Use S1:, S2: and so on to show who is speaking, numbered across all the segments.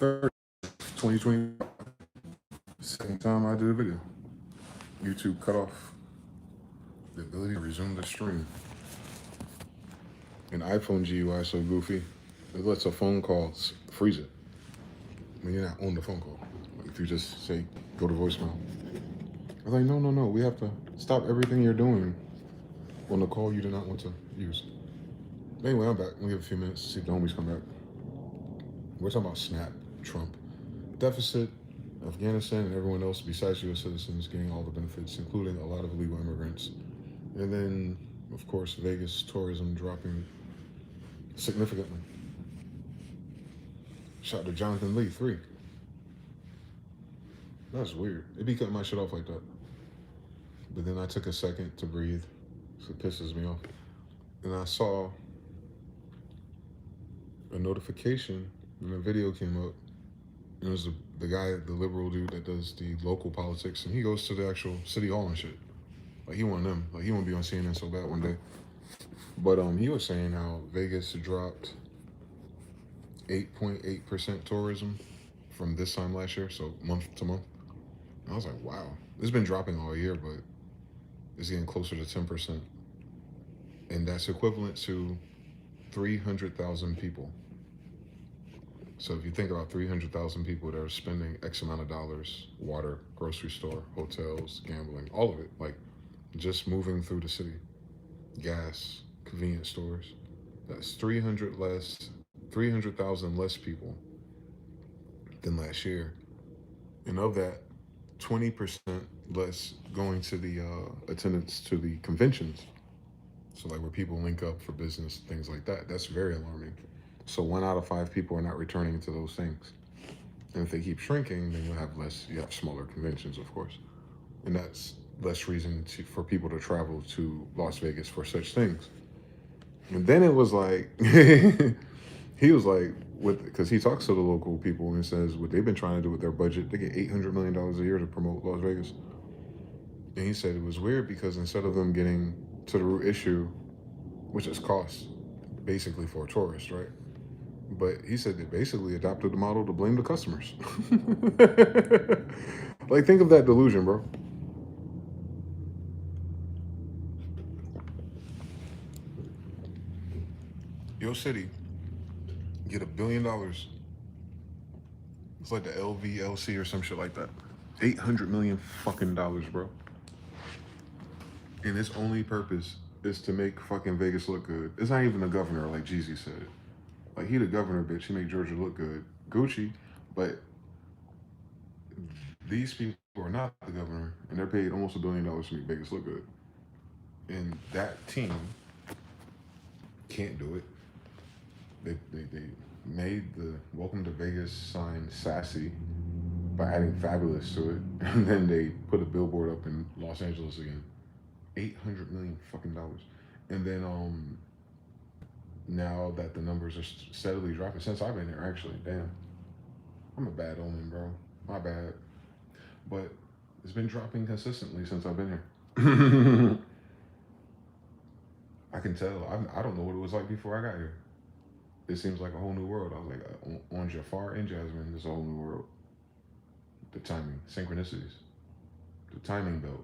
S1: 3rd, 2020. Second time I did a video. YouTube cut off the ability to resume the stream. An iPhone GUI is so goofy, it lets a phone call freeze it when you're not on the phone call. Like if you just say, go to voicemail. I was like, no, we have to stop everything you're doing on the call you do not want to use. Anyway, I'm back. We'll give a few minutes to see if the homies come back. We're talking about Snap, Trump, deficit, Afghanistan, and everyone else besides U.S. citizens getting all the benefits, including a lot of illegal immigrants. And then, of course, Vegas tourism dropping significantly. Shout out to Jonathan Lee, 3. That's weird. It be cutting my shit off like that. But then I took a second to breathe, so it pisses me off. And I saw a notification and a video came up. It was the guy, the liberal dude that does the local politics, and he goes to the actual city hall and shit. Like, he one of them. Like, he won't be on CNN so bad one day. But he was saying how Vegas dropped 8.8% tourism from this time last year, so month to month. And I was like, wow. It's been dropping all year, but it's getting closer to 10%. And that's equivalent to 300,000 people. So if you think about 300,000 people that are spending X amount of dollars, water, grocery store, hotels, gambling, all of it, like just moving through the city, gas, convenience stores, that's 300,000 less people than last year. And of that, 20% less going to the attendance to the conventions. So like where people link up for business, things like that. That's very alarming. So 1 out of 5 people are not returning to those things. And if they keep shrinking, then you'll have less, you have smaller conventions, of course. And that's less reason for people to travel to Las Vegas for such things. And then it was like, he was like, because he talks to the local people and says what they've been trying to do with their budget, they get $800 million a year to promote Las Vegas. And he said it was weird because instead of them getting to the root issue, which is cost, basically for a tourist, right? But he said they basically adopted the model to blame the customers. Like, think of that delusion, bro. Your city get $1 billion. It's like the LVLC or some shit like that. 800 million fucking dollars, bro. And its only purpose is to make fucking Vegas look good. It's not even the governor, like Jeezy said. Like, he the governor, bitch. He made Georgia look good. Gucci, but these people are not the governor, and they're paid almost $1 billion to make Vegas look good. And that team can't do it. They made the Welcome to Vegas sign sassy by adding fabulous to it, and then they put a billboard up in Los Angeles again. 800 million fucking dollars. And then now that the numbers are steadily dropping since I've been here, actually, damn, I'm a bad omen, bro. My bad. But it's been dropping consistently since I've been here. I can tell. I don't know what it was like before I got here. It seems like a whole new world. I was like, on Jafar and Jasmine, there's a whole new world. The timing, synchronicities, the timing belt.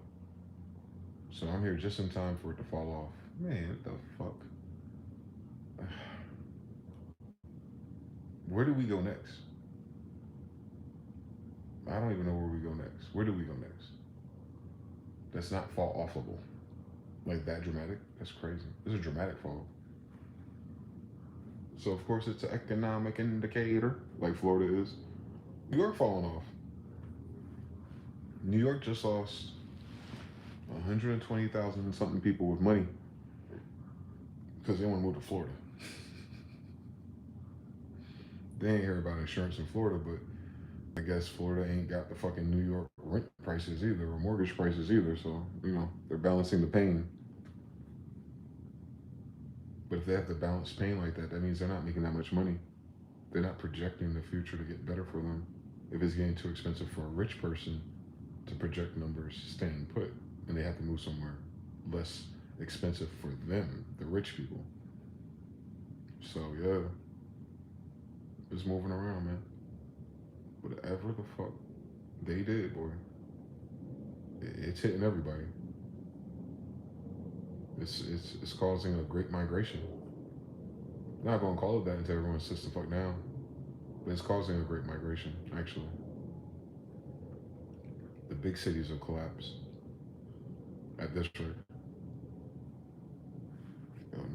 S1: So I'm here just in time for it to fall off. Man, what the fuck? Where do we go next? I don't even know where we go next. Where do we go next? That's not fall offable. Like that dramatic? That's crazy. It's a dramatic fall. So of course it's an economic indicator, like Florida is. New York falling off. New York just lost 120,000 and something people with money because they want to move to Florida. They ain't hear about insurance in Florida, but I guess Florida ain't got the fucking New York rent prices either, or mortgage prices either, so, you know, they're balancing the pain. But if they have to balance pain like that, that means they're not making that much money. They're not projecting the future to get better for them. If it's getting too expensive for a rich person to project numbers staying put, and they have to move somewhere less expensive for them, the rich people. So yeah, it's moving around, man. whatever the fuck they did, boy, it's hitting everybody. It's causing a great migration. I'm not gonna call it that until everyone sits the fuck down, but it's causing a great migration. Actually, the big cities will collapse at this rate.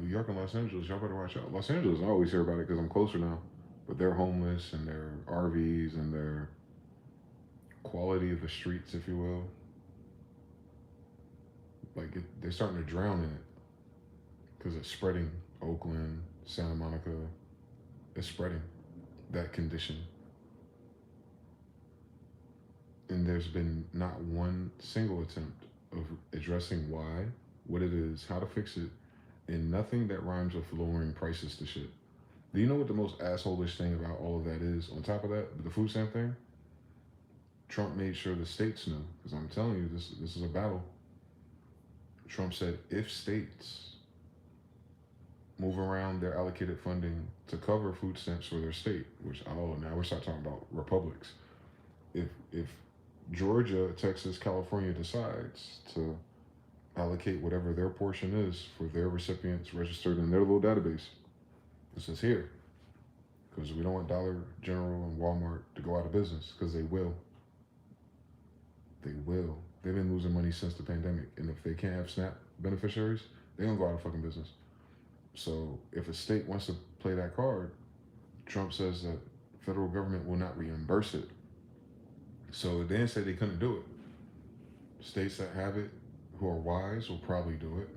S1: New York and Los Angeles, y'all better watch out. Los Angeles, I always hear about it because I'm closer now, but they're homeless and their RVs and their quality of the streets, if you will, they're starting to drown in it because it's spreading. Oakland, Santa Monica, it's spreading that condition. And there's been not one single attempt of addressing why, what it is, how to fix it, and nothing that rhymes with lowering prices to shit. Do you know what the most assholish thing about all of that is? On top of that, the food stamp thing, Trump made sure the states knew, because I'm telling you, this is a battle. Trump said if states move around their allocated funding to cover food stamps for their state, which now we're starting talking about republics. If Georgia, Texas, California decides to allocate whatever their portion is for their recipients registered in their little database, it says here, because we don't want Dollar General and Walmart to go out of business, because they will. They will. They've been losing money since the pandemic, and if they can't have SNAP beneficiaries, they're gonna go out of fucking business. So if a state wants to play that card, Trump says that federal government will not reimburse it. So they didn't say they couldn't do it. States that have it, who are wise, will probably do it,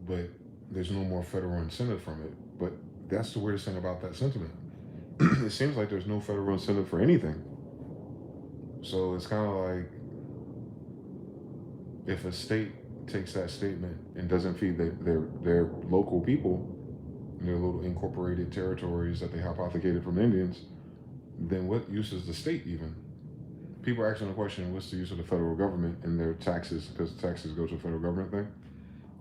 S1: but there's no more federal incentive from it. But that's the weirdest thing about that sentiment. It seems like there's no federal incentive for anything. So it's kind of like if a state takes that statement and doesn't feed their local people, their little incorporated territories that they hypothecated from Indians, then what use is the state even? People are asking the question, what's the use of the federal government and their taxes, because taxes go to the federal government thing?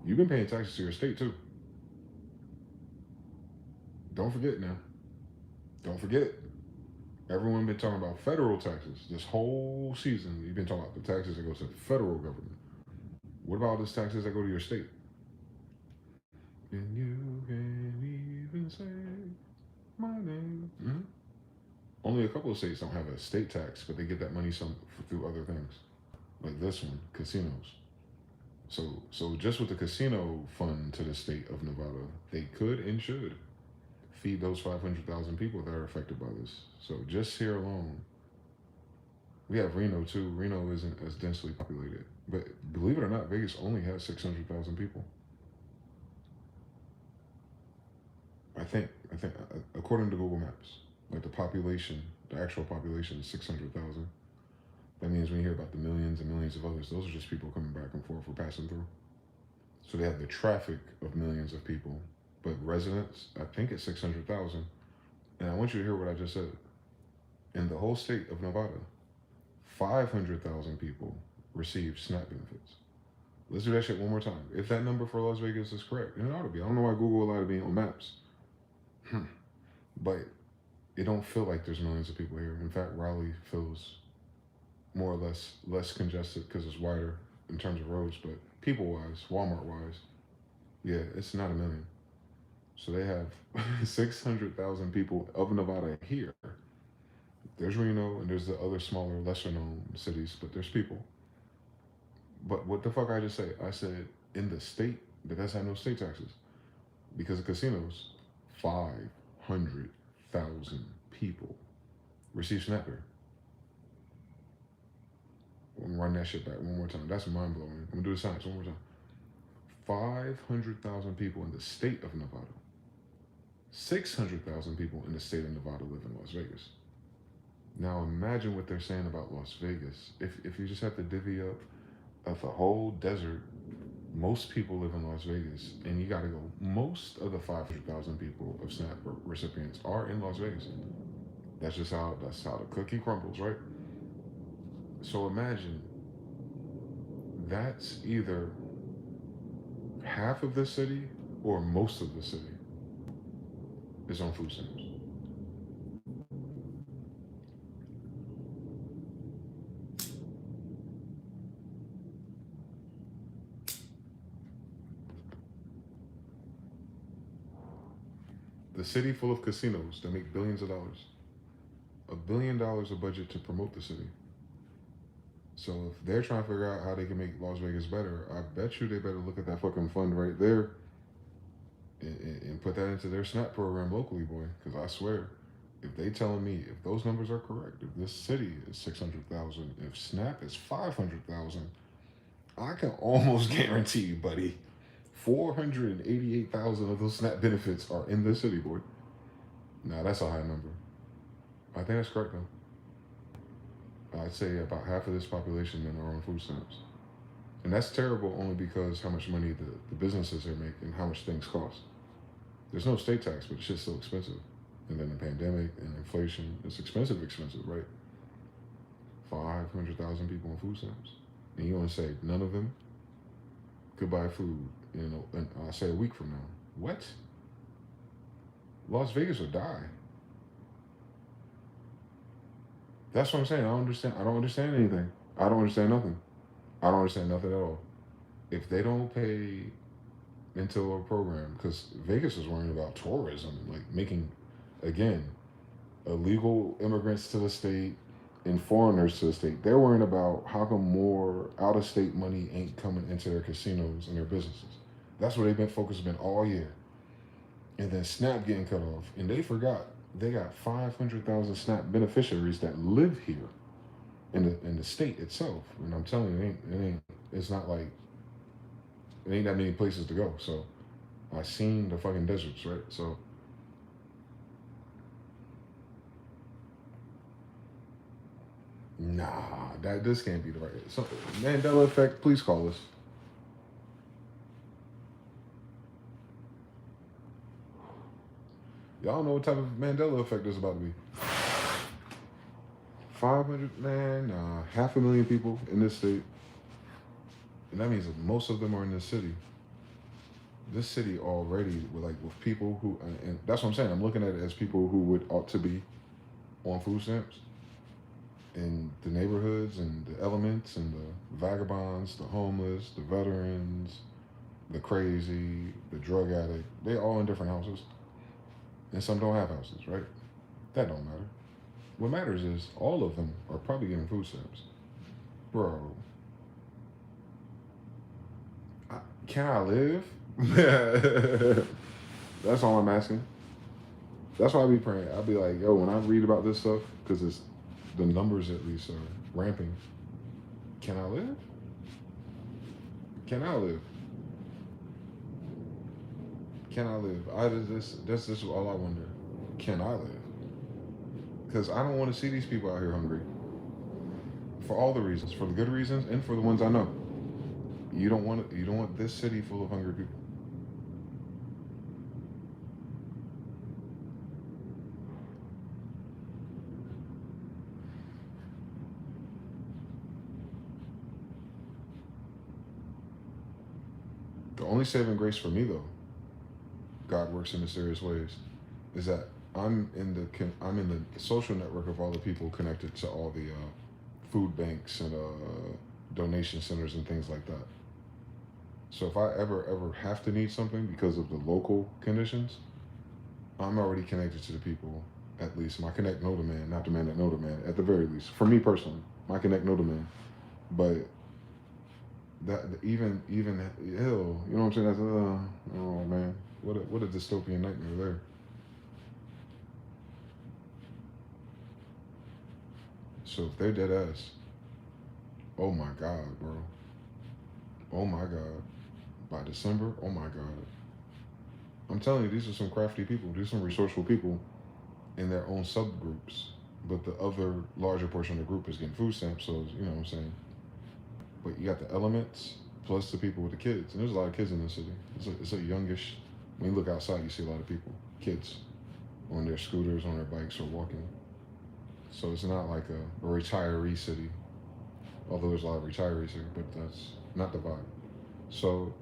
S1: You've been paying taxes to your state too. Don't forget now. Don't forget. Everyone been talking about federal taxes this whole season. You've been talking about the taxes that go to the federal government. What about those taxes that go to your state? And you can't even say my name. Mm-hmm. Only a couple of states don't have a state tax, but they get that money through other things, like this one, casinos. So just with the casino fund to the state of Nevada, they could and should feed those 500,000 people that are affected by this. So just here alone, we have Reno too. Reno isn't as densely populated, but believe it or not, Vegas only has 600,000 people. I think according to Google Maps, like the actual population is 600,000. That means when you hear about the millions and millions of others, those are just people coming back and forth or passing through. So they have the traffic of millions of people, but residents, I think it's 600,000. And I want you to hear what I just said. In the whole state of Nevada, 500,000 people receive SNAP benefits. Let's do that shit one more time. If that number for Las Vegas is correct, and it ought to be. I don't know why Google allowed to be on maps. But it don't feel like there's millions of people here. In fact, Raleigh feels more or less congested because it's wider in terms of roads, but people-wise, Walmart-wise, yeah, it's not a million. So they have 600,000 people of Nevada here. There's Reno, and there's the other smaller, lesser-known cities, but there's people. But what the fuck I just say? I said in the state that doesn't have no state taxes because of casinos, 500,000 people receive SNAP here. I'm gonna run that shit back one more time. That's mind blowing. I'm gonna do the science one more time. 500,000 people in the state of Nevada. 600,000 people in the state of Nevada live in Las Vegas. Now imagine what they're saying about Las Vegas. If you just have to divvy up of the whole desert, most people live in Las Vegas, and you gotta go. Most of the 500,000 people of SNAP recipients are in Las Vegas. That's how the cookie crumbles, right? So imagine that's either half of the city or most of the city is on food stamps. the city full of casinos that make billions of dollars. $1 billion a budget to promote the city. So if they're trying to figure out how they can make Las Vegas better, I bet you they better look at that fucking fund right there and put that into their SNAP program locally, boy. Because I swear, if they telling me if those numbers are correct, if this city is 600,000, if SNAP is 500,000, I can almost guarantee you, buddy, 488,000 of those SNAP benefits are in this city, boy. Now that's a high number. I think that's correct though. I'd say about half of this population then are on food stamps. And that's terrible only because how much money the businesses are making and how much things cost. There's no state tax, but it's just so expensive. And then the pandemic and inflation, it's expensive, right? 500,000 people on food stamps. And you want to say none of them could buy food, and I'll say a week from now. What? Las Vegas will die. That's what I'm saying. I don't understand anything. I don't understand nothing. I don't understand nothing at all. If they don't pay into a program, because Vegas is worrying about tourism, like making, again, illegal immigrants to the state and foreigners to the state. They're worrying about how come more out-of-state money ain't coming into their casinos and their businesses. That's where they've been focused all year. And then SNAP getting cut off, and they forgot they got 500,000 SNAP beneficiaries that live here in the state itself. And I'm telling you, it's not like it ain't that many places to go. So I seen the fucking deserts, right? So nah, this can't be the right. Mandela effect. Please call us. Y'all know what type of Mandela effect this is about to be. 500, man, 500,000 people in this state. And that means that most of them are in this city. This city already, with people who, and that's what I'm saying, I'm looking at it as people who ought to be on food stamps. In the neighborhoods and the elements and the vagabonds, the homeless, the veterans, the crazy, the drug addict, they all in different houses. And some don't have houses, right? That don't matter. What matters is all of them are probably getting food stamps. Bro, can I live? That's all I'm asking. That's why I be praying. I'll be like, yo, when I read about this stuff, because it's the numbers at least are ramping. Can I live? Can I live? Can I live? This is all I wonder. Can I live? Because I don't want to see these people out here hungry. For all the reasons, for the good reasons, and for the ones I know. You don't want this city full of hungry people. The only saving grace for me, though, God works in mysterious ways, is that I'm in the social network of all the people connected to all the food banks and donation centers and things like that. So if I ever have to need something because of the local conditions, I'm already connected to the people. At least my connect know the man, not the man that know the man. At the very least, for me personally, my connect know the man. But that even ill, you know what I'm saying? That's oh man, what a dystopian nightmare there. So if they're dead ass, oh my God, bro. Oh my God. By December, oh my God. I'm telling you, these are some crafty people. These are some resourceful people in their own subgroups. But the other larger portion of the group is getting food stamps, so you know what I'm saying? But you got the elements plus the people with the kids. And there's a lot of kids in this city. It's a youngish, when you look outside, you see a lot of people, kids, on their scooters, on their bikes, or walking. So it's not like a retiree city, although there's a lot of retirees here, but that's not the vibe. So,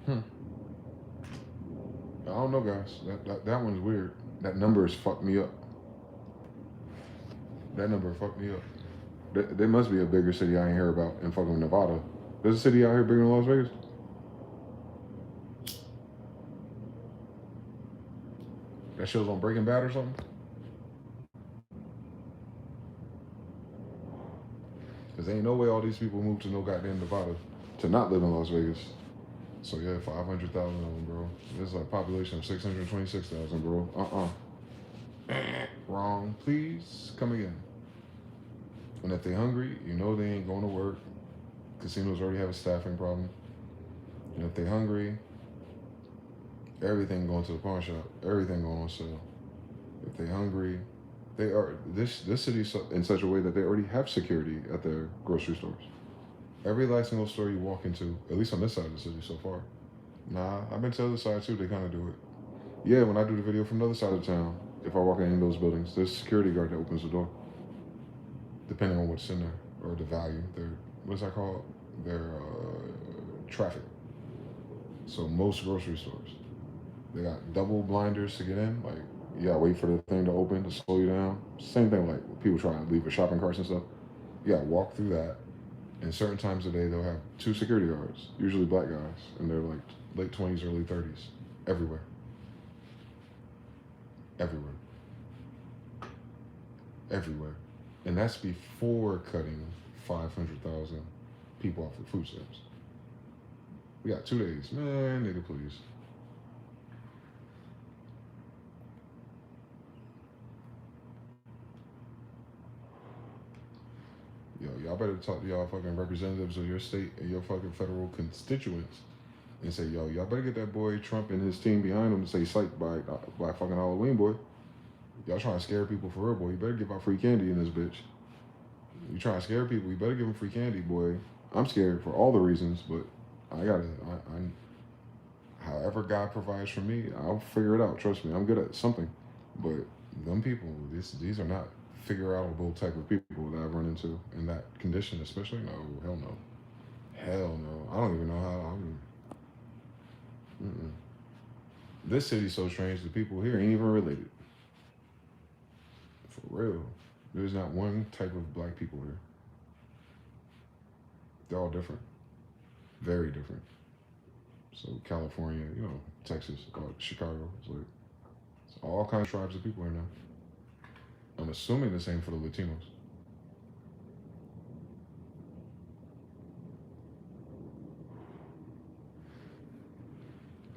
S1: I don't know, guys. That one's weird. That number has fucked me up. That number fucked me up. There must be a bigger city I ain't hear about in fucking Nevada. There's a city out here bigger than Las Vegas? That show's on Breaking Bad or something? Because ain't no way all these people moved to no goddamn Nevada to not live in Las Vegas. So yeah, 500,000 of them, bro. There's a population of 626,000, bro. Wrong. Please come again. And if they hungry, you know they ain't going to work. Casinos already have a staffing problem. And if they hungry, everything going to the pawn shop. Everything going on sale. If they hungry, they are this city's in such a way that they already have security at their grocery stores. Every last single store you walk into, at least on this side of the city so far. Nah, I've been to the other side too. They kind of do it. Yeah, when I do the video from the other side of town, if I walk in those buildings, there's a security guard that opens the door. Depending on what's in there or the value. Their what's that called? Their traffic. So most grocery stores, they got double blinders to get in. Like you gotta wait for the thing to open to slow you down. Same thing like people trying to leave their shopping carts and stuff. You gotta walk through that. And certain times of the day, they'll have 2 security guards, usually black guys, and they're like late 20s, early 30s, everywhere. Everywhere. Everywhere. And that's before cutting 500,000 people off the food stamps. We got 2 days. Man, nigga, please. Yo, y'all better talk to y'all fucking representatives of your state and your fucking federal constituents and say, yo, y'all better get that boy Trump and his team behind him to say psych by fucking Halloween, boy. Y'all trying to scare people for real, boy. You better give out free candy in this bitch. You trying to scare people, you better give them free candy, boy. I'm scared for all the reasons, but I however God provides for me, I'll figure it out. Trust me, I'm good at something. But them people, these are not figure-outable type of people that I've run into in that condition, especially. No, hell no. Hell no. I don't even know how This city's so strange, the people here ain't even related. For real. There's not one type of black people here. They're all different. Very different. So California, Texas, Chicago, it's all kinds of tribes of people here now. I'm assuming the same for the Latinos.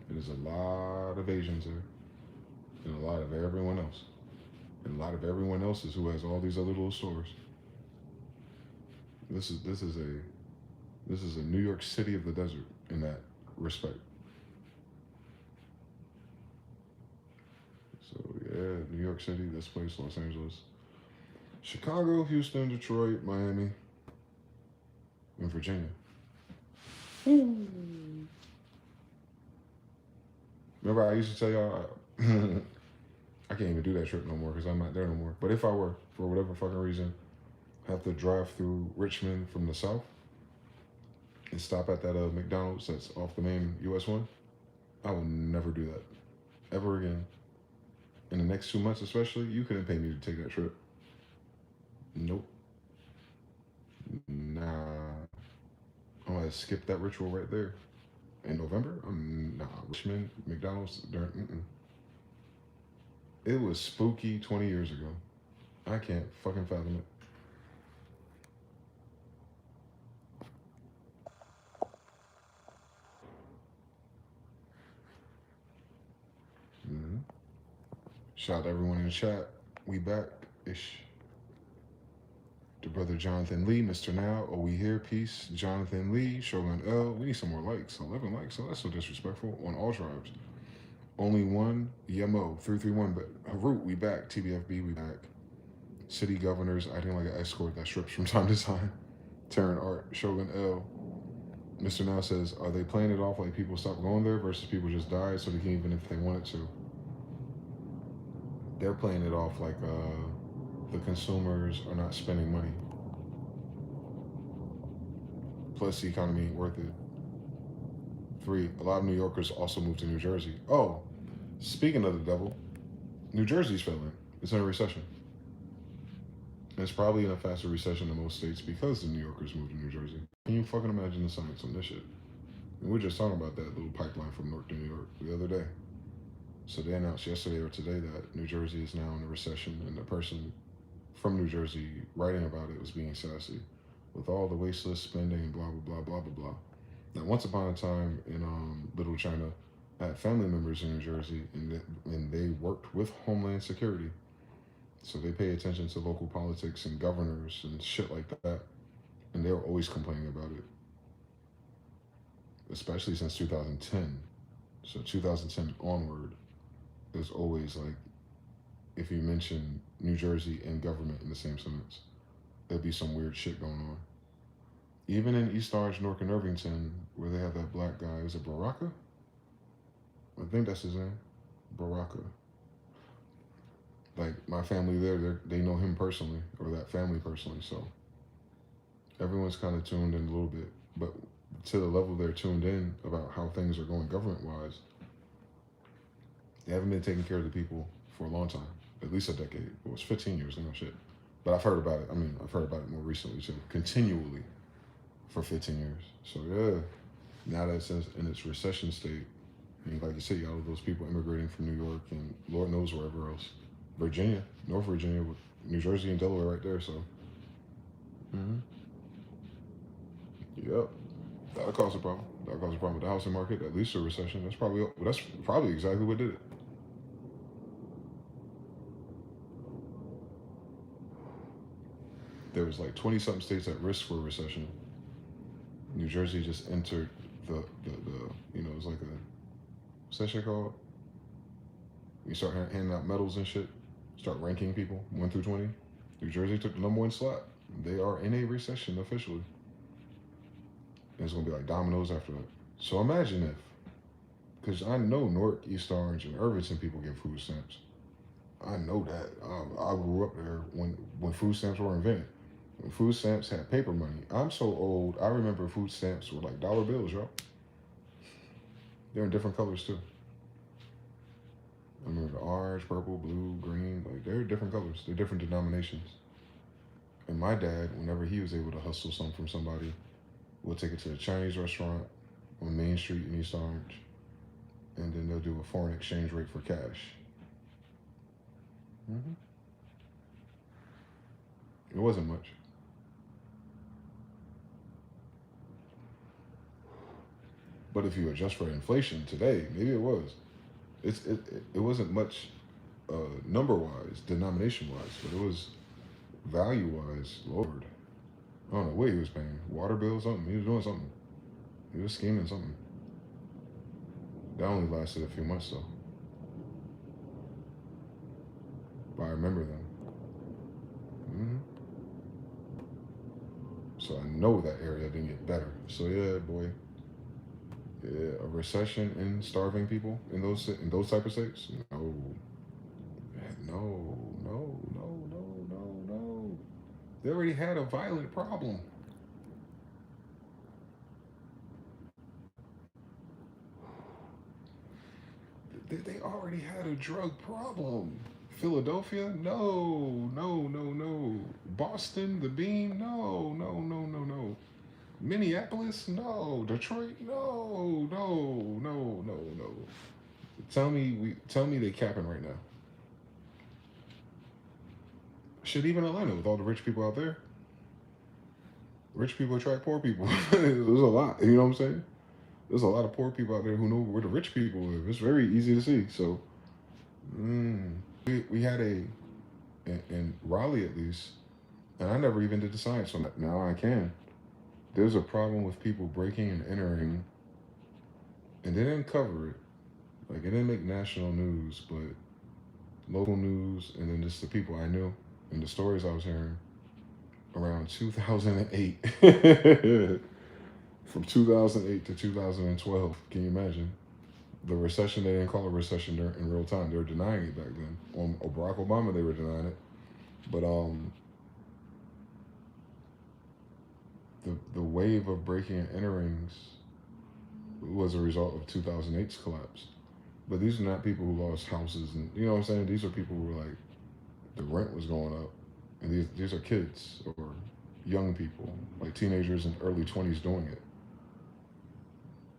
S1: There's a lot of Asians there, and a lot of everyone else, and a lot of everyone else's who has all these other little stores. This is a New York City of the desert in that respect. So yeah, New York City, this place, Los Angeles, Chicago, Houston, Detroit, Miami, and Virginia. Remember I used to tell y'all, I can't even do that trip no more because I'm not there no more. But if I were, for whatever fucking reason, have to drive through Richmond from the south and stop at that McDonald's that's off the main US 1, I will never do that. Ever again. In the next 2 months especially, you couldn't pay me to take that trip. Nope. Nah. I'm gonna skip that ritual right there. In November? Richmond, McDonald's, It was spooky 20 years ago. I can't fucking fathom it. Shout out to everyone in the chat. We back-ish. The brother Jonathan Lee, Mr. Now, are we here? Peace. Jonathan Lee, Shogun-El. We need some more likes. 11 likes. So that's so disrespectful on all tribes. Only one. Yemo 331. But Harut, we back. TBFB, we back. City governors acting like an escort that strips from time to time. Terran Art, Shogun-El. Mr. Now says, are they playing it off like people stopped going there versus people just died so they can even if they wanted to? They're playing it off like the consumers are not spending money. Plus, the economy ain't worth it. 3, a lot of New Yorkers also moved to New Jersey. Oh, speaking of the devil, New Jersey's failing. It's in a recession. And it's probably in a faster recession than most states because the New Yorkers moved to New Jersey. Can you fucking imagine the science on this shit? And we were just talking about that little pipeline from Newark to New York the other day. So they announced yesterday or today that New Jersey is now in a recession, and the person from New Jersey writing about it was being sassy with all the wasteless spending, blah blah blah blah blah blah. Now, once upon a time in Little China, I had family members in New Jersey, and they worked with Homeland Security, so they pay attention to local politics and governors and shit like that, and they were always complaining about it, especially since 2010. So 2010 onward, there's always like, if you mention New Jersey and government in the same sentence, there'd be some weird shit going on. Even in East Orange, Newark, and Irvington, where they have that black guy, is it Baraka? I think that's his name, Baraka. Like my family there, they know him personally, or that family personally. So everyone's kind of tuned in a little bit, but to the level they're tuned in about how things are going government-wise, they haven't been taking care of the people for a long time, at least a decade. It was 15 years now, shit. But I've heard about it. I mean, I've heard about it more recently too, continually for 15 years. So yeah, now that it's in its recession state, and like you said, you got all those people immigrating from New York and Lord knows wherever else, Virginia, North Virginia, with New Jersey and Delaware right there. So, yep, that'll cause a problem. That'll cause a problem with the housing market. At least a recession. That's probably exactly what did it. There was like 20 something states at risk for a recession. New Jersey just entered the it was like a, what's that shit called? You start handing out medals and shit, start ranking people 1 through 20. New Jersey took the #1 slot. They are in a recession officially. And it's gonna be like dominoes after that. So imagine if, because I know Newark, East Orange, and Irvington people get food stamps. I know that. I grew up there when food stamps were invented. When food stamps had paper money. I'm so old, I remember food stamps were like dollar bills, yo. They're in different colors too. I remember the orange, purple, blue, green, like they're different colors. They're different denominations. And my dad, whenever he was able to hustle something from somebody, would take it to a Chinese restaurant on Main Street in East Orange, and then they'll do a foreign exchange rate for cash. hmm It wasn't much. But if you adjust for inflation today, maybe it was. It wasn't much number wise, denomination wise, but it was value wise. Lord, I don't know what he was paying. Water bill, something. He was doing something. He was scheming something. That only lasted a few months though. But I remember them. So I know that area didn't get better. So yeah, boy. Yeah, a recession and starving people in those type of states? No, no, no, no, no, no, no. They already had a violent problem. They already had a drug problem. Philadelphia? No, no, no, no. Boston, the Beam? No, no, no, no, no. Minneapolis? No. Detroit? No, no, no, no, no. Tell me they capping right now. Shit, even Atlanta with all the rich people out there. Rich people attract poor people. There's a lot. You know what I'm saying? There's a lot of poor people out there who know where the rich people live. It's very easy to see. So, we had in Raleigh at least, and I never even did the science on that. Now I can. There's a problem with people breaking and entering, and they didn't cover it. Like it didn't make national news, but local news, and then just the people I knew and the stories I was hearing around 2008. From 2008 to 2012. Can you imagine? The recession, they didn't call it a recession in real time. They were denying it back then. On Barack Obama, they were denying it. But the wave of breaking and enterings was a result of 2008's collapse. But these are not people who lost houses, and you know what I'm saying? These are people who were like, the rent was going up, and these are kids or young people, like teenagers in early 20s doing it.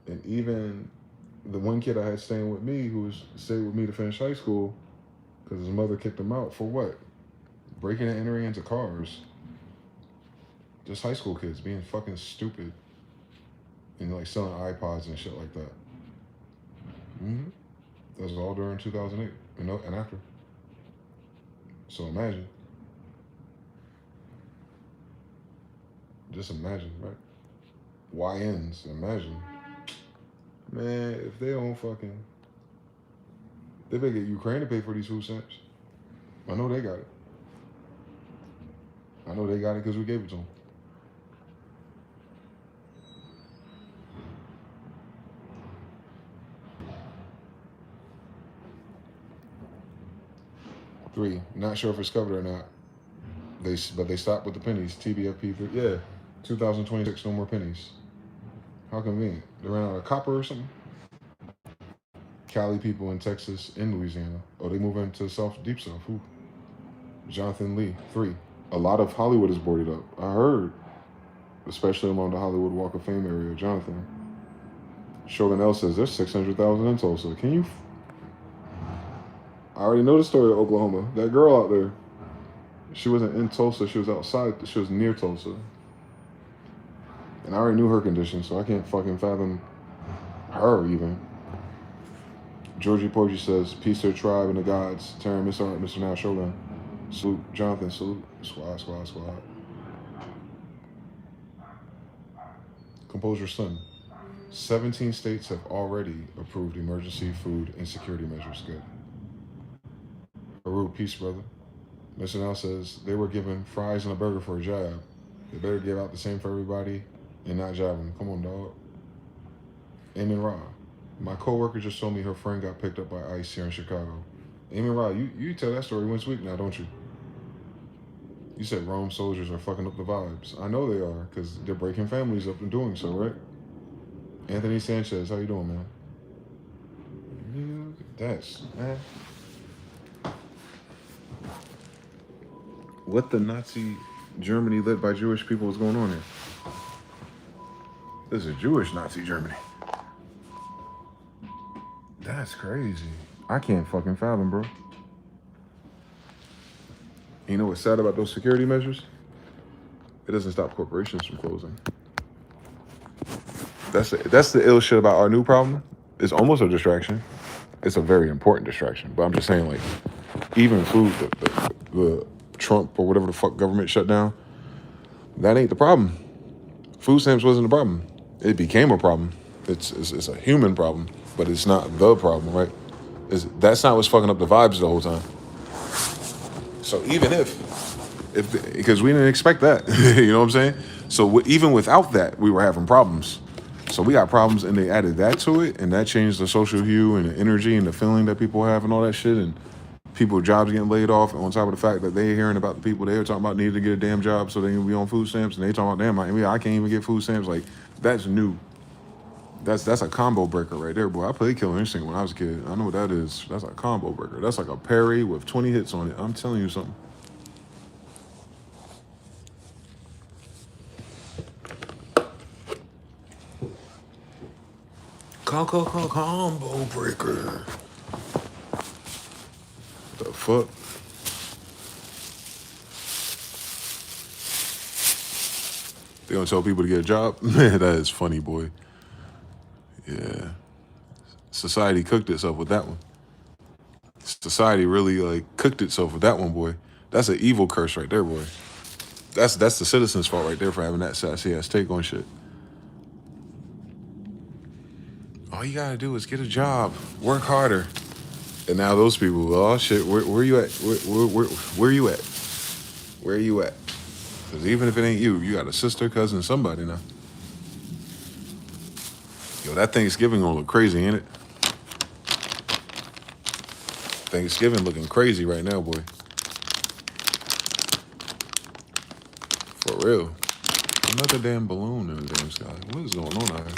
S1: And even The one kid I had staying with me, who stayed with me to finish high school, because his mother kicked him out for what? Breaking and entering into cars. Just high school kids being fucking stupid and like selling iPods and shit like that. Mm-hmm. That was all during 2008 and after. So imagine. Just imagine, right? YNs, imagine. Man, if they don't fucking. They better get Ukraine to pay for these food stamps. I know they got it. I know they got it because we gave it to them. Three, not sure if it's covered or not. But they stopped with the pennies. TBFP3. Yeah, 2026, no more pennies. How convenient. They ran out of copper or something. Cali people in Texas and Louisiana. Oh, they move into deep south. Ooh. Jonathan Lee. 3. A lot of Hollywood is boarded up. I heard, especially along the Hollywood Walk of Fame area. Jonathan. Shogun L says there's 600,000 in Tulsa. Can you? I already know the story of Oklahoma. That girl out there. She wasn't in Tulsa. She was outside. She was near Tulsa. And I already knew her condition, so I can't fucking fathom her even. Georgie Porgy says, peace to the tribe and the gods. Terran, Mr. Art, Mr. Now Shogun. Salute. Jonathan, salute. Squad. Composure Son. 17 states have already approved emergency food insecurity measures. Good. Haru, peace, brother. Mr. Now says, they were given fries and a burger for a jab. They better give out the same for everybody and not jab them. Come on, dog. Amen Ra. My coworker just told me her friend got picked up by ICE here in Chicago. Amen Ra, you tell that story once a week now, don't you? You said Rome soldiers are fucking up the vibes. I know they are, because they're breaking families up and doing so, right? Anthony Sanchez, how you doing, man? Look at that, man. What the Nazi Germany led by Jewish people is going on here? This is Jewish Nazi Germany. That's crazy. I can't fucking fathom, bro. You know what's sad about those security measures? It doesn't stop corporations from closing. That's the ill shit about our new problem. It's almost a distraction. It's a very important distraction. But I'm just saying, like, even food, the Trump or whatever the fuck government shut down, that ain't the problem. Food stamps wasn't the problem. It became a problem. It's a human problem, but it's not the problem, right? That's not what's fucking up the vibes the whole time. So even if because we didn't expect that, you know what I'm saying? So even without that, we were having problems. So we got problems, and they added that to it, and that changed the social hue and the energy and the feeling that people have and all that shit, and people jobs getting laid off, on top of the fact that they're hearing about the people they were talking about needed to get a damn job so they can be on food stamps, and they talking about, damn, I can't even get food stamps. Like, that's new. That's a combo breaker right there, boy. I played Killer Instinct when I was a kid. I know what that is. That's a combo breaker. That's like a parry with 20 hits on it. I'm telling you something. Combo breaker. The fuck? They gonna tell people to get a job? Man, that is funny, boy. Yeah. Society cooked itself with that one. Society really like cooked itself with that one, boy. That's an evil curse right there, boy. That's the citizens' fault right there for having that sassy ass take on shit. All you gotta do is get a job, work harder. And now those people, oh shit, where you at? Where you at? Where you at? Because even if it ain't you, you got a sister, cousin, somebody now. Yo, that Thanksgiving gonna look crazy, ain't it? Thanksgiving looking crazy right now, boy. For real. Another damn balloon in the damn sky. What is going on out here?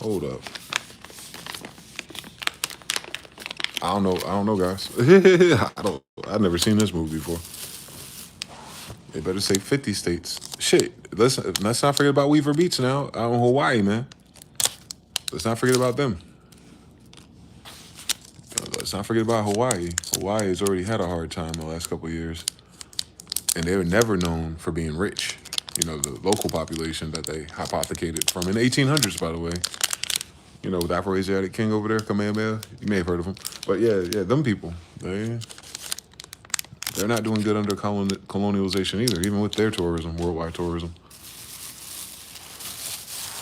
S1: Hold up. I don't know, guys. I've never seen this movie before. They better say 50 states. Shit, let's not forget about Weaver Beats now out in Hawaii, man. Let's not forget about them. Let's not forget about Hawaii. Hawaii has already had a hard time the last couple of years, and they were never known for being rich. You know, the local population that they hypothecated from in the 1800s, by the way. You know, with Afro-Asiatic king over there, Kamehameha. You may have heard of him. But yeah, them people, they're not doing good under colonialization either, even with their tourism, worldwide tourism.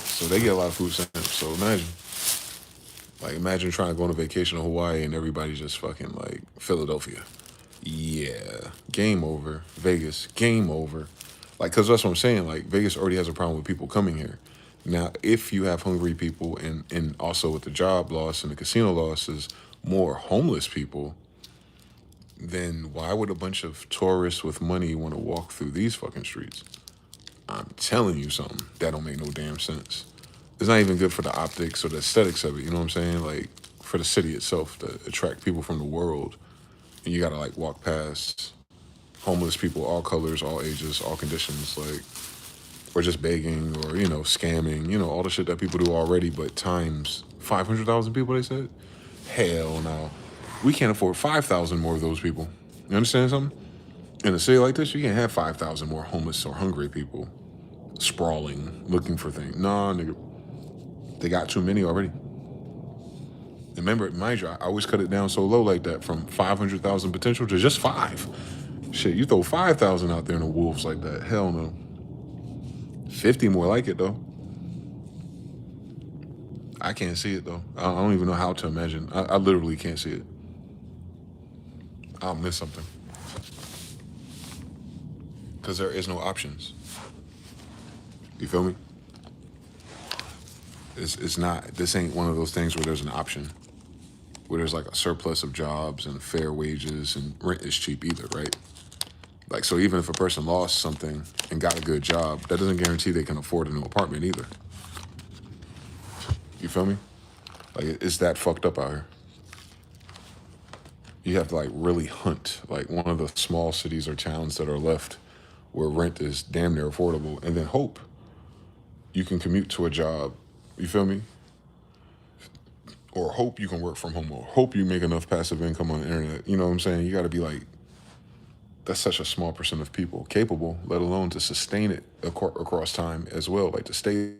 S1: So they get a lot of food stamps. So imagine trying to go on a vacation to Hawaii and everybody's just fucking like Philadelphia. Yeah, game over. Vegas, game over. Like, because that's what I'm saying. Like, Vegas already has a problem with people coming here. Now, if you have hungry people and also with the job loss and the casino losses, more homeless people, then why would a bunch of tourists with money want to walk through these fucking streets? I'm telling you something. That don't make no damn sense. It's not even good for the optics or the aesthetics of it, you know what I'm saying? Like, for the city itself to attract people from the world. And you gotta, like, walk past homeless people, all colors, all ages, all conditions, like, or just begging or, you know, scamming, you know, all the shit that people do already, but times 500,000 people, they said? Hell no. We can't afford 5,000 more of those people. You understand something? In a city like this, you can't have 5,000 more homeless or hungry people sprawling, looking for things. Nah, nigga. They got too many already. And remember, mind you, I always cut it down so low like that, from 500,000 potential to just 5. Shit, you throw 5,000 out there in the wolves like that. Hell no. 50 more like it, though. I can't see it, though. I don't even know how to imagine. I literally can't see it. I'll miss something. Because there is no options. You feel me? It's not, this ain't one of those things where there's an option, where there's like a surplus of jobs and fair wages and rent is cheap either, right? Like, so even if a person lost something and got a good job, that doesn't guarantee they can afford a new apartment either. You feel me? Like, it's that fucked up out here. You have to like really hunt, like one of the small cities or towns that are left where rent is damn near affordable, and then hope you can commute to a job. You feel me? Or hope you can work from home, or hope you make enough passive income on the internet. You know what I'm saying? You got to be like, that's such a small percent of people capable, let alone to sustain it across time as well, like to stay.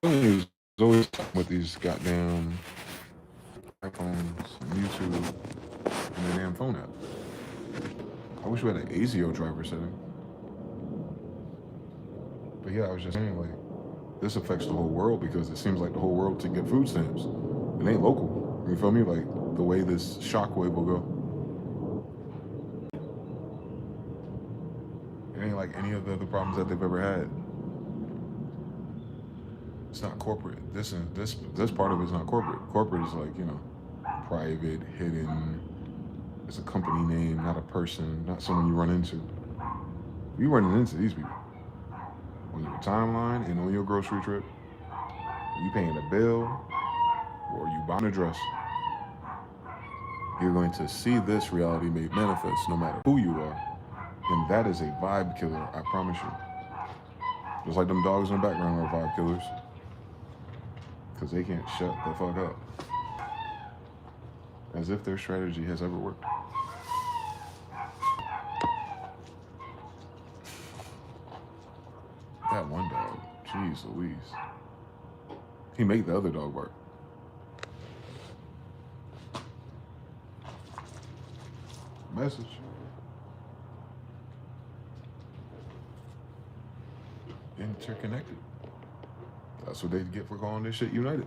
S1: There's always with these goddamn iPhones, YouTube, and the damn phone app. I wish we had an ASIO driver setting. But yeah, I was just saying, like, this affects the whole world because it seems like the whole world to get food stamps. It ain't local. You feel me? Like, the way this shockwave will go. It ain't like like any of the other problems that they've ever had. It's not corporate. This part of it is not corporate. Corporate is like, you know, private, hidden. It's a company name, not a person, not someone you run into. You running into these people on your timeline and on your grocery trip. You paying a bill or you buying a dress. You're going to see this reality made manifest no matter who you are. And that is a vibe killer, I promise you. Just like them dogs in the background are vibe killers. Because they can't shut the fuck up. As if their strategy has ever worked. That one dog, jeez Louise. He made the other dog bark. Message. Interconnected. That's what they get for calling this shit united.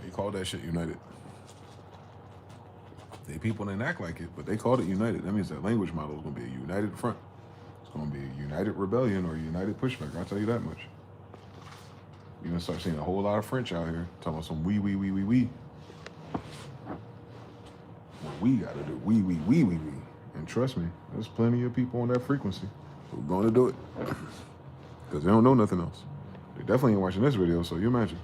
S1: They call that shit united. They people didn't act like it, but they called it united. That means that language model is going to be a united front. It's going to be a united rebellion or a united pushback. I'll tell you that much. You're going to start seeing a whole lot of French out here talking about some we. What we got to do, we. And trust me, there's plenty of people on that frequency who are going to do it. Because they don't know nothing else. They definitely ain't watching this video, so you imagine.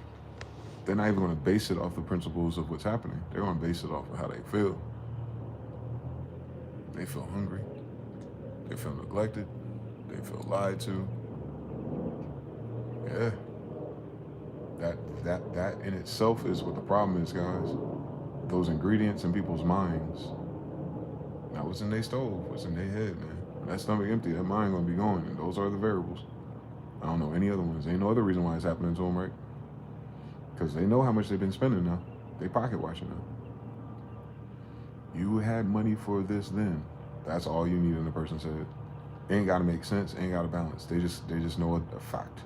S1: They're not even going to base it off the principles of what's happening. They're going to base it off of how they feel. They feel hungry. They feel neglected. They feel lied to. Yeah. That in itself is what the problem is, guys. Those ingredients in people's minds. Not what's in their stove, what's in their head, man. When that stomach empty, that mind gonna be going, and those are the variables. I don't know any other ones. Ain't no other reason why it's happening to them, right? Because they know how much they've been spending now. They pocket watching now. You had money for this then. That's all you need in a person's head. Ain't gotta make sense, ain't gotta balance. They just know a fact.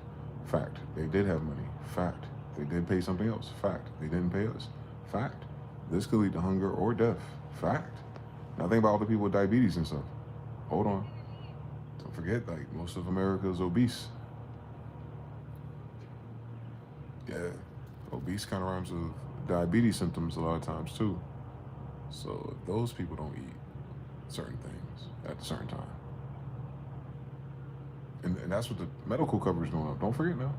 S1: Fact. They did have money. Fact. They did pay something else. Fact. They didn't pay us. Fact. This could lead to hunger or death. Fact. Now think about all the people with diabetes and stuff. Hold on. Don't forget, like, most of America is obese. Yeah. Obese kind of rhymes with diabetes symptoms a lot of times too. So if those people don't eat certain things at a certain time. And that's what the medical coverage is going up. Don't forget now.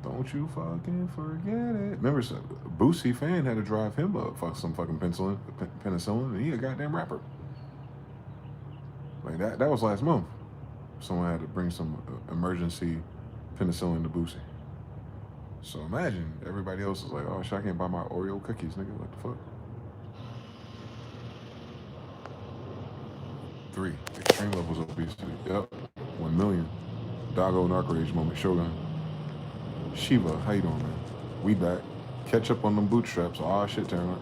S1: Don't you fucking forget it. Remember, Boosie fan had to drive him up some fucking penicillin, and he a goddamn rapper. Like that was last month. Someone had to bring some emergency penicillin to Boosie. So imagine everybody else is like, oh shit, I can't buy my Oreo cookies, nigga. What the fuck? 3, extreme levels of obesity. Yep. 1 million. Doggo narc rage moment. Shogun. Shiva, how you doing, man? We back. Catch up on them bootstraps. Oh shit, tearing up.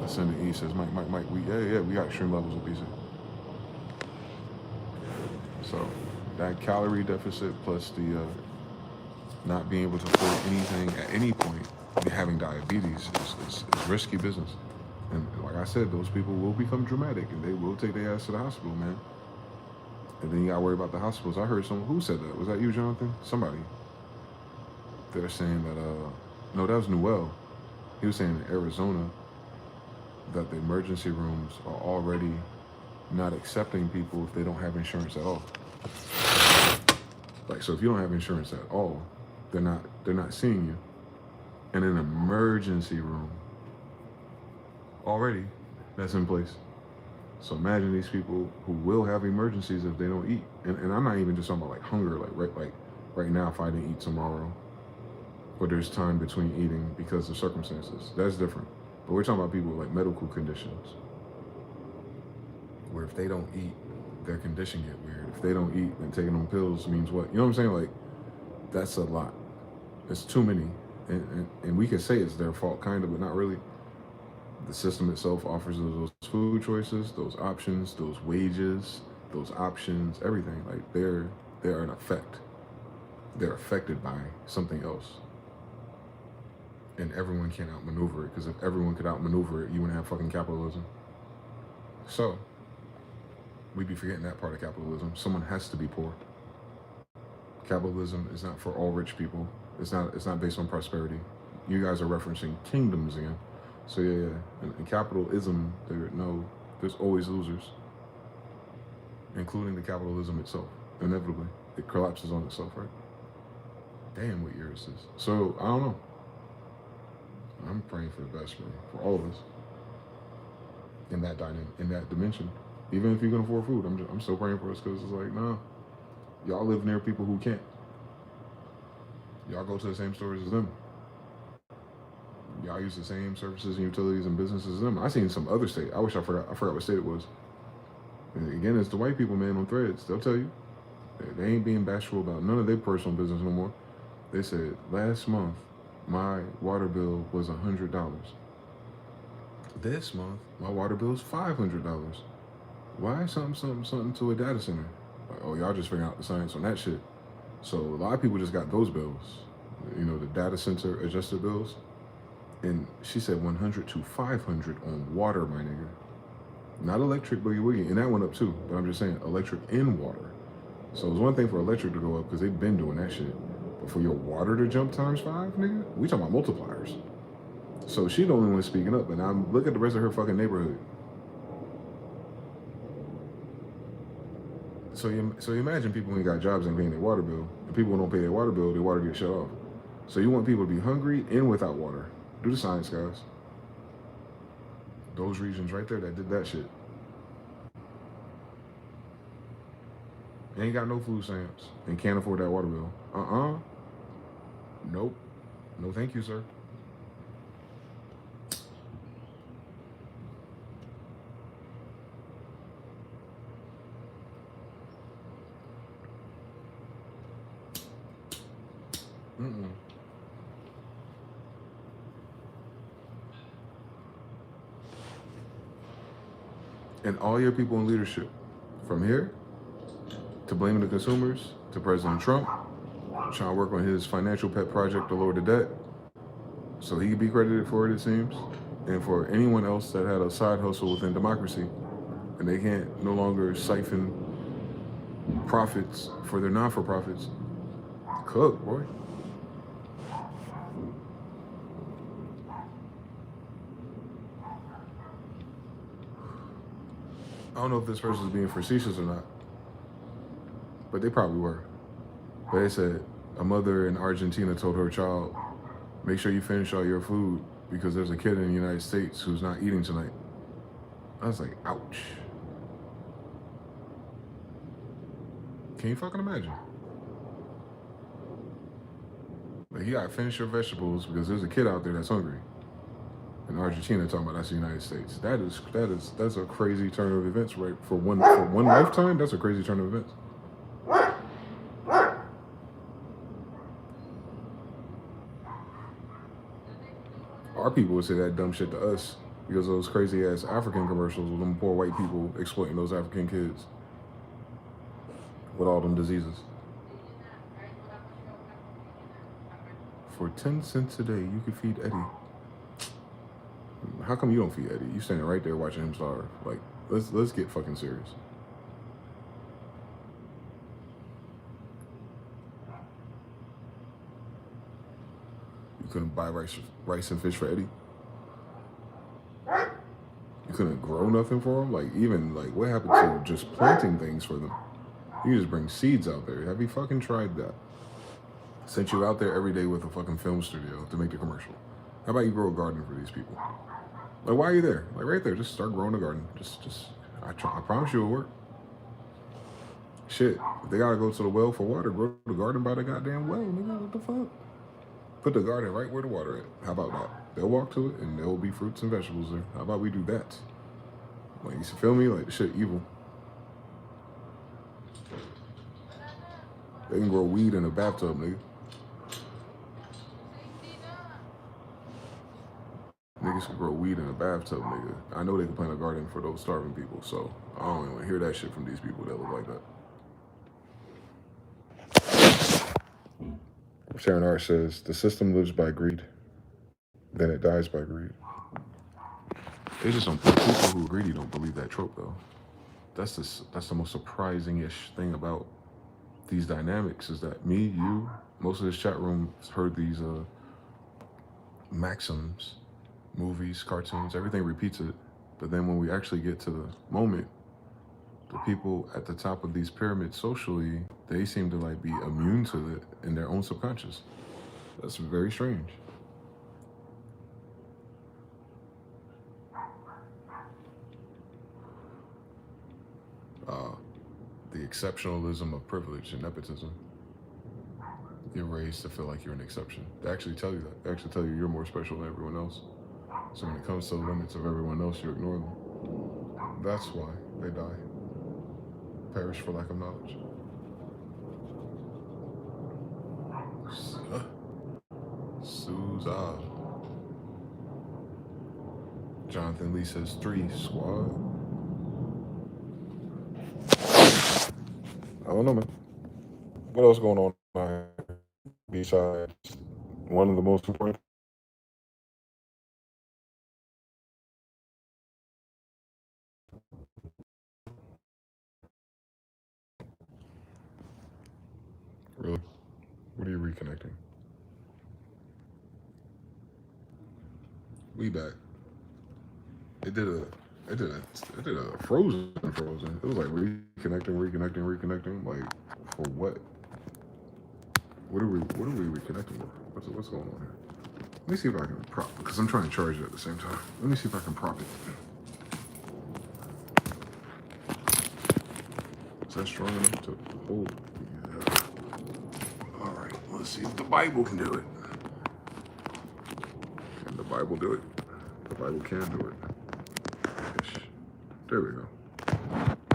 S1: Let's send the E says, Mike. We got extreme levels of obesity. So that calorie deficit plus the not being able to afford anything at any point, having diabetes is risky business. And like I said, those people will become dramatic and they will take their ass to the hospital, man. And then you gotta worry about the hospitals. I heard someone, who said that? Was that you, Jonathan? Somebody. They're saying that, no, that was Noel. He was saying in Arizona that the emergency rooms are already not accepting people if they don't have insurance at all. Like, so if you don't have insurance at all, they're not seeing you. In an emergency room, already, that's in place. So imagine these people who will have emergencies if they don't eat. And I'm not even just talking about like hunger, like right now if I didn't eat tomorrow, or there's time between eating because of circumstances. That's different. But we're talking about people with like medical conditions, where if they don't eat, their condition get weird. If they don't eat, then taking them pills means what? You know what I'm saying? Like, that's a lot. It's too many. And we can say it's their fault, kind of, but not really. The system itself offers those food choices, those options, those wages, those options, everything. Like, they're an effect. They're affected by something else. and everyone can't outmaneuver it. Because if everyone could outmaneuver it, you wouldn't have fucking capitalism. So we'd be forgetting that part of capitalism. Someone has to be poor. Capitalism is not for all rich people. It's not. It's not based on prosperity. You guys are referencing kingdoms again. So yeah. In capitalism, there's always losers, including the capitalism itself. Inevitably, it collapses on itself, right? Damn, what year is this? So I don't know. I'm praying for the best, man, for all of us in that dynamic, in that dimension. Even if you can afford food, I'm still praying for us because it's like, nah, y'all live near people who can't. Y'all go to the same stores as them. Y'all use the same services and utilities and businesses as them. I seen some other state. I wish I forgot. I forgot what state it was. And again, it's the white people, man, on threads. They'll tell you. They ain't being bashful about none of their personal business no more. They said last month my water bill was $100. This month my water bill is $500. Why something to a data center? Like, oh, y'all just figuring out the science on that shit. So a lot of people just got those bills. You know, the data center adjusted bills. And she said 100 to 500 on water, my nigga. Not electric boogie woogie. And that went up too. But I'm just saying electric and water. So it was one thing for electric to go up because they've been doing that shit. But for your water to jump times 5, nigga, we talking about multipliers. So she the only one speaking up. And I'm look at the rest of her fucking neighborhood. So you imagine people who ain't got jobs and paying their water bill. And people who don't pay their water bill, their water gets shut off. So you want people to be hungry and without water. Do the science, guys. Those regions right there that did that shit. Ain't got no food stamps and can't afford that water bill. Nope. No thank you, sir. Mm-mm. And all your people in leadership, from here to blaming the consumers to President Trump, trying to work on his financial pet project to lower the debt so he could be credited for it, it seems. And for anyone else that had a side hustle within democracy and they can't no longer siphon profits for their non-for-profits, cook, boy. I don't know if this person is being facetious or not, but they probably were. But they said a mother in Argentina told her child, make sure you finish all your food because there's a kid in the United States who's not eating tonight. I was like, ouch. Can you fucking imagine? Like, you gotta finish your vegetables because there's a kid out there that's hungry. In Argentina, talking about that's the United States. That's a crazy turn of events, right? For one lifetime, that's a crazy turn of events. Our people would say that dumb shit to us because of those crazy ass African commercials with them poor white people exploiting those African kids with all them diseases. For 10 cents a day, you could feed Eddie. How come you don't feed Eddie? You standing right there watching him starve. Like, let's get fucking serious. You couldn't buy rice and fish for Eddie. You couldn't grow nothing for him. Like, even like, what happened to just planting things for them? You just bring seeds out there. Have you fucking tried that? Sent you out there every day with a fucking film studio to make the commercial. How about you grow a garden for these people? Like, why are you there? Like, right there, just start growing a garden. I promise you it'll work. Shit, if they gotta go to the well for water, grow the garden by the goddamn well, nigga. What the fuck? Put the garden right where the water at. How about that? They'll walk to it and there will be fruits and vegetables there. How about we do that? Like, you feel me? Like, the shit evil. They can grow weed in a bathtub, nigga. Niggas can grow weed in a bathtub, nigga. I know they can plant a garden for those starving people, so I don't even want to hear that shit from these people that look like that. Sharon Art says, the system lives by greed. then it dies by greed. They just don't. People who are greedy don't believe that trope though. That's the most surprising-ish thing about these dynamics is that me, you, most of this chat room has heard these maxims, movies, cartoons, everything repeats it. But then when we actually get to the moment, the people at the top of these pyramids socially, they seem to like be immune to it in their own subconscious. That's very strange. Uh, the exceptionalism of privilege and nepotism. You're raised to feel like you're an exception. They actually tell you that. They actually tell you you're more special than everyone else. So when it comes to the limits of everyone else, you ignore them. That's why they die. Perish for lack of knowledge. Suza. Jonathan Lee says 3 squad. I don't know, man. What else going on besides one of the most important? Really? What are you reconnecting? We back. It did a frozen. It was like reconnecting. Like for what? What are we reconnecting with? What's going on here? Let me see if I can prop because I'm trying to charge it at the same time. Let me see if I can prop it. Is that strong enough to hold? Yeah. All right. Let's see if the Bible can do it. Can the Bible do it? The Bible can do it. There we go.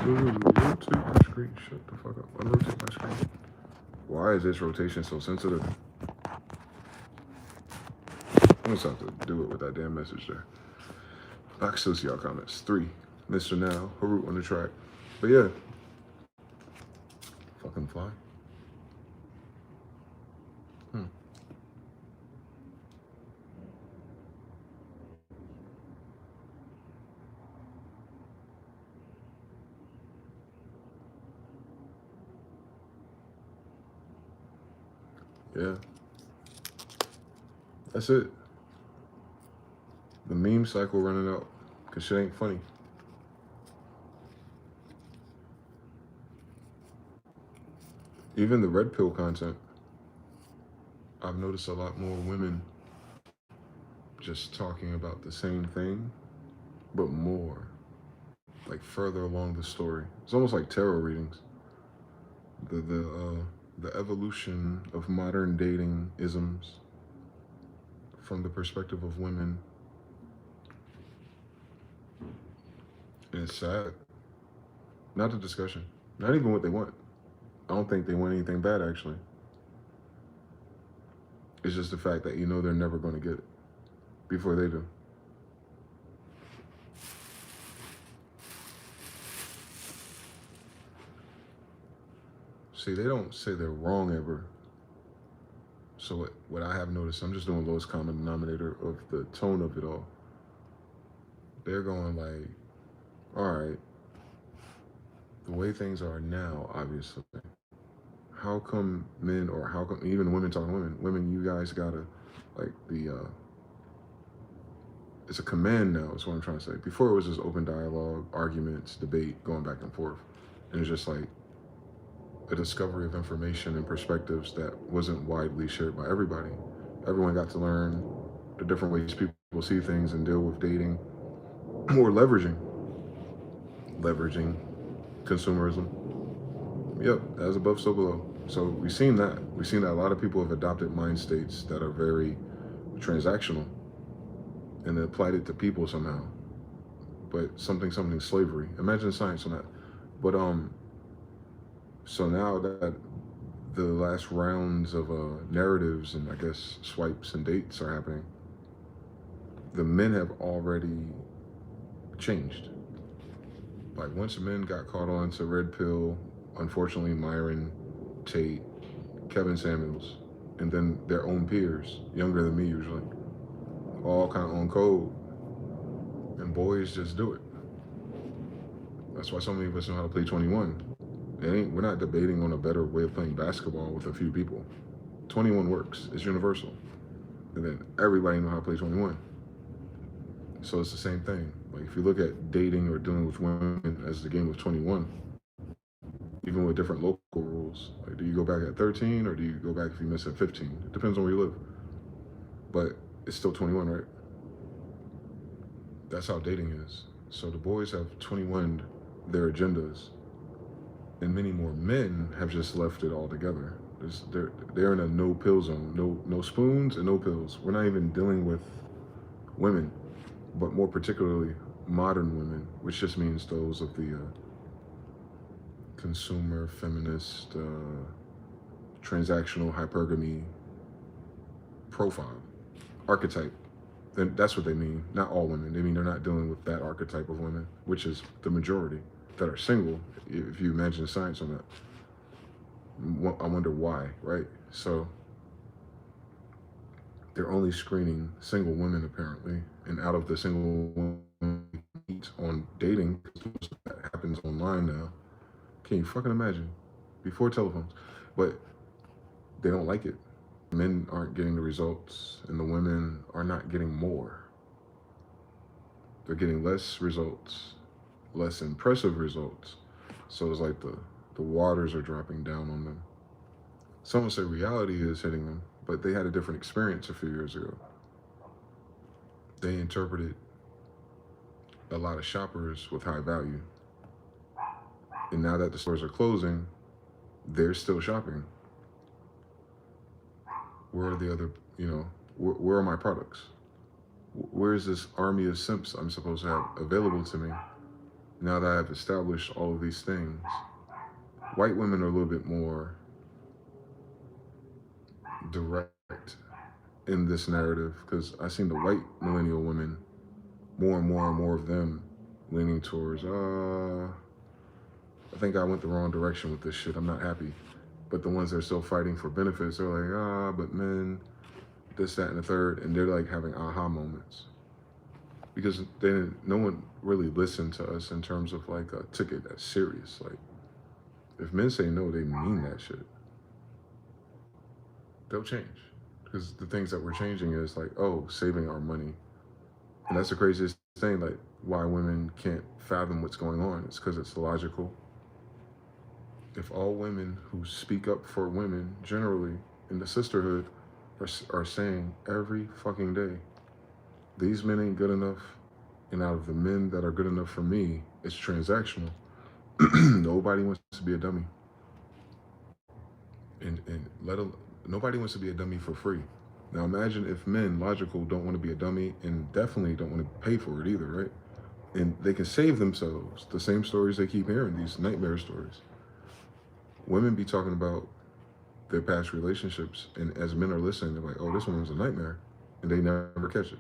S1: Rotate my screen. Shut the fuck up. Unrotate my screen. Why is this rotation so sensitive? I'm just have to do it with that damn message there. I can still see y'all comments. 3. Mr. Now. Harut on the track. But yeah. Fucking fly. Yeah. That's it. The meme cycle running out. Cause shit ain't funny. Even the red pill content. I've noticed a lot more women just talking about the same thing, but more. Like further along the story. It's almost like tarot readings. The evolution of modern dating isms from the perspective of women. And it's sad. Not the discussion. Not even what they want. I don't think they want anything bad, actually. It's just the fact that you know they're never going to get it before they do. See, they don't say they're wrong ever. So what I have noticed, I'm just doing lowest common denominator of the tone of it all. They're going like, all right, the way things are now, obviously, how come men, or how come even women talking to women, you guys gotta, like it's a command now is what I'm trying to say. Before it was just open dialogue, arguments, debate, going back and forth. And it's just like a discovery of information and perspectives that wasn't widely shared by everybody. Everyone got to learn the different ways people see things and deal with dating or leveraging consumerism. Yep, as above, so below. So we've seen that. We've seen that a lot of people have adopted mind states that are very transactional and they applied it to people somehow. But something slavery. Imagine science on that. But so now that the last rounds of narratives and I guess swipes and dates are happening, the men have already changed. Like once men got caught on to red pill, unfortunately Myron, Tate, Kevin Samuels, and then their own peers, younger than me usually, all kind of on code, and boys just do it. That's why so many of us know how to play 21. We're not debating on a better way of playing basketball with a few people. 21 works. It's universal. And then everybody know how to play 21. So it's the same thing. Like if you look at dating or dealing with women as the game of 21, even with different local rules, like do you go back at 13 or do you go back if you miss at 15? It depends on where you live. But it's still 21, right? That's how dating is. So the boys have 21 their agendas, and many more men have just left it all together. They're in a no pill zone, no spoons and no pills. We're not even dealing with women, but more particularly modern women, which just means those of the consumer, feminist, transactional hypergamy profile, archetype. Then that's what they mean. Not all women. They mean they're not dealing with that archetype of women, which is the majority that are single. If you imagine the science on that, I wonder why, right? So they're only screening single women apparently, and out of the single women on dating, that happens online now. Can you fucking imagine? Before telephones, but they don't like it. Men aren't getting the results, and the women are not getting more. They're getting less results, less impressive results. So it's like the waters are dropping down on them. Some would say reality is hitting them, but they had a different experience a few years ago. They interpreted a lot of shoppers with high value. And now that the stores are closing, they're still shopping. Where are the other, where are my products? Where is this army of simps I'm supposed to have available to me now that I've established all of these things? White women are a little bit more direct in this narrative because I've seen the white millennial women, more and more and more of them leaning towards, I think I went the wrong direction with this shit. I'm not happy. But the ones that are still fighting for benefits, they're like, but men, this, that, and the third. And they're like having aha moments. Because no one really listened to us in terms of like a ticket that's serious. Like, if men say no, they mean that shit. They'll change. Because the things that we're changing is like, saving our money. And that's the craziest thing, like why women can't fathom what's going on. It's because it's logical. If all women who speak up for women generally in the sisterhood are saying every fucking day, these men ain't good enough, and out of the men that are good enough for me, it's transactional. Nobody wants to be a dummy. And nobody wants to be a dummy for free. Now imagine if men, logical, don't want to be a dummy and definitely don't want to pay for it either, right? And they can save themselves the same stories they keep hearing, these nightmare stories. Women be talking about their past relationships, and as men are listening, they're like, this one was a nightmare, and they never catch it.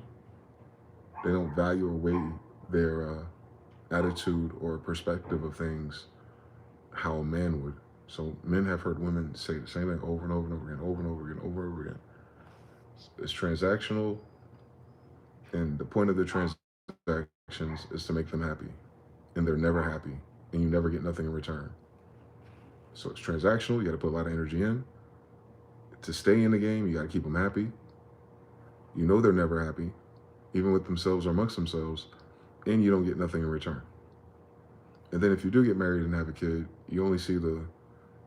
S1: They don't value or weigh their attitude or perspective of things how a man would. So men have heard women say the same thing over and over and over again, over and over again, over and over again. It's transactional, and the point of the transactions is to make them happy, and they're never happy, and you never get nothing in return. So it's transactional. You got to put a lot of energy in. To stay in the game, you got to keep them happy. You know they're never happy, even with themselves or amongst themselves, and you don't get nothing in return. And then if you do get married and have a kid, you only see the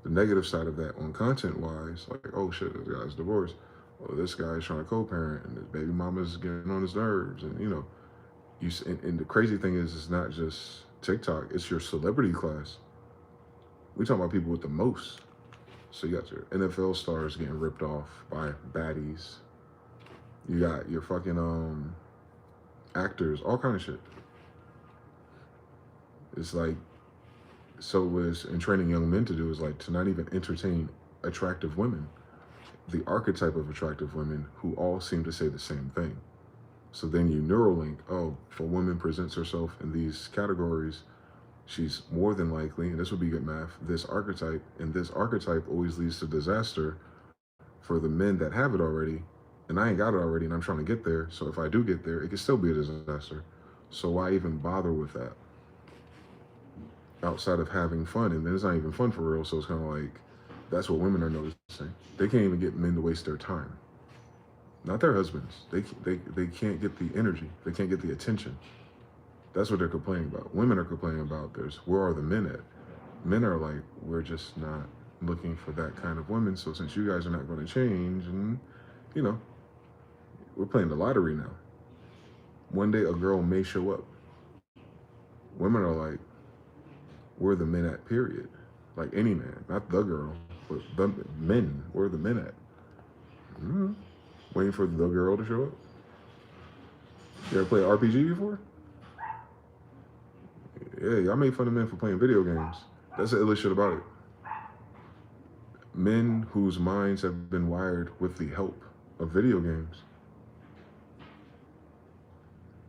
S1: negative side of that on content-wise, like, oh shit, this guy's divorced. Oh, this guy's trying to co-parent, and this baby mama's getting on his nerves, and and the crazy thing is, it's not just TikTok; it's your celebrity class. We talking about people with the most. So you got your NFL stars getting ripped off by baddies. You got your fucking actors, all kind of shit. It's like, so what it's in training young men to do is like to not even entertain attractive women, the archetype of attractive women who all seem to say the same thing. So then you neuralink, if a woman presents herself in these categories, she's more than likely, and this would be good math, this archetype, and this archetype always leads to disaster for the men that have it already, And I ain't got it already, and I'm trying to get there. So if I do get there, it could still be a disaster. So why even bother with that outside of having fun? And then it's not even fun for real. So it's kind of like that's what women are noticing. They can't even get men to waste their time. Not their husbands. They can't get the energy. They can't get the attention. That's what they're complaining about. Women are complaining about where are the men at? Men are like, we're just not looking for that kind of women. So since you guys are not going to change, and you know, we're playing the lottery now. One day a girl may show up. Women are like, where the men at, period. Like any man, not the girl, but the men. Where the men at? Mm-hmm. Waiting for the girl to show up. You ever played RPG before? Yeah, y'all made fun of men for playing video games. That's the illest shit about it. Men whose minds have been wired with the help of video games.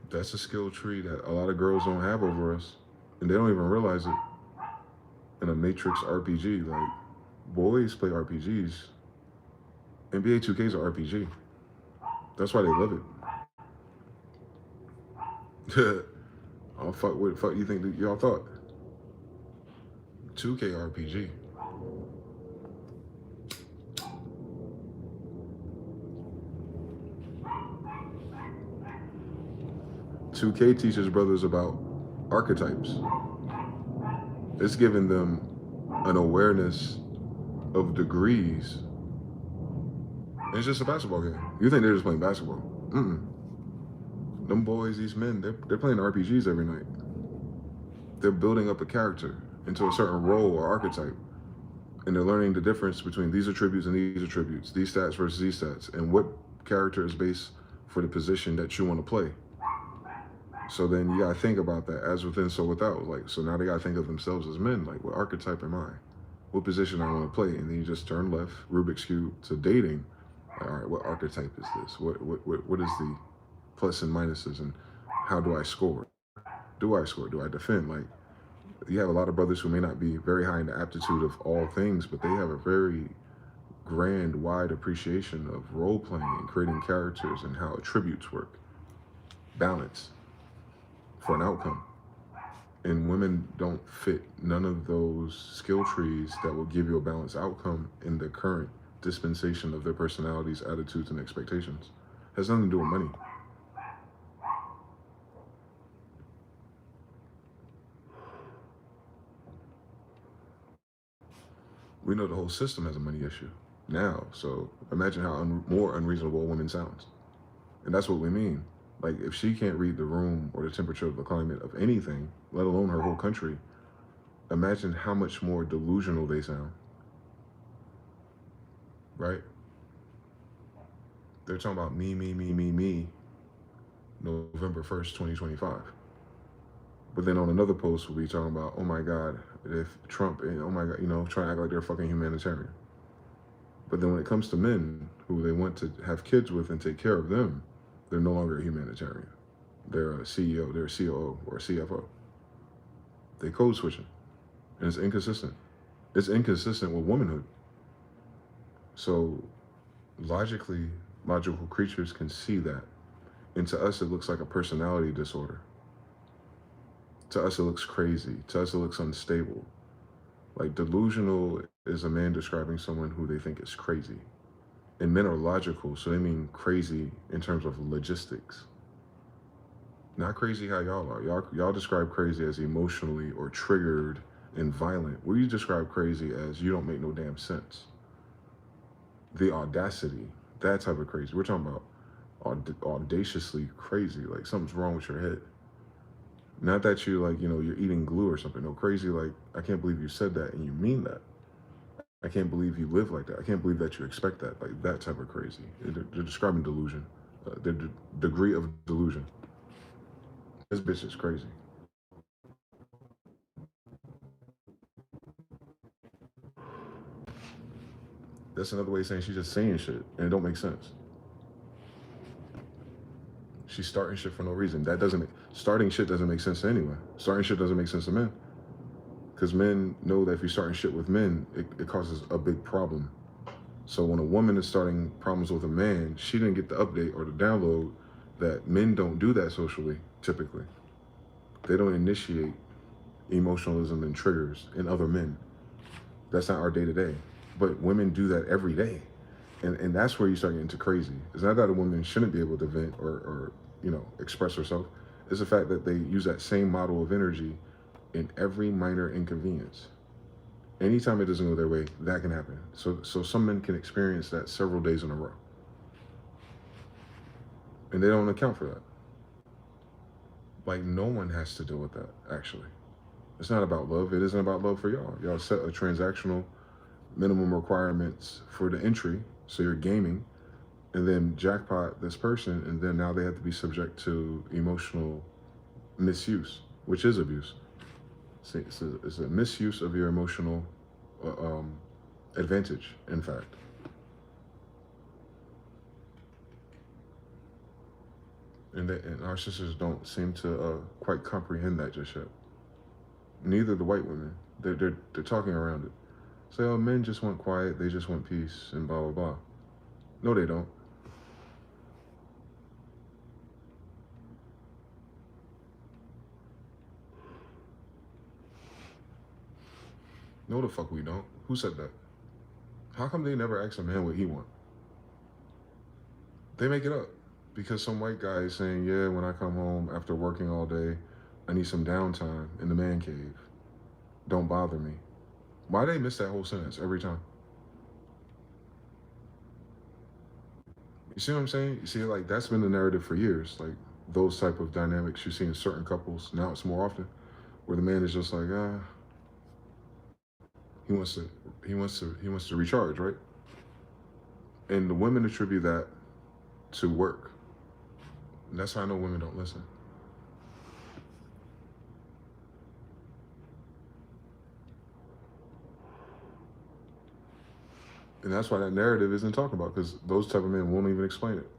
S1: That's a skill tree that a lot of girls don't have over us. And they don't even realize it. In a Matrix RPG, like, boys play RPGs. NBA 2K is an RPG. That's why they love it. Oh, fuck, what the fuck you think that y'all thought? 2K RPG. "2K teaches brothers about archetypes. It's giving them an awareness of degrees. It's just a basketball game. You think they're just playing basketball? Mm-mm. Them boys, these men, they're playing RPGs every night. They're building up a character into a certain role or archetype. And they're learning the difference between these attributes and these attributes, these stats versus these stats, and what character is based for the position that you want to play. So then you gotta think about that, as within, so without. Like, so now they gotta think of themselves as men. Like, what archetype am I? What position I want to play? And then you just turn left, Rubik's Cube, to dating. Like, all right, what archetype is this? What is the plus and minuses, and how do I score? Do I score? Do I defend? Like, you have a lot of brothers who may not be very high in the aptitude of all things, but they have a very grand, wide appreciation of role playing and creating characters and how attributes work. Balance for an outcome. And women don't fit none of those skill trees that will give you a balanced outcome in the current dispensation of their personalities, attitudes, and expectations. It has nothing to do with money. We know the whole system has a money issue now, so imagine how more unreasonable a woman sounds. And that's what we mean. Like, if she can't read the room or the temperature of the climate of anything, let alone her whole country, imagine how much more delusional they sound. Right? They're talking about me, November 1st, 2025. But then on another post, we'll be talking about, oh my God, if Trump, and oh my God, trying to act like they're fucking humanitarian. But then when it comes to men who they want to have kids with and take care of them, they're no longer a humanitarian. They're a CEO, they're a COO, or a CFO. They code switching. And it's inconsistent. It's inconsistent with womanhood. So logical creatures can see that. And to us, it looks like a personality disorder. To us, it looks crazy. To us, it looks unstable. Like, delusional is a man describing someone who they think is crazy. And men are logical, so they mean crazy in terms of logistics. Not crazy how y'all are. Y'all describe crazy as emotionally or triggered and violent. We describe crazy as you don't make no damn sense. The audacity, that type of crazy. We're talking about audaciously crazy, like something's wrong with your head. Not that you you're eating glue or something. No, crazy like, I can't believe you said that and you mean that. I can't believe you live like that. I can't believe that you expect that. Like, that type of crazy. They're describing delusion. The degree of delusion. This bitch is crazy. That's another way of saying she's just saying shit and it don't make sense. She's starting shit for no reason. Starting shit doesn't make sense anyway. Starting shit doesn't make sense to men. Because men know that if you're starting shit with men, it causes a big problem. So when a woman is starting problems with a man, she didn't get the update or the download that men don't do that socially, typically. They don't initiate emotionalism and triggers in other men. That's not our day to day. But women do that every day. And that's where you start getting into crazy. It's not that a woman shouldn't be able to vent or express herself. It's the fact that they use that same model of energy in every minor inconvenience. Anytime it doesn't go their way, that can happen. So some men can experience that several days in a row. And they don't account for that. Like, no one has to deal with that, actually. It's not about love. It isn't about love for y'all. Y'all set a transactional minimum requirements for the entry, so you're gaming, and then jackpot this person, and then now they have to be subject to emotional misuse, which is abuse. It's a misuse of your emotional advantage, in fact. And our sisters don't seem to quite comprehend that just yet. Neither the white women. They're talking around it. Say, oh, men just want quiet, they just want peace, and blah, blah, blah. No, they don't. No, the fuck we don't. Who said that? How come they never ask a man what he want? They make it up. Because some white guy is saying, yeah, when I come home after working all day, I need some downtime in the man cave. Don't bother me. Why do they miss that whole sentence every time? You see what I'm saying? You see, like, that's been the narrative for years. Like, those type of dynamics you see in certain couples. Now it's more often where the man is just like, he wants to recharge, right? And the women attribute that to work. And that's how I know women don't listen. And that's why that narrative isn't talked about, because those type of men won't even explain it.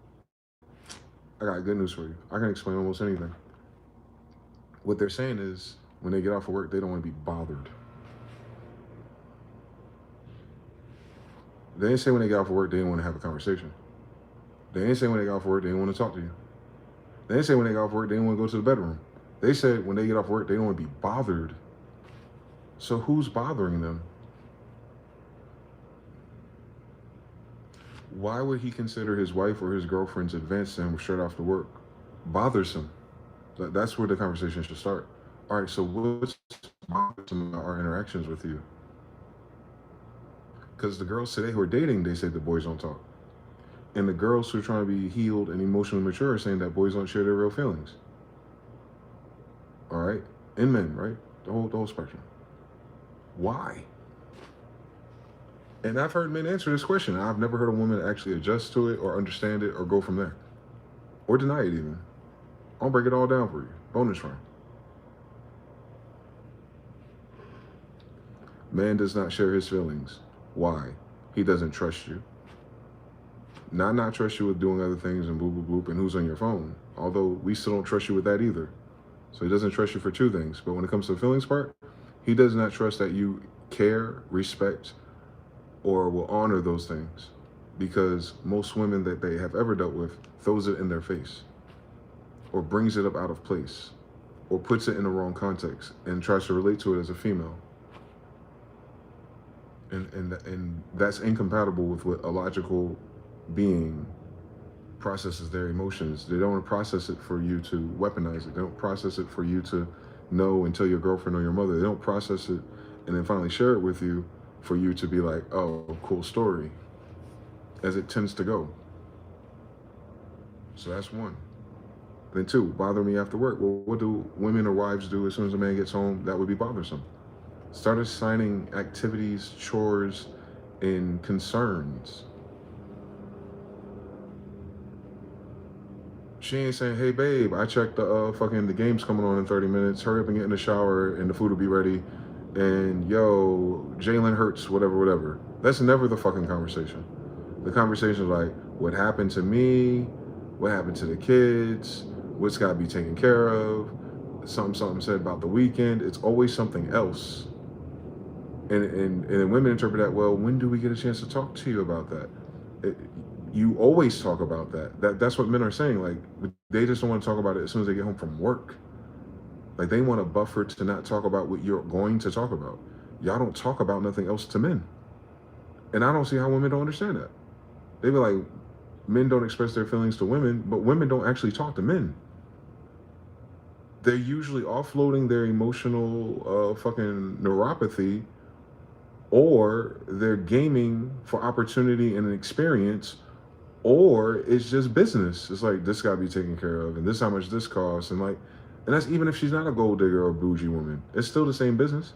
S1: I got good news for you. I can explain almost anything. What they're saying is when they get off of work, they don't want to be bothered. They didn't say when they got off of work, they didn't want to have a conversation. They didn't say when they got off of work, they didn't want to talk to you. They didn't say when they got off work, they didn't want to go to the bedroom. They said when they get off work, they don't want to be bothered. So who's bothering them? Why would he consider his wife or his girlfriend's advance to him straight off to work bothersome? That's where the conversation should start. All right, so what's bothersome about our interactions with you? Because the girls today who are dating, they say the boys don't talk. And the girls who are trying to be healed and emotionally mature are saying that boys don't share their real feelings. All right? And men, right? The whole spectrum. Why? And I've heard men answer this question. I've never heard a woman actually adjust to it or understand it or go from there. Or deny it even. I'll break it all down for you. Bonus round. Man does not share his feelings. Why? He doesn't trust you. Not trust you with doing other things and boop, boop, boop, and who's on your phone. Although we still don't trust you with that either. So he doesn't trust you for two things. But when it comes to the feelings part, he does not trust that you care, respect, or will honor those things. Because most women that they have ever dealt with throws it in their face. Or brings it up out of place. Or puts it in the wrong context and tries to relate to it as a female. And that's incompatible with what a logical being processes their emotions. They don't process it for you to weaponize it. They don't process it for you to know and tell your girlfriend or your mother. They don't process it and then finally share it with you for you to be like, oh, cool story, as it tends to go. So that's one. Then two, bother me after work. Well, what do women or wives do as soon as a man gets home that would be bothersome? Start assigning activities, chores, and concerns. She ain't saying, hey babe, I checked the game's coming on in 30 minutes. Hurry up and get in the shower and the food will be ready. And yo, Jalen Hurts, whatever. That's never the fucking conversation. The conversation is like, what happened to me? What happened to the kids? What's got to be taken care of? Something said about the weekend. It's always something else. And women interpret that, well, when do we get a chance to talk to you about that? It, you always talk about that. That's what men are saying. Like, they just don't want to talk about it as soon as they get home from work. Like, they want a buffer to not talk about what you're going to talk about. Y'all don't talk about nothing else to men. And I don't see how women don't understand that. They be like, men don't express their feelings to women, but women don't actually talk to men. They're usually offloading their emotional fucking neuropathy, or they're gaming for opportunity and an experience, or it's just business. It's like, this gotta be taken care of, and this how much this costs, and like, and that's even if she's not a gold digger or bougie woman. It's still the same business.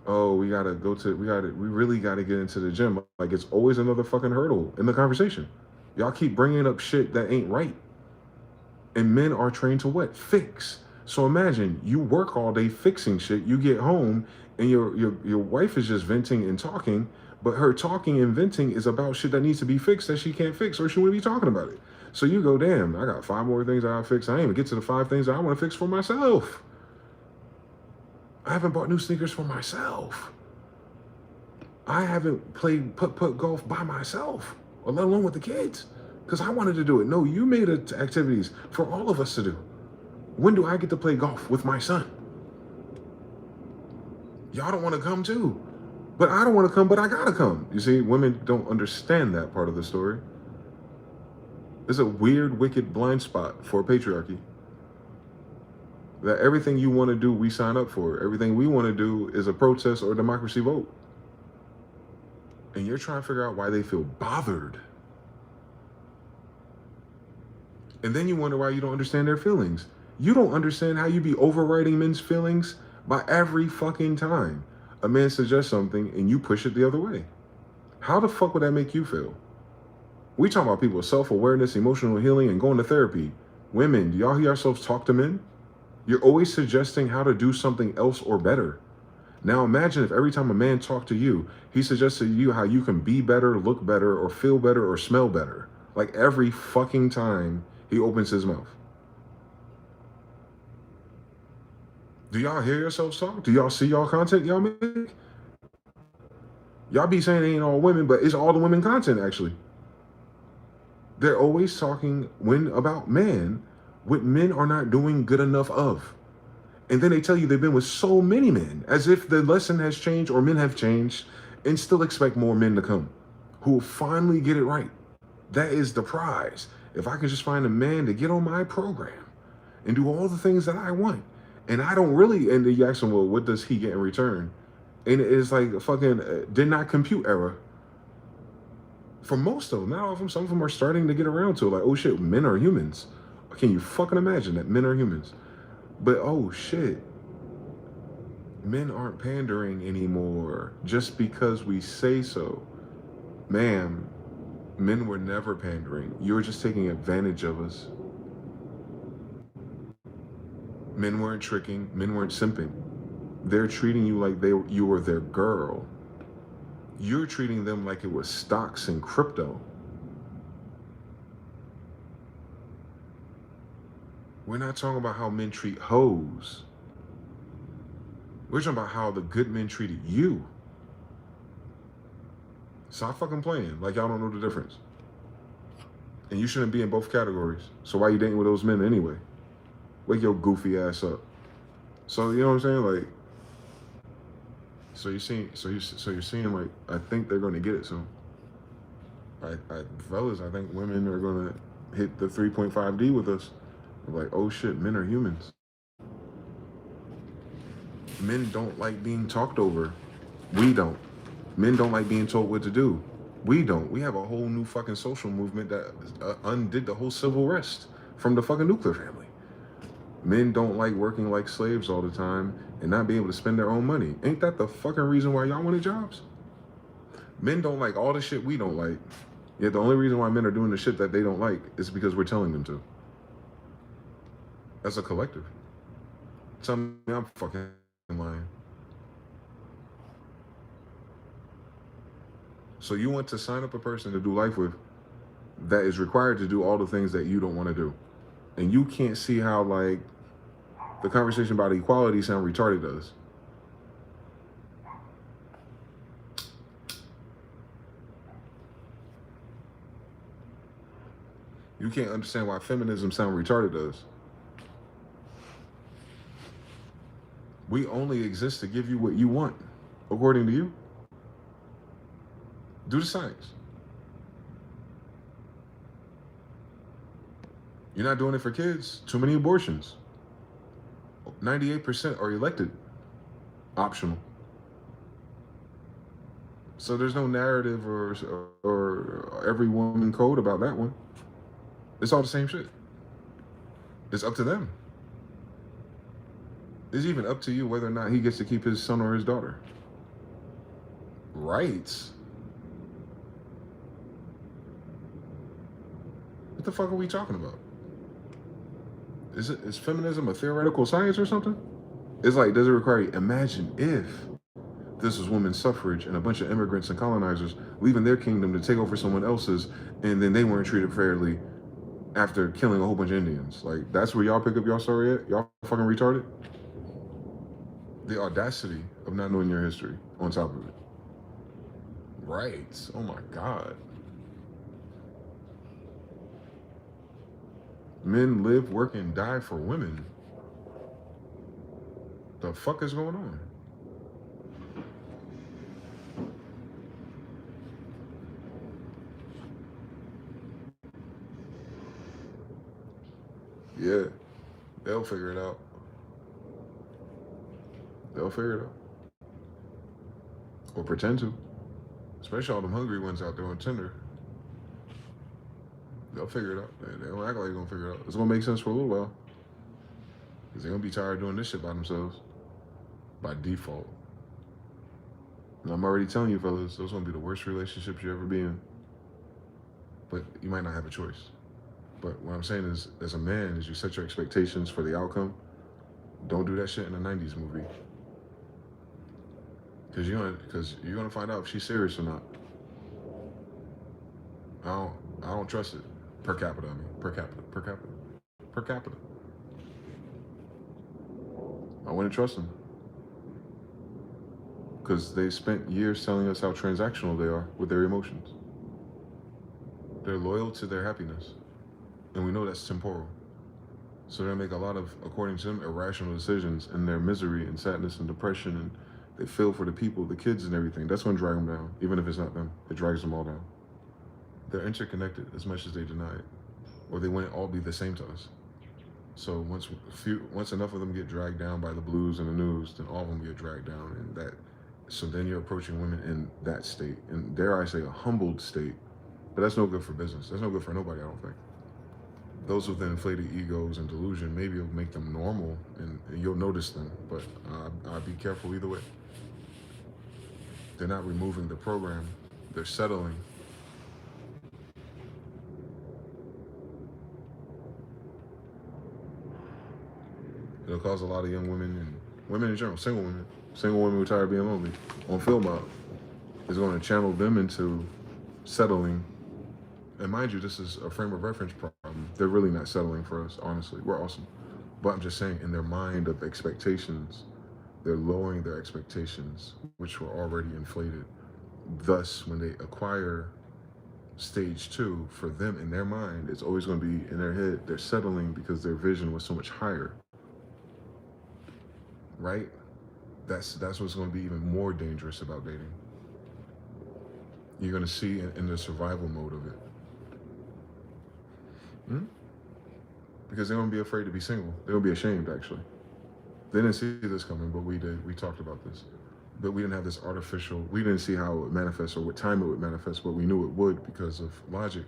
S1: Oh, we really gotta get into the gym. Like, it's always another fucking hurdle in the conversation. Y'all keep bringing up shit that ain't right. And men are trained to what? Fix. So imagine you work all day fixing shit. You get home and your wife is just venting and talking, but her talking and venting is about shit that needs to be fixed that she can't fix, or she wouldn't be talking about it. So you go, damn, I got 5 more things I gotta fix. I ain't even get to the 5 things that I want to fix for myself. I haven't bought new sneakers for myself. I haven't played putt golf by myself, or let alone with the kids, because I wanted to do it. No, you made it activities for all of us to do. When do I get to play golf with my son? Y'all don't want to come too. But I don't want to come, but I gotta come. You see, women don't understand that part of the story. It's a weird, wicked blind spot for patriarchy. That everything you want to do, we sign up for. Everything we want to do is a protest or a democracy vote. And you're trying to figure out why they feel bothered. And then you wonder why you don't understand their feelings. You don't understand how you be overriding men's feelings by every fucking time a man suggests something and you push it the other way. How the fuck would that make you feel? We talking about people's self-awareness, emotional healing, and going to therapy. Women, do y'all hear yourselves talk to men? You're always suggesting how to do something else or better. Now imagine if every time a man talked to you, he suggested to you how you can be better, look better, or feel better, or smell better. Like every fucking time he opens his mouth. Do y'all hear yourselves talk? Do y'all see y'all content y'all make? Y'all be saying it ain't all women, but it's all the women content actually. They're always talking about men, what men are not doing good enough of. And then they tell you they've been with so many men, as if the lesson has changed or men have changed, and still expect more men to come who will finally get it right. That is the prize. If I can just find a man to get on my program and do all the things that I want, and I don't really, and you ask him, well, what does he get in return? And it's like a fucking did not compute era. For most of them, not all of them, some of them are starting to get around to it. Like, oh shit, men are humans. Can you fucking imagine that men are humans? But oh shit, men aren't pandering anymore just because we say so. Ma'am, men were never pandering. You were just taking advantage of us. Men weren't tricking. Men weren't simping. They're treating you like you were their girl. You're treating them like it was stocks and crypto. We're not talking about how men treat hoes. We're talking about how the good men treated you. Stop fucking playing like y'all don't know the difference. And you shouldn't be in both categories. So why you dating with those men anyway? Wake your goofy ass up. So you know what I'm saying? Like, so you're seeing like, I think they're gonna get it soon. Fellas, I think women are gonna hit the 3.5D with us. Like, oh shit, men are humans. Men don't like being talked over. We don't. Men don't like being told what to do. We don't. We have a whole new fucking social movement that undid the whole civil unrest from the fucking nuclear family. Men don't like working like slaves all the time and not being able to spend their own money. Ain't that the fucking reason why y'all wanted jobs? Men don't like all the shit we don't like. Yet the only reason why men are doing the shit that they don't like is because we're telling them to. As a collective. Tell me I'm fucking lying. So you want to sign up a person to do life with that is required to do all the things that you don't want to do. And you can't see how, like, the conversation about equality sound retarded does. You can't understand why feminism sound retarded to us. We only exist to give you what you want, according to you. Do the science. You're not doing it for kids. Too many abortions. 98% are elected, optional. So there's no narrative or every woman code about that one. It's all the same shit. It's up to them. It's even up to you whether or not he gets to keep his son or his daughter. Rights? What the fuck are we talking about? Is feminism a theoretical science or something? It's like, does it require, imagine if this was women's suffrage and a bunch of immigrants and colonizers leaving their kingdom to take over someone else's, and then they weren't treated fairly after killing a whole bunch of Indians. Like, that's where y'all pick up y'all story at? Y'all fucking retarded? The audacity of not knowing your history on top of it. Right. Oh my God. Men live, work, and die for women. The fuck is going on? Yeah, they'll figure it out. They'll figure it out. Or pretend to. Especially all them hungry ones out there on Tinder. They'll figure it out. They don't act like they're gonna figure it out. It's gonna make sense for a little while. Because they're gonna be tired of doing this shit by themselves. By default. And I'm already telling you, fellas, those are gonna be the worst relationships you ever be in. But you might not have a choice. But what I'm saying is, as a man, as you set your expectations for the outcome, don't do that shit in a 90s movie. Because you're gonna find out if she's serious or not. I don't trust it. Per capita, I mean. Per capita. I wouldn't trust them. Because they spent years telling us how transactional they are with their emotions. They're loyal to their happiness. And we know that's temporal. So they make a lot of, according to them, irrational decisions in their misery and sadness and depression, and they feel for the people, the kids and everything. That's going to drag them down, even if it's not them. It drags them all down. They're interconnected as much as they deny it, or they wouldn't all be the same to us. So once enough of them get dragged down by the blues and the news, then all of them get dragged down, and that. So then you're approaching women in that state, and dare I say, a humbled state. But that's no good for business. That's no good for nobody, I don't think. Those with the inflated egos and delusion, maybe it'll make them normal, and you'll notice them. But I'd be careful either way. They're not removing the program. They're settling. It'll cause a lot of young women and women in general, single women who are tired of being lonely, on film out. It's going to channel them into settling. And mind you, this is a frame of reference problem. They're really not settling for us, honestly. We're awesome. But I'm just saying, in their mind of expectations, they're lowering their expectations, which were already inflated. Thus, when they acquire stage 2, for them, in their mind, it's always going to be in their head, they're settling because their vision was so much higher. Right? That's what's going to be even more dangerous about dating. You're going to see in the survival mode of it. Because they're going to be afraid to be single. They're going to be ashamed, actually. They didn't see this coming, but we did. We talked about this. But we didn't have this artificial, we didn't see how it would manifest or what time it would manifest, but we knew it would because of logic.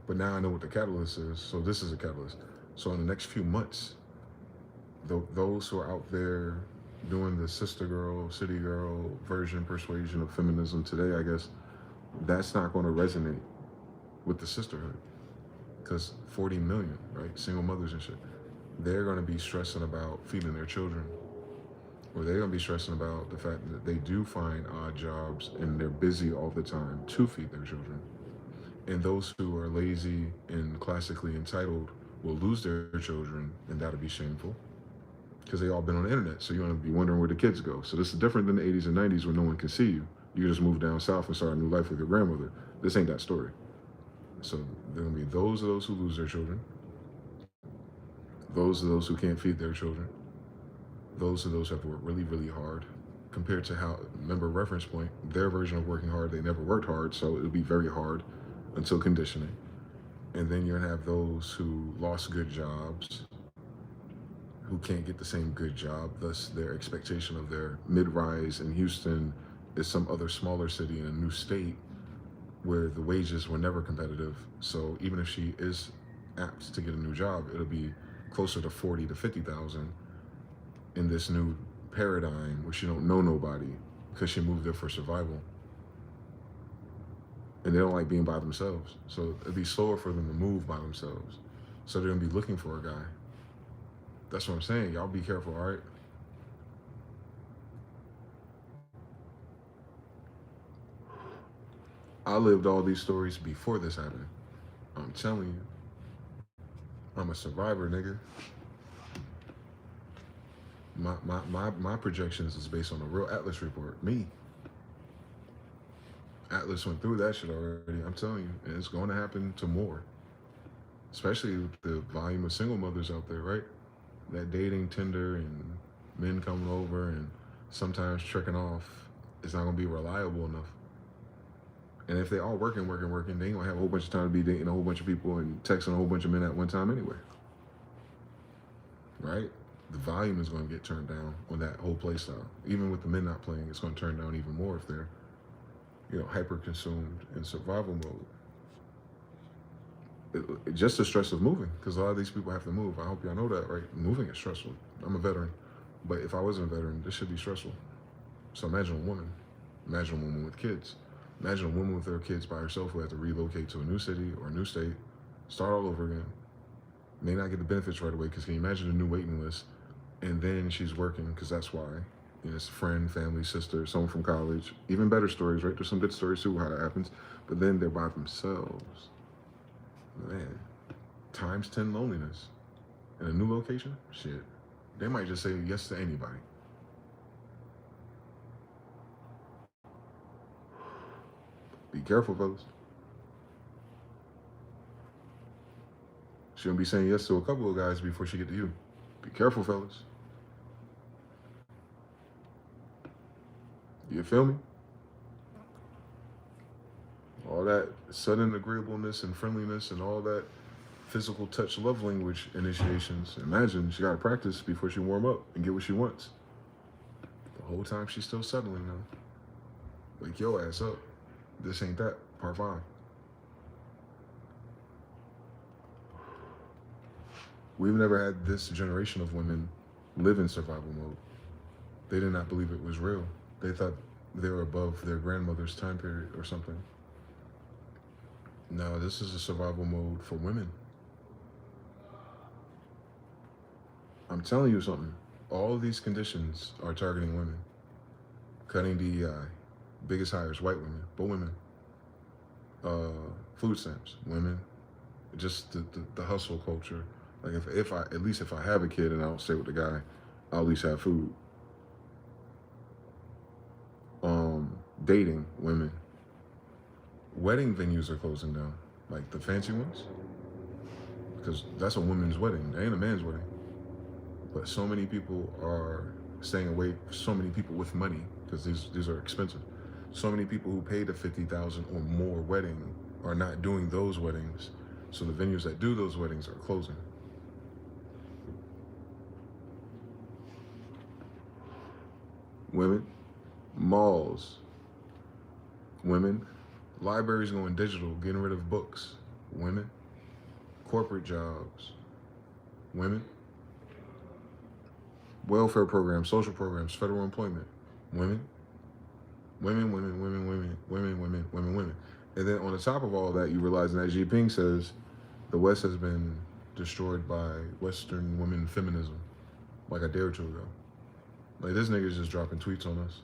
S1: But now I know what the catalyst is, so this is a catalyst. So in the next few months, those who are out there doing the sister girl, city girl version, persuasion of feminism today, I guess, that's not going to resonate with the sisterhood. Because 40 million, right, single mothers and shit, they're going to be stressing about feeding their children. Or they're going to be stressing about the fact that they do find odd jobs and they're busy all the time to feed their children. And those who are lazy and classically entitled will lose their children, and that'll be shameful. Because they all been on the internet, so you're going to be wondering where the kids go. So this is different than the 80s and 90s where no one can see you. You just move down south and start a new life with your grandmother. This ain't that story. So there are going to be those of those who lose their children, those of those who can't feed their children, those of those who have to work really, really hard compared to how, remember reference point, their version of working hard, they never worked hard, so it'll be very hard until conditioning. And then you're going to have those who lost good jobs, who can't get the same good job, thus their expectation of their mid-rise in Houston is some other smaller city in a new state where the wages were never competitive. So even if she is apt to get a new job, it'll be closer to 40 to 50,000 in this new paradigm where she don't know nobody because she moved there for survival. And they don't like being by themselves. So it'd be slower for them to move by themselves. So they're gonna be looking for a guy. That's what I'm saying. Y'all be careful, all right? I lived all these stories before this happened. I'm telling you. I'm a survivor, nigga. My projections is based on a real Atlas report. Me. Atlas went through that shit already. I'm telling you. And it's going to happen to more. Especially with the volume of single mothers out there, right? That dating Tinder and men coming over and sometimes tricking off is not going to be reliable enough. And if they all working, they ain't gonna have a whole bunch of time to be dating a whole bunch of people and texting a whole bunch of men at one time anyway. Right? The volume is gonna get turned down on that whole play style. Even with the men not playing, it's gonna turn down even more if they're, hyper consumed in survival mode. Just the stress of moving, because a lot of these people have to move. I hope y'all know that, right? Moving is stressful. I'm a veteran, but if I wasn't a veteran, this should be stressful. So imagine a woman with kids. Imagine a woman with her kids by herself who had to relocate to a new city or a new state, start all over again. May not get the benefits right away because can you imagine a new waiting list? And then she's working because that's why. It's a friend, family, sister, someone from college. Even better stories, right? There's some good stories too how that happens. But then they're by themselves. Man, times 10 loneliness. In a new location? Shit. They might just say yes to anybody. Be careful, fellas. She gonna be saying yes to a couple of guys before she get to you. Be careful, fellas. You feel me? All that sudden agreeableness and friendliness and all that physical touch love language initiations. Imagine she gotta practice before she warm up and get what she wants. The whole time she's still settling now. Wake your ass up. This ain't that. Part 5. We've never had this generation of women live in survival mode. They did not believe it was real. They thought they were above their grandmother's time period or something. No, this is a survival mode for women. I'm telling you something. All of these conditions are targeting women. Cutting DEI. Biggest hires, white women, but women. Food stamps, women. Just the hustle culture. Like if I at least if I have a kid and I don't stay with the guy, I'll at least have food. Dating, women. Wedding venues are closing down, like the fancy ones, because that's a woman's wedding. It ain't a man's wedding. But so many people are staying away. So many people with money, because these are expensive. So many people who pay the $50,000 or more wedding are not doing those weddings. So the venues that do those weddings are closing. Women, malls. Women, libraries going digital, getting rid of books. Women, corporate jobs. Women, welfare programs, social programs, federal employment. Women, women, women, women, women, women, women, women, women. And then on the top of all that, you realize that Xi Jinping says the West has been destroyed by Western women feminism, like a day or two ago. Like, this nigga's just dropping tweets on us.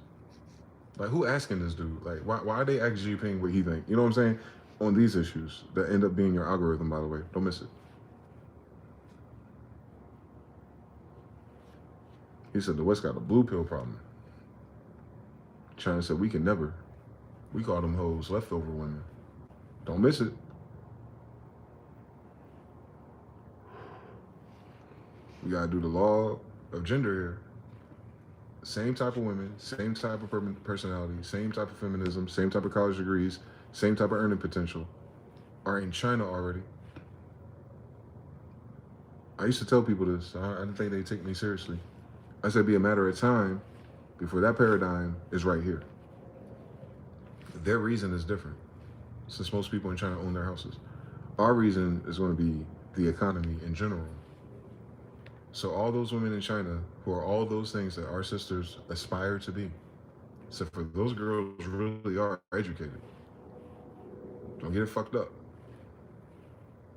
S1: Like, who asking this dude? Like, why they ask Xi Jinping what he think? You know what I'm saying? On these issues that end up being your algorithm, by the way. Don't miss it. He said the West got a blue pill problem. China said we can never. We call them hoes leftover women. Don't miss it. We gotta do the law of gender here. Same type of women, same type of personality, same type of feminism, same type of college degrees, same type of earning potential are in China already. I used to tell people this. I didn't think they'd take me seriously. I said it'd be a matter of time before that paradigm is right here. Their reason is different, since most people in China own their houses. Our reason is going to be the economy in general. So all those women in China who are all those things that our sisters aspire to be, so for those girls really are educated. Don't get it fucked up.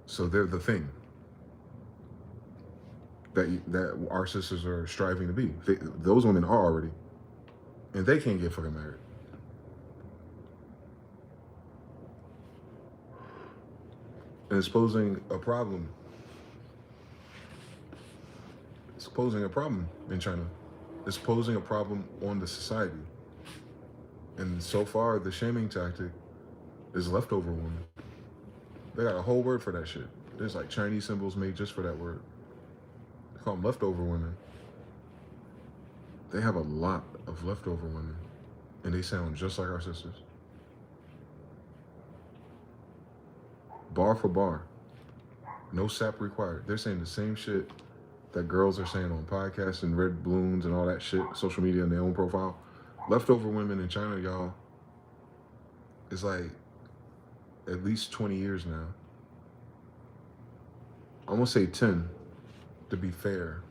S1: So they're the thing that our sisters are striving to be. Those women are already, and they can't get fucking married. And it's posing a problem. It's posing a problem in China. It's posing a problem on the society. And so far, the shaming tactic is leftover women. They got a whole word for that shit. There's like Chinese symbols made just for that word. They call them leftover women. They have a lot of leftover women, and they sound just like our sisters. Bar for bar. No sap required. They're saying the same shit that girls are saying on podcasts and red balloons and all that shit, social media and their own profile. Leftover women in China, y'all, is like at least 20 years now. I'm gonna say 10 to be fair.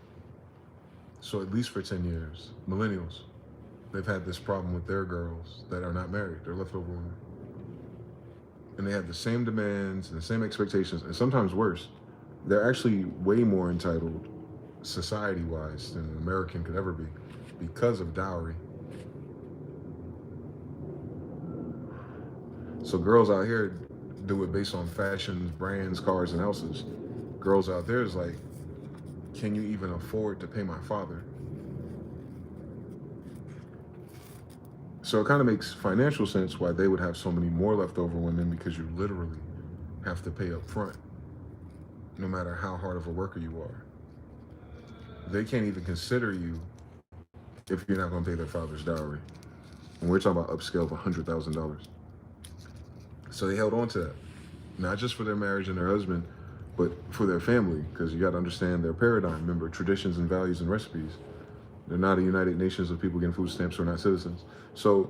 S1: So at least for 10 years, millennials, they've had this problem with their girls that are not married. They're leftover women. And they have the same demands and the same expectations, and sometimes worse. They're actually way more entitled society-wise than an American could ever be because of dowry. So girls out here do it based on fashions, brands, cars, and houses. Girls out there is like, can you even afford to pay my father? So it kind of makes financial sense why they would have so many more leftover women, because you literally have to pay up front, no matter how hard of a worker you are. They can't even consider you if you're not going to pay their father's dowry. And we're talking about upscale of $100,000. So they held on to that, not just for their marriage and their husband, but for their family, because you got to understand their paradigm. Remember, traditions and values and recipes. They're not a United Nations of people getting food stamps who are not citizens. So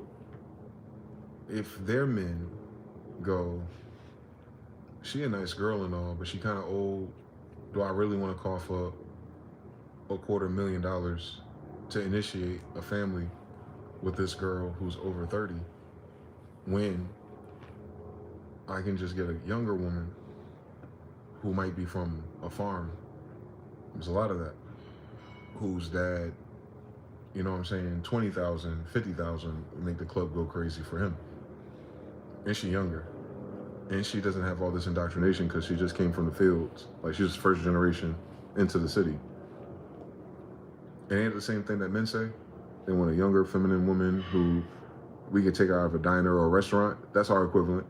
S1: if their men go, she a nice girl and all, but she kind of old, do I really want to cough up $250,000 to initiate a family with this girl who's over 30 when I can just get a younger woman who might be from a farm? There's a lot of that. Whose dad, you know what I'm saying, 20,000, 50,000 make the club go crazy for him. And she younger. And she doesn't have all this indoctrination because she just came from the fields. Like, she's first generation into the city. And ain't it the same thing that men say? They want a younger, feminine woman who we could take her out of a diner or a restaurant. That's our equivalent.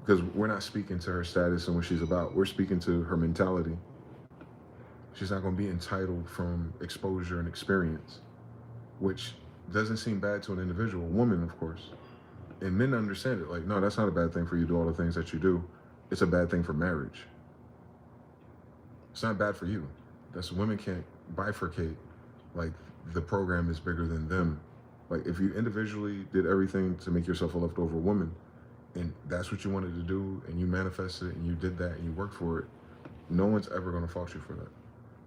S1: Because we're not speaking to her status and what she's about. We're speaking to her mentality. She's not going to be entitled from exposure and experience, which doesn't seem bad to an individual. Woman, of course. And men understand it. Like, no, that's not a bad thing for you to do all the things that you do. It's a bad thing for marriage. It's not bad for you. That's, women can't bifurcate. Like, the program is bigger than them. Like, if you individually did everything to make yourself a leftover woman, and that's what you wanted to do, and you manifested it, and you did that, and you worked for it, no one's ever going to fault you for that.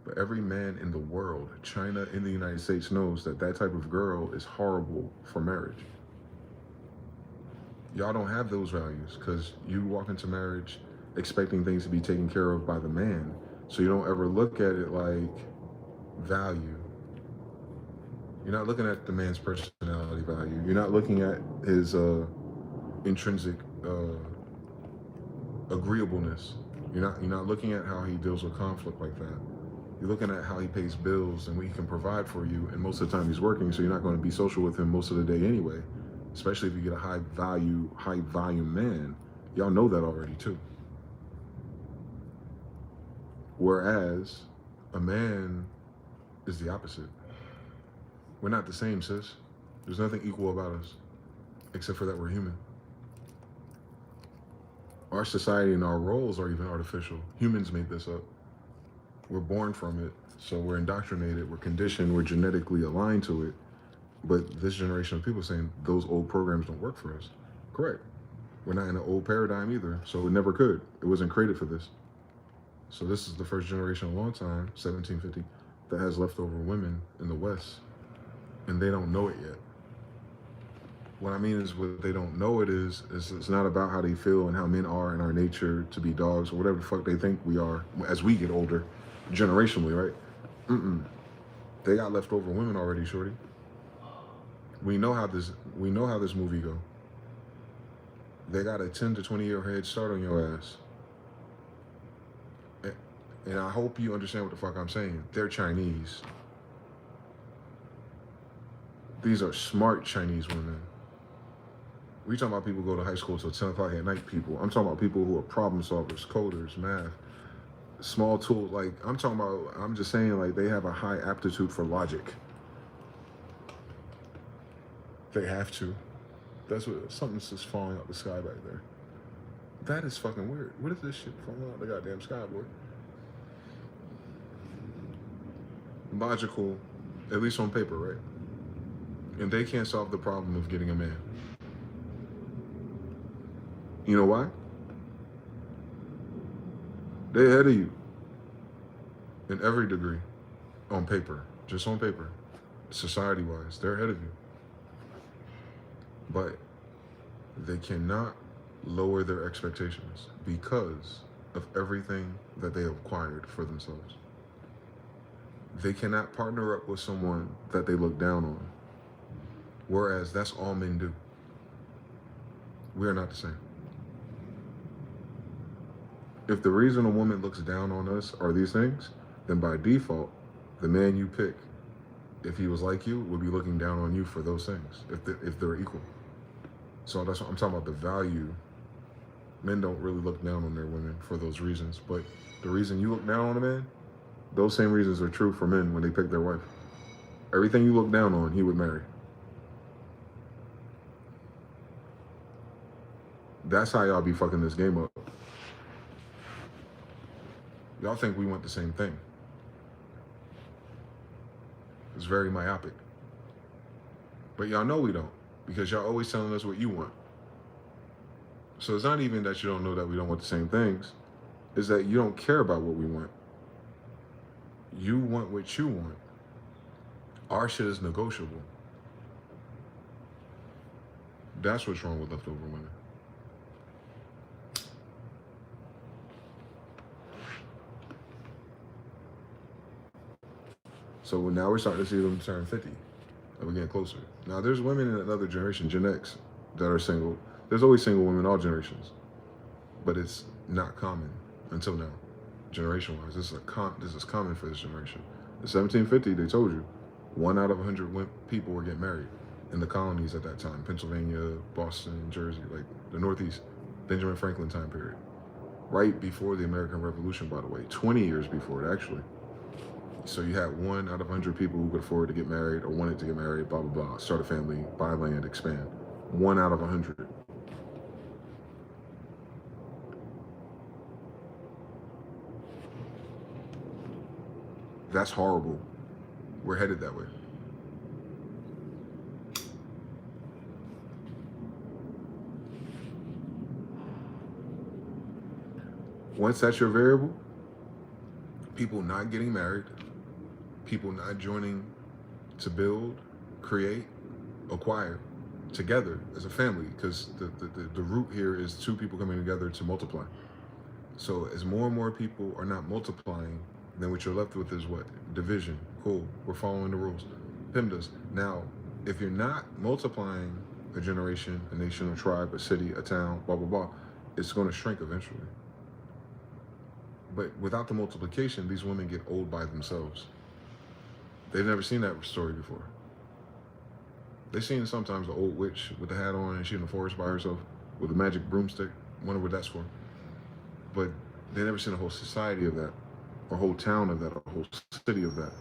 S1: But every man in the world, China, in the United States, knows that that type of girl is horrible for marriage. Y'all don't have those values because you walk into marriage expecting things to be taken care of by the man. So you don't ever look at it like value. You're not looking at the man's personality value. You're not looking at his intrinsic agreeableness. You're not looking at how he deals with conflict like that. You're looking at how he pays bills and what he can provide for you, and most of the time he's working, so you're not going to be social with him most of the day anyway, especially if you get a high volume man. Y'all know that already too. Whereas a man is the opposite. We're not the same, sis. There's nothing equal about us, except for that we're human. Our society and our roles are even artificial. Humans made this up. We're born from it, so we're indoctrinated, we're conditioned, we're genetically aligned to it. But this generation of people saying those old programs don't work for us. Correct. We're not in an old paradigm either, so it never could. It wasn't created for this. So this is the first generation in a long time, 1750, that has leftover women in the West, and they don't know it yet. What I mean is, what they don't know it is it's not about how they feel and how men are in our nature to be dogs or whatever the fuck they think we are as we get older, generationally, right? They got leftover women already, shorty. We know how this movie go. They got a 10 to 20-year head start on your ass. And I hope you understand what the fuck I'm saying. They're Chinese. These are smart Chinese women. We talking about people who go to high school till 10 o'clock at night people. I'm talking about people who are problem solvers, coders, math, small tools. Like, I'm just saying, like, they have a high aptitude for logic. They have to. That's what, something's just falling out the sky back there. That is fucking weird. What is this shit falling out the goddamn sky, boy? Logical, at least on paper, right? And they can't solve the problem of getting a man. You know why? They're ahead of you in every degree, on paper, just on paper, society-wise, they're ahead of you. But they cannot lower their expectations because of everything that they have acquired for themselves. They cannot partner up with someone that they look down on, whereas that's all men do. We are not the same. If the reason a woman looks down on us are these things, then by default, the man you pick, if he was like you, would be looking down on you for those things, if they're equal. So that's what I'm talking about, the value. Men don't really look down on their women for those reasons, but the reason you look down on a man, those same reasons are true for men when they pick their wife. Everything you look down on, he would marry. That's how y'all be fucking this game up. Y'all think we want the same thing. It's very myopic. But y'all know we don't, because y'all always telling us what you want. So it's not even that you don't know that we don't want the same things, it's that you don't care about what we want. You want what you want. Our shit is negotiable. That's what's wrong with leftover women. So now we're starting to see them turn 50. And we're getting closer. Now there's women in another generation, Gen X, that are single. There's always single women, all generations. But it's not common until now, generation-wise. This is common for this generation. In 1750, they told you, 1 out of 100 people were getting married in the colonies at that time. Pennsylvania, Boston, Jersey, like the Northeast, Benjamin Franklin time period. Right before the American Revolution, by the way, 20 years before it, actually. So you had 1 out of 100 people who could afford to get married or wanted to get married, blah, blah, blah, start a family, buy land, expand. 1 out of 100. That's horrible. We're headed that way. Once that's your variable, people not getting married, people not joining to build, create, acquire together as a family, because the root here is 2 people coming together to multiply. So as more and more people are not multiplying, then what you're left with is what? Division. Cool. We're following the rules. PIMDAs. Now, if you're not multiplying a generation, a nation, a tribe, a city, a town, blah, blah, blah, it's going to shrink eventually. But without the multiplication, these women get old by themselves. They've never seen that story before. They've seen sometimes the old witch with the hat on and she in the forest by herself with a magic broomstick. Wonder what that's for. But they've never seen a whole society of that, or a whole town of that, or a whole city of that.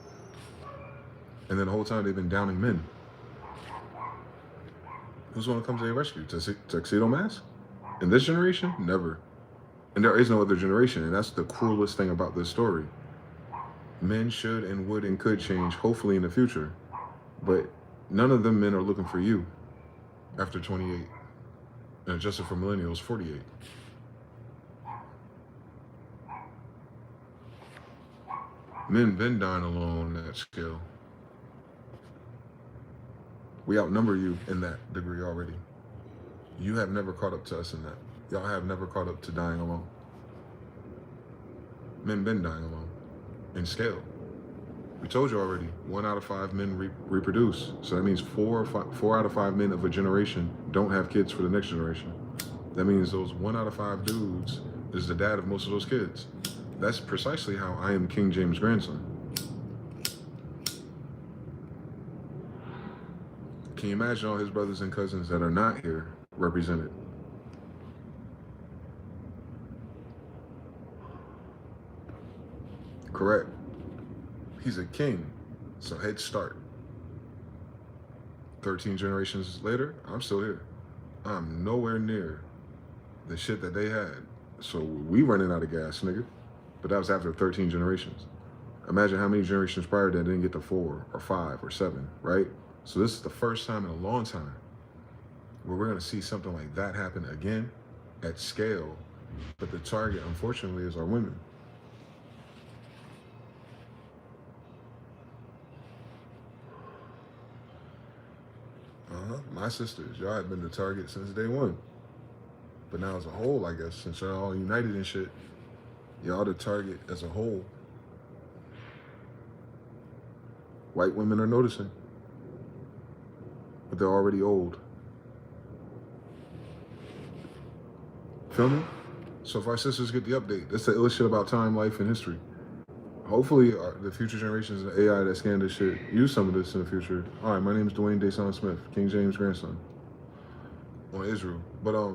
S1: And then the whole time they've been downing men. Who's going to come to their rescue? Tuxedo Mask? In this generation? Never. And there is no other generation. And that's the cruelest thing about this story. Men should and would and could change, hopefully in the future. But none of them men are looking for you after 28. And adjusted for millennials, 48. Men been dying alone at scale. We outnumber you in that degree already. You have never caught up to us in that. Y'all have never caught up to dying alone. Men been dying alone in scale. We told you already, 1 out of 5 men reproduce. So that means 4 out of 5 men of a generation don't have kids for the next generation. That means those 1 out of 5 dudes is the dad of most of those kids. That's precisely how I am King James' grandson. Can you imagine all his brothers and cousins that are not here represented? Correct. He's a king, so head start. 13 generations later, I'm still here. I'm nowhere near the shit that they had. So we running out of gas, nigga. But that was after 13 generations. Imagine how many generations prior that didn't get to 4 or 5 or 7, right? So this is the first time in a long time where we're gonna see something like that happen again at scale. But the target, unfortunately, is our women. My sisters, y'all have been the target since day one. But now as a whole, I guess, since y'all all united and shit, y'all the target as a whole. White women are noticing. But they're already old. Feel me? So if our sisters get the update, that's the illest shit about time, life, and history. Hopefully, the future generations of AI that scan this shit use some of this in the future. All right, my name is DeyZan Smith, King James' grandson, on Israel. But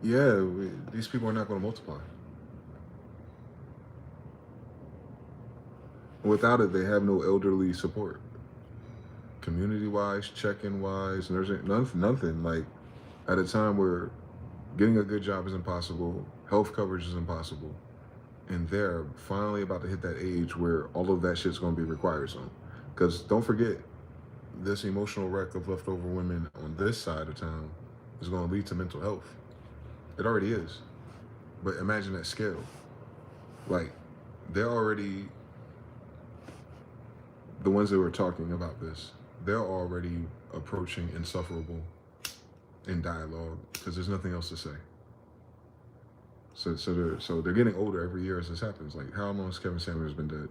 S1: yeah, these people are not going to multiply. Without it, they have no elderly support. Community-wise, check-in-wise, nursing, nothing. Like, at a time where getting a good job is impossible, health coverage is impossible, and they're finally about to hit that age where all of that shit's going to be required soon. Because don't forget, this emotional wreck of leftover women on this side of town is going to lead to mental health. It already is. But imagine that scale. Like, they're already, the ones that were talking about this, they're already approaching insufferable in dialogue because there's nothing else to say. So they're getting older every year as this happens. Like, how long has Kevin Samuels been dead?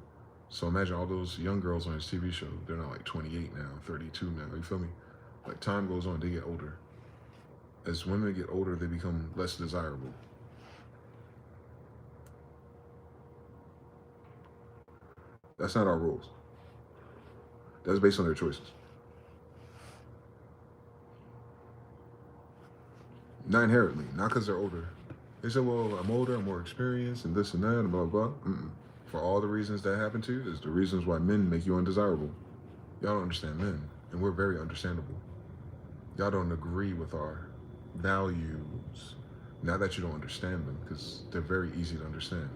S1: So imagine all those young girls on his TV show. They're not like 28 now, 32 now. You feel me? Like, time goes on, they get older. As women get older, they become less desirable. That's not our rules. That's based on their choices. Not inherently, not because they're older. They said, well, I'm older, I'm more experienced, and this and that, and blah, blah, blah. For all the reasons that happen to you, is the reasons why men make you undesirable. Y'all don't understand men, and we're very understandable. Y'all don't agree with our values. Not that you don't understand them, because they're very easy to understand.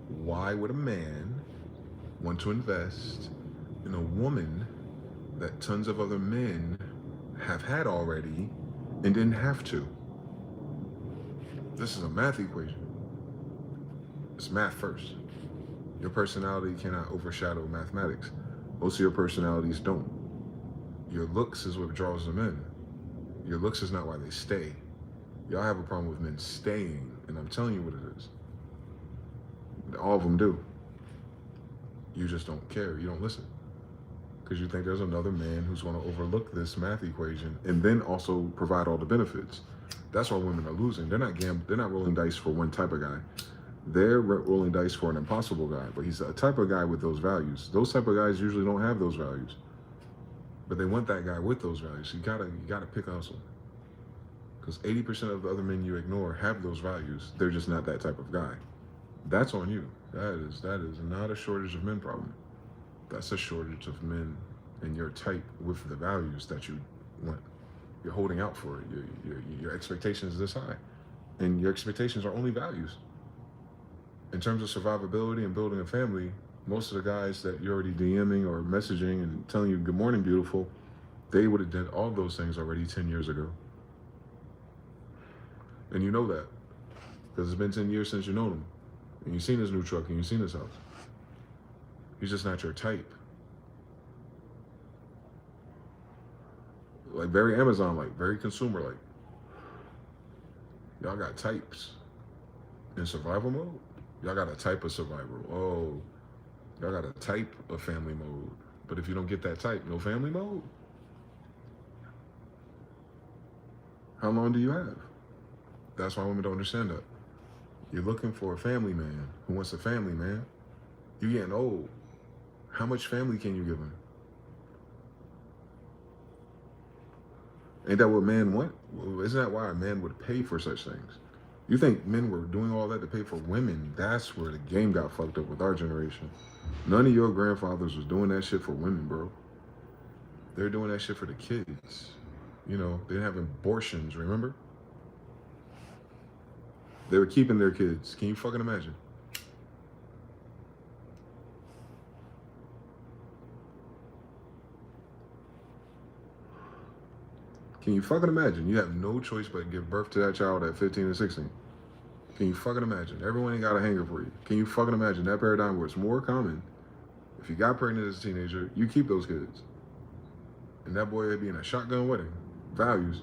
S1: Why would a man want to invest in a woman that tons of other men have had already and didn't have to? This is a math equation. It's math first. Your personality cannot overshadow mathematics. Most of your personalities don't. Your looks is what draws them in. Your looks is not why they stay. Y'all have a problem with men staying, and I'm telling you what it is. All of them do. You just don't care. You don't listen. Because you think there's another man who's going to overlook this math equation and then also provide all the benefits. That's why women are losing. They're not rolling dice for one type of guy. They're rolling dice for an impossible guy, but he's a type of guy with those values. Those type of guys usually don't have those values, but they want that guy with those values. So you gotta pick a hustle, because 80% of the other men you ignore have those values. They're just not that type of guy. That's on you. That is not a shortage of men problem. That's a shortage of men and your type with the values that you want. You're holding out for it. Your expectations is this high, and your expectations are only values. In terms of survivability and building a family, most of the guys that you're already DMing or messaging and telling you good morning, beautiful, they would have done all those things already 10 years ago. And you know that because it's been 10 years since you know him. And you've seen his new truck and you've seen his house. He's just not your type. Like very Amazon-like, very consumer-like. Y'all got types in survival mode. Y'all got a type of survival. Oh, y'all got a type of family mode. But if you don't get that type, no family mode. How long do you have? That's why women don't understand that. You're looking for a family man who wants a family man. You're getting old. How much family can you give him? Ain't that what men want? Well, isn't that why a man would pay for such things? You think men were doing all that to pay for women? That's where the game got fucked up with our generation. None of your grandfathers was doing that shit for women, bro. They're doing that shit for the kids. You know, they didn't have abortions, remember? They were keeping their kids. Can you fucking imagine? Can you fucking imagine? You have no choice but to give birth to that child at 15 and 16. Can you fucking imagine? Everyone ain't got a hanger for you. Can you fucking imagine that paradigm where it's more common? If you got pregnant as a teenager, you keep those kids. And that boy would be in a shotgun wedding. Values.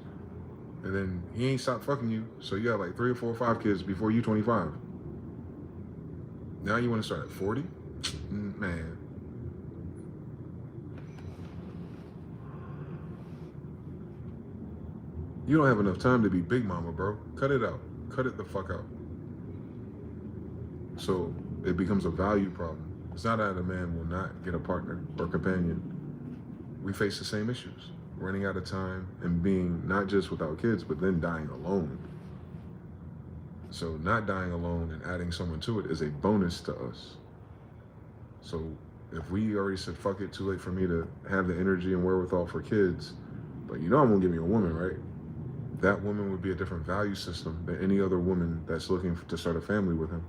S1: And then he ain't stopped fucking you, so you have like 3 or 4 or 5 kids before you 25. Now you want to start at 40? Man. You don't have enough time to be big mama, bro. Cut it out. Cut it the fuck out. So it becomes a value problem. It's not that a man will not get a partner or companion. We face the same issues. Running out of time and being not just without kids, but then dying alone. So not dying alone and adding someone to it is a bonus to us. So if we already said, fuck it, too late for me to have the energy and wherewithal for kids, but you know I'm gonna give me a woman, right? That woman would be a different value system than any other woman that's looking to start a family with him.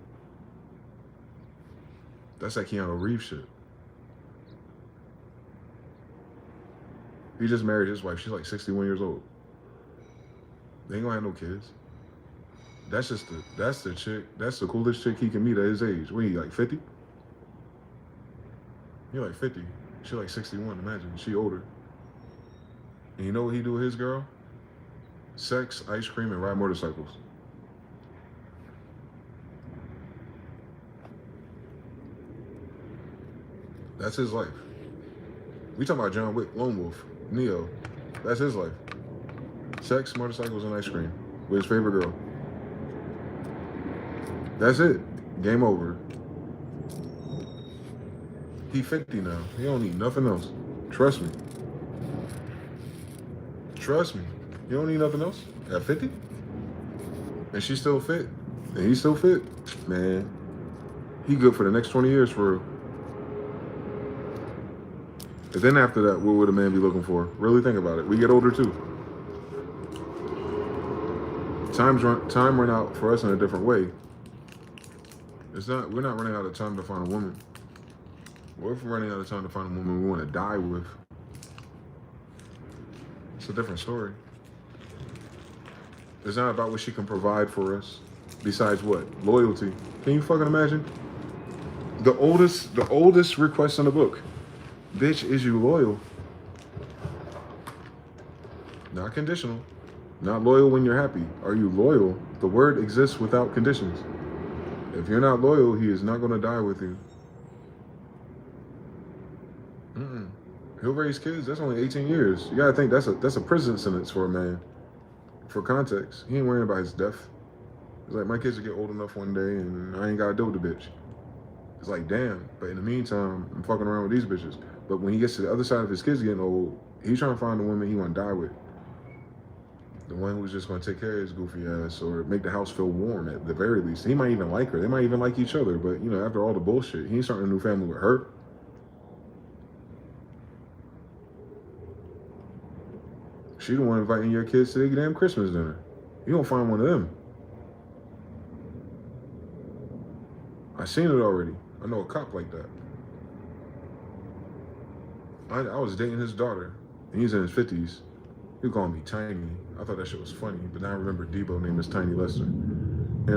S1: That's like Keanu Reeves shit. He just married his wife. She's like 61 years old. They ain't gonna have no kids. That's the chick. That's the coolest chick he can meet at his age. What, he like 50? You're like 50. She like 61. Imagine she older. And you know what he do with his girl? Sex, ice cream, and ride motorcycles. That's his life. We talking about John Wick, Lone Wolf, Neo. That's his life. Sex, motorcycles, and ice cream with his favorite girl. That's it. Game over. He 50 now. He don't need nothing else. Trust me. Trust me. You don't need nothing else? At 50? And she's still fit. And he's still fit. Man, he good for the next 20 years for real. And then after that, what would a man be looking for? Really think about it. We get older too. Time run out for us in a different way. We're not running out of time to find a woman. What if we're running out of time to find a woman we want to die with? It's a different story. It's not about what she can provide for us. Besides what? Loyalty. Can you fucking imagine? The oldest request in the book. Bitch, is you loyal? Not conditional. Not loyal when you're happy. Are you loyal? The word exists without conditions. If you're not loyal, he is not going to die with you. He'll raise kids. That's only 18 years. You got to think that's a prison sentence for a man. For context, he ain't worrying about his death. It's like, my kids will get old enough one day and I ain't got to deal with the bitch. It's like, damn. But in the meantime, I'm fucking around with these bitches. But when he gets to the other side of his kids getting old, he's trying to find a woman he want to die with. The one who's just going to take care of his goofy ass or make the house feel warm at the very least. He might even like her. They might even like each other. But, you know, after all the bullshit, he ain't starting a new family with her. She the one inviting your kids to their damn Christmas dinner. You don't find one of them. I seen it already. I know a cop like that. I was dating his daughter, and he's in his 50s. He called me Tiny. I thought that shit was funny, but now I remember Debo name is Tiny Lester. And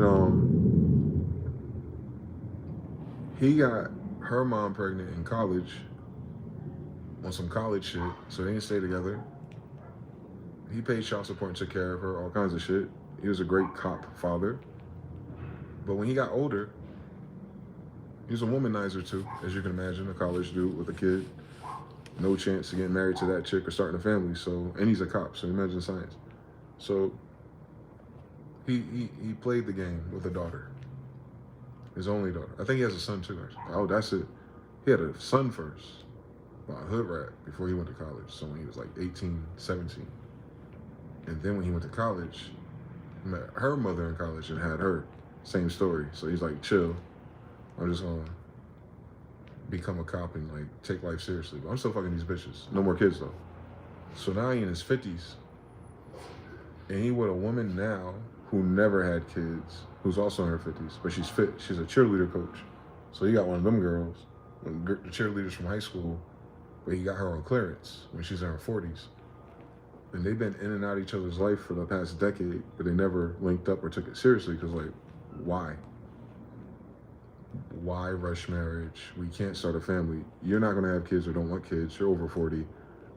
S1: he got her mom pregnant in college on some college shit, so they didn't stay together. He paid child support and took care of her, all kinds of shit. He was a great cop father. But when he got older, he was a womanizer too, as you can imagine, a college dude with a kid. No chance of getting married to that chick or starting a family. So, and he's a cop, so imagine science. So he played the game with a daughter, his only daughter. I think he has a son too, actually. Oh, that's it. He had a son first, a hood rat, before he went to college. So when he was like 18, 17. And then when he went to college, he met her mother in college and had her. Same story. So he's like, chill. I'm just gonna become a cop and like take life seriously. But I'm still fucking these bitches. No more kids though. So now he in his 50s. And he with a woman now who never had kids, who's also in her 50s, but she's fit. She's a cheerleader coach. So he got one of them girls, the cheerleaders from high school, but he got her on clearance when she's in her 40s. And they've been in and out of each other's life for the past decade, but they never linked up or took it seriously because, like, why? Why rush marriage? We can't start a family. You're not going to have kids or don't want kids. You're over 40.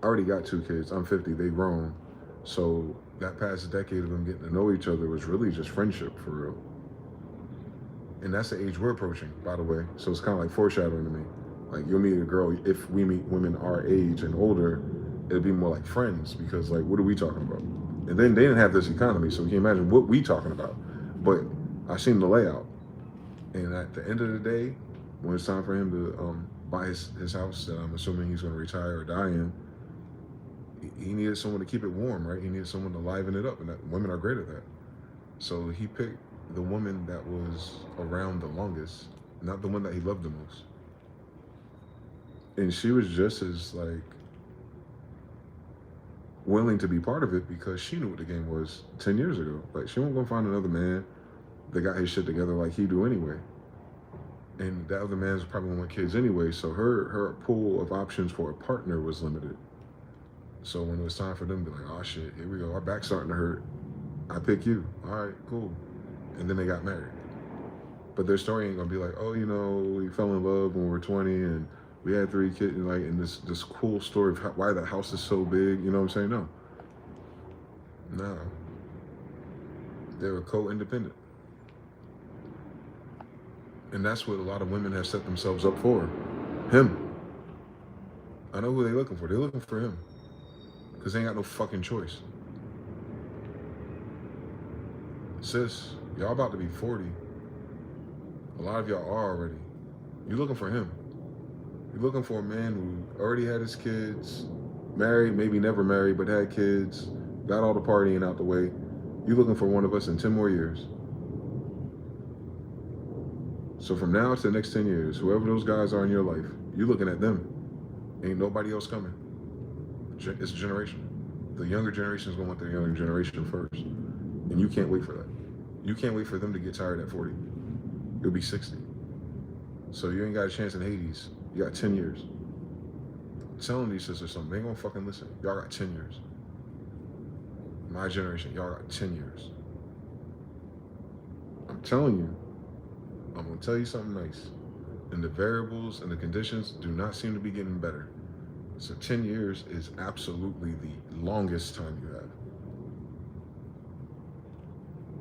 S1: I already got 2 kids. I'm 50. They grown. So that past decade of them getting to know each other was really just friendship for real. And that's the age we're approaching, by the way. So it's kind of like foreshadowing to me. Like, you'll meet a girl, if we meet women our age and older, it'll be more like friends because, like, what are we talking about? And then they didn't have this economy, so you can imagine what we talking about. But I seen the layout. And at the end of the day, when it's time for him to buy his house that I'm assuming he's going to retire or die in, he needed someone to keep it warm, right? He needed someone to liven it up, and that, women are great at that. So he picked the woman that was around the longest, not the one that he loved the most. And she was just as, like, willing to be part of it because she knew what the game was 10 years ago. Like, she won't go find another man that got his shit together like he do anyway. And that other man's probably want kids anyway, so her pool of options for a partner was limited. So when it was time for them to be like, oh shit, here we go, our back's starting to hurt, I pick you. All right, cool. And then they got married. But their story ain't gonna be like, oh, you know, we fell in love when we were 20 and we had 3 kids, and like, and this cool story of why the house is so big, you know what I'm saying? No. They were co-independent. And that's what a lot of women have set themselves up for. Him. I know who they're looking for. They're looking for him. Because they ain't got no fucking choice. Sis, y'all about to be 40. A lot of y'all are already. You're looking for him. You're looking for a man who already had his kids, married, maybe never married, but had kids, got all the partying out the way. You're looking for one of us in 10 more years. So from now to the next 10 years, whoever those guys are in your life, you're looking at them. Ain't nobody else coming. It's a generation. The younger generation is going to want their younger generation first. And you can't wait for that. You can't wait for them to get tired at 40. You'll be 60. So you ain't got a chance in Hades. You got 10 years. Telling these sisters something, they ain't gonna fucking listen. Y'all got 10 years. My generation, y'all got 10 years. I'm telling you, I'm gonna tell you something nice. And the variables and the conditions do not seem to be getting better. So 10 years is absolutely the longest time you have.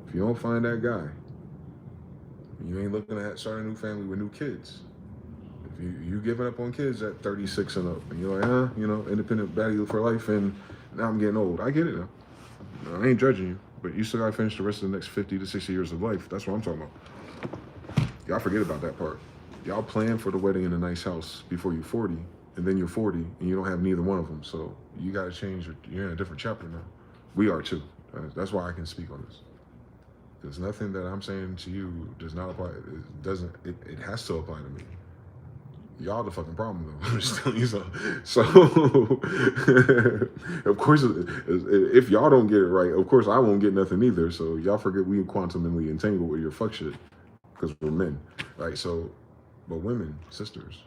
S1: If you don't find that guy, you ain't looking at starting a new family with new kids. If you giving up on kids at 36 and up, and you're like, you know, independent value for life, and now I'm getting old. I get it now. I ain't judging you, but you still gotta finish the rest of the next 50 to 60 years of life. That's what I'm talking about. Y'all forget about that part. Y'all plan for the wedding in a nice house before you're 40, and then you're 40, and you don't have neither one of them. So you gotta change. You're in a different chapter now. We are too. That's why I can speak on this. There's nothing that I'm saying to you does not apply. It doesn't. It has to apply to me. Y'all the fucking problem though. I'm just telling you so. So, of course, if y'all don't get it right, of course I won't get nothing either. So y'all forget we quantumly entangled with your fuck shit because we're men, right? So, but women, sisters,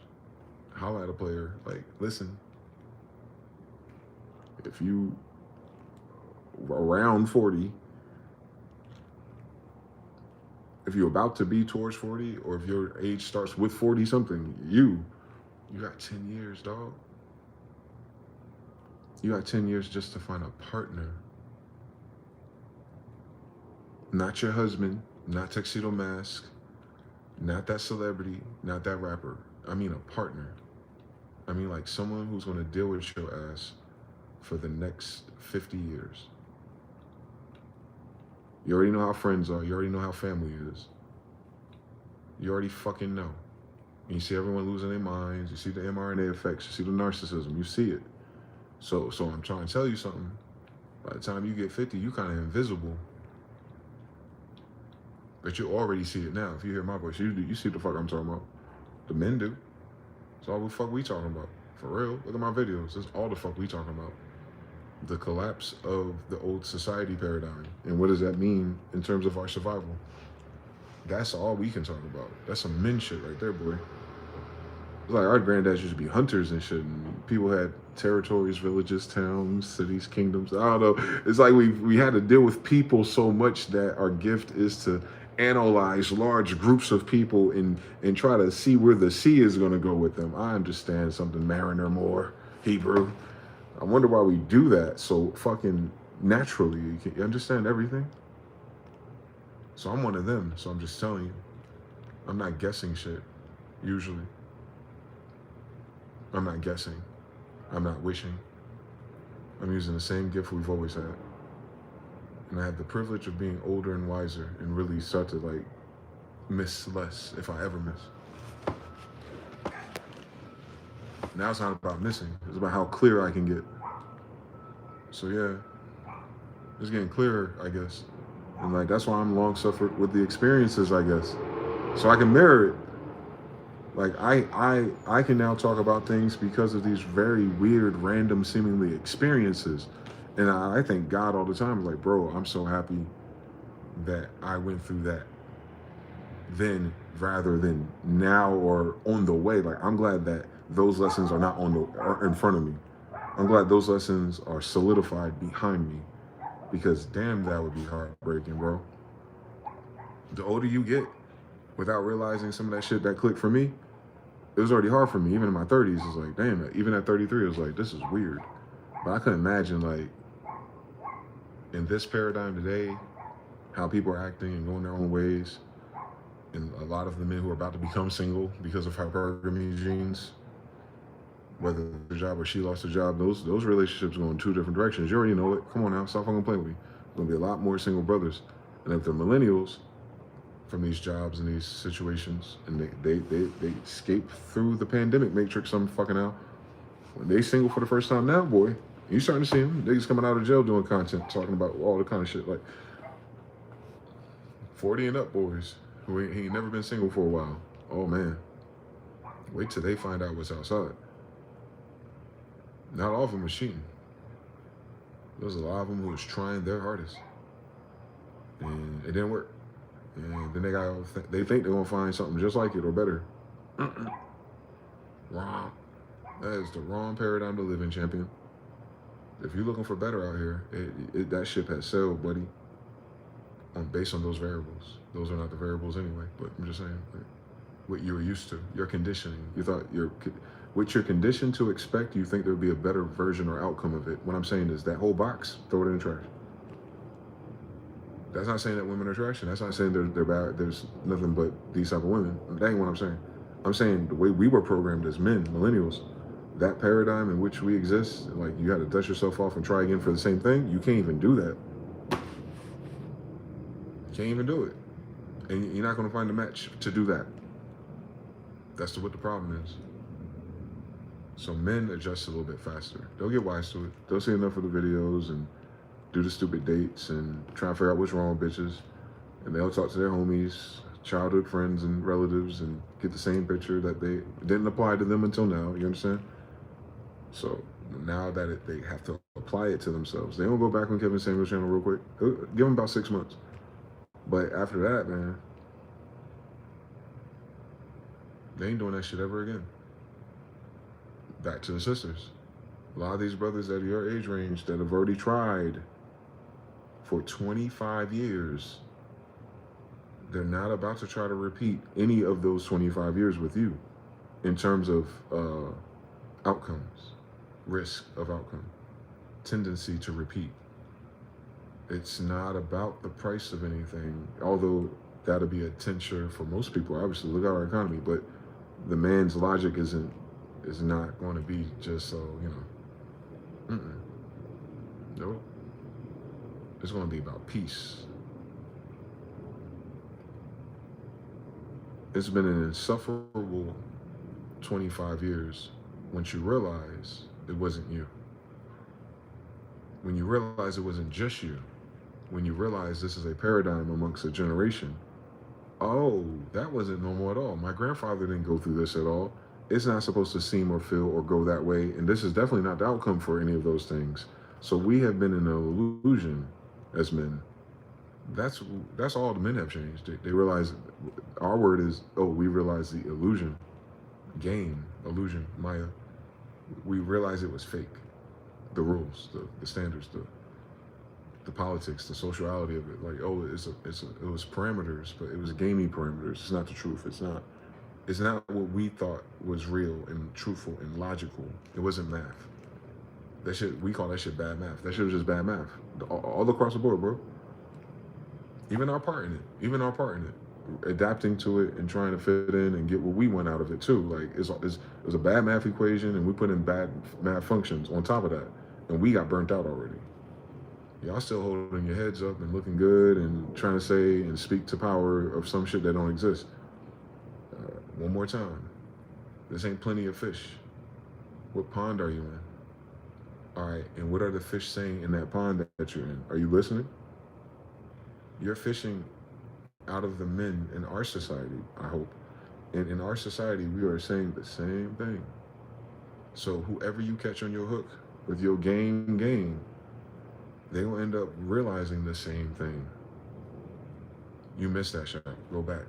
S1: holla at a player. Like, listen, if you around 40, if you're about to be towards 40, or if your age starts with 40 something, you got 10 years, dog. You got 10 years just to find a partner. Not your husband, not Tuxedo Mask, not that celebrity, not that rapper. I mean a partner. I mean like someone who's gonna deal with your ass for the next 50 years. You already know how friends are. You already know how family is. You already fucking know. And you see everyone losing their minds. You see the mRNA effects. You see the narcissism. You see it. So I'm trying to tell you something. By the time you get 50, you kind of invisible. But you already see it now. If you hear my voice, you see the fuck I'm talking about. The men do. It's all the fuck we talking about. For real. Look at my videos. It's all the fuck we talking about. The collapse of the old society paradigm. And what does that mean in terms of our survival? That's all we can talk about. That's some men shit right there, boy. It's like our granddads used to be hunters and shit, and people had territories, villages, towns, cities, kingdoms. I don't know. It's like we had to deal with people so much that our gift is to analyze large groups of people and try to see where the sea is going to go with them. I understand something Mariner more, Hebrew. I wonder why we do that so fucking naturally. You understand everything? So I'm one of them. So I'm just telling you. I'm not guessing shit, usually. I'm not guessing. I'm not wishing. I'm using the same gift we've always had. And I have the privilege of being older and wiser and really start to like miss less if I ever miss. Now it's not about missing. It's about how clear I can get. So yeah, it's getting clearer, I guess. And like that's why I'm long suffered with the experiences, I guess. So I can mirror it. Like I can now talk about things because of these very weird, random, seemingly experiences. And I thank God all the time. Like, bro, I'm so happy that I went through that then rather than now or on the way. Like, I'm glad that those lessons are not are in front of me. I'm glad those lessons are solidified behind me, because damn, that would be heartbreaking, bro. The older you get, without realizing some of that shit that clicked for me, it was already hard for me. Even in my 30s, it's like, damn, even at 33, it was like, this is weird. But I couldn't imagine, like, in this paradigm today, how people are acting and going their own ways. And a lot of the men who are about to become single because of hypergamy genes, whether the job or she lost a job, those relationships go in two different directions. You already know it. Come on now, stop fucking playing with me. There's gonna be a lot more single brothers. And if they're millennials from these jobs and these situations, and they escape through the pandemic matrix some fucking out, when they single for the first time now, boy, you starting to see them. Niggas coming out of jail doing content, talking about all the kind of shit. Like 40 and up boys who ain't never been single for a while. Oh man, wait till they find out what's outside. Not all of them was cheating. There's a lot of them who was trying their hardest, and it didn't work. And then they think they're gonna find something just like it or better. Wrong. That is the wrong paradigm to live in, champion. If you're looking for better out here, that ship has sailed, buddy. Based on those variables. Those are not the variables anyway, but I'm just saying, like, what you were used to, your conditioning. You thought what you're conditioned to expect, you think there would be a better version or outcome of it. What I'm saying is that whole box, throw it in the trash. That's not saying that women are trash. And that's not saying they're bad. There's nothing but these type of women. That ain't what I'm saying. I'm saying the way we were programmed as men, millennials, that paradigm in which we exist, like you had to dust yourself off and try again for the same thing. You can't even do that. Can't even do it. And you're not going to find a match to do that. That's what the problem is. So men adjust a little bit faster. They'll get wise to it. They'll see enough of the videos and do the stupid dates and try and figure out what's wrong with bitches. And they'll talk to their homies, childhood friends, and relatives, and get the same picture that they didn't apply to them until now. You understand? So now that they have to apply it to themselves, they don't go back on Kevin Samuels' channel real quick. Give them about 6 months. But after that, man, they ain't doing that shit ever again. Back to the sisters. A lot of these brothers at your age range that have already tried for 25 years, they're not about to try to repeat any of those 25 years with you in terms of outcomes, risk of outcome, tendency to repeat. It's not about the price of anything, although that'll be a tincture for most people. Obviously, look at our economy, but the man's logic is not going to be just so, Nope. It's going to be about peace. It's been an insufferable 25 years once you realize it wasn't you. When you realize it wasn't just you. When you realize this is a paradigm amongst a generation. Oh, that wasn't normal at all. My grandfather didn't go through this at all. It's not supposed to seem or feel or go that way. And this is definitely not the outcome for any of those things. So we have been in an illusion as men. That's all the men have changed. They realize our word is, we realize the illusion, game, illusion, Maya. We realize it was fake. The rules, the standards, the politics, the sociality of it. Like, it was parameters, but it was gamey parameters. It's not the truth. It's not what we thought was real and truthful and logical. It wasn't math. That shit, we call that shit bad math. That shit was just bad math. All across the board, bro. Even our part in it. Adapting to it and trying to fit in and get what we want out of it too. Like, it was a bad math equation and we put in bad math functions on top of that. And we got burnt out already. Y'all still holding your heads up and looking good and trying to say and speak to power of some shit that don't exist. One more time. This ain't plenty of fish. What pond are you in? All right, and what are the fish saying in that pond that you're in? Are you listening? You're fishing out of the men in our society, I hope. And in our society, we are saying the same thing. So whoever you catch on your hook with your game, they will end up realizing the same thing. You missed that shot. Go back.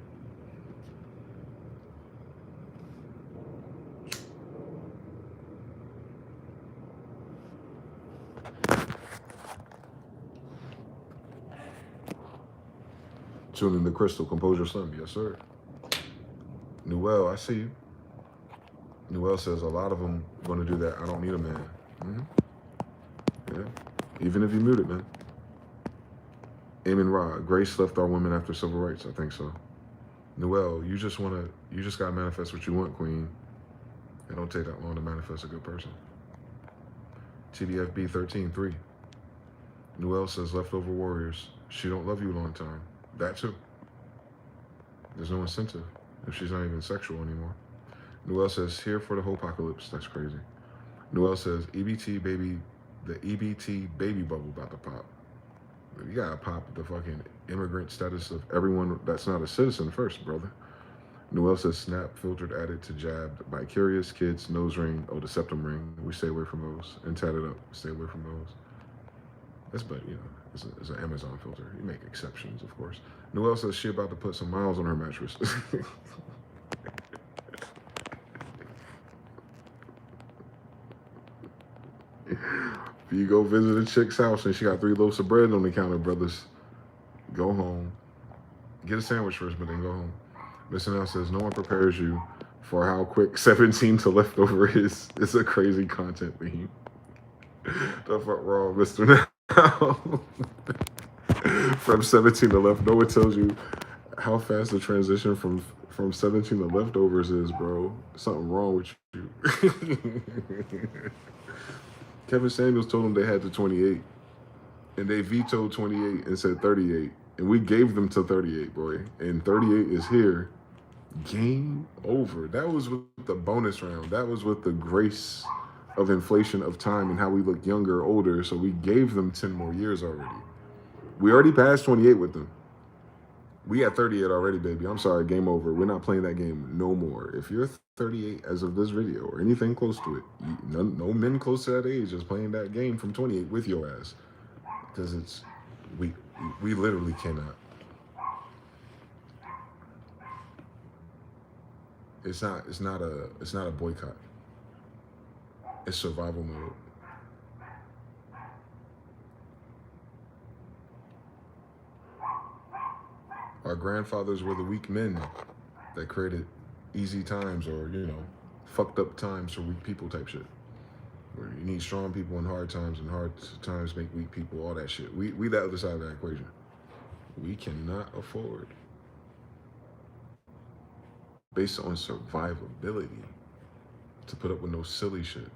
S1: Tune in the Crystal, Composure Slim. Yes, sir. Noel, I see you. Noel says a lot of them going to do that. I don't need a man. Yeah. Even if you mute it, man. Amen Ra, Grace left our women after civil rights. I think so. Noel, you just got to manifest what you want, Queen. It don't take that long to manifest a good person. TDFB 13-3. Noel says leftover warriors. She don't love you a long time. That too. There's no incentive if she's not even sexual anymore. Noel says, here for the whole apocalypse. That's crazy. Noel says, the EBT baby bubble about to pop. You gotta pop the fucking immigrant status of everyone that's not a citizen first, brother. Noel says, snap filtered added to jabbed by curious kids, nose ring, the septum ring. We stay away from those. And tatted up, stay away from those. That's but it's an Amazon filter. You make exceptions, of course. Noelle says she about to put some miles on her mattress. If you go visit a chick's house and she got 3 loaves of bread on the counter, brothers, go home. Get a sandwich first, but then go home. Mr. Now says, no one prepares you for how quick 17 to leftover is. It's a crazy content theme. The fuck wrong, Mr. Now? From 17 to left, no one tells you how fast the transition from 17 to leftovers is, bro. Something wrong with you. Kevin Samuels told them they had to 28, and they vetoed 28 and said 38, and we gave them to 38, boy, and 38 is here. Game over. That was with the bonus round. That was with the grace of inflation of time and how we look younger, older. So we gave them 10 more years already. We already passed 28 with them. We at 38 already, baby. I'm sorry, game over. We're not playing that game no more. If you're 38 as of this video or anything close to it, no men close to that age is playing that game from 28 with your ass, because we we literally cannot. It's not a boycott. It's survival mode. Our grandfathers were the weak men that created easy times, or fucked up times for weak people type shit. Where you need strong people in hard times, and hard times make weak people, all that shit. We the other side of that equation. We cannot afford, based on survivability, to put up with no silly shit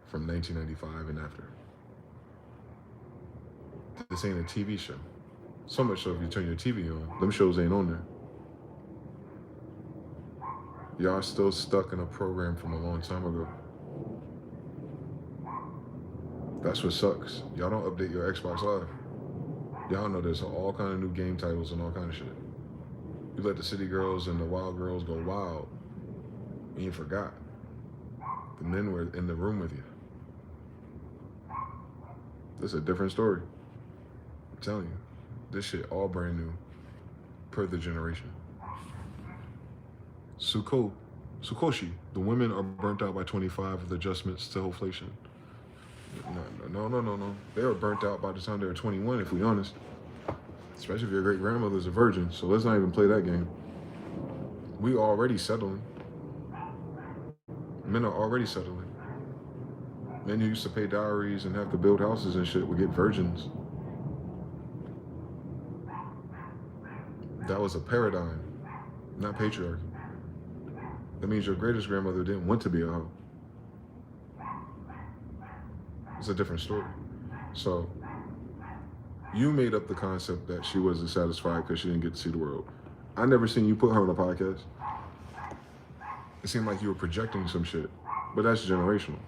S1: from 1995 and after. This ain't a TV show. So much so if you turn your TV on, them shows ain't on there. Y'all still stuck in a program from a long time ago. That's what sucks. Y'all don't update your Xbox Live. Y'all know there's all kind of new game titles and all kind of shit. You let the city girls and the wild girls go wild, and you forgot the men were in the room with you. This is a different story. I'm telling you, this shit all brand new, per the generation. Sukoshi, the women are burnt out by 25 with adjustments to inflation. No. They were burnt out by the time they were 21, if we honest. Especially if your great grandmother's a virgin. So let's not even play that game. We already settling. Men are already settling. Men who used to pay dowries and have to build houses and shit would get virgins. That was a paradigm, not patriarchy. That means your greatest grandmother didn't want to be a hoe. It's a different story. So you made up the concept that she wasn't satisfied because she didn't get to see the world. I never seen you put her on a podcast. It seemed like you were projecting some shit, but that's generational.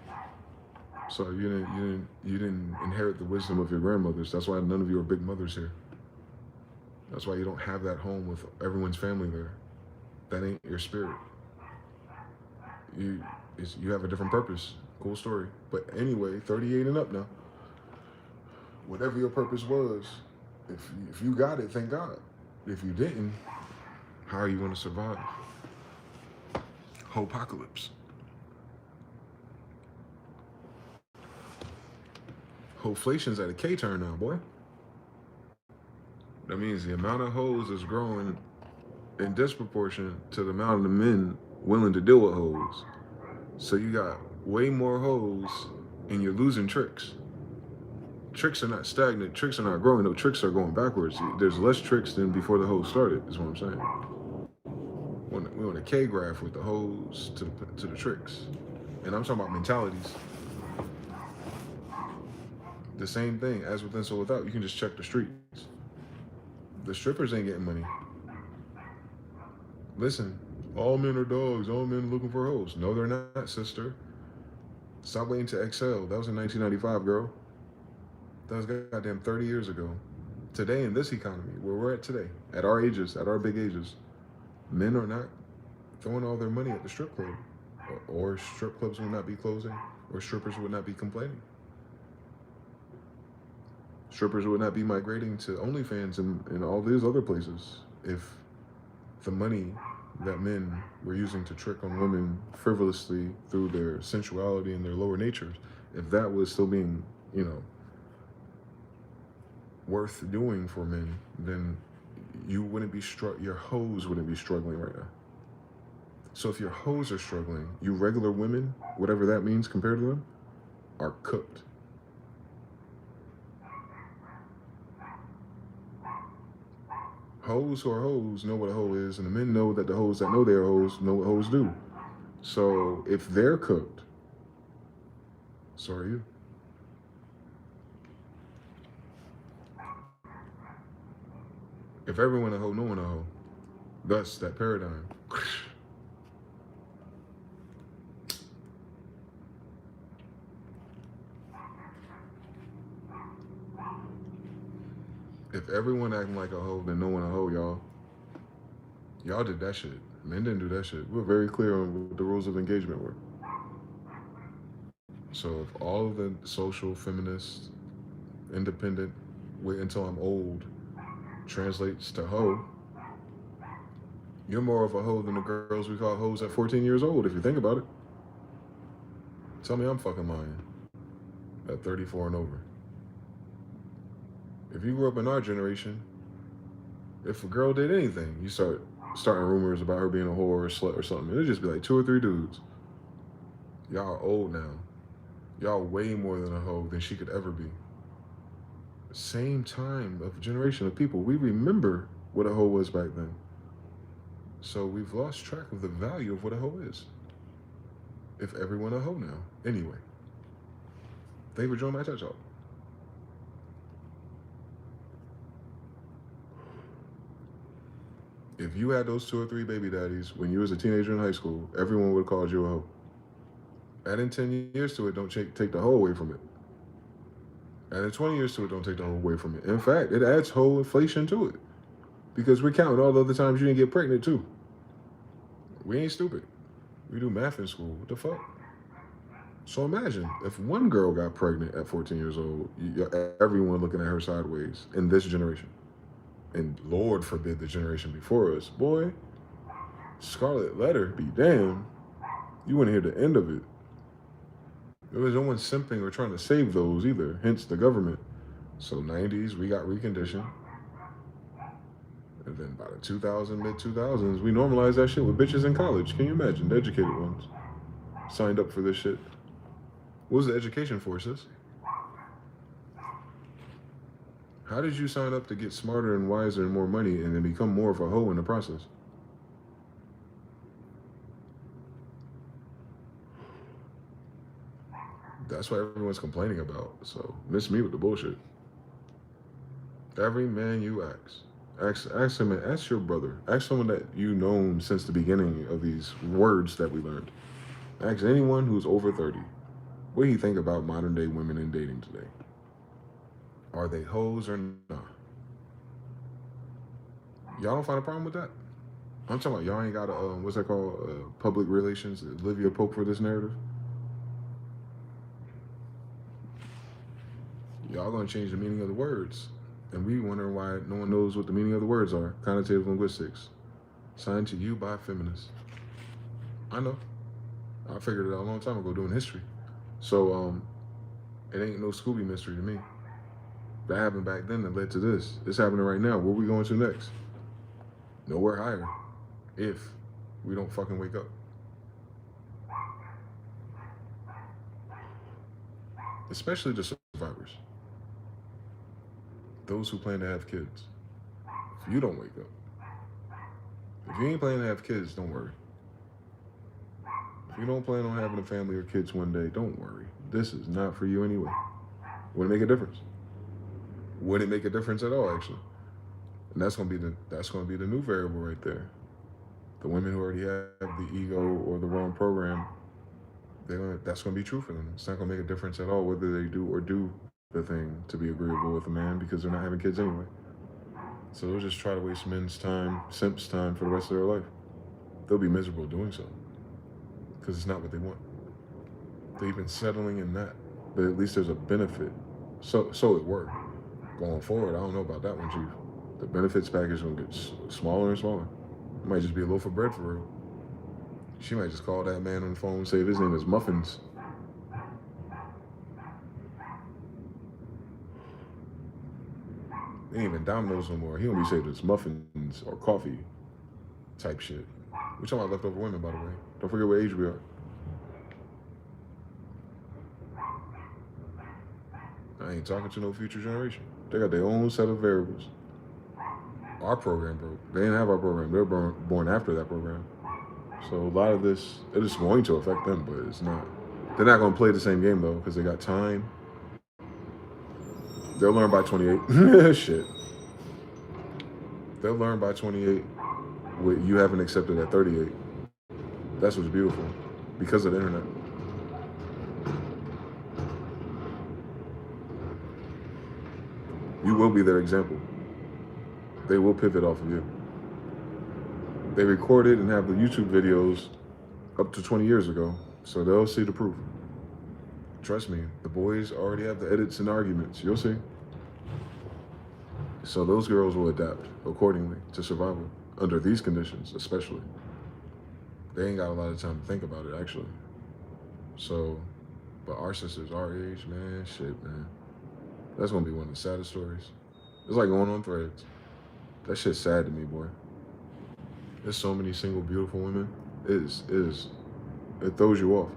S1: So you didn't inherit the wisdom of your grandmothers. That's why none of you are big mothers here. That's why you don't have that home with everyone's family there. That ain't your spirit. You have a different purpose. Cool story. But anyway, 38 and up now. Whatever your purpose was, if you got it, thank God. If you didn't, how are you going to survive? Hopocalypse. Hoflation's at a K-turn now, boy. That means the amount of hoes is growing in disproportion to the amount of men willing to deal with hoes. So you got way more hoes and you're losing tricks. Tricks are not stagnant. Tricks are not growing. No, tricks are going backwards. There's less tricks than before the hoes started, is what I'm saying. We're on a K-graph with the hoes to the tricks. And I'm talking about mentalities. The same thing, as within, so without. You can just check the streets. The strippers ain't getting money. Listen, all men are dogs. All men looking for hoes. No, they're not, sister. Stop waiting to excel. That was in 1995, girl. That was goddamn 30 years ago. Today, in this economy, where we're at today, at our ages, at our big ages, men are not throwing all their money at the strip club. Or strip clubs would not be closing. Or strippers would not be complaining. Strippers would not be migrating to OnlyFans and all these other places if the money that men were using to trick on women frivolously through their sensuality and their lower natures, if that was still being, worth doing for men, then you wouldn't be your hoes wouldn't be struggling right now. So if your hoes are struggling, you regular women, whatever that means compared to them, are cooked. Hoes who are hoes know what a hoe is, and the men know that the hoes that know they're hoes know what hoes do. So if they're cooked, so are you. If everyone a hoe, no one a hoe. Thus, that paradigm. If everyone acting like a hoe, then no one a hoe, y'all. Y'all did that shit. Men didn't do that shit. We were very clear on what the rules of engagement were. So if all of the social, feminist, independent, wait until I'm old translates to hoe, you're more of a hoe than the girls we call hoes at 14 years old, if you think about it. Tell me I'm fucking lying at 34 and over. If you grew up in our generation, if a girl did anything, you starting rumors about her being a whore or a slut or something. It'd just be like 2 or 3 dudes. Y'all are old now. Y'all way more than a hoe than she could ever be. Same time of generation of people. We remember what a hoe was back then. So we've lost track of the value of what a hoe is. If everyone a hoe now. Anyway. Thank you for joining my touch talk. If you had those 2 or 3 baby daddies when you was a teenager in high school, everyone would have called you a hoe. Adding 10 years to it don't take the hoe away from it. Adding 20 years to it don't take the hoe away from it. In fact, it adds hoe inflation to it. Because we're counting all the other times you didn't get pregnant too. We ain't stupid. We do math in school. What the fuck? So imagine if one girl got pregnant at 14 years old, everyone looking at her sideways in this generation. And Lord forbid the generation before us. Boy, Scarlet Letter be damned. You wouldn't hear the end of it. There was no one simping or trying to save those either, hence the government. So 90s, we got reconditioned. And then by the 2000s, mid-2000s, we normalized that shit with bitches in college. Can you imagine? The educated ones signed up for this shit. What was the education for, sis? How did you sign up to get smarter and wiser and more money and then become more of a hoe in the process? That's what everyone's complaining about. So miss me with the bullshit. Every man you ask him, ask your brother, ask someone that you known since the beginning of these words that we learned. Ask anyone who's over 30. What do you think about modern day women in dating today? Are they hoes or not? Y'all don't find a problem with that? I'm talking about y'all ain't got a, what's that called? Public relations, Olivia Pope for this narrative? Y'all gonna change the meaning of the words. And we wonder why no one knows what the meaning of the words are. Connotative linguistics. Signed to you by feminists. I know. I figured it out a long time ago doing history. So, it ain't no Scooby mystery to me. That happened back then that led to this. It's happening right now. Where we going to next? Nowhere higher. If we don't fucking wake up. Especially the survivors. Those who plan to have kids. If you don't wake up. If you ain't planning to have kids, don't worry. If you don't plan on having a family or kids one day, don't worry. This is not for you anyway. Wouldn't make a difference. Wouldn't make a difference at all, actually. And that's gonna be the new variable right there. The women who already have the ego or the wrong program, that's gonna be true for them. It's not gonna make a difference at all whether they do or do the thing to be agreeable with a man because they're not having kids anyway. So they'll just try to waste men's time, simps' time for the rest of their life. They'll be miserable doing so because it's not what they want. They've been settling in that, but at least there's a benefit. So it worked. Going forward, I don't know about that one, Chief. The benefits package is gonna get smaller and smaller. It might just be a loaf of bread for real. She might just call that man on the phone and say his name is Muffins. They ain't even Domino's no more. He don't be saying it's muffins or coffee type shit. We're talking about leftover women, by the way. Don't forget what age we are. I ain't talking to no future generation. They got their own set of variables. Our program broke. They didn't have our program. They were born after that program. So a lot of this, it is going to affect them, but it's not. They're not going to play the same game, though, because they got time. They'll learn by 28. Shit. They'll learn by 28 what you haven't accepted at 38. That's what's beautiful. Because of the internet. You will be their example. They will pivot off of you. They recorded and have the YouTube videos up to 20 years ago, so they'll see the proof. Trust me, the boys already have the edits and arguments. You'll see. So those girls will adapt accordingly to survival under these conditions, especially. They ain't got a lot of time to think about it, actually. So, but our sisters, our age, man, shit, man. That's gonna be one of the saddest stories. It's like going on Threads. That shit's sad to me, boy. There's so many single, beautiful women. It throws you off.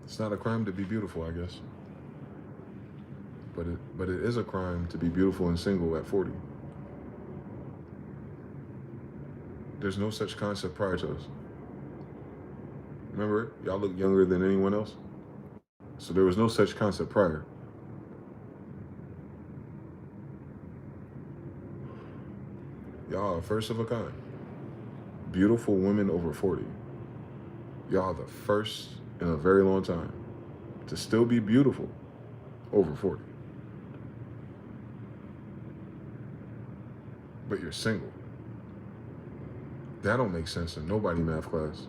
S1: It's not a crime to be beautiful, I guess. But it is a crime to be beautiful and single at 40. There's no such concept prior to us. Remember, y'all look younger than anyone else. So there was no such concept prior. Y'all are first of a kind. Beautiful women over 40. Y'all are the first in a very long time to still be beautiful over 40. But you're single. That don't make sense in nobody math class.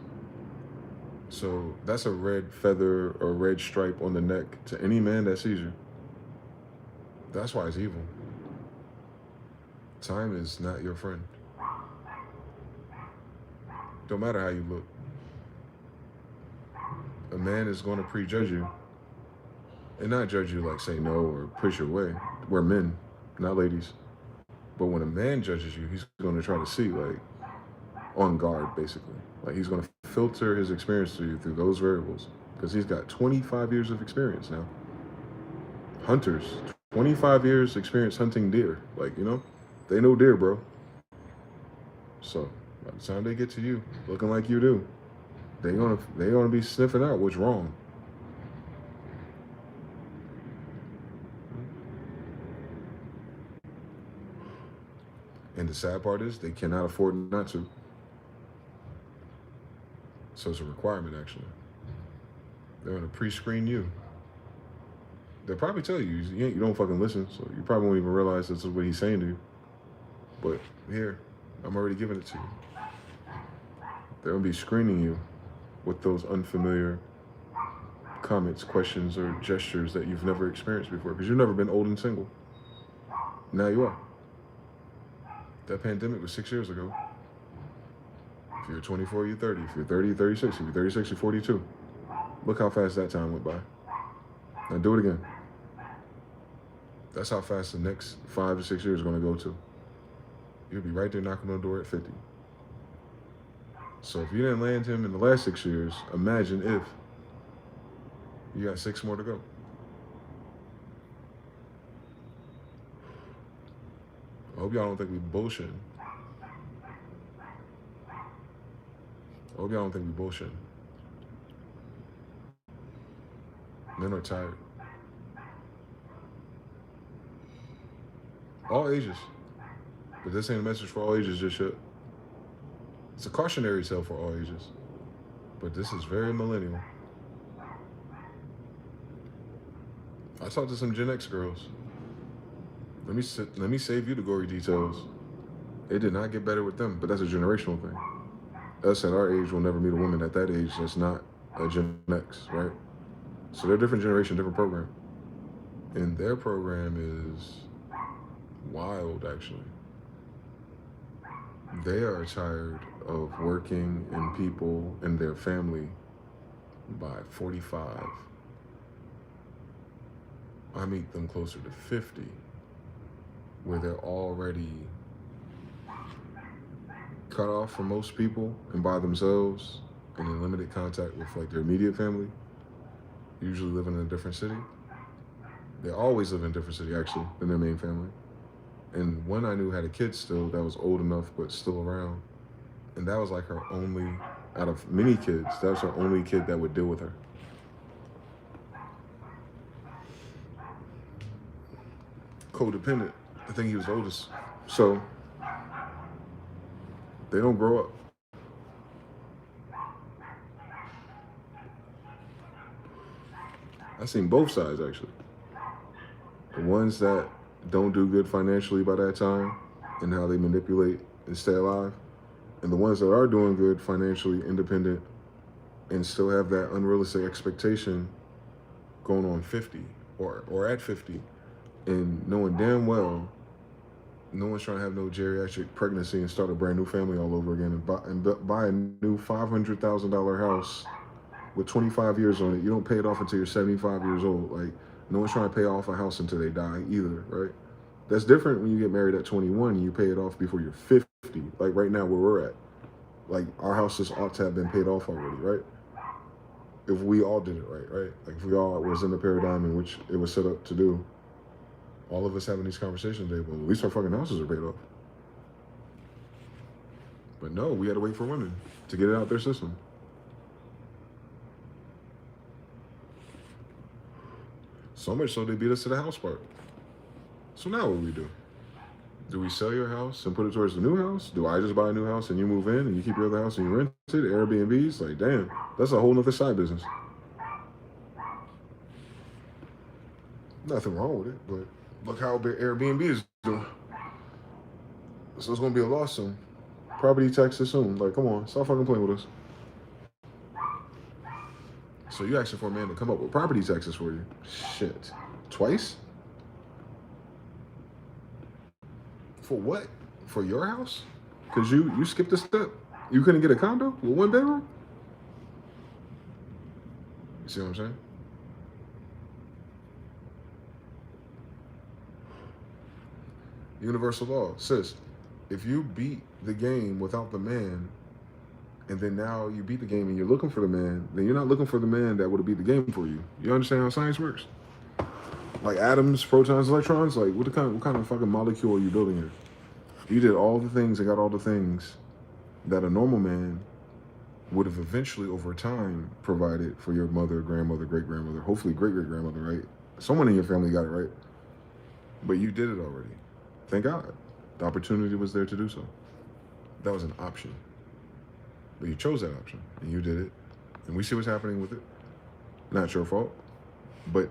S1: So that's a red feather or red stripe on the neck to any man that sees you. That's why it's evil. Time is not your friend. Don't matter how you look. A man is going to prejudge you. And not judge you like say no or push your way. We're men, not ladies. But when a man judges you, he's going to try to see, like, on guard, basically. Like, he's going to filter his experience to you through those variables. Because he's got 25 years of experience now. Hunters, 25 years experience hunting deer. Like, you know, they know deer, bro. So, by the time they get to you, looking like you do, they're gonna be sniffing out what's wrong. And the sad part is they cannot afford not to. So it's a requirement, actually. They're gonna pre-screen you. They'll probably tell you, you don't fucking listen, so you probably won't even realize this is what he's saying to you. But here, I'm already giving it to you. They're gonna be screening you with those unfamiliar comments, questions, or gestures that you've never experienced before, because you've never been old and single. Now you are. That pandemic was 6 years ago. If you're 24, you're 30. If you're 30, you're 36. If you're 36, you're 42. Look how fast that time went by. Now do it again. That's how fast the next 5 to 6 years are going to go to. You'll be right there knocking on the door at 50. So if you didn't land him in the last 6 years, imagine if you got 6 more to go. I hope y'all don't think we bullshitting. I hope y'all don't think we bullshitting. Men are tired. All ages. But this ain't a message for all ages just yet. It's a cautionary tale for all ages. But this is very millennial. I talked to some Gen X girls. Let me save you the gory details. It did not get better with them, but that's a generational thing. Us at our age will never meet a woman at that age that's not a Gen X, right? So they're different generation, different program. And their program is wild, actually. They are tired of working and people and their family by 45. I meet them closer to 50, where they're already cut off from most people and by themselves and in limited contact with like their immediate family, usually living in a different city. They always live in a different city, actually, than their main family. And one I knew had a kid still that was old enough but still around. And that was like her only, out of many kids, that was her only kid that would deal with her. Codependent. I think he was the oldest. So, they don't grow up. I've seen both sides, actually. The ones that don't do good financially by that time and how they manipulate and stay alive, and the ones that are doing good financially, independent, and still have that unrealistic expectation going on 50 or at 50 and knowing damn well no one's trying to have no geriatric pregnancy and start a brand new family all over again and buy a new $500,000 house with 25 years on it. You don't pay it off until you're 75 years old. Like, no one's trying to pay off a house until they die either, right? That's different when you get married at 21 and you pay it off before you're 50. Like right now where we're at. Like our houses ought to have been paid off already, right? If we all did it right? Like if we all was in the paradigm in which it was set up to do, all of us having these conversations today, well, at least our fucking houses are paid off. But no, we had to wait for women to get it out their system. So much so they beat us to the house part. So now what do we do? Do we sell your house and put it towards the new house? Do I just buy a new house and you move in and you keep your other house and you rent it? Airbnbs? Like, damn, that's a whole nother side business. Nothing wrong with it, but look how Airbnb is doing. So it's going to be a loss soon. Property taxes soon. Like, come on, stop fucking playing with us. So you asking for a man to come up with property taxes for you? Shit. Twice? For what? For your house? Because you skipped a step. You couldn't get a condo with one bedroom? You see what I'm saying? Universal law. Sis, if you beat the game without the man, and then now you beat the game and you're looking for the man, then you're not looking for the man that would have beat the game for you. You understand how science works? Like atoms, protons, electrons, like what kind of fucking molecule are you building here? You did all the things and got all the things that a normal man would have eventually over time provided for your mother, grandmother, great-grandmother, hopefully great-great-grandmother, right? Someone in your family got it right. But you did it already. Thank God. The opportunity was there to do so. That was an option. But you chose that option, and you did it. And we see what's happening with it. Not your fault. But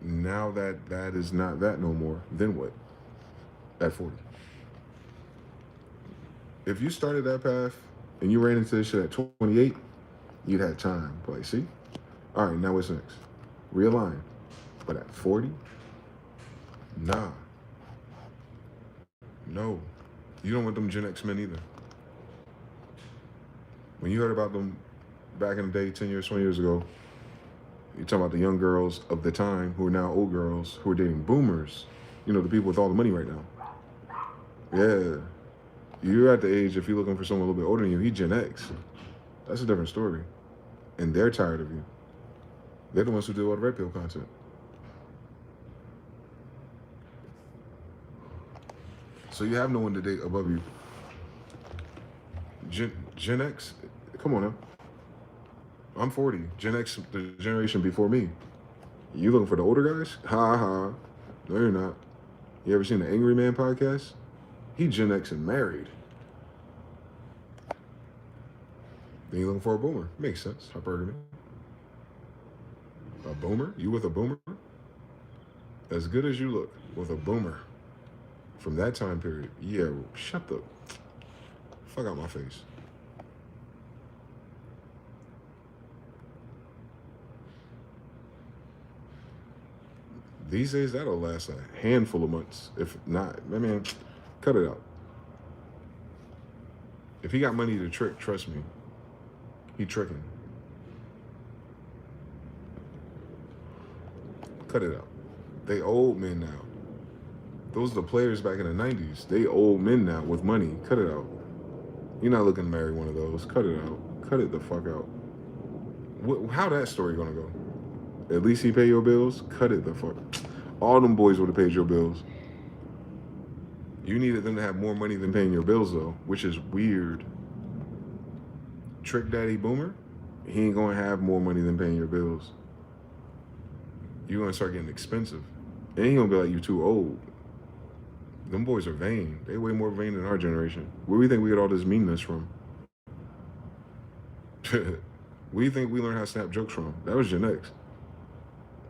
S1: now that that is not that no more, then what? At 40. If you started that path and you ran into this shit at 28, you'd have time. But like, see? All right, now what's next? Realign. But at 40? Nah. No. You don't want them Gen X men either. When you heard about them back in the day, 10 years, 20 years ago, you're talking about the young girls of the time who are now old girls who are dating boomers. You know, the people with all the money right now. Yeah. You're at the age, if you're looking for someone a little bit older than you, he's Gen X. That's a different story. And they're tired of you. They're the ones who do all the red pill content. So you have no one to date above you. Gen X? Come on now. I'm 40. Gen X, the generation before me. You looking for the older guys? Ha ha. No, you're not. You ever seen the Angry Man podcast? He Gen X and married. Then you looking for a boomer. Makes sense. Hypergamy. A boomer? You with a boomer? As good as you look with a boomer from that time period. Yeah, shut the fuck out my face. These days, that'll last a handful of months. If not, I mean, cut it out. If he got money to trick, trust me, he tricking. Cut it out. They old men now. Those are the players back in the 90s. They old men now with money. Cut it out. You're not looking to marry one of those. Cut it out. Cut it the fuck out. How that story gonna go? At least he pay your bills? Cut it the fuck. All them boys would have paid your bills. You needed them to have more money than paying your bills though, which is weird. Trick Daddy Boomer, he ain't gonna have more money than paying your bills. You're gonna start getting expensive. And he gonna be like, you too old. Them boys are vain. They way more vain than our generation. Where do we think we get all this meanness from? Where do you think we learned how to snap jokes from? That was Gen X.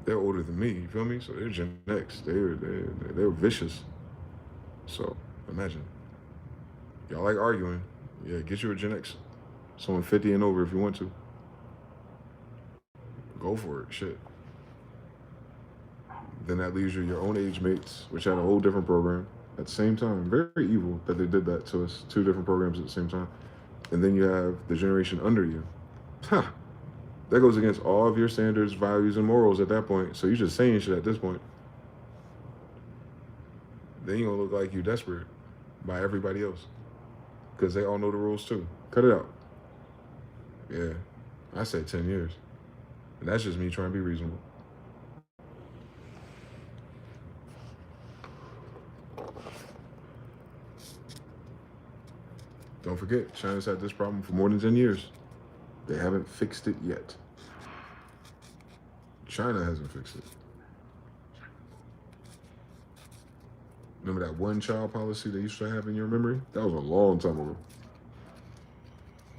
S1: They're older than me. You feel me? So they're Gen X. They're vicious. So imagine y'all like arguing. Yeah, get you a Gen X. Someone 50 and over if you want to. Go for it. Shit. Then that leaves you your own age mates, which had a whole different program at the same time. Very evil that they did that to us. Two different programs at the same time. And then you have the generation under you. Ha! That goes against all of your standards, values, and morals at that point. So you're just saying shit at this point. Then you're gonna look like you desperate by everybody else. Because they all know the rules too. Cut it out. Yeah. I said 10 years. And that's just me trying to be reasonable. Don't forget, China's had this problem for more than 10 years. They haven't fixed it yet. China hasn't fixed it. Remember that one child policy they used to have in your memory? That was a long time ago.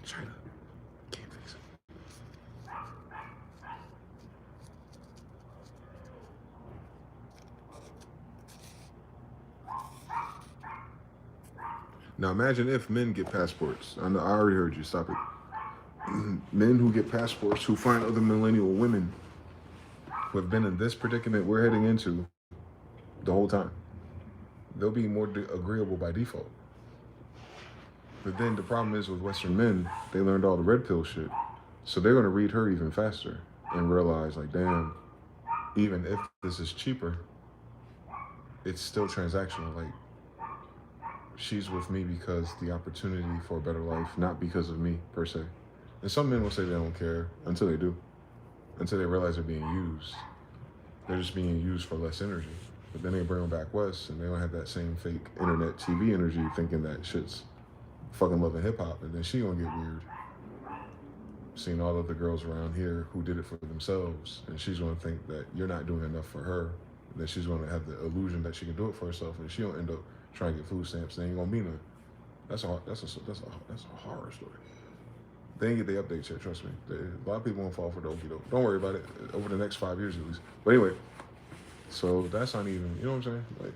S1: China can't fix it. Now imagine if men get passports. I know I already heard you. Stop it. Men who get passports who find other millennial women who have been in this predicament we're heading into the whole time. They'll be more agreeable by default. But then the problem is with Western men, they learned all the red pill shit. So they're going to read her even faster and realize, like, damn, even if this is cheaper, it's still transactional. Like, she's with me because the opportunity for a better life, not because of me, per se. And some men will say they don't care until they do, until they realize they're being used. They're just being used for less energy. But then they bring them back west and they don't have that same fake internet TV energy thinking that shit's fucking loving hip hop. And then she gonna get weird. Seeing all of the girls around here who did it for themselves. And she's gonna think that you're not doing enough for her. And then she's gonna have the illusion that she can do it for herself. And she'll end up trying to get food stamps. They ain't gonna be none. That's a horror story. They ain't get the updates yet, trust me. A lot of people won't fall for the okie doke. Don't worry about it, over the next 5 years at least. But anyway, so that's not even, you know what I'm saying? Like,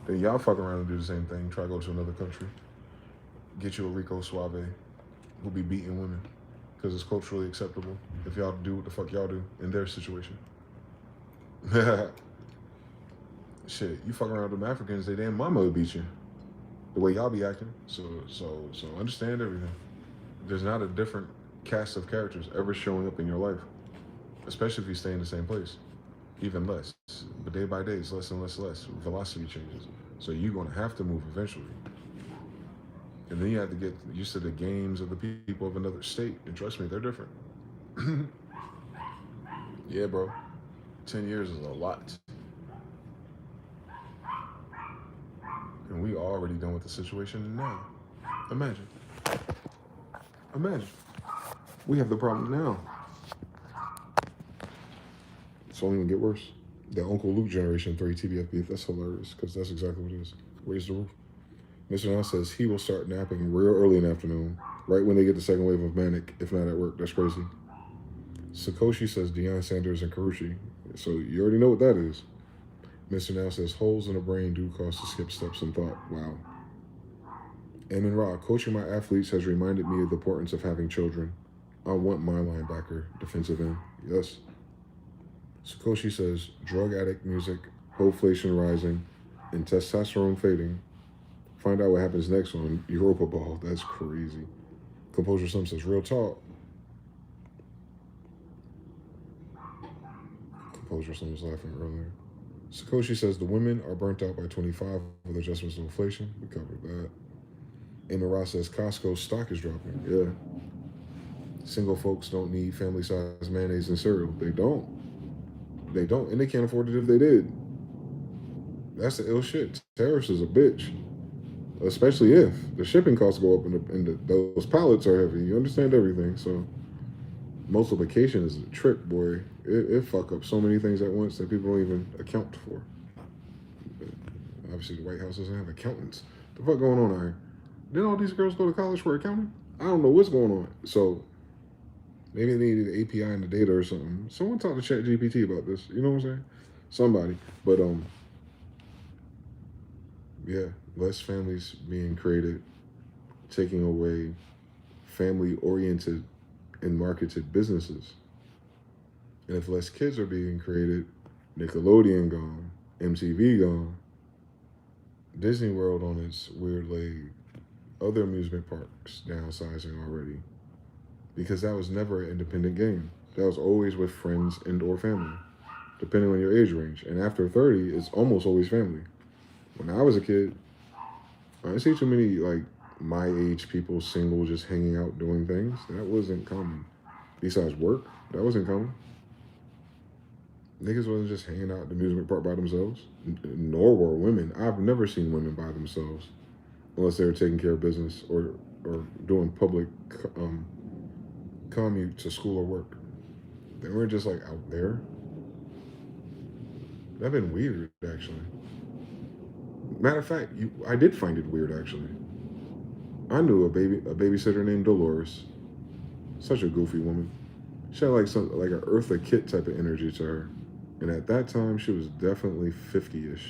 S1: then y'all fuck around and do the same thing. Try to go to another country. Get you a Rico Suave who'll be beating women because it's culturally acceptable if y'all do what the fuck y'all do in their situation. Shit, you fuck around with them Africans, they damn mama would beat you. The way y'all be acting. So understand everything. There's not a different cast of characters ever showing up in your life, especially if you stay in the same place. Even less. But day by day, it's less and less. Velocity changes. So you're going to have to move eventually. And then you have to get used to the games of the people of another state. And trust me, they're different. Yeah, bro. 10 years is a lot. And we already done with the situation now. Imagine. We have the problem now. It's only gonna get worse. The Uncle Luke Generation 3 TBF beef, that's hilarious, because that's exactly what it is. Raise the roof. Mr. Now says he will start napping real early in the afternoon, right when they get the second wave of manic, if not at work. That's crazy. Sakoshi says Deion Sanders and Karuchi. So you already know what that is. Mr. Now says holes in the brain do cause to skip steps in thought. Wow. Eamon Ra, coaching my athletes has reminded me of the importance of having children. I want my linebacker, defensive end. Yes. Sakoshi says drug addict music, inflation rising, and testosterone fading. Find out what happens next on Europa Ball. That's crazy. Composure Sum says real talk. Composure Sum was laughing earlier. Sakoshi says the women are burnt out by 25 with adjustments to inflation. We covered that. Eamon Ross says Costco's stock is dropping. Yeah. Single folks don't need family-sized mayonnaise and cereal. They don't. And they can't afford it if they did. That's the ill shit. Tariffs is a bitch. Especially if the shipping costs go up and those pallets are heavy. You understand everything. So multiplication is a trick, boy. It fuck up so many things at once that people don't even account for. Obviously, the White House doesn't have accountants. The fuck going on out here? Didn't all these girls go to college for accounting? I don't know what's going on. So Maybe they needed an API in the data or something. Someone talk to ChatGPT about this. You know what I'm saying? Somebody. But yeah, less families being created, taking away family oriented and marketed businesses. And if less kids are being created, Nickelodeon gone, MTV gone, Disney World on its weird leg, other amusement parks downsizing already. Because that was never an independent game. That was always with friends and or family, depending on your age range. And after 30, it's almost always family. When I was a kid, I didn't see too many like my age people single just hanging out doing things. That wasn't common. Besides work, that wasn't common. Niggas wasn't just hanging out at the amusement park by themselves. Nor were women. I've never seen women by themselves unless they were taking care of business or doing public um, commute to school or work. They weren't just like out there. That'd been weird, actually. Matter of fact, I did find it weird, actually. I knew a babysitter named Dolores. Such a goofy woman. She had like an Eartha Kitt type of energy to her, and at that time she was definitely 50ish.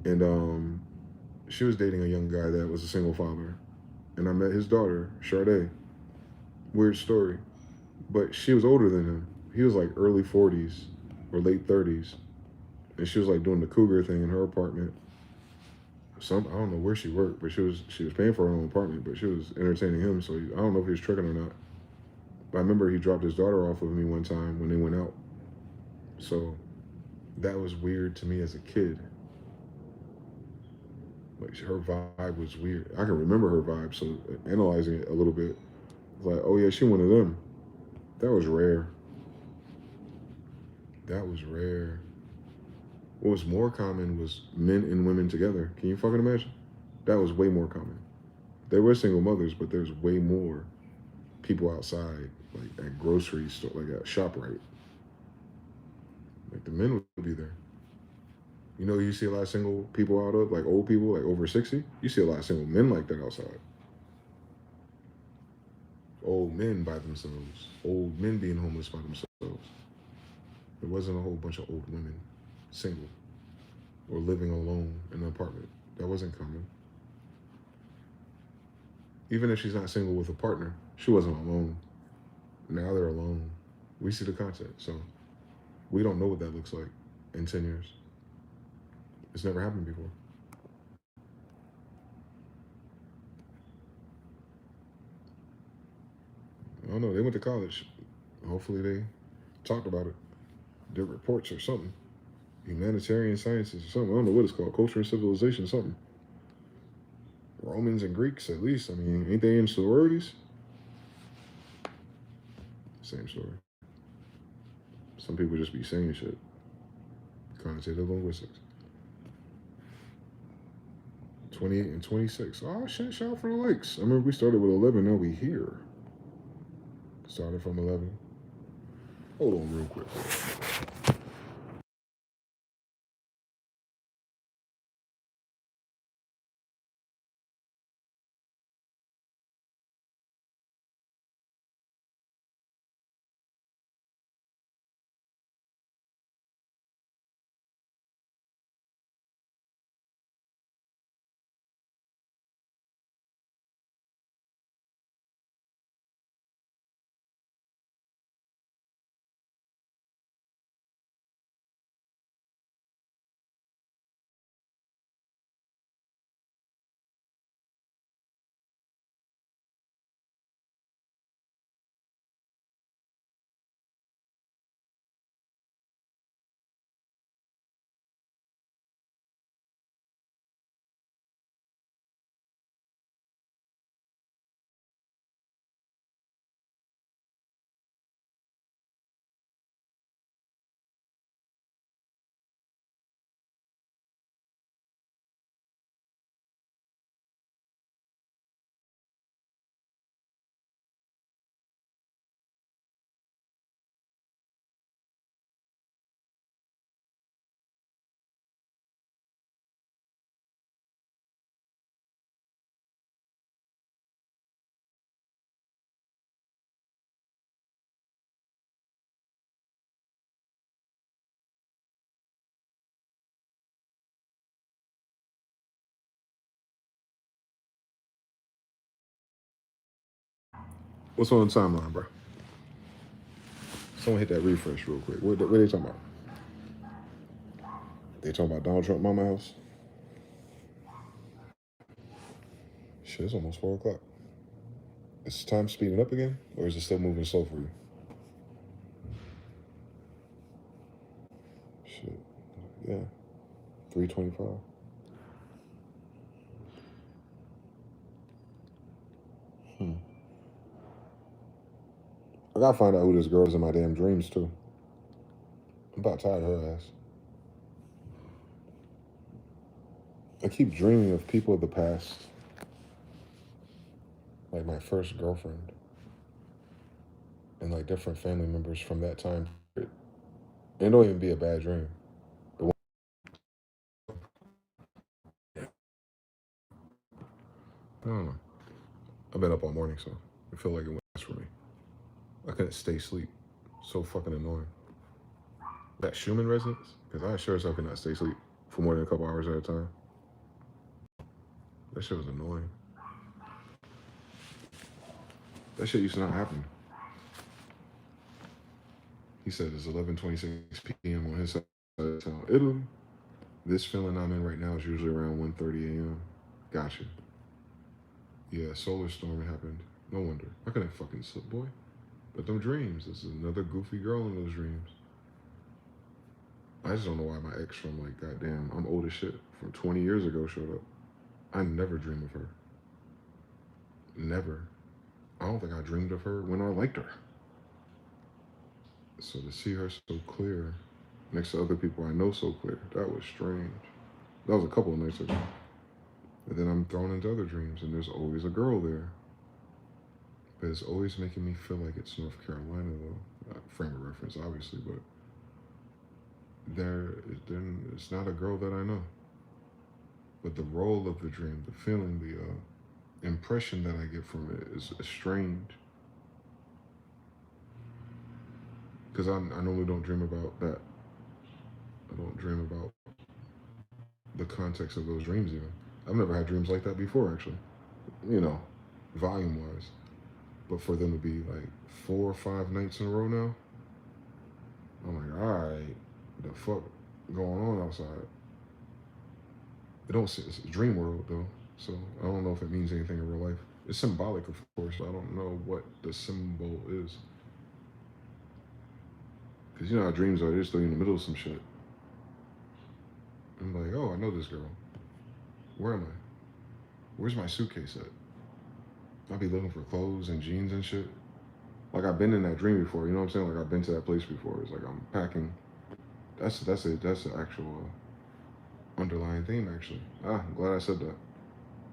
S1: And she was dating a young guy that was a single father, and I met his daughter, Sade. Weird story, but she was older than him. He was like early 40s or late 30s, and she was like doing the cougar thing in her apartment. I don't know where she worked, but she was paying for her own apartment, but she was entertaining him. So I don't know if he was tricking or not. But I remember he dropped his daughter off with me one time when they went out. So that was weird to me as a kid. Like her vibe was weird. I can remember her vibe. So analyzing it a little bit, like, oh yeah, she one of them. That was rare. That was rare. What was more common was men and women together. Can you fucking imagine? That was way more common. There were single mothers, but there's way more people outside, like at grocery store, like at ShopRite. Like the men would be there. You know, you see a lot of single people out of, like old people, like over 60. You see a lot of single men like that outside. Old men by themselves. Old men being homeless by themselves. There wasn't a whole bunch of old women single or living alone in an apartment. That wasn't common. Even if she's not single with a partner, she wasn't alone. Now they're alone. We see the content, so we don't know what that looks like in 10 years. It's never happened before. I don't know. They went to college. Hopefully they talked about it, did reports or something. Humanitarian sciences or something. I don't know what it's called. Culture and civilization, something. Romans and Greeks, at least. I mean, ain't they in sororities? Same story. Some people just be saying shit. Quantitative linguistics. 28 and 26. Oh shit, shout out for the likes. I remember we started with 11, now we here. Started from 11. Hold on real quick. What's on the timeline, bro? Someone hit that refresh real quick. What are they talking about? They talking about Donald Trump Mama House? Shit, it's almost 4 o'clock. Is time speeding up again, or is it still moving slow for you? Shit, yeah, 3:25. Hmm. I gotta find out who this girl is in my damn dreams too. I'm about tired of her ass. I keep dreaming of people of the past, like my first girlfriend, and like different family members from that time period. And it don't even be a bad dream. The one, I don't know. I've been up all morning, so I feel like it was for me. I couldn't stay asleep. So fucking annoying. That Schumann resonance? Because I sure as hell could not stay asleep for more than a couple hours at a time. That shit was annoying. That shit used to not happen. He said it's 11:26 p.m. on his side of town, Italy. This feeling I'm in right now is usually around 1:30 a.m. Gotcha. Yeah, solar storm happened. No wonder. I couldn't fucking sleep, boy. But them dreams, there's another goofy girl in those dreams. I just don't know why my ex from like goddamn, I'm old as shit, from 20 years ago showed up. I never dreamed of her. Never. I don't think I dreamed of her when I liked her. So to see her so clear next to other people I know so clear, that was strange. That was a couple of nights ago. And then I'm thrown into other dreams, and there's always a girl there. But it's always making me feel like it's North Carolina, though. Frame of reference, obviously, but then it's not a girl that I know. But the role of the dream, the feeling, the impression that I get from it is strange. Because I normally don't dream about that. I don't dream about the context of those dreams, even. I've never had dreams like that before, actually. You know, volume wise. But for them to be like 4 or 5 nights in a row now, I'm like, all right, the fuck going on outside? It don't. It's a dream world though, so I don't know if it means anything in real life. It's symbolic, of course. But I don't know what the symbol is. Cause you know how dreams are. They're still in the middle of some shit. I'm like, oh, I know this girl. Where am I? Where's my suitcase at? I'll be looking for clothes and jeans and shit. Like I've been in that dream before. You know what I'm saying? Like I've been to that place before. It's like I'm packing. That's an actual underlying theme actually. I'm glad I said that.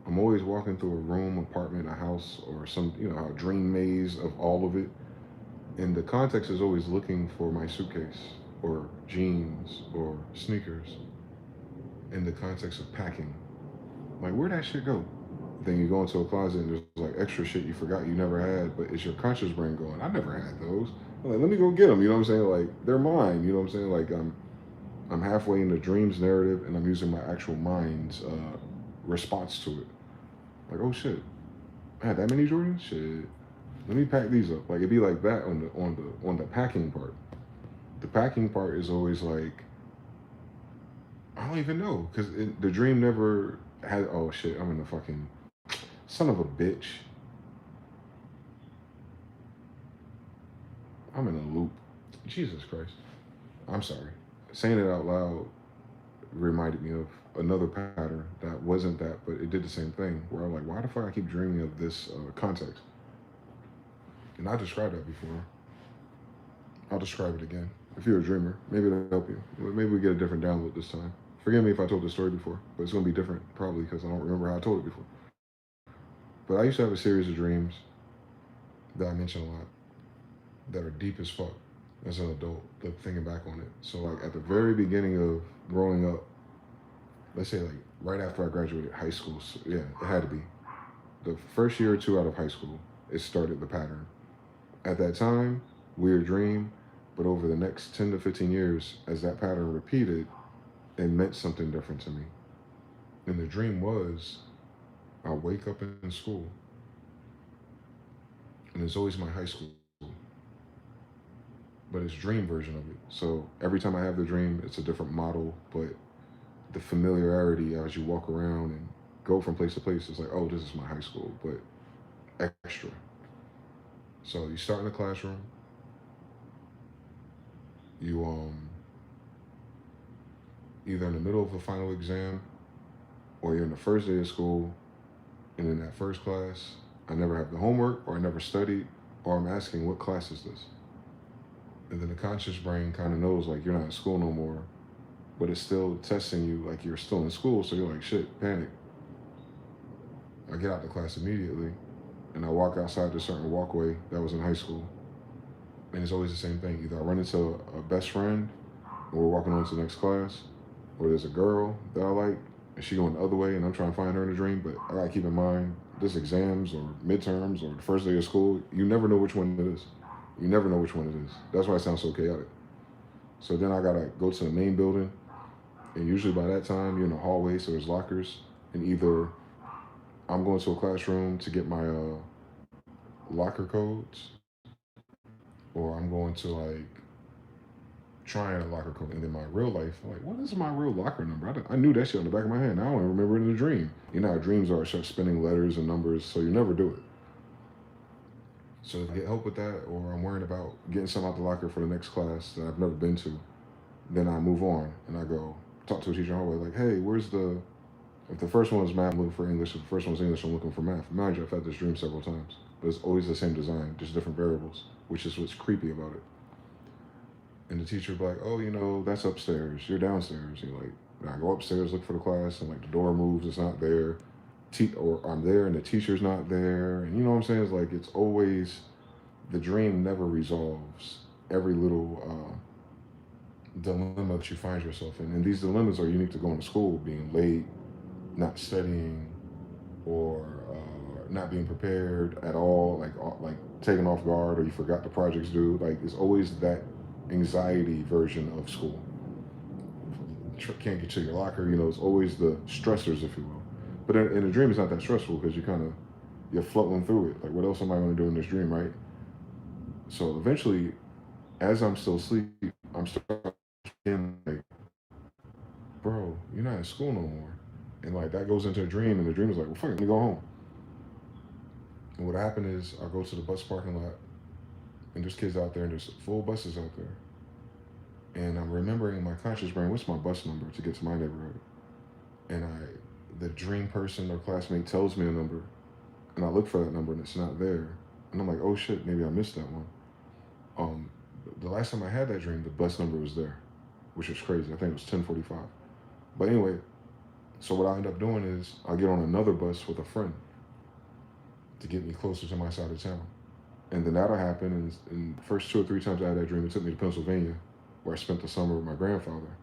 S1: I'm always walking through a room, apartment, a house, or some a dream maze of all of it. And the context is always looking for my suitcase or jeans or sneakers in the context of packing. Like where'd that shit go? Then you go into a closet and there's like extra shit you forgot you never had, but it's your conscious brain going, I never had those. I'm like, let me go get them. You know what I'm saying? Like they're mine. You know what I'm saying? Like I'm halfway in the dreams narrative and I'm using my actual mind's response to it. Like, oh shit, I had that many Jordans. Shit, let me pack these up. Like it'd be like that on the packing part. The packing part is always like I don't even know because the dream never had. Oh shit, I'm in the fucking son of a bitch. I'm in a loop. Jesus Christ. I'm sorry. Saying it out loud reminded me of another pattern that wasn't that, but it did the same thing. Where I'm like, why the fuck I keep dreaming of this context? And I described that before. I'll describe it again. If you're a dreamer, maybe it'll help you. Maybe we get a different download this time. Forgive me if I told this story before, but it's going to be different probably because I don't remember how I told it before. But I used to have a series of dreams that I mention a lot that are deep as fuck as an adult, like thinking back on it. So like at the very beginning of growing up, let's say like right after I graduated high school, so yeah, it had to be. The first year or two out of high school, it started the pattern. At that time, weird dream, but over the next 10 to 15 years, as that pattern repeated, it meant something different to me. And the dream was I wake up in school and it's always my high school, but it's dream version of it. So every time I have the dream, it's a different model, but the familiarity as you walk around and go from place to place is like, oh, this is my high school, but extra. So you start in the classroom, you either in the middle of a final exam or you're in the first day of school, and in that first class, I never have the homework or I never studied, or I'm asking, what class is this? And then the conscious brain kind of knows like you're not in school no more, but it's still testing you like you're still in school. So you're like, shit, panic. I get out the class immediately and I walk outside this certain walkway that was in high school. And it's always the same thing. Either I run into a best friend and we're walking on to the next class, or there's a girl that I like and she going the other way and I'm trying to find her in a dream. But I gotta keep in mind this exams or midterms or the first day of school, you never know which one it is. You never know which one it is. That's why it sounds so chaotic. So then I gotta go to the main building, and usually by that time you're in the hallway, so there's lockers, and either I'm going to a classroom to get my locker codes, or I'm going to like trying a locker code, and then my real life, I'm like, what is my real locker number? I knew that shit on the back of my head. Now I don't even remember it in a dream. You know how dreams are, start spinning letters and numbers, so you never do it. So if I get help with that, or I'm worrying about getting something out the locker for the next class that I've never been to, then I move on and I go talk to a teacher in the hallway, like, hey, where's the, if the first one was math, I'm looking for English. If the first one was English, I'm looking for math. Mind you, I've had this dream several times, but it's always the same design, just different variables, which is what's creepy about it. And the teacher would be like, oh, that's upstairs. You're downstairs. And you're like, and I go upstairs, look for the class, and like the door moves, it's not there. Or I'm there and the teacher's not there. And you know what I'm saying? It's like, it's always, the dream never resolves every little dilemma that you find yourself in. And these dilemmas are unique to going to school, being late, not studying, or not being prepared at all, like taken off guard, or you forgot the project's due. Like it's always that anxiety version of school. Can't get to your locker. It's always the stressors, if you will. But in a dream, it's not that stressful because you're floating through it. Like what else am I going to do in this dream, right? So eventually, as I'm still asleep, I'm starting like, bro, you're not in school no more. And like that goes into a dream, and the dream is like, well, fuck it, let me go home. And what happened is I go to the bus parking lot, and there's kids out there, and there's full buses out there. And I'm remembering in my conscious brain, what's my bus number to get to my neighborhood? And the dream person or classmate tells me a number, and I look for that number, and it's not there. And I'm like, oh shit, maybe I missed that one. Um, the last time I had that dream, the bus number was there, which was crazy. I think it was 10:45. But anyway, so what I end up doing is I get on another bus with a friend to get me closer to my side of town. And then that'll happen. And the first 2 or 3 times I had that dream, it took me to Pennsylvania, where I spent the summer with my grandfather.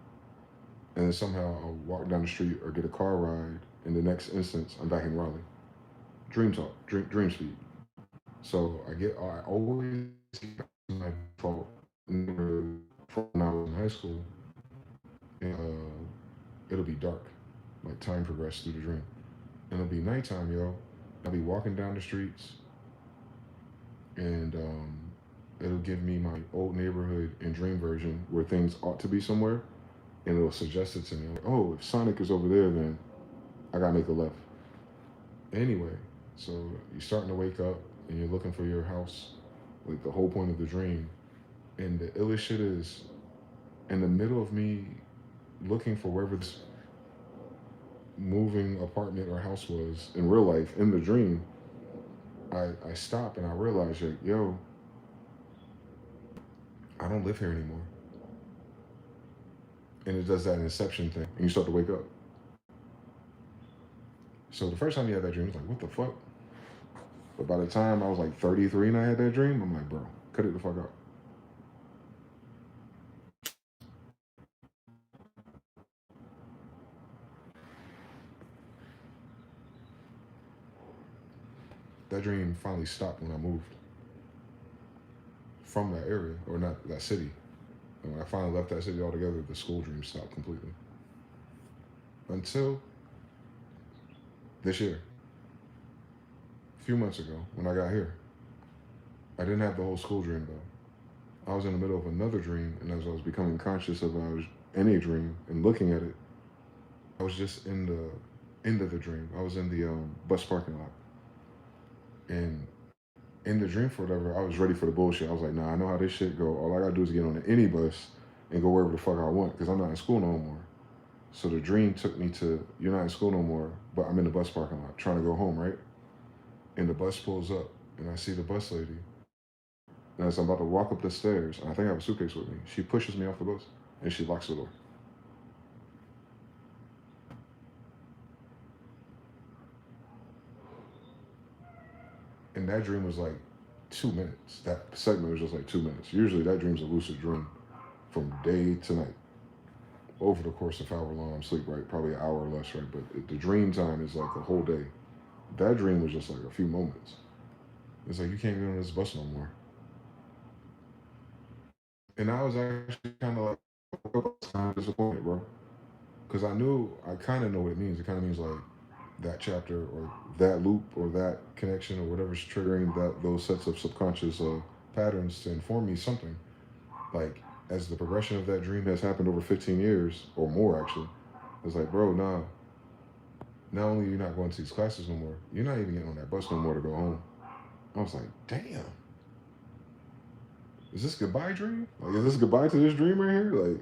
S1: And then somehow I'll walk down the street or get a car ride. In the next instance, I'm back in Raleigh. Dream talk, dream speed. So I always get back to my default number from when I was in high school. And it'll be dark, like time progressed through the dream. And it'll be nighttime, yo. I'll be walking down the streets, and it'll give me my old neighborhood in dream version where things ought to be somewhere, and it'll suggest it to me. Like, oh, if Sonic is over there, then I gotta make a left. Anyway, so you're starting to wake up and you're looking for your house, like the whole point of the dream. And the illest shit is, in the middle of me looking for wherever this moving apartment or house was in real life, in the dream, I stop and I realize, like, yo, I don't live here anymore. And it does that inception thing, and you start to wake up. So the first time you had that dream, it's like, what the fuck? But by the time I was like 33 and I had that dream, I'm like, bro, cut it the fuck out. That dream finally stopped when I moved from that area, or not that city. And when I finally left that city altogether, the school dream stopped completely. Until this year, a few months ago, when I got here. I didn't have the whole school dream though. I was in the middle of another dream, and as I was becoming conscious of I was in a dream and looking at it, I was just in the end of the dream. I was in the bus parking lot, and in the dream for whatever, I was ready for the bullshit. I was like, nah, I know how this shit go. All I gotta do is get on any bus and go wherever the fuck I want because I'm not in school no more. So the dream took me to, you're not in school no more, but I'm in the bus parking lot trying to go home, right? And the bus pulls up, and I see the bus lady. And as I'm about to walk up the stairs, and I think I have a suitcase with me, she pushes me off the bus and she locks the door. And that dream was like 2 minutes. That segment was just like 2 minutes. Usually that dream's a lucid dream from day to night over the course of however long I'm asleep, right? Probably an hour or less, right? But the dream time is like a whole day. That dream was just like a few moments. It's like you can't get on this bus no more. And I was actually kind of like kind of disappointed, bro, because I knew I kind of know what it means. It kind of means like that chapter or that loop or that connection or whatever's triggering that those sets of subconscious patterns to inform me something. Like as the progression of that dream has happened over 15 years or more, actually, it's like, bro, nah. Not only are you not going to these classes no more, you're not even getting on that bus no more to go home. I was like, damn, is this goodbye dream? Like, is this goodbye to this dream right here? Like,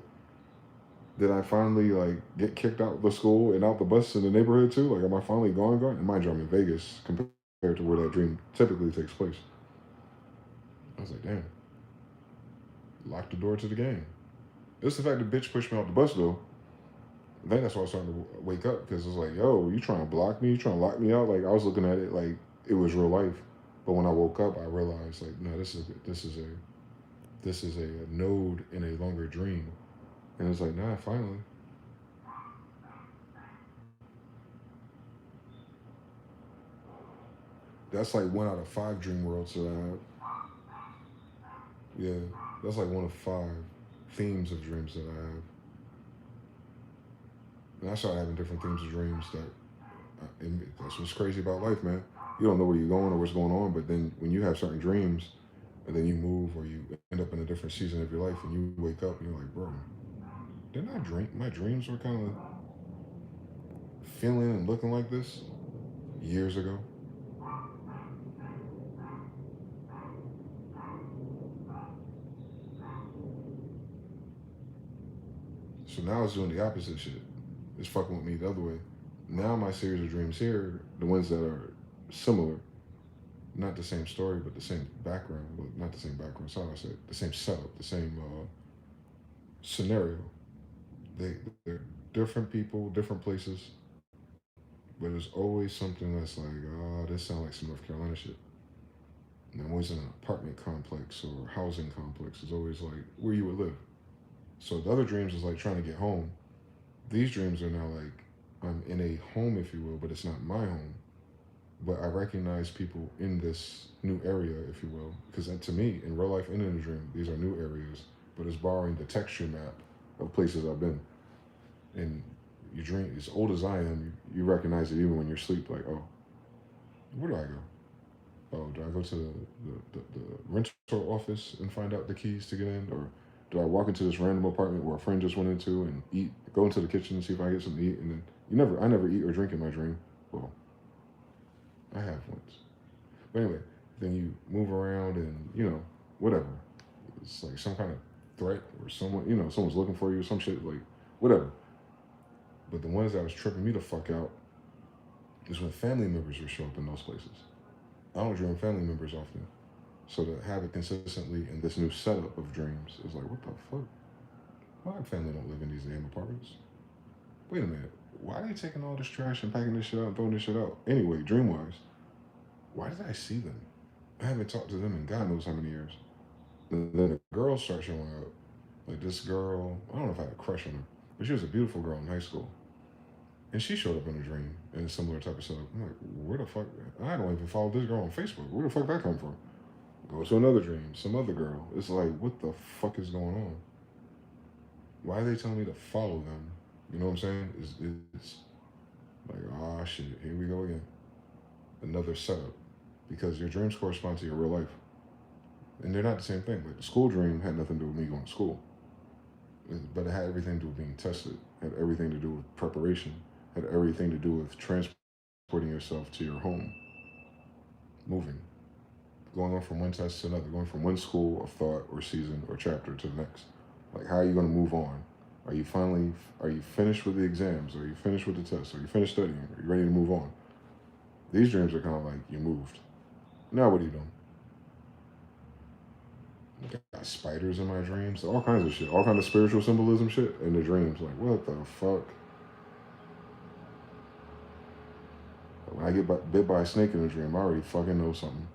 S1: did I finally like get kicked out of the school and out the bus in the neighborhood too? Like, am I finally gone? And mind you, I'm in Vegas compared to where that dream typically takes place. I was like, damn, lock the door to the game. It's the fact the bitch pushed me out the bus though. I think that's why I was starting to wake up because it was like, yo, you trying to block me? You trying to lock me out? Like I was looking at it like it was real life. But when I woke up, I realized like, no, this is a node in a longer dream. And it's like, nah, finally. That's like 1 out of 5 dream worlds that I have. Yeah, that's like 1 of 5 themes of dreams that I have. And I started having different themes of dreams and that's what's crazy about life, man. You don't know where you're going or what's going on, but then when you have certain dreams, and then you move or you end up in a different season of your life, and you wake up and you're like, bro, didn't I dream? My dreams were kind of feeling and looking like this years ago. So now it's doing the opposite shit. It's fucking with me the other way. Now my series of dreams here, the ones that are similar, not the same story, but the same background. Well, not the same background. Sorry, I said the same setup, the same scenario. They're different people, different places, but there's always something that's like, oh, this sounds like some North Carolina shit. And I'm always in an apartment complex or housing complex. It's always like where you would live. So the other dreams is like trying to get home. These dreams are now like I'm in a home, if you will, but it's not my home. But I recognize people in this new area, if you will, because to me, in real life and in a dream, these are new areas, but it's borrowing the texture map of places I've been. And you dream, as old as I am, you recognize it even when you're asleep. Like, oh, where do I go? Oh, do I go to the rental office and find out the keys to get in? Or do I walk into this random apartment where a friend just went into and eat, go into the kitchen and see if I get something to eat? And then I never eat or drink in my dream. Well, I have once. But anyway, then you move around and, whatever. It's like some kind of threat or someone, someone's looking for you or some shit, like, whatever. But the ones that was tripping me the fuck out is when family members would show up in those places. I don't dream family members often. So to have it consistently in this new setup of dreams is like, what the fuck? My family don't live in these damn apartments. Wait a minute. Why are they taking all this trash and packing this shit out and throwing this shit out? Anyway, dream wise, why did I see them? I haven't talked to them in God knows how many years. And then the girls start showing up. Like this girl, I don't know if I had a crush on her, but she was a beautiful girl in high school. And she showed up in a dream in a similar type of setup. I'm like, where the fuck? I don't even follow this girl on Facebook. Where the fuck that come from? Go to another dream, some other girl. It's like, what the fuck is going on? Why are they telling me to follow them? You know what I'm saying? It's like, ah, shit, here we go again. Another setup. Because your dreams correspond to your real life. And they're not the same thing. Like the school dream had nothing to do with me going to school, but it had everything to do with being tested, had everything to do with preparation, had everything to do with transporting yourself to your home, moving, going on from one test to another, going from one school of thought or season or chapter to the next. Like, how are you going to move on? Are you finished with the exams? Are you finished with the tests? Are you finished studying? Are you ready to move on? These dreams are kind of like you moved. Now what are you doing? I got spiders in my dreams, all kinds of shit, all kind of spiritual symbolism shit in the dreams. Like, what the fuck? When I get bit by a snake in a dream, I already fucking know something.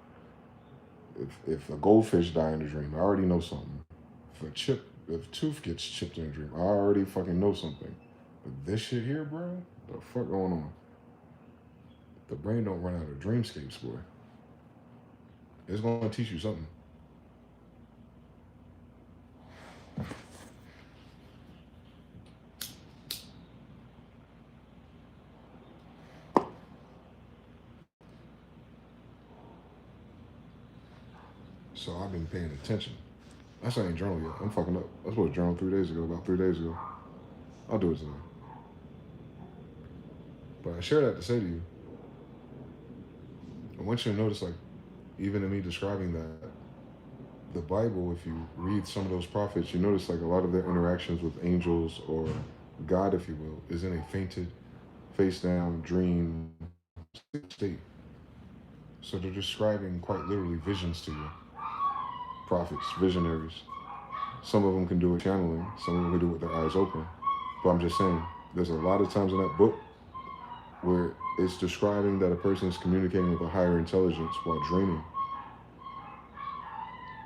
S1: If a goldfish die in a dream, I already know something. If a tooth gets chipped in a dream, I already fucking know something. But this shit here, bro, the fuck going on? The brain don't run out of dreamscapes, boy. It's gonna teach you something. So I've been paying attention. I still ain't journal yet. I'm fucking up. I was supposed to journal 3 days ago, about 3 days ago. I'll do it today. But I share that to say to you, I want you to notice, like, even in me describing that, the Bible, if you read some of those prophets, you notice like a lot of their interactions with angels or God, if you will, is in a fainted, face down dream state. So they're describing quite literally visions to you. Prophets, visionaries. Some of them can do it channeling, some of them can do it with their eyes open. But I'm just saying, there's a lot of times in that book where it's describing that a person is communicating with a higher intelligence while dreaming.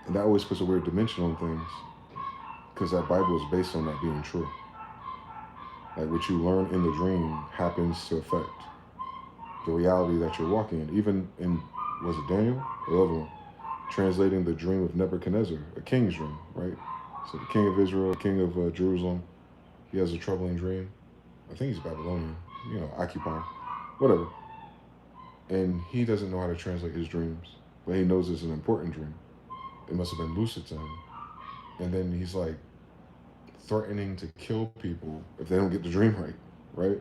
S1: And that always puts a weird dimension on things because that Bible is based on that being true. Like what you learn in the dream happens to affect the reality that you're walking in. Even in, was it Daniel? The other one. Translating the dream of Nebuchadnezzar, a king's dream, right? So the king of Israel, king of Jerusalem, he has a troubling dream. I think he's Babylonian, occupying, whatever. And he doesn't know how to translate his dreams, but he knows it's an important dream. It must have been lucid to him. And then he's like threatening to kill people if they don't get the dream right, right?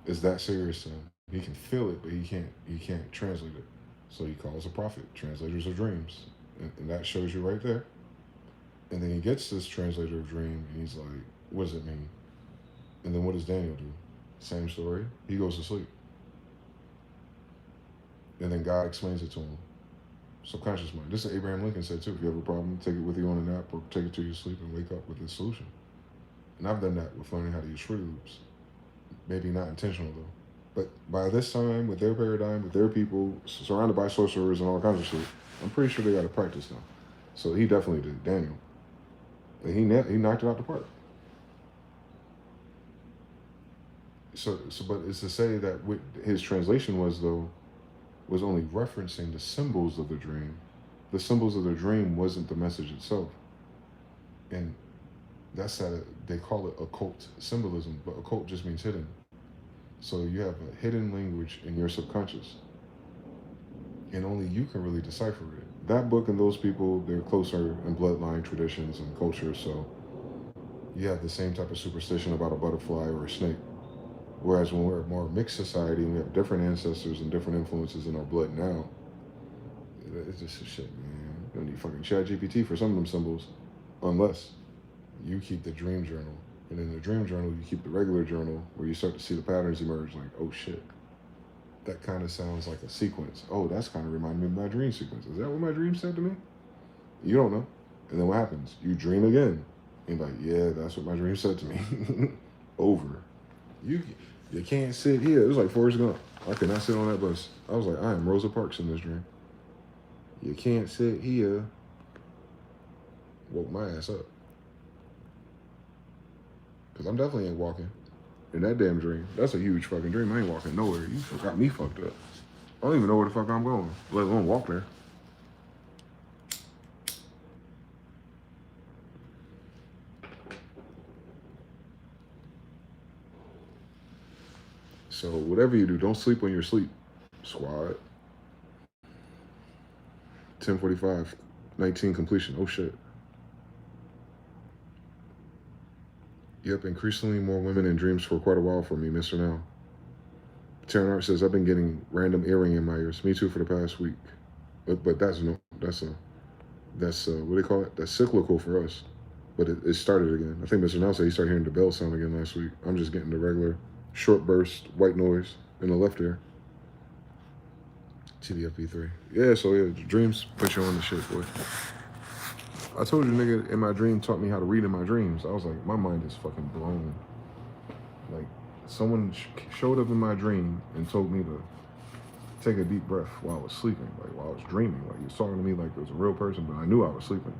S1: It's that serious to him. He can feel it, but he can't translate it. So he calls a prophet, translators of dreams. And that shows you right there. And then he gets this translator of dream and he's like, what does it mean? And then what does Daniel do? Same story. He goes to sleep. And then God explains it to him. Subconscious mind. This is Abraham Lincoln said too. If you have a problem, take it with you on a nap or take it to your sleep and wake up with the solution. And I've done that with learning how to use Fruity Loops. Maybe not intentional though. But by this time, with their paradigm, with their people, surrounded by sorcerers and all kinds of shit, I'm pretty sure they got to practice now. So he definitely did, Daniel. And he knocked it out the park. But it's to say that what his translation was only referencing the symbols of the dream. The symbols of the dream wasn't the message itself. And that's that they call it occult symbolism, but occult just means hidden. So you have a hidden language in your subconscious. And only you can really decipher it. That book and those people, they're closer in bloodline traditions and culture, so you have the same type of superstition about a butterfly or a snake. Whereas when we're a more mixed society and we have different ancestors and different influences in our blood now, it's just shit, man. You don't need fucking ChatGPT for some of them symbols, unless you keep the dream journal. And in the dream journal, you keep the regular journal where you start to see the patterns emerge, like, oh shit, that kind of sounds like a sequence. Oh, that's kind of reminding me of my dream sequence. Is that what my dream said to me? You don't know. And then what happens? You dream again. And you're like, yeah, that's what my dream said to me. Over. You can't sit here. It was like Forrest Gump. I could not sit on that bus. I was like, I am Rosa Parks in this dream. You can't sit here. Woke my ass up. Because I'm definitely ain't walking in that damn dream. That's a huge fucking dream. I ain't walking nowhere. You got me fucked up. I don't even know where the fuck I'm going, let alone walk there. So whatever you do, don't sleep when you're asleep, squad. 10:45. 19 completion. Oh shit. Yep, increasingly more women in dreams for quite a while for me, Mr. Now. Taryn Art says I've been getting random earring in my ears. Me too for the past week. But that's no that's what do they call it? That's cyclical for us. But it started again. I think Mr. Now said he started hearing the bell sound again last week. I'm just getting the regular short burst, white noise in the left ear. TDFP3. Yeah, so yeah, dreams put you on the shit, boy. I told you, nigga, in my dream taught me how to read in my dreams. I was like, my mind is fucking blown. Like, someone showed up in my dream and told me to take a deep breath while I was sleeping, like while I was dreaming. Like, he was talking to me like it was a real person, but I knew I was sleeping.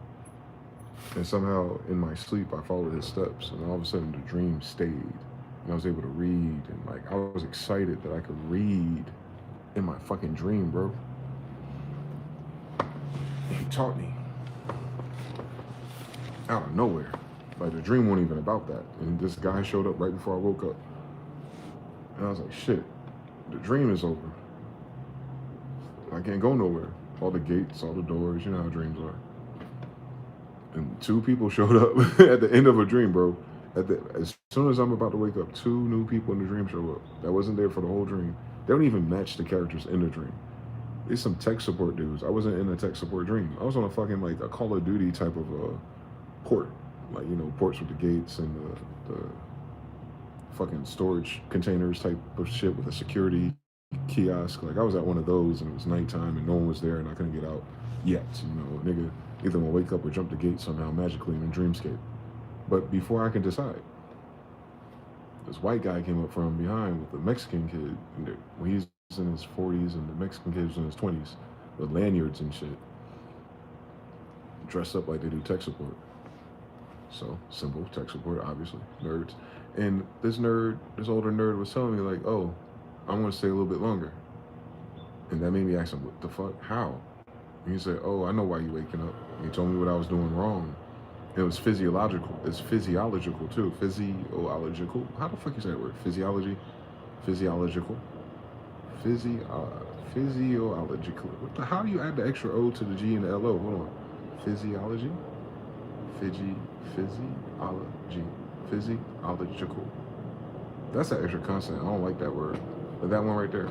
S1: And somehow in my sleep, I followed his steps, and all of a sudden the dream stayed. And I was able to read, and like, I was excited that I could read in my fucking dream, bro. He taught me out of nowhere. Like, the dream wasn't even about that. And this guy showed up right before I woke up. And I was like, shit, the dream is over. I can't go nowhere. All the gates, all the doors, you know how dreams are. And two people showed up at the end of a dream, bro. As soon as I'm about to wake up, two new people in the dream show up. That wasn't there for the whole dream. They don't even match the characters in the dream. It's some tech support dudes. I wasn't in a tech support dream. I was on a fucking, like, a Call of Duty type of port. Like, you know, ports with the gates and the fucking storage containers type of shit with a security kiosk. Like, I was at one of those, and it was nighttime and no one was there and I couldn't get out yet. You know, nigga either gonna wake up or jump the gate somehow magically in a dreamscape. But before I can decide, this white guy came up from behind with a Mexican kid. When he's in his 40s and the Mexican kid was in his 20s with lanyards and shit, dressed up like they do tech support. So, simple, tech support, obviously, nerds. And this older nerd was telling me, like, oh, I'm gonna stay a little bit longer. And that made me ask him, what the fuck, how? And he said, oh, I know why you waking up. He told me what I was doing wrong. It was physiological. It's physiological, too. Physiological. How the fuck you say that word? Physiology? Physiological. Physiological. How do you add the extra O to the G and the LO? Hold on. Physiology? Physiology. Physiological. That's an extra consonant. I don't like that word. But that one right there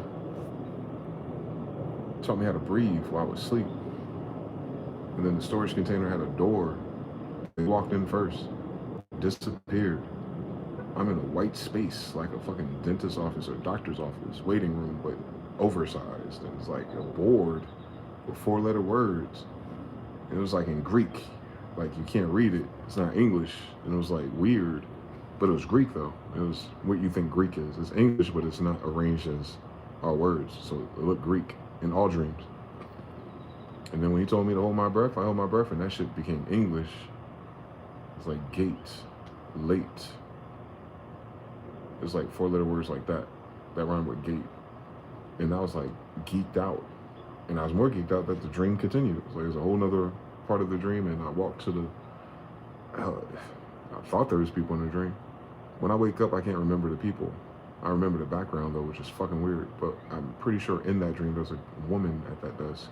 S1: taught me how to breathe while I was asleep. And then the storage container had a door. They walked in first. Disappeared. I'm in a white space, like a fucking dentist's office or doctor's office, waiting room, but oversized. And it's like a board with 4-letter words. It was like in Greek. Like, you can't read it. It's not English. And it was like weird. But it was Greek, though. It was what you think Greek is. It's English, but it's not arranged as our words. So it looked Greek in all dreams. And then when he told me to hold my breath, I held my breath, and that shit became English. It's like gate, late. It's like 4-letter words like that rhyme with gate. And I was like geeked out. And I was more geeked out that the dream continued. It was like there's a whole nother part of the dream, and I walked to the, I thought there was people in the dream. When I wake up, I can't remember the people. I remember the background, though, which is fucking weird. But I'm pretty sure in that dream, there's a woman at that desk.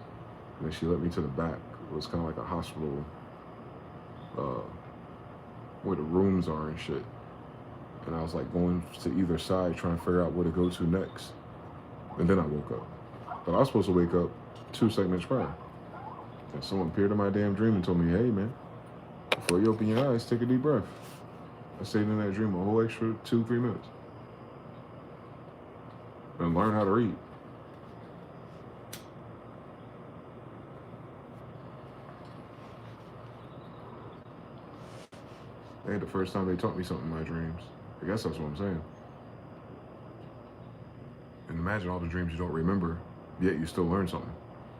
S1: And then she led me to the back. It was kind of like a hospital, where the rooms are and shit. And I was like going to either side, trying to figure out where to go to next. And then I woke up. But I was supposed to wake up 2 segments prior. And someone appeared in my damn dream and told me, hey, man, before you open your eyes, take a deep breath. I stayed in that dream a whole extra 2-3 minutes. And learn how to read. Ain't the first time they taught me something in my dreams. I guess that's what I'm saying. And imagine all the dreams you don't remember, yet you still learn something.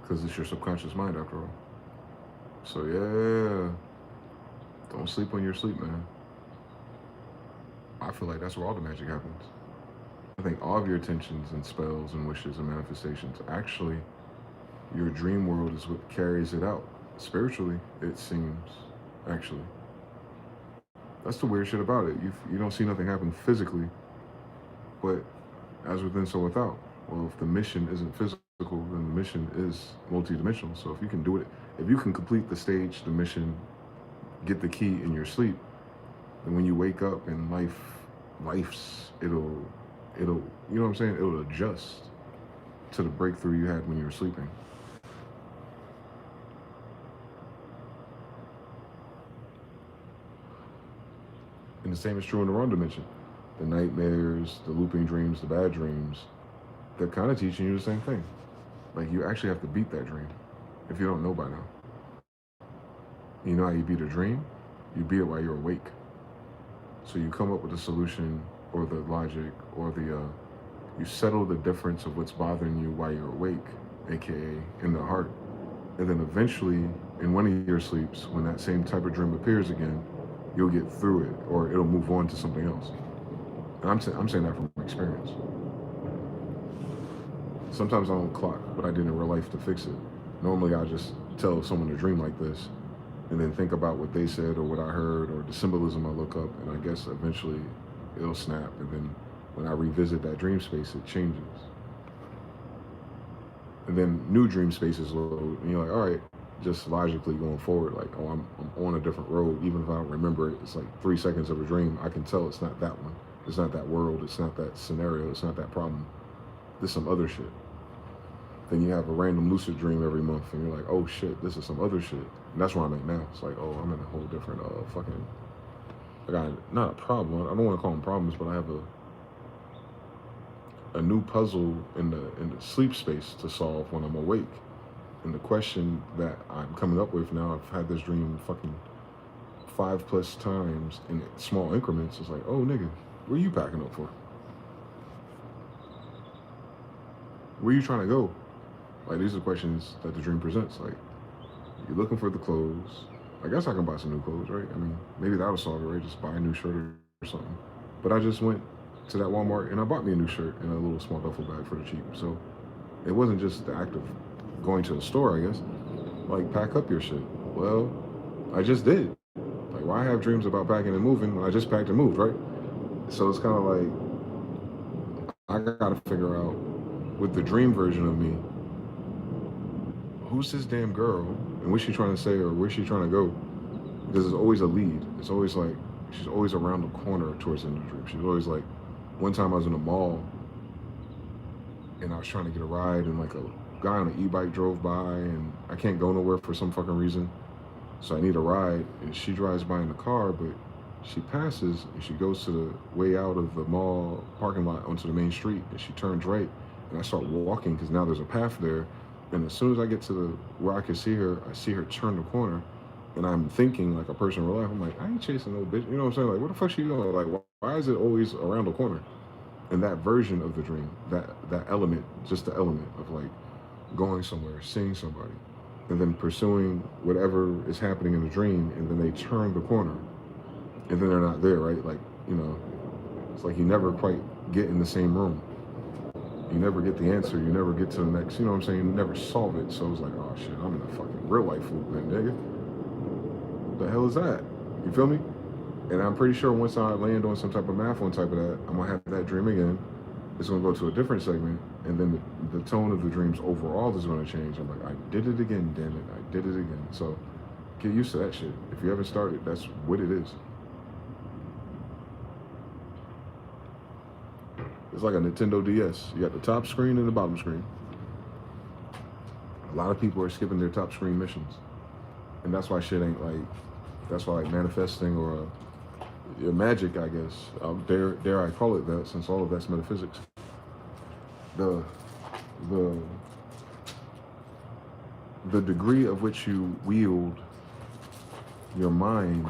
S1: Because it's your subconscious mind, after all. So yeah, don't sleep when you're asleep, man. I feel like that's where all the magic happens. I think all of your intentions and spells and wishes and manifestations, actually, your dream world is what carries it out. Spiritually, it seems, actually. That's the weird shit about it. You don't see nothing happen physically, but as within, so without. Well, if the mission isn't physical, then the mission is multidimensional. So if you can do it, if you can complete the stage, the mission, get the key in your sleep, then when you wake up in life's it'll you know what I'm saying? It'll adjust to the breakthrough you had when you were sleeping. And the same is true in the wrong dimension. The nightmares, the looping dreams, the bad dreams, they're kind of teaching you the same thing. Like you actually have to beat that dream if you don't know by now. You know how you beat a dream? You beat it while you're awake. So you come up with a solution or the logic or you settle the difference of what's bothering you while you're awake, aka in the heart. And then eventually, in one of your sleeps, when that same type of dream appears again, you'll get through it or it'll move on to something else. And I'm saying that from experience. Sometimes I don't clock what I did in real life to fix it. Normally I just tell someone a dream like this and then think about what they said or what I heard or the symbolism I look up, and I guess eventually it'll snap, and then when I revisit that dream space, it changes. And then new dream spaces load, and you're like, all right, just logically going forward, like, oh, I'm on a different road. Even if I don't remember it, it's like 3 seconds of a dream. I can tell it's not that one. It's not that world. It's not that scenario. It's not that problem. There's some other shit. Then you have a random lucid dream every month, and you're like, oh shit, this is some other shit. And that's where I'm at now. It's like, oh, I'm in a whole different fucking. I got not a problem. I don't want to call them problems, but I have a new puzzle in the sleep space to solve when I'm awake. And the question that I'm coming up with now, I've had this dream fucking 5+ times in small increments. It's like, oh nigga, where you packing up for? Where you trying to go? Like, these are questions that the dream presents. Like, you're looking for the clothes. I guess I can buy some new clothes, right? I mean, maybe that'll solve it, right? Just buy a new shirt or something. But I just went to that Walmart and I bought me a new shirt and a little small duffel bag for the cheap. So it wasn't just the act of going to the store, I guess. Like, pack up your shit. Well, I just did. Like, why have dreams about packing and moving when I just packed and moved, right? So it's kind of like, I gotta figure out with the dream version of me, who's this damn girl and what's she trying to say or where's she trying to go? Because there's always a lead. It's always like, she's always around the corner towards the end of the dream. She's always like, one time I was in a mall and I was trying to get a ride and like a guy on an e-bike drove by and I can't go nowhere for some fucking reason. So I need a ride and she drives by in the car, but she passes and she goes to the way out of the mall parking lot onto the main street and she turns right and I start walking because now there's a path there. And as soon as I get to where I can see her, I see her turn the corner, and I'm thinking like a person in real life. I'm like, I ain't chasing no bitch. You know what I'm saying? Like, what the fuck she doing? Like, why is it always around the corner? And that version of the dream, that element, just the element of like going somewhere, seeing somebody, and then pursuing whatever is happening in the dream, and then they turn the corner, and then they're not there, right? Like, you know, it's like you never quite get in the same room. You never get the answer. You never get to the next, you know what I'm saying? You never solve it. So it's like, oh shit, I'm in a fucking real life loop then, nigga. What the hell is that? You feel me? And I'm pretty sure once I land on some type of math on type of that, I'm gonna have that dream again. It's gonna go to a different segment, and then the tone of the dreams overall is gonna change. I'm like, I did it again, damn it. I did it again. So get used to that shit. If you haven't started, that's what it is. It's like a Nintendo DS. You got the top screen and the bottom screen. A lot of people are skipping their top screen missions. And that's why shit ain't like, that's why like manifesting or magic, I guess, dare I call it that, since all of that's metaphysics. The degree of which you wield your mind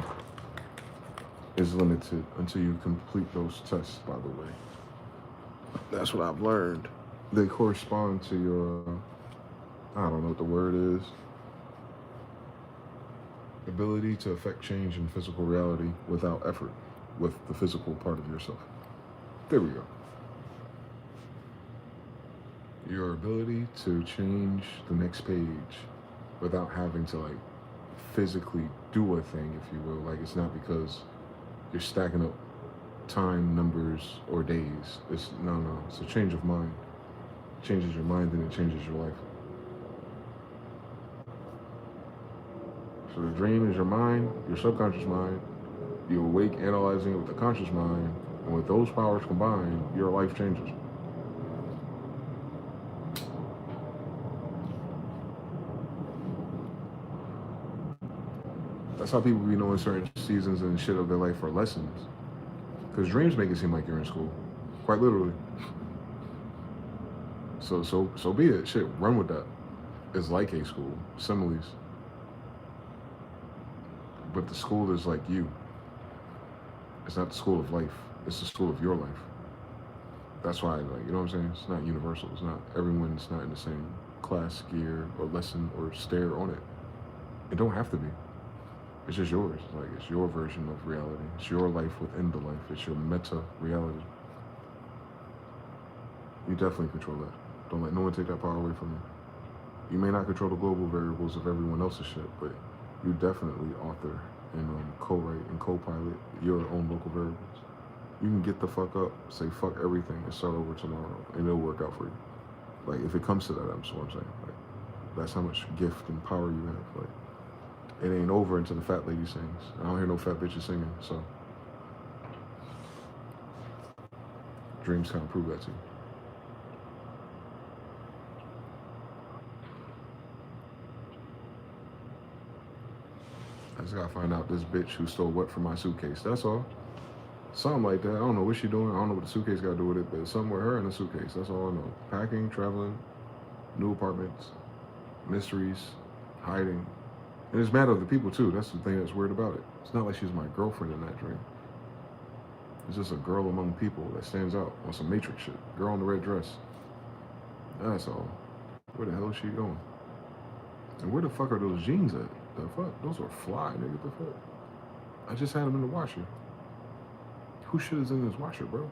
S1: is limited until you complete those tests, by the way. That's what I've learned. They correspond to your, I don't know what the word is, ability to affect change in physical reality without effort, with the physical part of yourself. There we go. Your ability to change the next page without having to like physically do a thing, if you will. Like, it's not because you're stacking up time, numbers, or days. It's no, it's a change of mind. changes your mind, then it changes your life. So the dream is your mind, your subconscious mind. You awake analyzing it with the conscious mind, and with those powers combined, your life changes. That's how people be knowing certain seasons and shit of their life are lessons. Because dreams make it seem like you're in school, quite literally. So be it. Shit, run with that. It's like a school, similes. But the school is like you. It's not the school of life. It's the school of your life. That's why, like, you know what I'm saying? It's not universal. It's not everyone's not in the same class, gear, or lesson, or stare on it. It don't have to be. It's just yours. Like, it's your version of reality. It's your life within the life. It's your meta reality. You definitely control that. Don't let no one take that power away from you. You may not control the global variables of everyone else's shit, but you definitely author and co-write and co-pilot your own local variables. You can get the fuck up, say fuck everything, and start over tomorrow, and it'll work out for you. Like, if it comes to that, that's what I'm saying. Like, that's how much gift and power you have. Like, it ain't over until the fat lady sings. I don't hear no fat bitches singing, so dreams kind of prove that to you. I just gotta find out this bitch who stole what from my suitcase. That's all. Something like that. I don't know what she doing. I don't know what the suitcase got to do with it, but something with her in the suitcase. That's all I know. Packing, traveling, new apartments, mysteries, hiding. And it's mad at other people too. That's the thing that's weird about it. It's not like she's my girlfriend in that dream. It's just a girl among people that stands out on some Matrix shit. Girl in the red dress. That's all. Where the hell is she going? And where the fuck are those jeans at? The fuck? Those are fly, nigga. The fuck? I just had them in the washer. Who shit is in this washer, bro?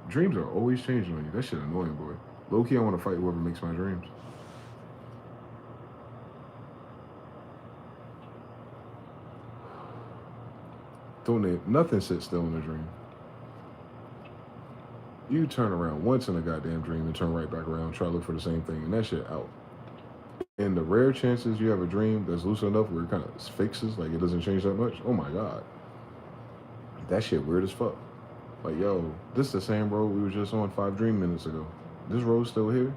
S1: Dreams are always changing on you. That shit annoying, boy. Low key, I want to fight whoever makes my dreams. Nothing sits still in a dream. You turn around once in a goddamn dream and turn right back around, try to look for the same thing, and that shit out. And the rare chances you have a dream that's loose enough where it kind of fixes, like it doesn't change that much, oh my god. That shit weird as fuck. Like, yo, this is the same road we were just on 5 dream minutes ago. This road's still here?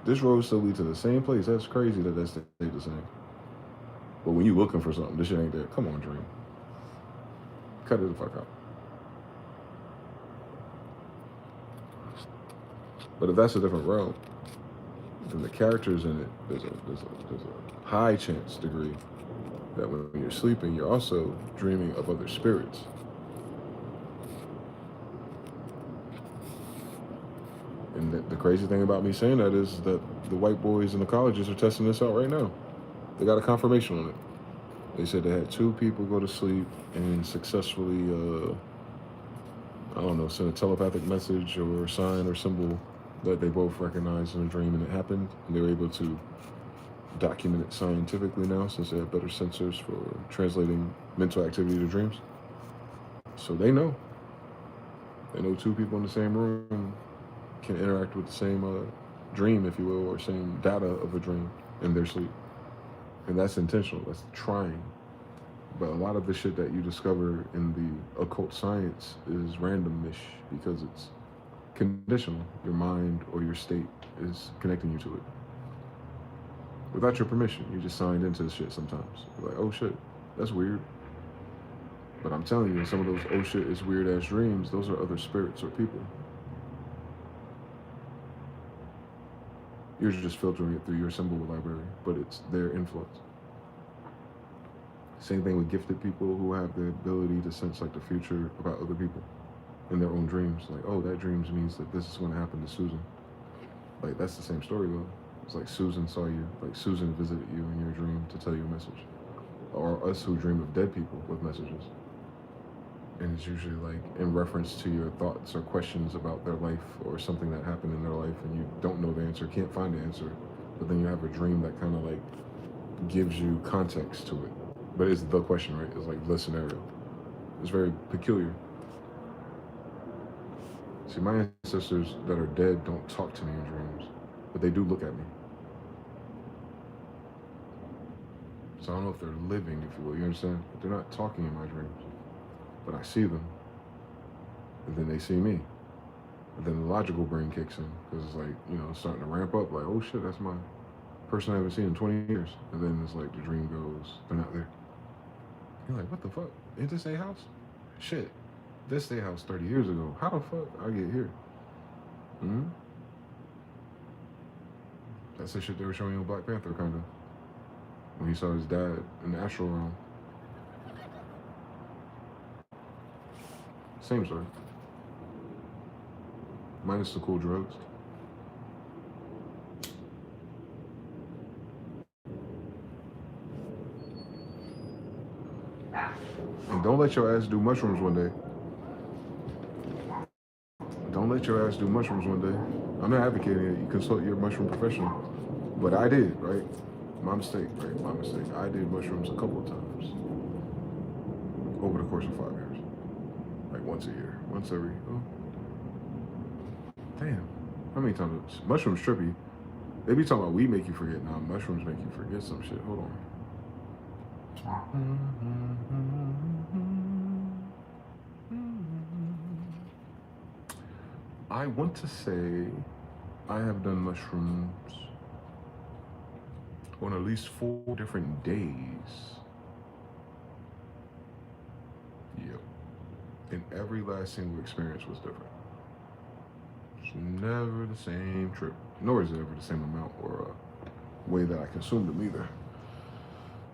S1: This road still leads to the same place. That's crazy that that's stayed the same. But when you looking for something, this shit ain't there. Come on, dream. Cut it the fuck out. But if that's a different road, then the characters in it, there's a high chance degree that when you're sleeping, you're also dreaming of other spirits. And the crazy thing about me saying that is that the white boys in the colleges are testing this out right now. They got a confirmation on it. They said they had 2 people go to sleep and successfully, I don't know, send a telepathic message or sign or symbol that they both recognized in a dream, and it happened. And they were able to document it scientifically now, since they have better sensors for translating mental activity to dreams. So they know. They know 2 people in the same room can interact with the same dream, if you will, or same data of a dream in their sleep. And that's intentional. That's trying. But a lot of the shit that you discover in the occult science is randomish because it's conditional. Your mind or your state is connecting you to it. Without your permission, you just signed into this shit sometimes. You're like, oh shit, that's weird. But I'm telling you, in some of those oh shit is weird ass dreams, those are other spirits or people. You're just filtering it through your symbol library, but it's their influence. Same thing with gifted people who have the ability to sense like the future about other people in their own dreams. Like, oh, that dreams means that this is going to happen to Susan. Like, that's the same story though. It's like Susan saw you, like Susan visited you in your dream to tell you a message. Or us who dream of dead people with messages. And it's usually like in reference to your thoughts or questions about their life or something that happened in their life and you don't know the answer, can't find the answer, but then you have a dream that kind of like gives you context to it. But it's the question, right? It's like the scenario. It's very peculiar. So See, my ancestors that are dead don't talk to me in dreams, but they do look at me. So I don't know if they're living, if you will. You understand? But they're not talking in my dreams, but I see them, and then they see me. And then the logical brain kicks in because it's like, you know, starting to ramp up. Like, oh shit, that's my person I haven't seen in 20 years. And then it's like the dream goes, they're not there. You're like, what the fuck? Ain't this a house? Shit, this a house 30 years ago. How the fuck I get here? Hmm. That's the shit they were showing you in Black Panther, kind of. When he saw his dad in the astral realm. Same story. Minus the cool drugs. And don't let your ass do mushrooms one day. Don't let your ass do mushrooms one day. I'm not advocating it. You consult your mushroom professional. But I did, right? My mistake, right? My mistake. I did mushrooms a couple of times over the course of 5 years. Like once a year. Once every, oh. Damn. How many times? Mushrooms trippy. They be talking about weed make you forget. Now mushrooms make you forget some shit. Hold on. I want to say I have done mushrooms on at least 4 different days. Yep. And every last single experience was different. It's never the same trip, nor is it ever the same amount or way that I consumed them either.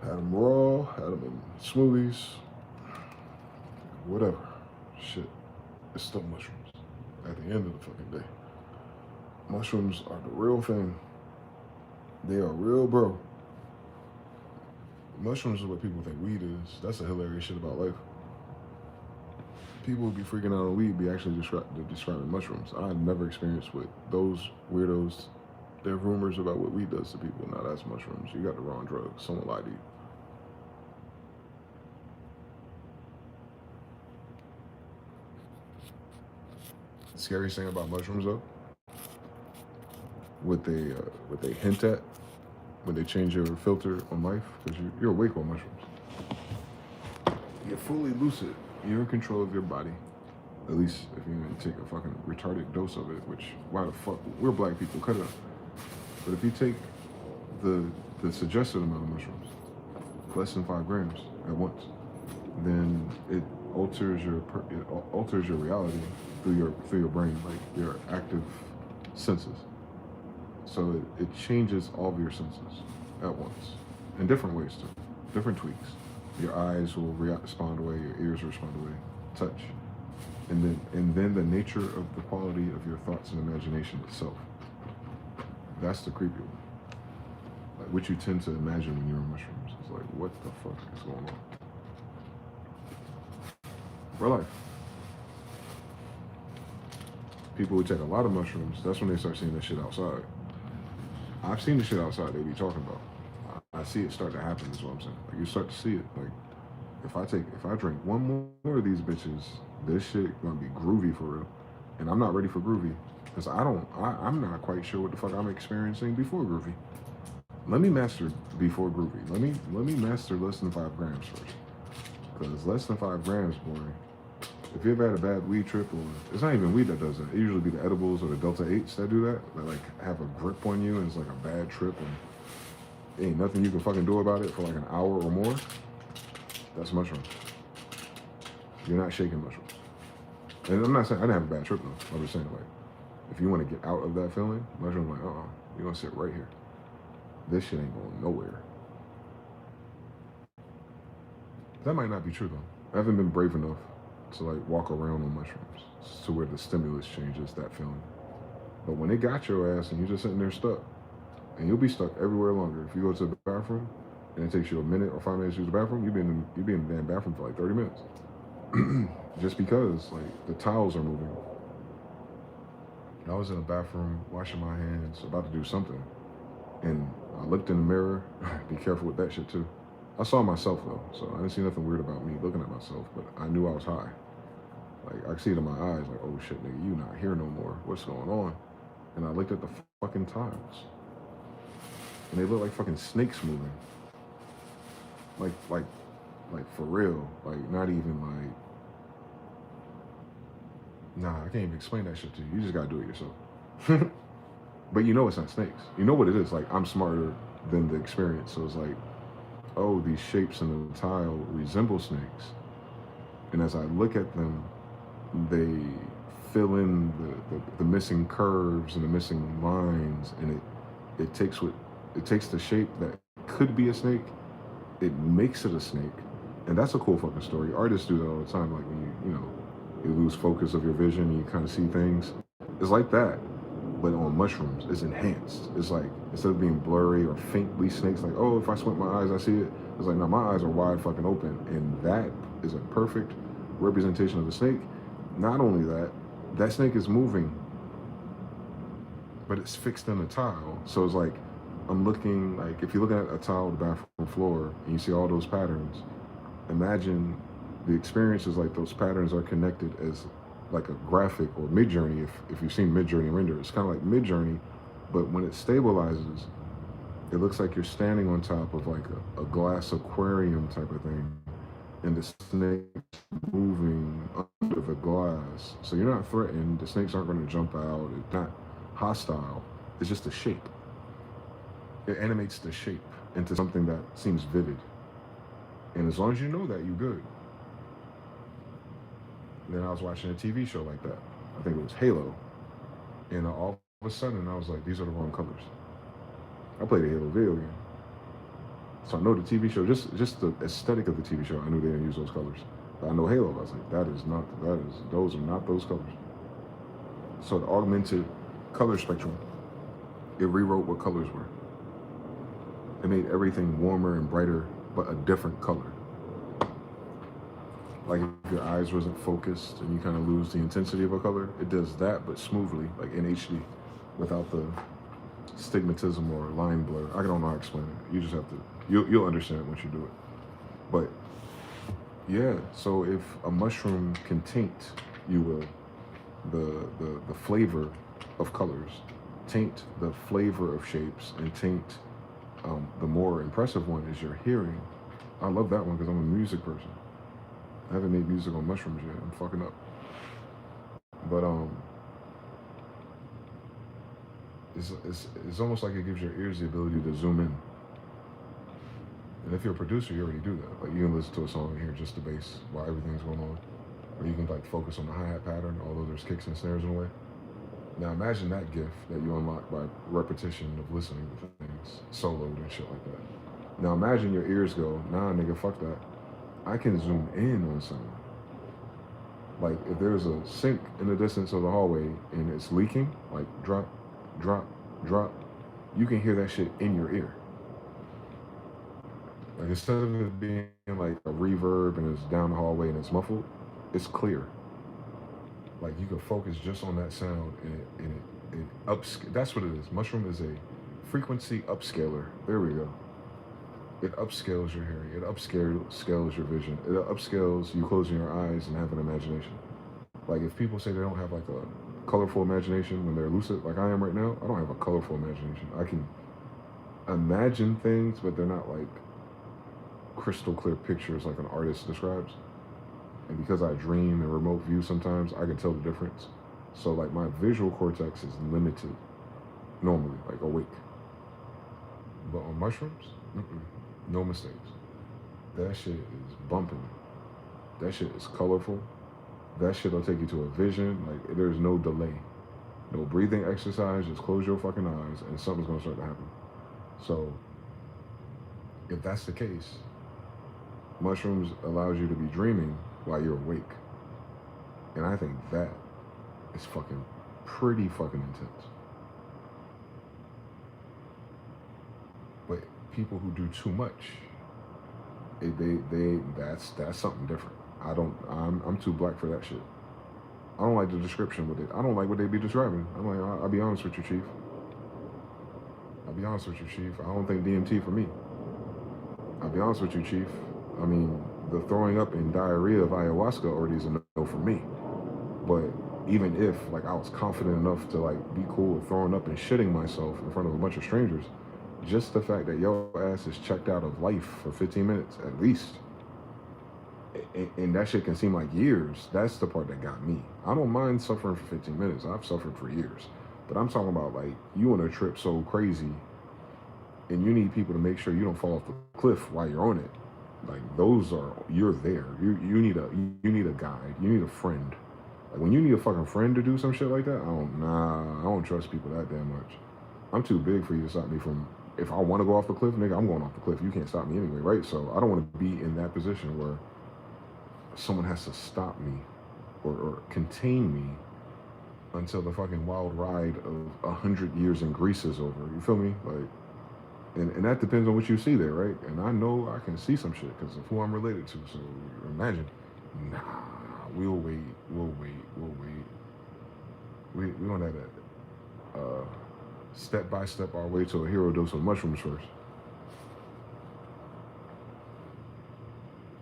S1: Had them raw, had them in smoothies, whatever. Shit, it's still mushrooms at the end of the fucking day. Mushrooms are the real thing. They are real, bro. Mushrooms is what people think weed is. That's the hilarious shit about life. People would be freaking out on weed, be actually describing mushrooms. I've never experienced what those weirdos, their rumors about what weed does to people. Now that's mushrooms. You got the wrong drug. Someone lied to you. The scariest thing about mushrooms, though, what they hint at when they change your filter on life, because you're awake on mushrooms. You're fully lucid. You're in control of your body. At least if you take a fucking retarded dose of it, which, why the fuck, we're black people, cut it up. But if you take the suggested amount of mushrooms, less than 5 grams at once, then it alters your reality through your brain, like your active senses. So it changes all of your senses at once, in different ways too, different tweaks. Your eyes will respond away, your ears will respond away, touch, and then the nature of the quality of your thoughts and imagination itself. That's the creepy one. Like what you tend to imagine when you're on mushrooms. It's like, what the fuck is going on? Real life. People who take a lot of mushrooms, that's when they start seeing this shit outside. I've seen the shit outside they be talking about. I see it start to happen, is what I'm saying. Like you start to see it. Like if I drink one more of these bitches, this shit gonna be groovy for real. And I'm not ready for groovy. Because I'm not quite sure what the fuck I'm experiencing before groovy. Let me master before groovy. Let me master less than 5 grams first. Because less than 5 grams, boy. If you ever had a bad weed trip, or it's not even weed that does it. It usually be the edibles or the Delta 8s that do that. That like have a grip on you and it's like a bad trip and ain't nothing you can fucking do about it for like an hour or more. That's mushrooms. You're not shaking mushrooms. And I'm not saying I didn't have a bad trip though. I'm just saying like, if you want to get out of that feeling, mushrooms like, you're gonna sit right here. This shit ain't going nowhere. That might not be true though. I haven't been brave enough to like walk around on mushrooms to where the stimulus changes that feeling. But when it got your ass and you're just sitting there stuck, and you'll be stuck everywhere longer. If you go to the bathroom and it takes you a minute or 5 minutes to use the bathroom, you'll be in the damn bathroom for like 30 minutes. Just because like the towels are moving. I was in the bathroom washing my hands, about to do something, and I looked in the mirror. Be careful with that shit too. I saw myself though, so I didn't see nothing weird about me looking at myself, but I knew I was high. Like I see it in my eyes, like, oh shit, nigga, you not here no more. What's going on? And I looked at the fucking tiles, and they look like fucking snakes moving. Like, like, like for real. Like not even like. Nah, I can't even explain that shit to you. You just gotta do it yourself. But you know it's not snakes. You know what it is. Like I'm smarter than the experience, so it's like, oh, these shapes in the tile resemble snakes, and as I look at them, they fill in the missing curves and the missing lines, and it takes the shape that could be a snake, it makes it a snake, and that's a cool fucking story. Artists do that all the time. Like when you lose focus of your vision and you kind of see things. It's like that, but on mushrooms, it's enhanced. It's like instead of being blurry or faintly snakes, like oh, if I squint my eyes, I see it. It's like now my eyes are wide fucking open, and that is a perfect representation of a snake. Not only that, that snake is moving, but it's fixed in the tile. So it's like I'm looking like if you're looking at a tile on the bathroom floor and you see all those patterns, imagine the experience is like those patterns are connected as like a graphic or Mid-Journey. If you've seen Mid-Journey render, it's kind of like Mid-Journey, but when it stabilizes, it looks like you're standing on top of like a glass aquarium type of thing, and the snake's moving under the glass. So you're not threatened. The snakes aren't going to jump out. It's not hostile. It's just a shape. It animates the shape into something that seems vivid. And as long as you know that, you're good. Then I was watching a TV show like that. I think it was Halo. And all of a sudden, I was like, these are the wrong colors. I played a Halo video game. So I know the TV show, just the aesthetic of the TV show, I knew they didn't use those colors. But I know Halo, I was like, those are not those colors. So the augmented color spectrum, it rewrote what colors were. It made everything warmer and brighter, but a different color. Like if your eyes wasn't focused and you kind of lose the intensity of a color, it does that, but smoothly, like in HD, without the stigmatism or line blur. I don't know how to explain it. You just have to, you'll understand it once you do it. But yeah, so if a mushroom can taint, you will, the flavor of colors, taint the flavor of shapes, and taint the more impressive one is your hearing. I love that one because I'm a music person. I haven't made music on mushrooms yet. I'm fucking up. But it's almost like it gives your ears the ability to zoom in. And if you're a producer, you already do that. Like you can listen to a song and hear just the bass while everything's going on. Or you can like focus on the hi-hat pattern, although there's kicks and snares in a way. Now imagine that gift that you unlock by repetition of listening to things, soloed and shit like that. Now imagine your ears go, nah nigga, fuck that. I can zoom in on sound. Like if there's a sink in the distance of the hallway and it's leaking, like drop, drop, drop, you can hear that shit in your ear. Like instead of it being like a reverb and it's down the hallway and it's muffled, it's clear. Like you can focus just on that sound and it that's what it is. Mushroom is a frequency upscaler. There we go. It upscales your hearing. It upscales your vision. It upscales you closing your eyes and having imagination. Like if people say they don't have like a colorful imagination when they're lucid, like I am right now, I don't have a colorful imagination. I can imagine things, but they're not like crystal clear pictures like an artist describes. And because I dream and remote view sometimes, I can tell the difference. So like my visual cortex is limited normally, like awake. But on mushrooms, no mistakes. That shit is bumping. That shit is colorful. That shit'll take you to a vision. Like there's no delay. No breathing exercise, just close your fucking eyes and something's gonna start to happen. So if that's the case, mushrooms allows you to be dreaming while you're awake. And I think that is fucking pretty fucking intense. But people who do too much, that's something different. I'm too black for that shit. I don't like the description with it. I don't like what they be describing. I'm like, I'll be honest with you, Chief. I'll be honest with you, Chief. I don't think DMT for me. I'll be honest with you, Chief. I mean, the throwing up and diarrhea of ayahuasca already is a no for me. But even if like I was confident enough to like be cool with throwing up and shitting myself in front of a bunch of strangers, just the fact that your ass is checked out of life for 15 minutes at least, and that shit can seem like years. That's the part that got me. I don't mind suffering for 15 minutes. I've suffered for years. But I'm talking about like you on a trip so crazy and you need people to make sure you don't fall off the cliff while you're on it. Like those are you're there. You need a guide. You need a friend. Like when you need a fucking friend to do some shit like that, I don't trust people that damn much. I'm too big for you to stop me from if I want to go off the cliff, nigga, I'm going off the cliff. You can't stop me anyway, right? So I don't want to be in that position where someone has to stop me or contain me until the fucking wild ride of 100 years in Greece is over. You feel me? Like, and that depends on what you see there, right? And I know I can see some shit because of who I'm related to. So imagine, nah, we'll wait, we'll wait, we'll wait. We don't have that step by step our way to a hero dose of mushrooms first.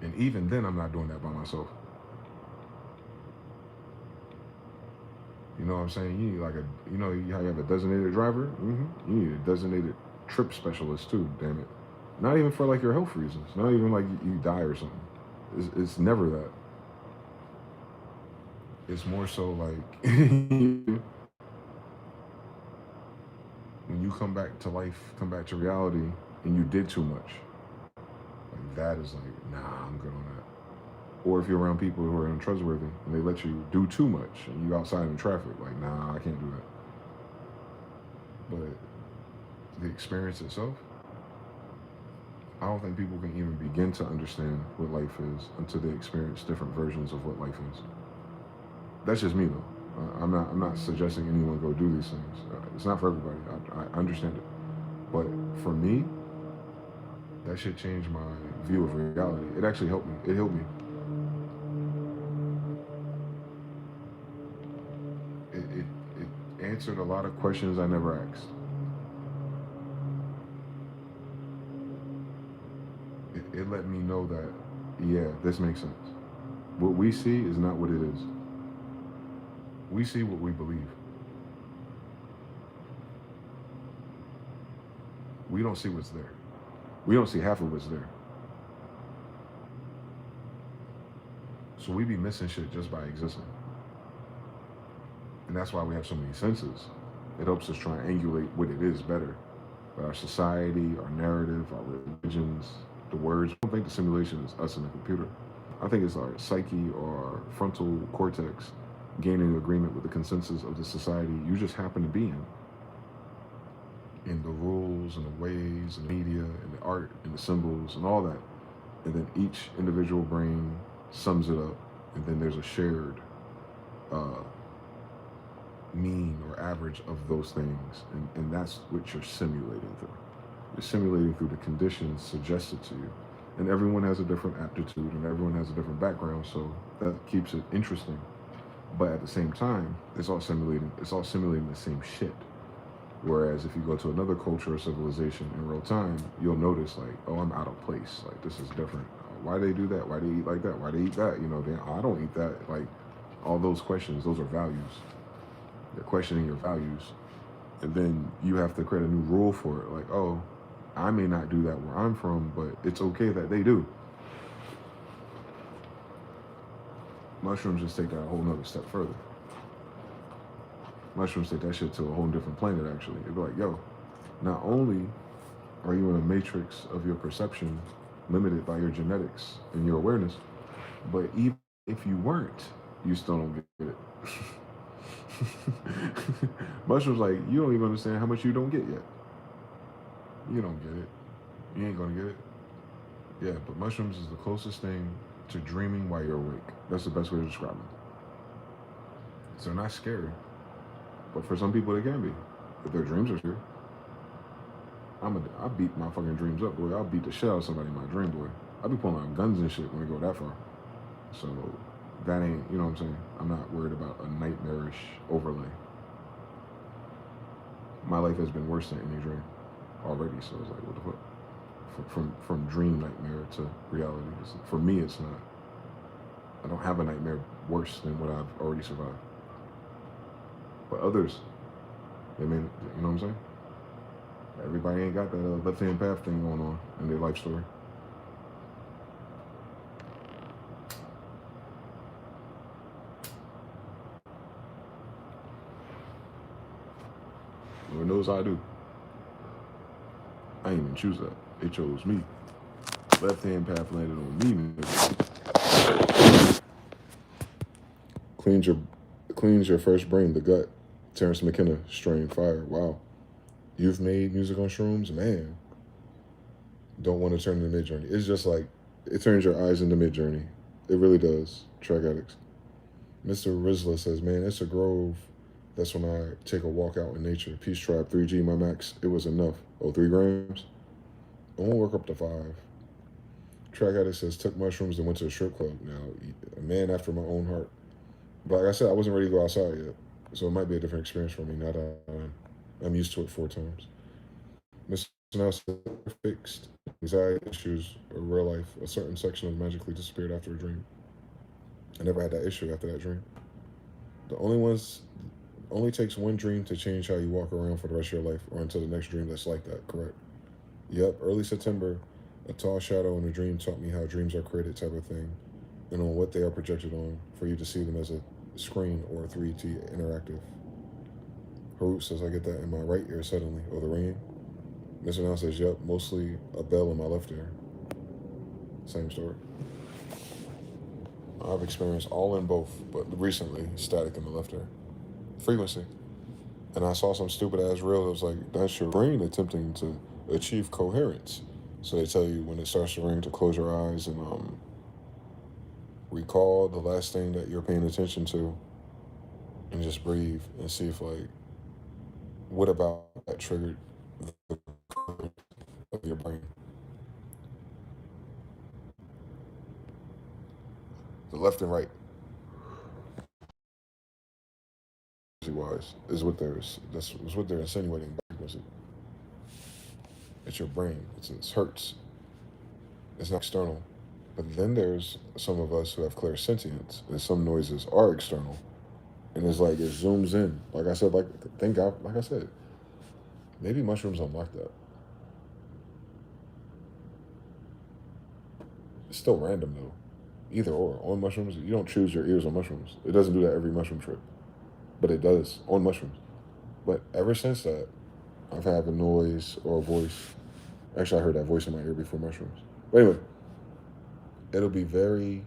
S1: And even then, I'm not doing that by myself. You know what I'm saying? You need like a, you know how you have a designated driver? You need a designated trip specialist too, damn it. Not even for like your health reasons. Not even like you die or something. It's never that. It's more so like when you come back to life, come back to reality, and you did too much. Like that is like, nah, I'm good on that. Or if you're around people who are untrustworthy and they let you do too much and you outside in traffic, like, nah, I can't do that. But the experience itself, I don't think people can even begin to understand what life is until they experience different versions of what life is. That's just me though. I'm not suggesting anyone go do these things. It's not for everybody. I understand it. But for me, that shit changed my view of reality. It actually helped me. It helped me. It answered a lot of questions I never asked. It let me know that, yeah, this makes sense. What we see is not what it is. We see what we believe. We don't see what's there. We don't see half of what's there. So we be missing shit just by existing. And that's why we have so many senses. It helps us triangulate what it is better. But our society, our narrative, our religions, the words. I don't think the simulation is us in the computer. I think it's our psyche or our frontal cortex gaining agreement with the consensus of the society you just happen to be in the rules and the ways and the media and the art and the symbols and all that. And then each individual brain sums it up, and then there's a shared uh, mean or average of those things, and that's what you're simulating through. You're simulating through the conditions suggested to you. And everyone has a different aptitude and everyone has a different background, so that keeps it interesting. But at the same time, it's all simulating the same shit. Whereas if you go to another culture or civilization in real time, you'll notice like, oh, I'm out of place. Like this is different. Why they do that? Why they eat like that? Why they eat that? You know, I don't eat that. Like all those questions, those are values. They're questioning your values. And then you have to create a new rule for it. Like, oh, I may not do that where I'm from, but it's okay that they do. Mushrooms just take that a whole nother step further. Mushrooms take that shit to a whole different planet, actually. It'd be like, yo, not only are you in a matrix of your perception limited by your genetics and your awareness, but even if you weren't, you still don't get it. Mushrooms, like, you don't even understand how much you don't get yet. You don't get it. You ain't gonna get it. Yeah, but mushrooms is the closest thing to dreaming while you're awake. That's the best way to describe it. So they're not scary, but for some people they can be. If their dreams are scary, I beat my fucking dreams up, boy. I'll beat the shit out of somebody in my dream, boy. I be pulling out guns and shit when I go that far. So that ain't, you know what I'm saying? I'm not worried about a nightmarish overlay. My life has been worse than any dream already, so it's like, what the fuck? From dream nightmare to reality. For me, it's not. I don't have a nightmare worse than what I've already survived. But others, they may, you know what I'm saying? Everybody ain't got that left-hand path thing going on in their life story. Lord knows I do. I ain't even choose that. They chose me. Left-hand path landed on me. Cleans your cleans your first brain, the gut. Terrence McKenna, strain fire. Wow. You've made music on shrooms? Man. Don't want to turn into mid-journey. It's just like, it turns your eyes into mid-journey. It really does. Track addicts. Mr. Rizla says, man, it's a grove. That's when I take a walk out in nature. Peace Tribe, 3G, my max. It was enough. Oh, 3 grams? I won't work up to 5. Track addict says, took mushrooms and went to a strip club. Now, a man after my own heart. But like I said, I wasn't ready to go outside yet. So it might be a different experience for me now that I'm used to it 4 times. Mr. Nelson fixed anxiety issues of real life. A certain section of magically disappeared after a dream. I never had that issue after that dream. The only takes one dream to change how you walk around for the rest of your life, or until the next dream that's like that. Correct. Yep. Early September, a tall shadow in a dream taught me how dreams are created, type of thing, and on what they are projected on, for you to see them as a screen or a 3D interactive. Harut says, I get that in my right ear suddenly. Oh, the ringing. Mr. Now says, yep, mostly a bell in my left ear. Same story. I've experienced all in both, but recently, static in the left ear. Frequency. And I saw some stupid ass reel that was like, that's your brain attempting to achieve coherence. So they tell you when it starts to ring to close your eyes and recall the last thing that you're paying attention to and just breathe and see if, like, what about that triggered the current of your brain. The left and right, wise, is what that's what they're insinuating by frequency. It's your brain. It's hertz. It's not external. But then there's some of us who have clairsentience, and some noises are external. And it's like it zooms in. Like I said, thank God, like I said, maybe mushrooms unlock that. It's still random though. Either or. On mushrooms, you don't choose your ears on mushrooms. It doesn't do that every mushroom trip. But it does on mushrooms. But ever since that, I've had a noise or a voice. Actually, I heard that voice in my ear before mushrooms. But anyway, it'll be very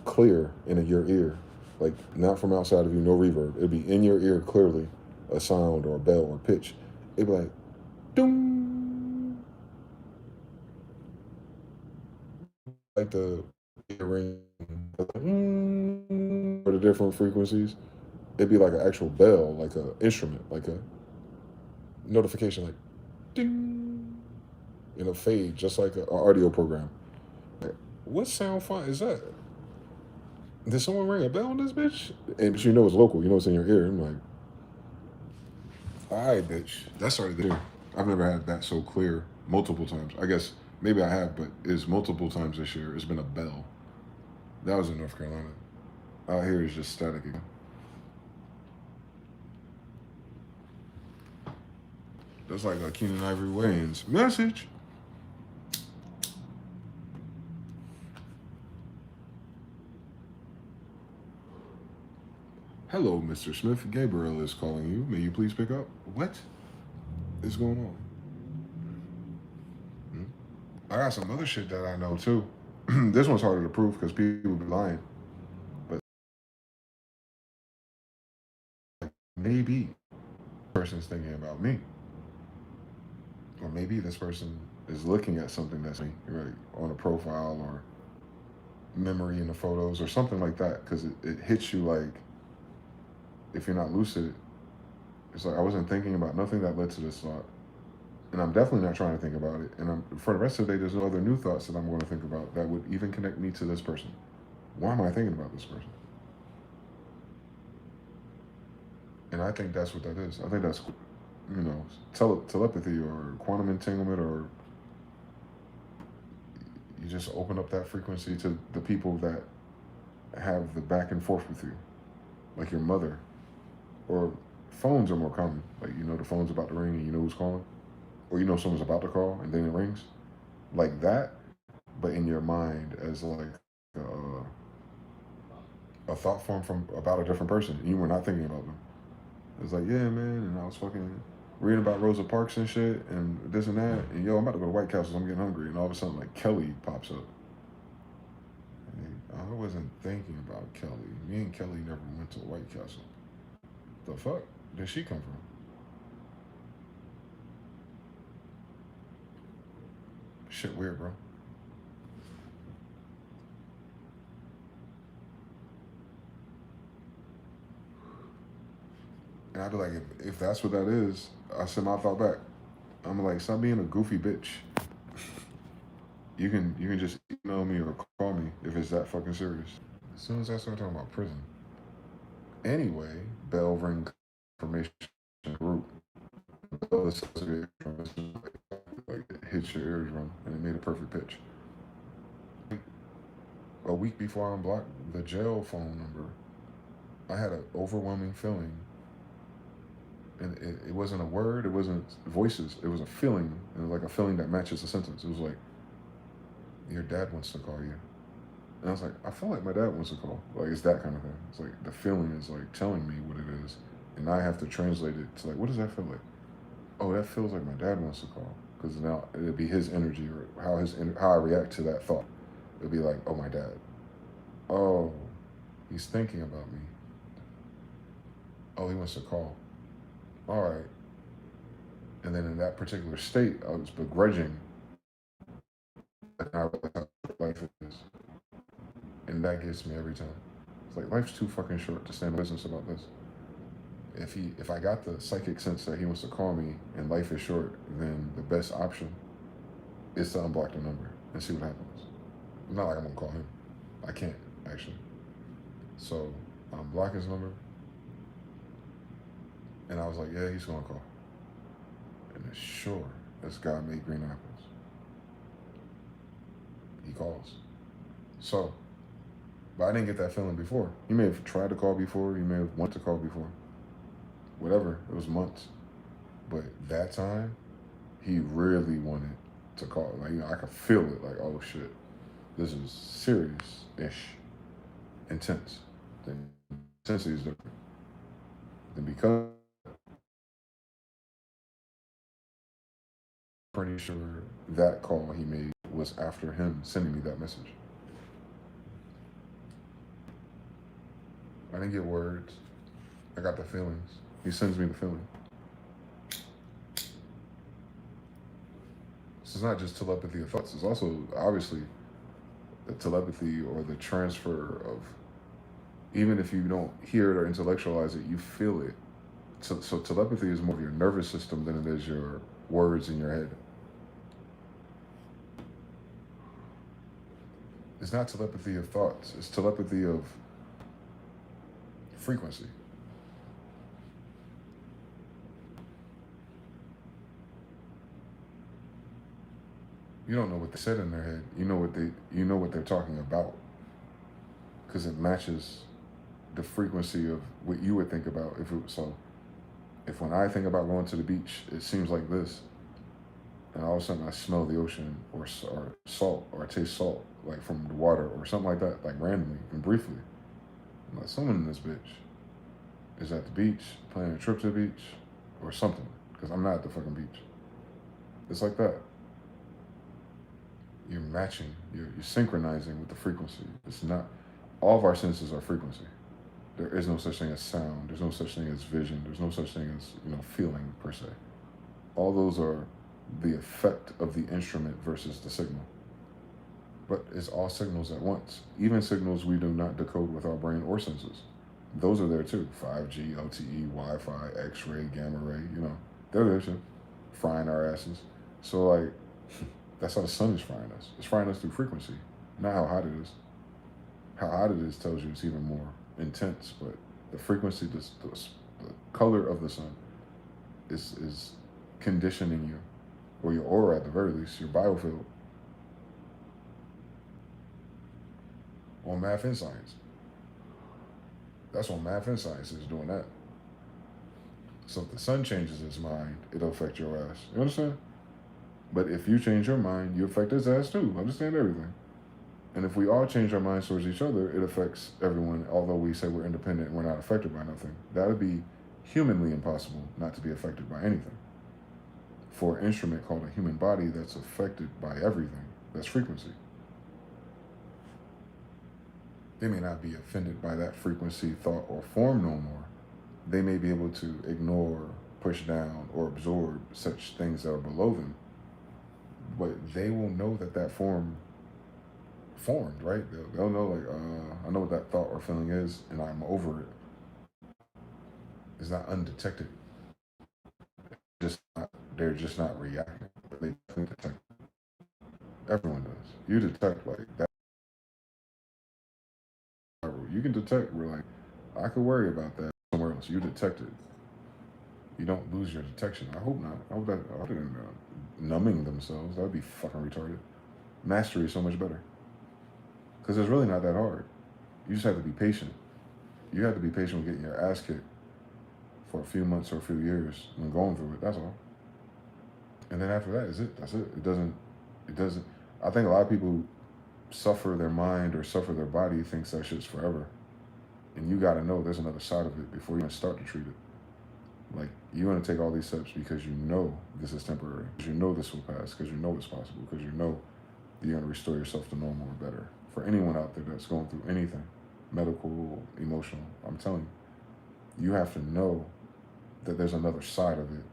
S1: clear in your ear, like not from outside of you, no reverb. It'll be in your ear clearly, a sound or a bell or pitch. It'll be like, doom, like the ring, or the different frequencies. It'd be like an actual bell, like an instrument, like a notification, like ding, in a fade, just like an audio program. Like, what sound font is that? Did someone ring a bell on this bitch? And but you know it's local. You know it's in your ear. I'm like, all right, bitch. That's already there. I've never had that so clear multiple times. I guess maybe I have, but it's multiple times this year. It's been a bell. That was in North Carolina. Out here is just static again. That's like a Keenan Ivory Wayans message. Hello, Mr. Smith. Gabriel is calling you. May you please pick up? What is going on? I got some other shit that I know too. This one's harder to prove because people be lying. But maybe this person's thinking about me. Or maybe this person is looking at something that's me, right, on a profile or memory in the photos or something like that. Because it hits you like, if you're not lucid, it's like I wasn't thinking about nothing that led to this thought. And I'm definitely not trying to think about it. And for the rest of the day, there's no other new thoughts that I'm going to think about that would even connect me to this person. Why am I thinking about this person? And I think that's what that is. I think that's, telepathy or quantum entanglement, or you just open up that frequency to the people that have the back and forth with you, like your mother, or phones are more common. Like the phone's about to ring and you know who's calling, or someone's about to call and then it rings, like that, but in your mind as like a thought form from about a different person. And you were not thinking about them. It's like, yeah, man, and I was fucking reading about Rosa Parks and shit and this and that, and yo, I'm about to go to White Castle, so I'm getting hungry, and all of a sudden, like, Kelly pops up. And I wasn't thinking about Kelly. Me and Kelly never went to White Castle. The fuck did she come from? Shit weird, bro. And I'd be like, if that's what that is, I send my thought back. I'm like, stop being a goofy bitch. You can just email me or call me if it's that fucking serious. As soon as I start talking about prison. Anyway, bell ring confirmation group. Bell associated like it hits your eardrum and it made a perfect pitch. A week before I unblocked the jail phone number, I had an overwhelming feeling. And it wasn't a word, it wasn't voices, it was a feeling. And it was like a feeling that matches a sentence. It was like, your dad wants to call you. And I was like, I feel like my dad wants to call. Like, it's that kind of thing. It's like the feeling is like telling me what it is. And I have to translate it to like, what does that feel like? Oh, that feels like my dad wants to call. Because now it'd be his energy or how I react to that thought. It'd be like, oh, my dad. Oh, he's thinking about me. Oh, he wants to call. All right. And then in that particular state, I was begrudging. And I realized how life is. And that gets me every time. It's like, life's too fucking short to stand in business about this. If I got the psychic sense that he wants to call me and life is short, then the best option is to unblock the number and see what happens. It's not like I'm gonna call him. I can't, actually. So I unblock his number and I was like, yeah, he's gonna call. And it's sure as God made green apples. He calls. So, but I didn't get that feeling before. He may have tried to call before, he may have wanted to call before. Whatever, it was months. But that time, he really wanted to call. Like, I could feel it. Like, oh shit, this is serious-ish, intense. The intensity is different. And because I'm pretty sure that call he made was after him sending me that message. I didn't get words. I got the feelings. He sends me the feeling. This is not just telepathy of thoughts. It's also obviously the telepathy or the transfer of, even if you don't hear it or intellectualize it, you feel it. So telepathy is more of your nervous system than it is your words in your head. It's not telepathy of thoughts. It's telepathy of frequency. You don't know what they said in their head. You know what they're talking about because it matches the frequency of what you would think about if it was so. If when I think about going to the beach, it seems like this, and all of a sudden I smell the ocean or salt or I taste salt like from the water or something like that, like randomly and briefly. I'm like, someone in this bitch is at the beach planning a trip to the beach or something because I'm not at the fucking beach. It's like that. You're matching, you're synchronizing with the frequency. It's not, all of our senses are frequency. There is no such thing as sound. There's no such thing as vision. There's no such thing as, feeling per se. All those are the effect of the instrument versus the signal. But it's all signals at once. Even signals we do not decode with our brain or senses. Those are there too. 5G, LTE, Wi-Fi, X-ray, gamma ray, they're there too. Frying our asses. So like, that's how the sun is frying us. It's frying us through frequency, not how hot it is. How hot it is tells you it's even more intense, but the frequency, the color of the sun is conditioning you, or your aura at the very least, your biofield, on math and science. That's what math and science is doing that. So if the sun changes his mind, it'll affect your ass. You understand? But if you change your mind, you affect his ass too. Understand everything. And if we all change our minds towards each other, it affects everyone, although we say we're independent and we're not affected by nothing. That would be humanly impossible not to be affected by anything. For an instrument called a human body that's affected by everything, that's frequency. They may not be offended by that frequency, thought, or form no more. They may be able to ignore, push down, or absorb such things that are below them. But they will know that that formed, right? They'll know, like, I know what that thought or feeling is, and I'm over it. It's not undetected. Just not, they're just not reacting. They definitely detect. Everyone does. You detect like that. You can detect. We're like, I could worry about that somewhere else. You detect it. You don't lose your detection. I hope not. I hope that I didn't numbing themselves. That would be fucking retarded. Mastery is so much better because it's really not that hard. You just have to be patient. You have to be patient with getting your ass kicked for a few months or a few years and going through it. That's all. And then after that is it. That's it. It doesn't. It doesn't. I think a lot of people suffer their mind or suffer their body thinks that shit's forever. And you got to know there's another side of it before you even start to treat it. Like, you want to take all these steps because you know this is temporary, because you know this will pass, because you know it's possible, because you know you're going to restore yourself to normal or better. For anyone out there that's going through anything, medical, emotional, I'm telling you, you have to know that there's another side of it.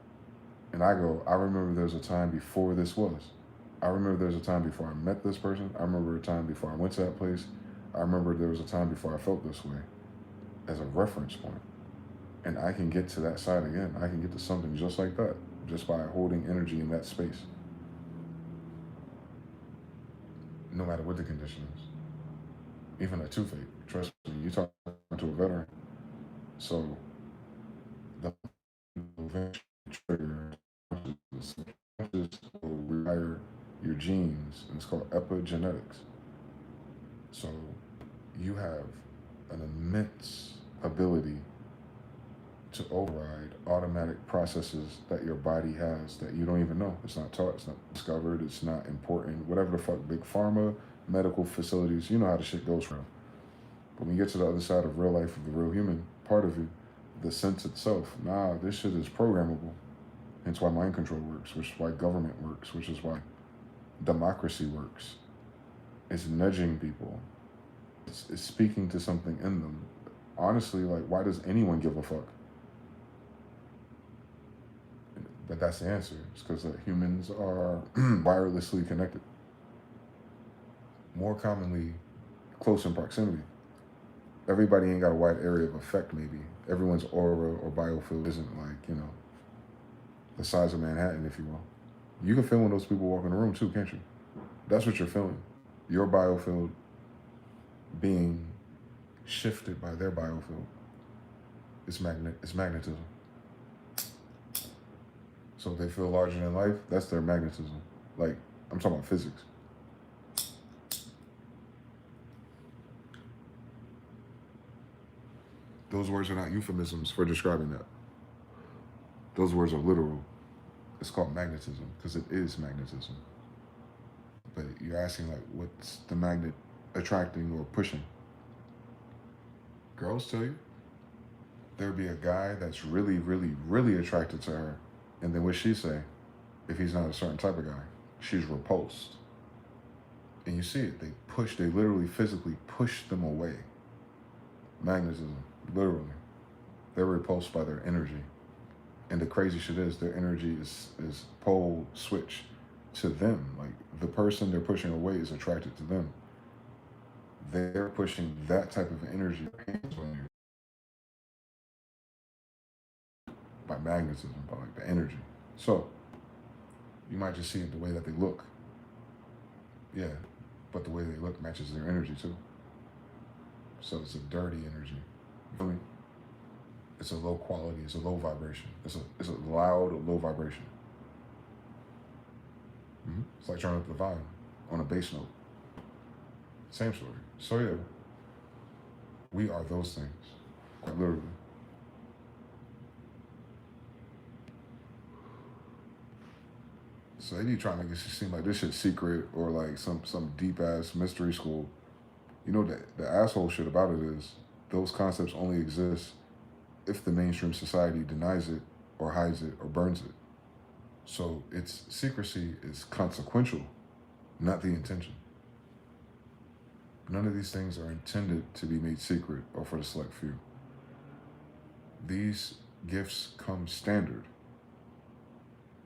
S1: And I remember there's a time before this was. I remember there's a time before I met this person. I remember a time before I went to that place. I remember there was a time before I felt this way as a reference point. And I can get to that side again. I can get to something just like that, just by holding energy in that space. No matter what the condition is. Even a toothache. Trust me, you talk to a veteran. So the trigger will rewire your genes, and it's called epigenetics. So you have an immense ability to override automatic processes that your body has that you don't even know. It's not taught, it's not discovered, it's not important. Whatever the fuck, big pharma, medical facilities, you know how the shit goes from. But when you get to the other side of real life, of the real human part of you, the sense itself, nah, this shit is programmable. Hence why mind control works, which is why government works, which is why democracy works. It's nudging people. It's speaking to something in them. Honestly, like, why does anyone give a fuck? But that's the answer. It's because humans are wirelessly connected. More commonly, close in proximity. Everybody ain't got a wide area of effect, maybe. Everyone's aura or biofield isn't like, the size of Manhattan, if you will. You can feel when those people walk in the room too, can't you? That's what you're feeling. Your biofield being shifted by their biofield. It's magnetism. So if they feel larger than life, that's their magnetism. Like, I'm talking about physics. Those words are not euphemisms for describing that. Those words are literal. It's called magnetism because it is magnetism. But you're asking, like, what's the magnet attracting or pushing? Girls tell you. There'd be a guy that's really, really, really attracted to her. And then what she say? If he's not a certain type of guy, she's repulsed. And you see it. They literally physically push them away. Magnetism, literally. They're repulsed by their energy. And the crazy shit is their energy is pole switch to them. Like, the person they're pushing away is attracted to them. They're pushing that type of energy by magnetism, by like the energy. So you might just see it the way that they look. Yeah, but the way they look matches their energy too. So it's a dirty energy. You feel me? It's a low quality. It's a low vibration. It's a loud, low vibration. It's like turning up the volume on a bass note. Same story. So yeah, we are those things. literally. So they be trying to make it seem like this shit's secret or like some deep ass mystery school. You know the asshole shit about it is those concepts only exist if the mainstream society denies it or hides it or burns it. So its secrecy is consequential, not the intention. None of these things are intended to be made secret or for the select few. These gifts come standard.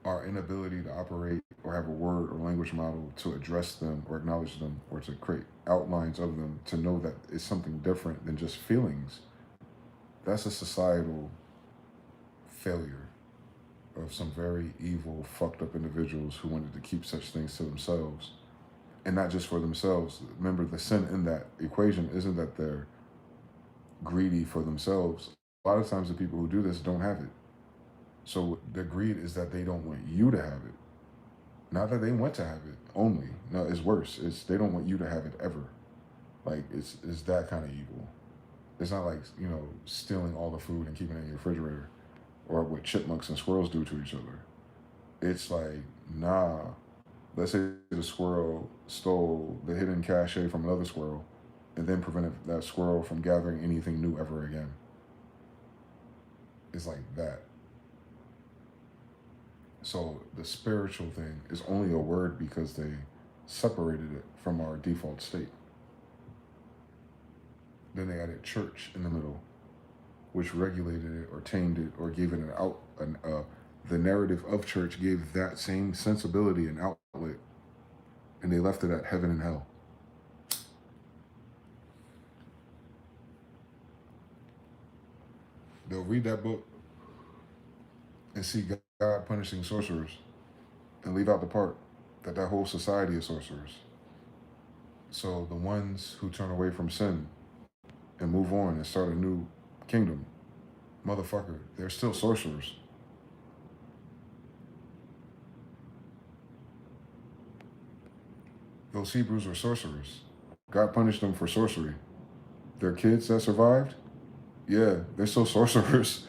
S1: Our inability to operate or have a word or language model to address them or acknowledge them or to create outlines of them to know that it's something different than just feelings, that's a societal failure of some very evil, fucked up individuals who wanted to keep such things to themselves. And not just for themselves. Remember, the sin in that equation isn't that they're greedy for themselves. A lot of times the people who do this don't have it. So their greed is that they don't want you to have it. Not that they want to have it only. No, it's worse. It's they don't want you to have it ever. Like it's that kind of evil. It's not like, stealing all the food and keeping it in your refrigerator or what chipmunks and squirrels do to each other. It's like, nah. Let's say the squirrel stole the hidden cachet from another squirrel and then prevented that squirrel from gathering anything new ever again. It's like that. So the spiritual thing is only a word because they separated it from our default state. Then they added church in the middle, which regulated it or tamed it or gave it the narrative of church gave that same sensibility and outlet, and they left it at heaven and hell. They'll read that book and see God punishing sorcerers and leave out the part that whole society is sorcerers. So the ones who turn away from sin and move on and start a new kingdom, motherfucker, they're still sorcerers. Those Hebrews were sorcerers. God punished them for sorcery. Their kids that survived, yeah, they're still sorcerers.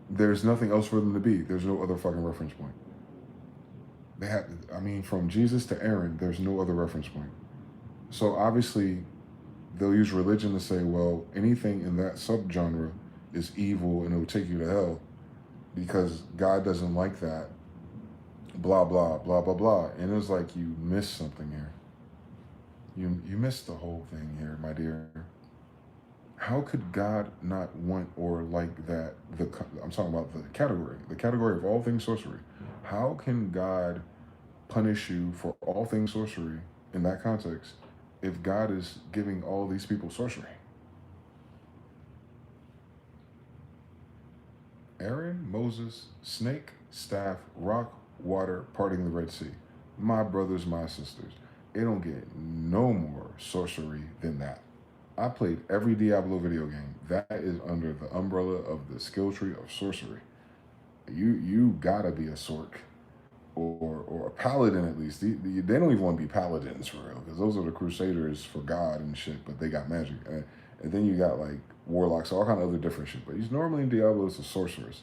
S1: There's nothing else for them to be. There's no other fucking reference point. From Jesus to Aaron, there's no other reference point. So obviously, they'll use religion to say, well, anything in that subgenre is evil and it'll take you to hell because God doesn't like that. Blah, blah, blah, blah, blah. And it's like you missed something here. You missed the whole thing here, my dear. How could God not want or like that? I'm talking about the category of all things sorcery. How can God punish you for all things sorcery in that context if God is giving all these people sorcery? Aaron, Moses, snake, staff, rock, water, parting the Red Sea. My brothers, my sisters, it don't get no more sorcery than that. I played every Diablo video game. That is under the umbrella of the skill tree of sorcery. You gotta be a sork or a paladin at least. They don't even want to be paladins for real because those are the crusaders for God and shit, but they got magic. And then you got like warlocks, all kind of other different shit. But he's normally in Diablo is a sorceress.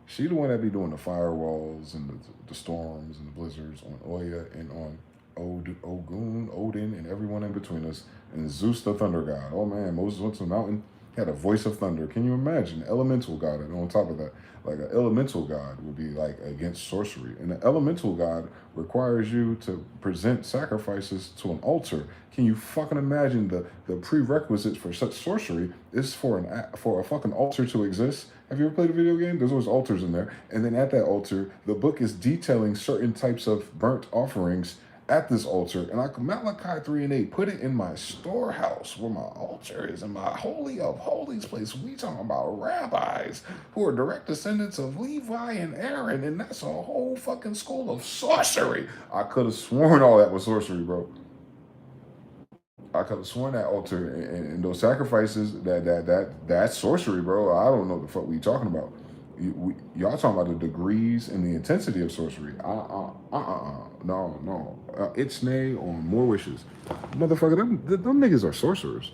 S1: She the one that be doing the firewalls and the storms and the blizzards on Oya and on Ogun, Odin, and everyone in between us, and Zeus the thunder god. Oh man, Moses went to the mountain, had a voice of thunder. Can you imagine? Elemental god, and on top of that, like an elemental god would be like against sorcery. And an elemental god requires you to present sacrifices to an altar. Can you fucking imagine the prerequisites for such sorcery is for a fucking altar to exist? Have you ever played a video game? There's always altars in there. And then at that altar, the book is detailing certain types of burnt offerings at this altar, and Malachi 3:8, put it in my storehouse where my altar is, in my holy of holies place. We talking about rabbis who are direct descendants of Levi and Aaron, and that's a whole fucking school of sorcery. I could have sworn all that was sorcery, bro. I could have sworn that altar and those sacrifices, that's sorcery, bro. I don't know what the fuck we talking about. Y'all talking about the degrees and the intensity of sorcery. No. It's nay on more wishes. Motherfucker, them niggas are sorcerers.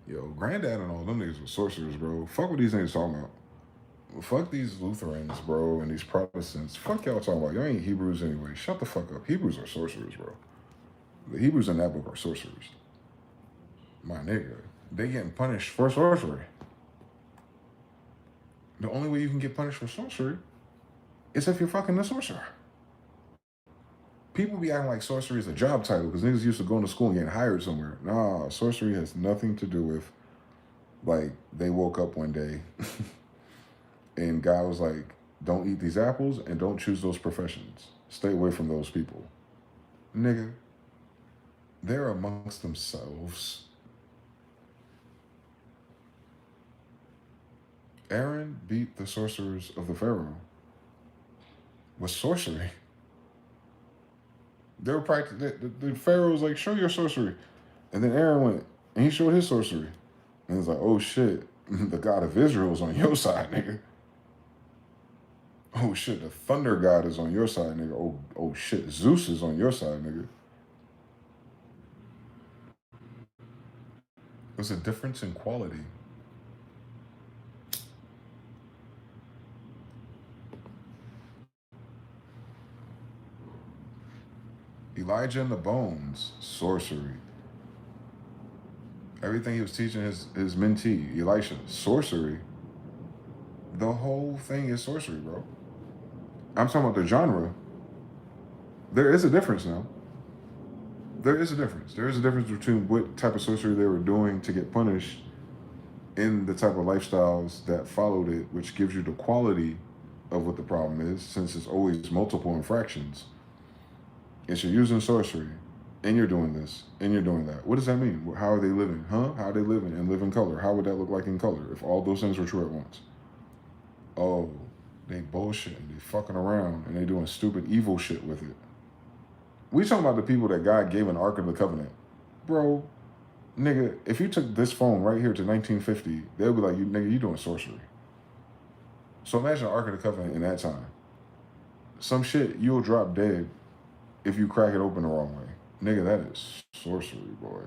S1: Yo, Granddad and all them niggas were sorcerers, bro. Fuck what these niggas talking about. Fuck these Lutherans, bro, and these Protestants. Fuck y'all talking about. Y'all ain't Hebrews anyway. Shut the fuck up. Hebrews are sorcerers, bro. The Hebrews in that book are sorcerers. My nigga. They getting punished for sorcery. The only way you can get punished for sorcery is if you're fucking the sorcerer. People be acting like sorcery is a job title because niggas used to going to school and getting hired somewhere. Nah, sorcery has nothing to do with, like, they woke up one day and God was like, don't eat these apples and don't choose those professions. Stay away from those people. Nigga, they're amongst themselves. Aaron beat the sorcerers of the Pharaoh with sorcery. They were practicing. The Pharaoh was like, show your sorcery. And then Aaron went and he showed his sorcery. And it's like, oh shit, the God of Israel is on your side, nigga. Oh shit, the thunder god is on your side, nigga. Oh shit, Zeus is on your side, nigga. There's a difference in quality. Elijah and the bones, sorcery. Everything he was teaching his mentee, Elisha, sorcery. The whole thing is sorcery, bro. I'm talking about the genre. There is a difference now. There is a difference. There is a difference between what type of sorcery they were doing to get punished and the type of lifestyles that followed it, which gives you the quality of what the problem is, since it's always multiple infractions. If you're using sorcery, and you're doing this, and you're doing that, what does that mean? How are they living? Huh? How are they living and live in color? How would that look like in color if all those things were true at once? Oh, they bullshitting, they fucking around, and they doing stupid evil shit with it. We talking about the people that God gave an Ark of the Covenant. Bro, nigga, if you took this phone right here to 1950, they'll be like, you nigga, you doing sorcery. So imagine the Ark of the Covenant in that time. Some shit you'll drop dead if you crack it open the wrong way. Nigga, that is sorcery, boy.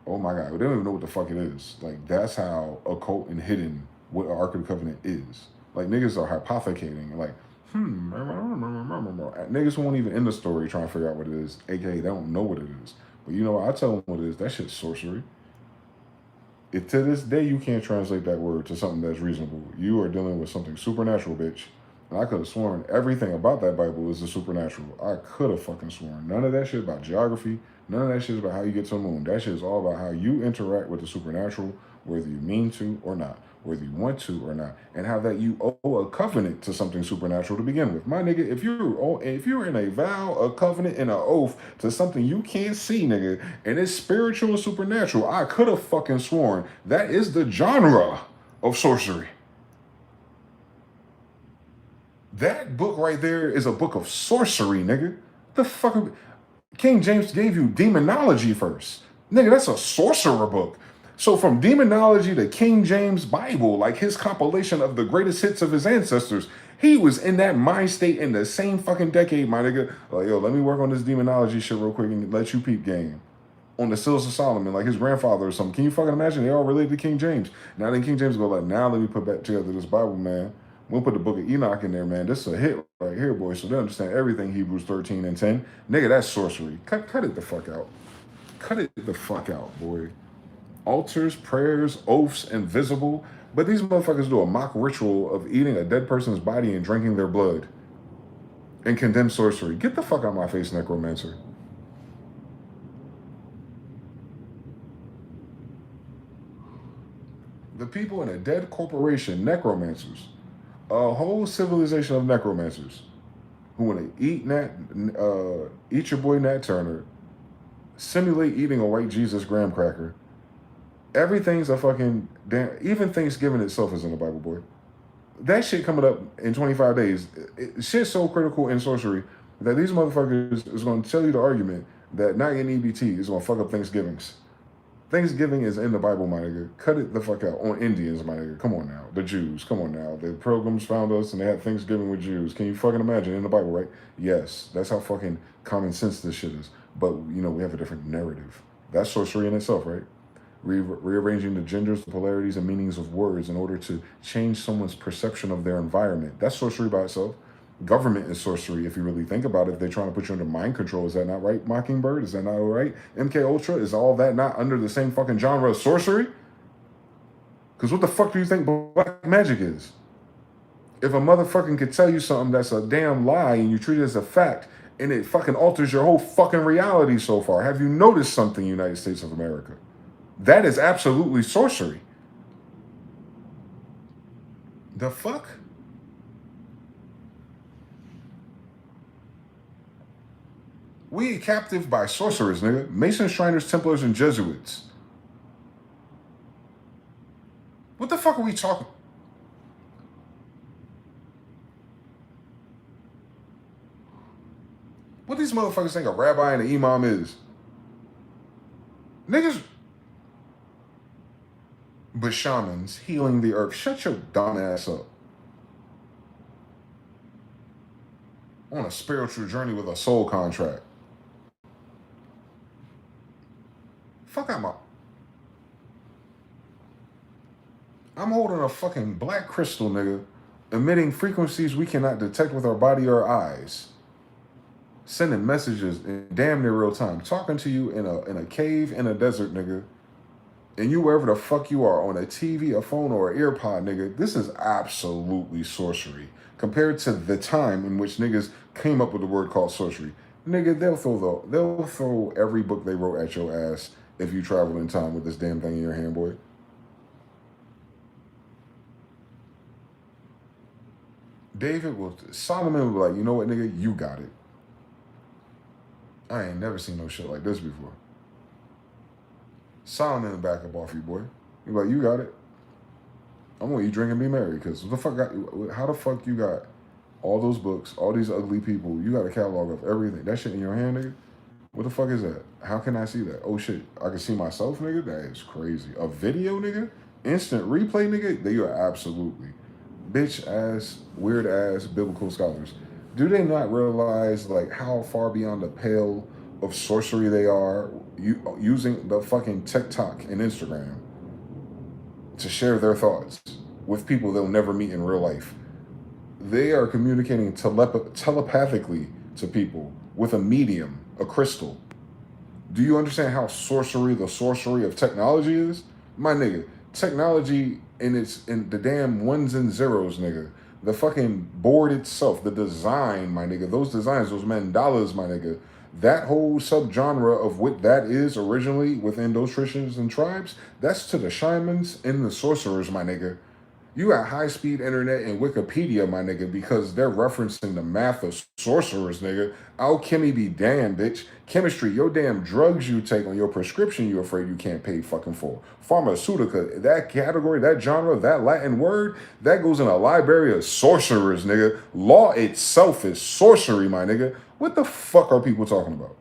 S1: Oh my God, they don't even know what the fuck it is. Like, that's how occult and hidden what Ark of the Covenant is. Like, niggas are hypothecating, like, niggas won't even end the story trying to figure out what it is, aka they don't know what it is. But you know what, I tell them what it is, that shit's sorcery. If to this day you can't translate that word to something that's reasonable, you are dealing with something supernatural, bitch. And I could have sworn everything about that Bible is the supernatural. I could have fucking sworn. None of that shit about geography, none of that shit is about how you get to the moon. That shit is all about how you interact with the supernatural, whether you mean to or not, whether you want to or not, and how that you owe a covenant to something supernatural to begin with. My nigga, if you're in a vow, a covenant, and an oath to something you can't see, nigga, and it's spiritual and supernatural, I could have fucking sworn that is the genre of sorcery. That book right there is a book of sorcery, nigga. The fuck? King James gave you demonology first. Nigga, that's a sorcerer book. So from demonology to King James Bible, like his compilation of the greatest hits of his ancestors, he was in that mind state in the same fucking decade, my nigga. Like, yo, let me work on this demonology shit real quick and let you peep game. On the Seals of Solomon, like his grandfather or something. Can you fucking imagine? They all related to King James. Now then King James go like, now let me put back together this Bible, man. We'll put the book of Enoch in there, man. This is a hit right here, boy. So they understand everything Hebrews 13 and 10. Nigga, that's sorcery. Cut it the fuck out. Cut it the fuck out, boy. Altars, prayers, oaths, invisible. But these motherfuckers do a mock ritual of eating a dead person's body and drinking their blood. And condemn sorcery. Get the fuck out of my face, necromancer. The people in a dead corporation, necromancers, a whole civilization of necromancers who want to eat your boy Nat Turner, simulate eating a white Jesus graham cracker. Everything's a fucking damn. Even Thanksgiving itself is in the Bible, boy. That shit coming up in 25 days. Shit's so critical in sorcery that these motherfuckers is going to tell you the argument that not getting EBT is going to fuck up Thanksgivings. Thanksgiving is in the Bible, my nigga. Cut it the fuck out. On Indians, my nigga. Come on now. The Jews. Come on now. The pilgrims found us and they had Thanksgiving with Jews. Can you fucking imagine? In the Bible, right? Yes. That's how fucking common sense this shit is. But, you know, we have a different narrative. That's sorcery in itself, right? rearranging the genders, the polarities, and meanings of words in order to change someone's perception of their environment. That's sorcery by itself. Government is sorcery if you really think about it. If they're trying to put you under mind control, is that not right? Mockingbird, is that not all right? MK Ultra, is all that not under the same fucking genre of sorcery? Because what the fuck do you think black magic is? If a motherfucking could tell you something that's a damn lie and you treat it as a fact and it fucking alters your whole fucking reality so far, have you noticed something, United States of America? That is absolutely sorcery. The fuck? We captive by sorcerers, nigga. Masons, Shriners, Templars, and Jesuits. What the fuck are we talking? What these motherfuckers think a rabbi and an imam is? Niggas. But shamans healing the earth. Shut your dumb ass up. On a spiritual journey with a soul contract. Fuck I'm holding a fucking black crystal, nigga, emitting frequencies we cannot detect with our body or eyes. Sending messages in damn near real time. Talking to you in a cave in a desert, nigga. And you wherever the fuck you are, on a TV, a phone, or an earpod, nigga. This is absolutely sorcery. Compared to the time in which niggas came up with the word called sorcery. Nigga, they'll throw every book they wrote at your ass if you travel in time with this damn thing in your hand, boy. Solomon will be like, you know what, nigga, you got it. I ain't never seen no shit like this before. Solomon will back up off you, boy. You're like, you got it. I'm gonna eat, drink, and be merry. Because how the fuck you got all those books, all these ugly people, you got a catalog of everything. That shit in your hand, nigga? What the fuck is that? How can I see that? Oh shit, I can see myself, nigga? That is crazy. A video, nigga? Instant replay, nigga? They are absolutely bitch ass, weird ass biblical scholars. Do they not realize like how far beyond the pale of sorcery they are using the fucking TikTok and Instagram to share their thoughts with people they'll never meet in real life? They are communicating telepathically to people with a medium, a crystal. Do you understand how the sorcery of technology is? My nigga, technology in the damn ones and zeros, nigga. The fucking board itself, the design, my nigga. Those designs, those mandalas, my nigga. That whole subgenre of what that is originally within those traditions and tribes, that's to the shamans and the sorcerers, my nigga. You got high-speed internet and Wikipedia, my nigga, because they're referencing the math of sorcerers, nigga. Alchemy be damn, bitch. Chemistry, your damn drugs you take on your prescription you're afraid you can't pay fucking for. Pharmaceutica, that category, that genre, that Latin word, that goes in a library of sorcerers, nigga. Law itself is sorcery, my nigga. What the fuck are people talking about?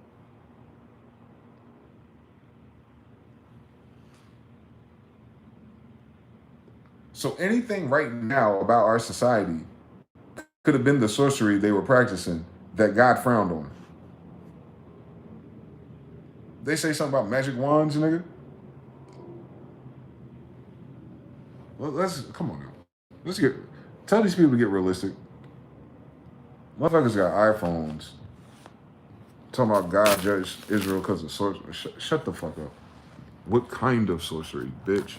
S1: So anything right now about our society could have been the sorcery they were practicing that God frowned on. They say something about magic wands, nigga. Well, come on now. Tell these people to get realistic. Motherfuckers got iPhones. Talking about God judged Israel because of sorcery. Shut the fuck up. What kind of sorcery, bitch?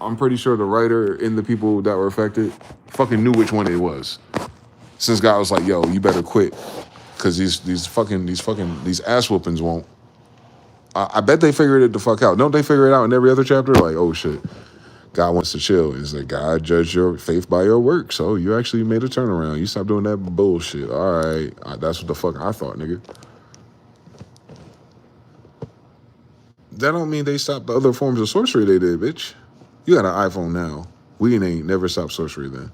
S1: I'm pretty sure the writer and the people that were affected fucking knew which one it was. Since God was like, yo, you better quit. Cause these ass whoopings won't. I bet they figured it the fuck out. Don't they figure it out in every other chapter? Like, oh shit, God wants to chill. Is that God judged your faith by your work? So you actually made a turnaround. You stopped doing that bullshit. All right, that's what the fuck I thought, nigga. That don't mean they stopped the other forms of sorcery they did, bitch. You got an iPhone now. We ain't never stopped sorcery then.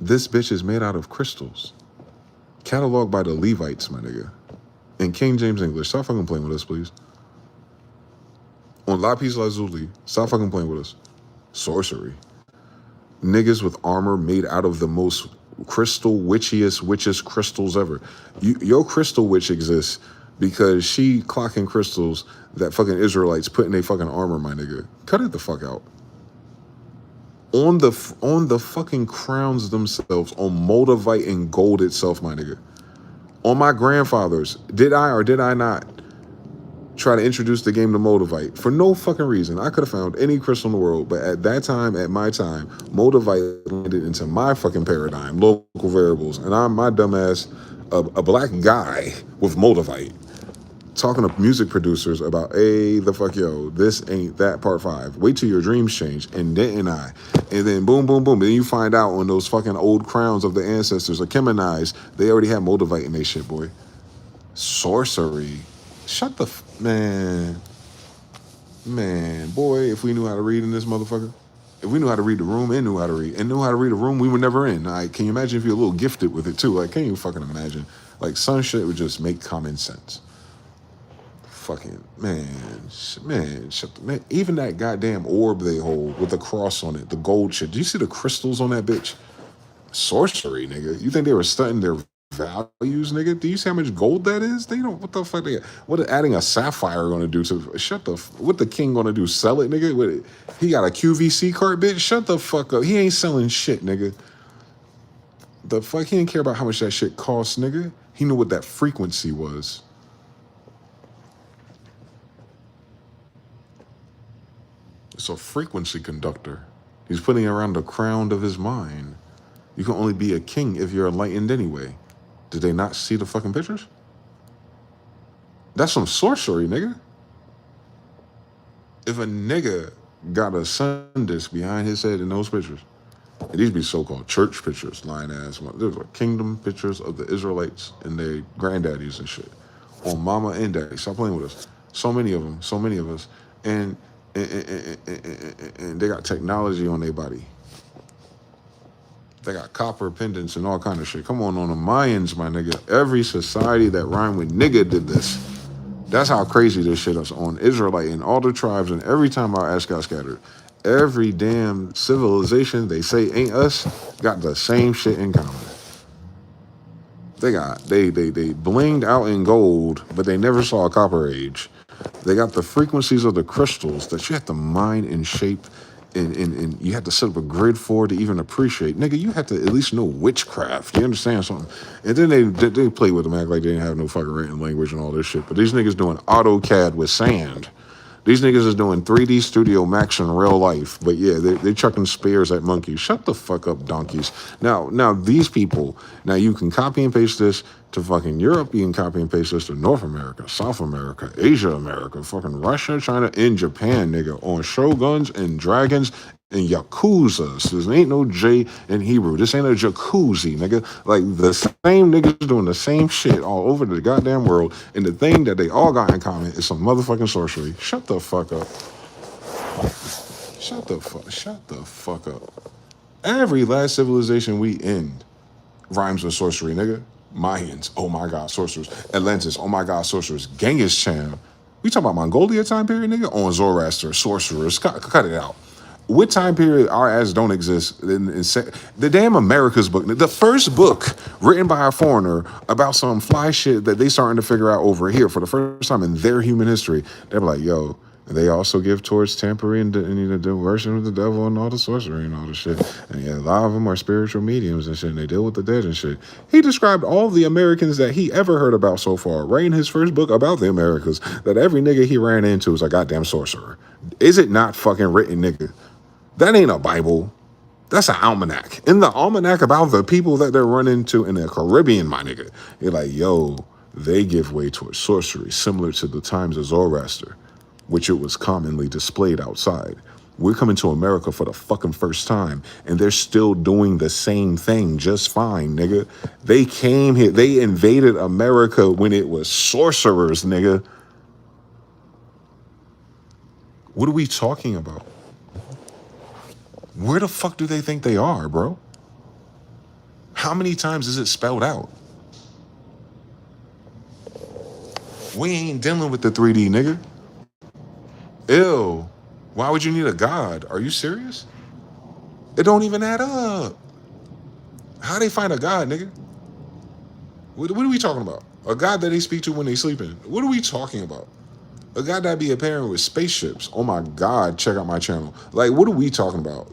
S1: This bitch is made out of crystals. Cataloged by the Levites, my nigga. In King James English. Stop fucking playing with us, please. On Lapis Lazuli. Stop fucking playing with us. Sorcery. Niggas with armor made out of the most crystal witchiest crystals ever. Your crystal witch exists because she clocking crystals that fucking Israelites put in their fucking armor, my nigga. Cut it the fuck out. On the fucking crowns themselves, on moldavite and gold itself, my nigga. On my grandfather's, did I or did I not try to introduce the game to moldavite? For no fucking reason. I could have found any crystal in the world, but at that time, at my time, moldavite landed into my fucking paradigm, local variables, and I'm my dumbass, a black guy with moldavite, talking to music producers about, hey, the fuck, yo, this ain't that part 5. Wait till your dreams change. And didn't I? And then boom, boom, boom. Then you find out on those fucking old crowns of the ancestors are Chemonized, they already had moldavite in they shit, boy. Sorcery. Shut the man. Man, boy, if we knew how to read in this motherfucker. If we knew how to read the room and knew how to read a room we were never in. Like, can you imagine if you're a little gifted with it too? Like, can you fucking imagine? Like, some shit would just make common sense. Fucking man, even that goddamn orb they hold with the cross on it, the gold shit. Do you see the crystals on that bitch? Sorcery, nigga. You think they were stunting their values, nigga? Do you see how much gold that is? They don't. What the fuck? What is adding a sapphire gonna do to? What the king gonna do? Sell it, nigga? He got a QVC card, bitch. Shut the fuck up. He ain't selling shit, nigga. The fuck? He didn't care about how much that shit cost, nigga. He knew what that frequency was. It's a frequency conductor. He's putting it around the crown of his mind. You can only be a king if you're enlightened anyway. Did they not see the fucking pictures? That's some sorcery, nigga. If a nigga got a sun disk behind his head in those pictures, and these be so-called church pictures, lying ass. There's like kingdom pictures of the Israelites and their granddaddies and shit. On mama and daddy. Stop playing with us. So many of them, so many of us. And they got technology on their body. They got copper pendants and all kind of shit. Come on the Mayans, my nigga. Every society that rhymed with nigga did this. That's how crazy this shit is on Israelite and all the tribes. And every time our ass got scattered, every damn civilization they say ain't us got the same shit in common. They blinged out in gold, but they never saw a copper age. They got the frequencies of the crystals that you have to mine and shape, and you have to set up a grid for to even appreciate. Nigga, you have to at least know witchcraft. You understand something? And then they play with them, act like they didn't have no fucking written language and all this shit. But these niggas doing AutoCAD with sand. These niggas is doing 3D Studio Max in real life. But yeah, they chucking spears at monkeys. Shut the fuck up, donkeys. Now these people, now you can copy and paste this to fucking Europe. You can copy and paste this to North America, South America, Asia America, fucking Russia, China, and Japan, nigga. On shoguns and dragons and Yakuzas. There ain't no J in Hebrew. This ain't a jacuzzi, nigga. Like, the same niggas doing the same shit all over the goddamn world, and the thing that they all got in common is some motherfucking sorcery. Shut the fuck up. Shut the fuck up. Every last civilization we end rhymes with sorcery, nigga. Mayans, oh my god, sorcerers. Atlantis, oh my god, sorcerers. Genghis Khan. We talking about Mongolia time period, nigga? On Zoroaster, sorcerers. Cut it out. What time period our ass don't exist? The damn America's book, the first book written by a foreigner about some fly shit that they starting to figure out over here for the first time in their human history. They're like, yo, they also give towards tampering and the worship of the devil and all the sorcery and all the shit. And yeah, a lot of them are spiritual mediums and shit, and they deal with the dead and shit. He described all the Americans that he ever heard about so far, right in his first book about the Americas, that every nigga he ran into was a goddamn sorcerer. Is it not fucking written, nigga? That ain't a Bible. That's an almanac. In the almanac about the people that they're running to in the Caribbean, my nigga, you're like, yo, they give way towards sorcery, similar to the times of Zoroaster, which it was commonly displayed outside. We're coming to America for the fucking first time, and they're still doing the same thing just fine, nigga. They came here. They invaded America when it was sorcerers, nigga. What are we talking about? Where the fuck do they think they are, bro? How many times is it spelled out? We ain't dealing with the 3D, nigga. Ew. Why would you need a god? Are you serious? It don't even add up. How they find a god, nigga? What are we talking about?
S2: A God that they speak to when they sleeping. What are we talking about? A God that be appearing with spaceships. Oh my God, check out my channel. Like, what are we talking about?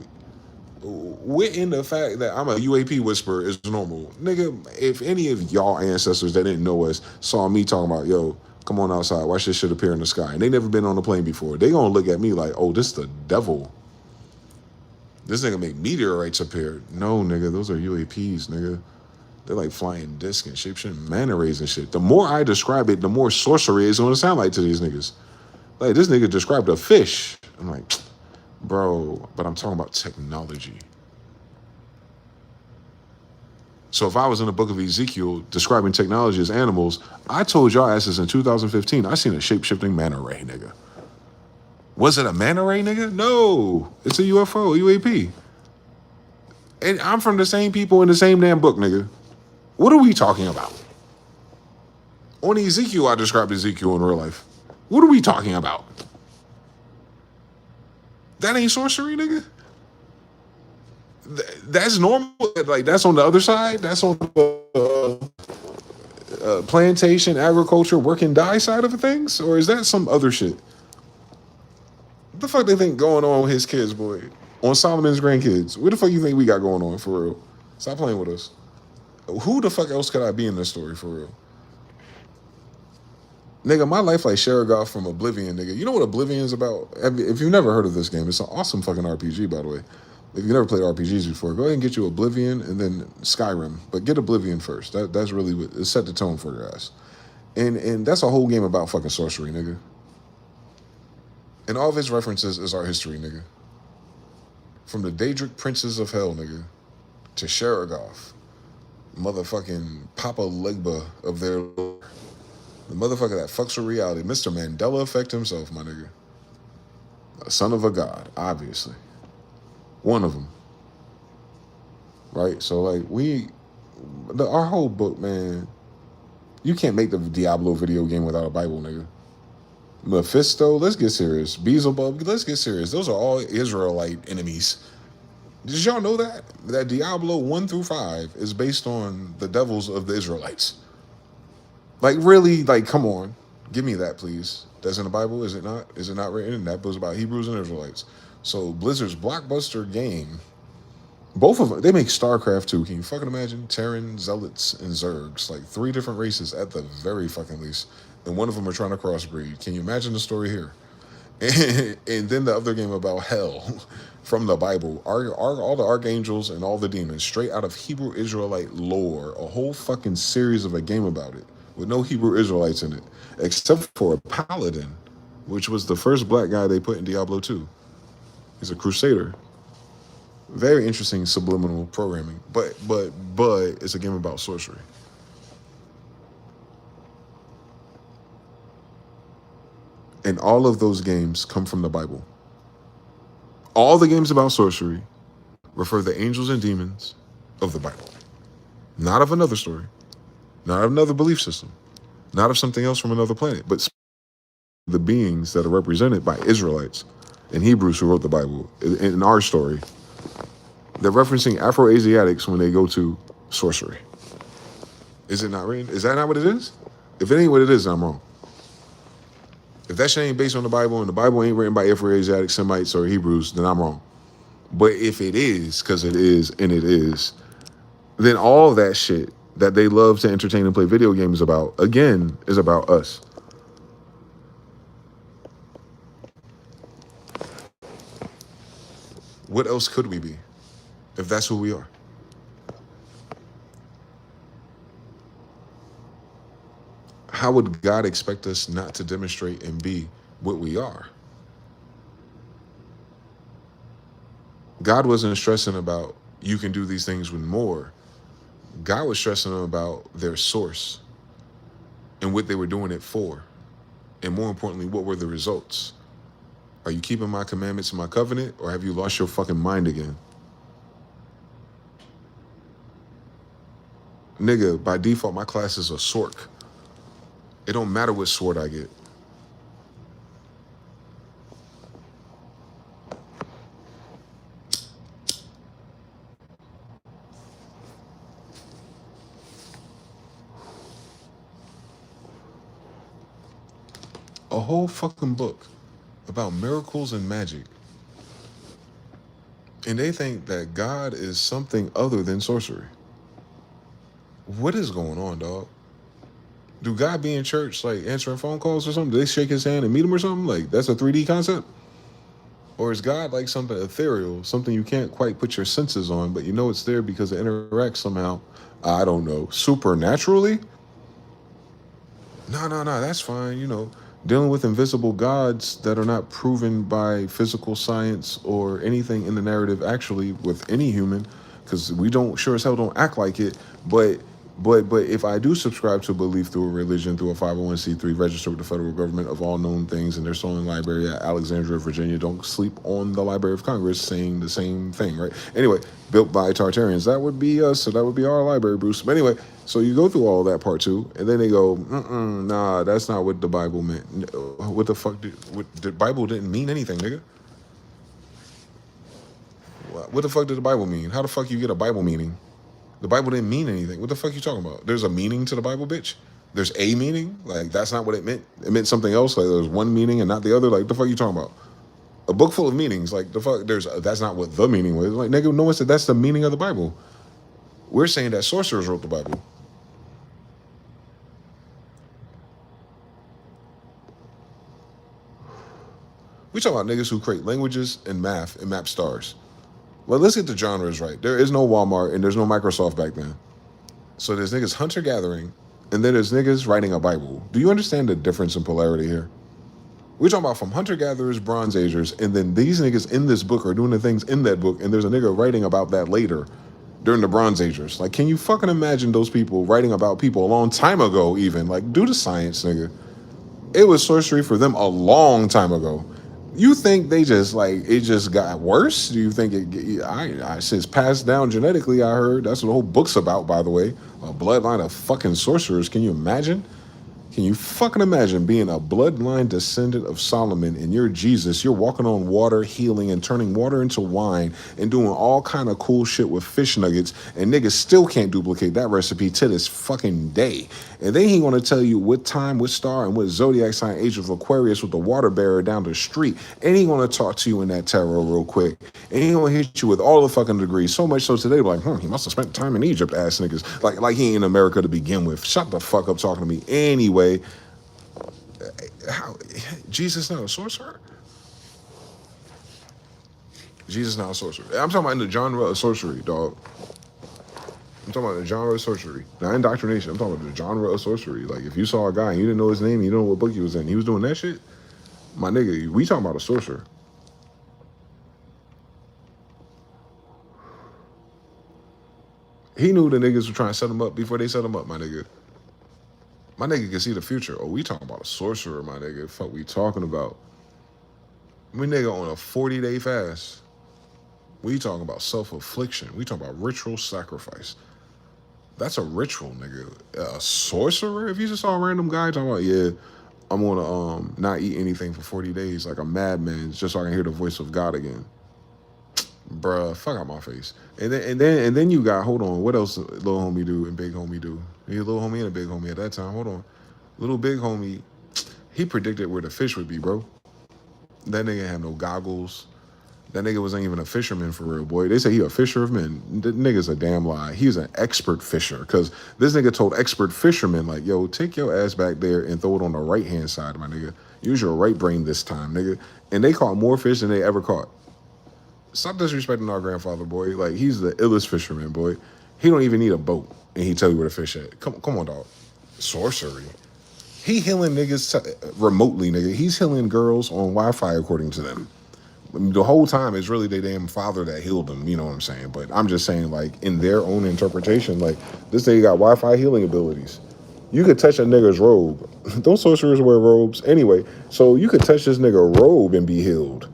S2: Within the fact that I'm a UAP whisperer is normal. Nigga, if any of y'all ancestors that didn't know us saw me talking about, yo, come on outside, watch this shit appear in the sky, and they never been on a plane before, they gonna look at me like, oh, this the devil. This nigga make meteorites appear. No, nigga, those are UAPs, nigga. They're like flying disc and shape-shifting manta rays and shit. The more I describe it, the more sorcery it's gonna sound like to these niggas. Like, this nigga described a fish. I'm like, bro, but I'm talking about technology. So if I was in the book of Ezekiel describing technology as animals, I told y'all asses in 2015, I seen a shape-shifting manta ray, nigga. Was it a manta ray, nigga? No, it's a UFO, UAP. And I'm from the same people in the same damn book, nigga. What are we talking about? On Ezekiel, I described Ezekiel in real life. What are we talking about? That ain't sorcery, nigga. That's normal. Like, that's on the other side. That's on the plantation, agriculture, work and die side of things? Or is that some other shit? What the fuck they think going on with his kids, boy? On Solomon's grandkids? What the fuck you think we got going on, for real? Stop playing with us. Who the fuck else could I be in this story, for real? Nigga, my life like Sherrigoff from Oblivion, nigga. You know what Oblivion is about? If you've never heard of this game, it's an awesome fucking RPG, by the way. If you've never played RPGs before, go ahead and get you Oblivion and then Skyrim. But get Oblivion first. That's really what it set the tone for your ass. And that's a whole game about fucking sorcery, nigga. And all of his references is our history, nigga. From the Daedric Princes of Hell, nigga, to Sherrigoff, motherfucking Papa Legba of their lore. The motherfucker that fucks with reality, Mr. Mandela Effect himself, my nigga. A son of a god, obviously. One of them. Right? So, like, our whole book, man, you can't make the Diablo video game without a Bible, nigga. Mephisto, let's get serious. Beelzebub, let's get serious. Those are all Israelite enemies. Did y'all know that? That Diablo 1 through 5 is based on the devils of the Israelites. Like, really, like, come on. Give me that, please. That's in the Bible, is it not? Is it not written? That was about Hebrews and Israelites. So Blizzard's blockbuster game, both of them, they make StarCraft too. Can you fucking imagine? Terran, Zealots, and Zergs. Like 3 different races at the very fucking least. And one of them are trying to crossbreed. Can you imagine the story here? And then the other game about hell from the Bible. All the archangels and all the demons, straight out of Hebrew Israelite lore. A whole fucking series of a game about it with no Hebrew Israelites in it, except for a paladin, which was the first black guy they put in Diablo 2. He's a crusader. Very interesting subliminal programming, but it's a game about sorcery. And all of those games come from the Bible. All the games about sorcery refer to the angels and demons of the Bible. Not of another story, not of another belief system, not of something else from another planet, but the beings that are represented by Israelites and Hebrews who wrote the Bible. In our story, they're referencing Afro-Asiatics when they go to sorcery. Is it not written? Is that not what it is? If it ain't what it is, I'm wrong. If that shit ain't based on the Bible and the Bible ain't written by Afro-Asiatic Semites or Hebrews, then I'm wrong. But if it is, because it is, and it is, then all that shit that they love to entertain and play video games about, again, is about us. What else could we be if that's who we are? How would God expect us not to demonstrate and be what we are? God wasn't stressing about you can do these things with more. God was stressing about their source and what they were doing it for. And more importantly, what were the results? Are you keeping my commandments and my covenant, or have you lost your fucking mind again? Nigga, by default, my class is a sork. It don't matter what sword I get. A whole fucking book about miracles and magic. And they think that God is something other than sorcery. What is going on, dog? Do God be in church like answering phone calls or something? Do they shake his hand and meet him or something? Like that's a 3D concept? Or is God like something ethereal, something you can't quite put your senses on, but you know it's there because it interacts somehow, I don't know, supernaturally? No, that's fine. Dealing with invisible gods that are not proven by physical science or anything in the narrative actually with any human, because we don't sure as hell don't act like it. But if I do subscribe to a belief through a religion, through a 501c3 registered with the federal government of all known things, and their Stolen Library at Alexandria, Virginia, don't sleep on the Library of Congress saying the same thing, right? Anyway, built by Tartarians. That would be us, so that would be our library, Bruce. But anyway, so you go through all that part two, and then they go, nah, that's not what the Bible meant. What the fuck the Bible didn't mean anything, nigga. What the fuck did the Bible mean? How the fuck you get a Bible meaning? The Bible didn't mean anything. What the fuck you talking about? There's a meaning to the Bible, bitch. There's a meaning. Like that's not what it meant. It meant something else. Like there's one meaning and not the other. Like the fuck you talking about? A book full of meanings. Like the fuck. That's not what the meaning was. Like nigga, no one said that's the meaning of the Bible. We're saying that sorcerers wrote the Bible. We talking about niggas who create languages and math and map stars. Well, let's get the genres right. There is no Walmart and there's no Microsoft back then. So there's niggas hunter-gathering, and then there's niggas writing a Bible. Do you understand the difference in polarity here? We're talking about from hunter-gatherers, Bronze Agers, and then these niggas in this book are doing the things in that book, and there's a nigga writing about that later during the Bronze Agers. Like, can you fucking imagine those people writing about people a long time ago even? Like, do the science, nigga. It was sorcery for them a long time ago. You think they just it just got worse? Do you think it's passed down genetically? I heard that's what the whole book's about, by the way. A bloodline of fucking sorcerers. Can you imagine? Can you fucking imagine being a bloodline descendant of Solomon and you're Jesus? You're walking on water, healing, and turning water into wine and doing all kind of cool shit with fish nuggets, and niggas still can't duplicate that recipe to this fucking day. And then he gonna tell you what time, what star, and what zodiac sign age of Aquarius with the water bearer down the street. And he gonna talk to you in that tarot real quick. And he gonna hit you with all the fucking degrees. So much so today, like, he must have spent time in Egypt, ass niggas. Like he ain't in America to begin with. Shut the fuck up talking to me. Anyway, how Jesus not a sorcerer? Jesus not a sorcerer. I'm talking about in the genre of sorcery, dog. I'm talking about the genre of sorcery, not indoctrination. I'm talking about the genre of sorcery. Like if you saw a guy and you didn't know his name, you didn't know what book he was in, he was doing that shit. My nigga, we talking about a sorcerer. He knew the niggas were trying to set him up before they set him up, my nigga. My nigga can see the future. Oh, we talking about a sorcerer, my nigga. Fuck we talking about? We nigga on a 40-day fast. We talking about self-affliction. We talking about ritual sacrifice. That's a ritual, nigga. A sorcerer? If you just saw a random guy talking about, yeah, I'm gonna not eat anything for 40 days like a madman just so I can hear the voice of God again. Bruh, fuck out my face. And then you got, hold on, what else little homie do and big homie do? He a little homie and a big homie at that time. Hold on. Little big homie, he predicted where the fish would be, bro. That nigga had no goggles. That nigga wasn't even a fisherman for real, boy. They say he a fisher of men. The nigga's a damn lie. He's an expert fisher. Because this nigga told expert fishermen, like, yo, take your ass back there and throw it on the right-hand side, my nigga. Use your right brain this time, nigga. And they caught more fish than they ever caught. Stop disrespecting our grandfather, boy. Like, he's the illest fisherman, boy. He don't even need a boat, and he tell you where to fish at. Come on, dog. Sorcery. He healing niggas remotely, nigga. He's healing girls on Wi-Fi, according to them. The whole time it's really their damn father that healed them, you know what I'm saying? But I'm just saying, like, in their own interpretation, like, this nigga got Wi-Fi healing abilities. You could touch a nigga's robe. Those sorcerers wear robes. Anyway, so you could touch this nigga robe and be healed.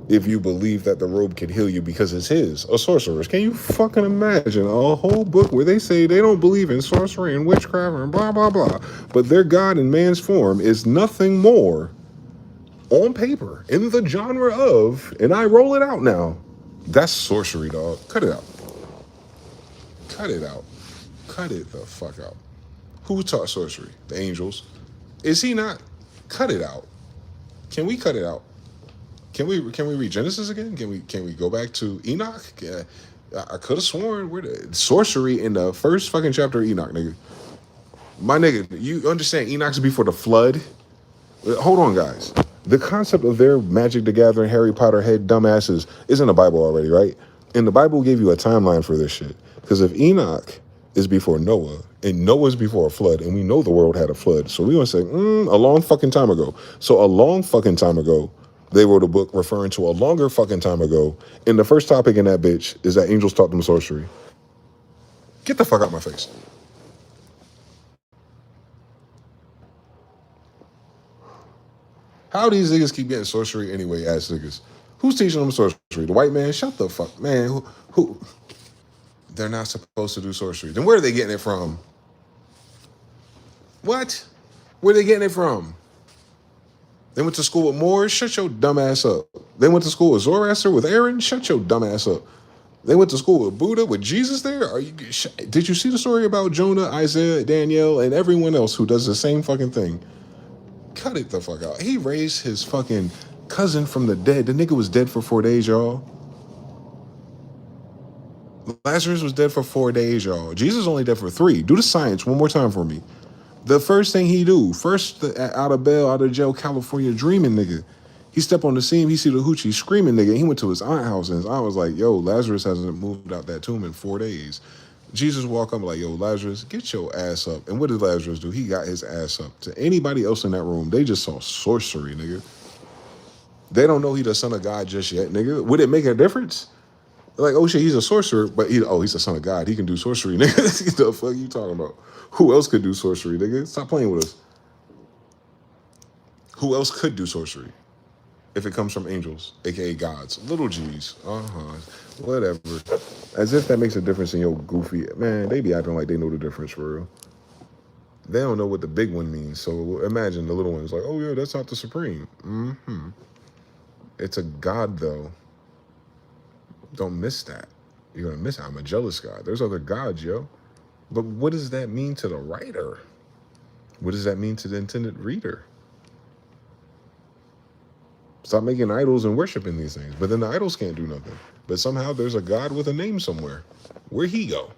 S2: If you believe that the robe can heal you because it's his, a sorceress. Can you fucking imagine a whole book where they say they don't believe in sorcery and witchcraft and blah, blah, blah, but their God in man's form is nothing more on paper in the genre of, and I roll it out now. That's sorcery, dog. Cut it out. Cut it out. Cut it the fuck out. Who taught sorcery? The angels. Is he not? Cut it out. Can we cut it out? Can we read Genesis again? Can we go back to Enoch? I could have sworn we're the sorcery in the first fucking chapter of Enoch, nigga. My nigga, you understand Enoch's before the flood? Hold on, guys. The concept of their Magic the Gathering, Harry Potter head dumbasses is in the Bible already, right? And the Bible gave you a timeline for this shit. Because if Enoch is before Noah, and Noah's before a flood, and we know the world had a flood, so we're going to say, a long fucking time ago. So a long fucking time ago, they wrote a book referring to a longer fucking time ago, and the first topic in that bitch is that angels taught them sorcery. Get the fuck out my face. How these niggas keep getting sorcery anyway, ass niggas? Who's teaching them sorcery? The white man? Shut the fuck, man. Who? They're not supposed to do sorcery. Then where are they getting it from? What? Where are they getting it from? They went to school with Moors? Shut your dumb ass up. They went to school with Zoroaster, with Aaron? Shut your dumb ass up. They went to school with Buddha, with Jesus there? Did you see the story about Jonah, Isaiah, Danielle, and everyone else who does the same fucking thing? Cut it the fuck out. He raised his fucking cousin from the dead. The nigga was dead for 4 days, y'all. Lazarus was dead for 4 days, y'all. Jesus only dead for 3. Do the science one more time for me. The first thing he do, out of jail, California dreaming nigga. He stepped on the scene, he see the hoochie screaming nigga. He went to his aunt house and his aunt was like, yo, Lazarus hasn't moved out that tomb in 4 days. Jesus walk up like, yo, Lazarus, get your ass up. And what did Lazarus do? He got his ass up. To anybody else in that room, they just saw sorcery, nigga. They don't know he the son of God just yet, nigga. Would it make a difference? Like, oh shit, he's a sorcerer, but he's the son of God. He can do sorcery, nigga. What the fuck are you talking about? Who else could do sorcery, nigga? Stop playing with us. Who else could do sorcery? If it comes from angels, aka gods, little g's, whatever. As if that makes a difference in your goofy man. They be acting like they know the difference for real. They don't know what the big one means. So imagine the little one's like, oh yeah, that's not the supreme. It's a god though. Don't miss that. You're gonna miss it. I'm a jealous god. There's other gods, yo. But what does that mean to the writer? What does that mean to the intended reader? Stop making idols and worshiping these things. But then the idols can't do nothing. But somehow there's a God with a name somewhere. Where'd he go?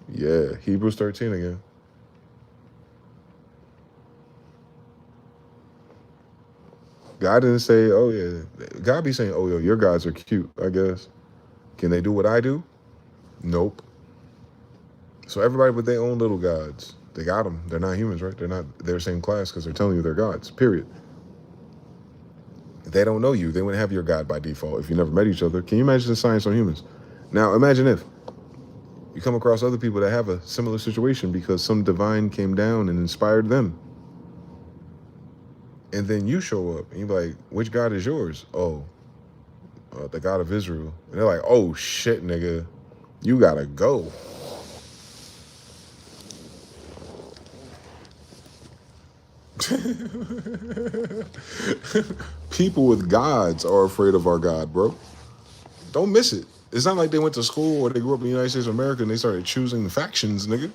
S2: Yeah, Hebrews 13 again. God didn't say, oh yeah. God be saying, oh, yo, your gods are cute, I guess. Can they do what I do? Nope. So everybody with their own little gods. They got them. They're not humans, right? They're not their same class because they're telling you they're gods, period. They don't know you. They wouldn't have your God by default if you never met each other. Can you imagine the science on humans? Now, imagine if you come across other people that have a similar situation because some divine came down and inspired them. And then you show up and you're like, which God is yours? Oh, the God of Israel. And they're like, oh, shit, nigga. You gotta go. People with gods are afraid of our God, bro. Don't miss it. It's not like they went to school or they grew up in the United States of America and they started choosing the factions, nigga.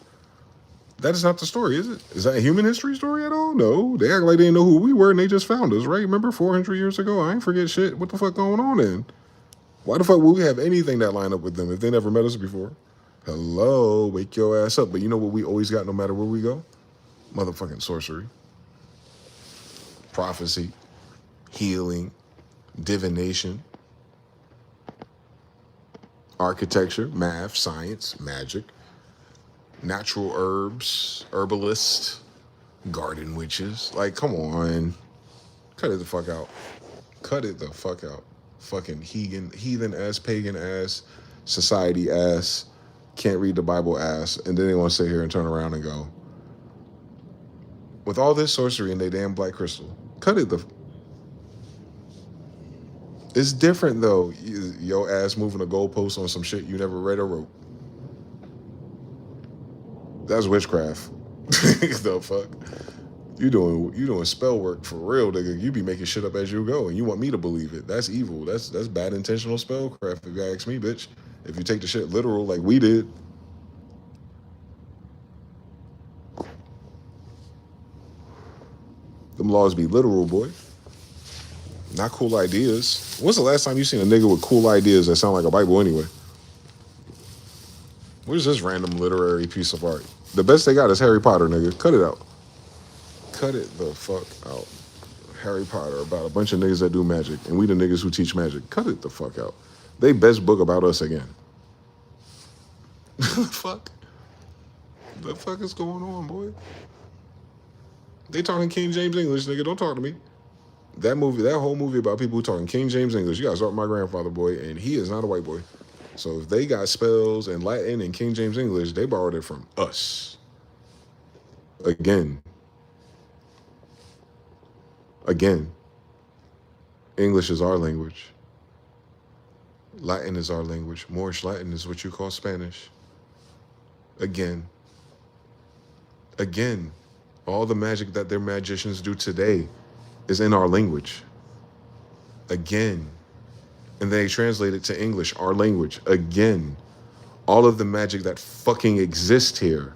S2: That is not the story, is it? Is that a human history story at all? No. They act like they didn't know who we were and they just found us, right? Remember 400 years ago? I ain't forget shit. What the fuck going on then? Why the fuck would we have anything that line up with them if they never met us before? Hello, wake your ass up. But you know what we always got no matter where we go? Motherfucking sorcery. Prophecy. Healing. Divination. Architecture. Math. Science. Magic. Natural herbs. Herbalists. Garden witches. Like, come on. Cut it the fuck out. Cut it the fuck out. Fucking heathen ass, pagan ass, society ass, can't read the Bible ass, and then they want to sit here and turn around and go, with all this sorcery and they damn black crystal, cut it the. It's different though. Yo ass moving a goalpost on some shit you never read or wrote. That's witchcraft. The fuck. You doing spell work for real, nigga. You be making shit up as you go, and you want me to believe it. That's evil. That's bad intentional spellcraft, if you ask me, bitch. If you take the shit literal like we did. Them laws be literal, boy. Not cool ideas. When's the last time you seen a nigga with cool ideas that sound like a Bible anyway? What is this random literary piece of art? The best they got is Harry Potter, nigga. Cut it out. Cut it the fuck out. Harry Potter about a bunch of niggas that do magic, and we the niggas who teach magic. Cut it the fuck out. They best book about us again. The fuck? The fuck is going on, boy? They talking King James English, nigga. Don't talk to me. That whole movie about people who talking King James English, you gotta start with my grandfather, boy, and he is not a white boy. So if they got spells in Latin and King James English, they borrowed it from us. Again. English is our language. Latin is our language. Moorish Latin is what you call Spanish. Again. All the magic that their magicians do today is in our language. Again. And they translate it to English, our language. Again. All of the magic that fucking exists here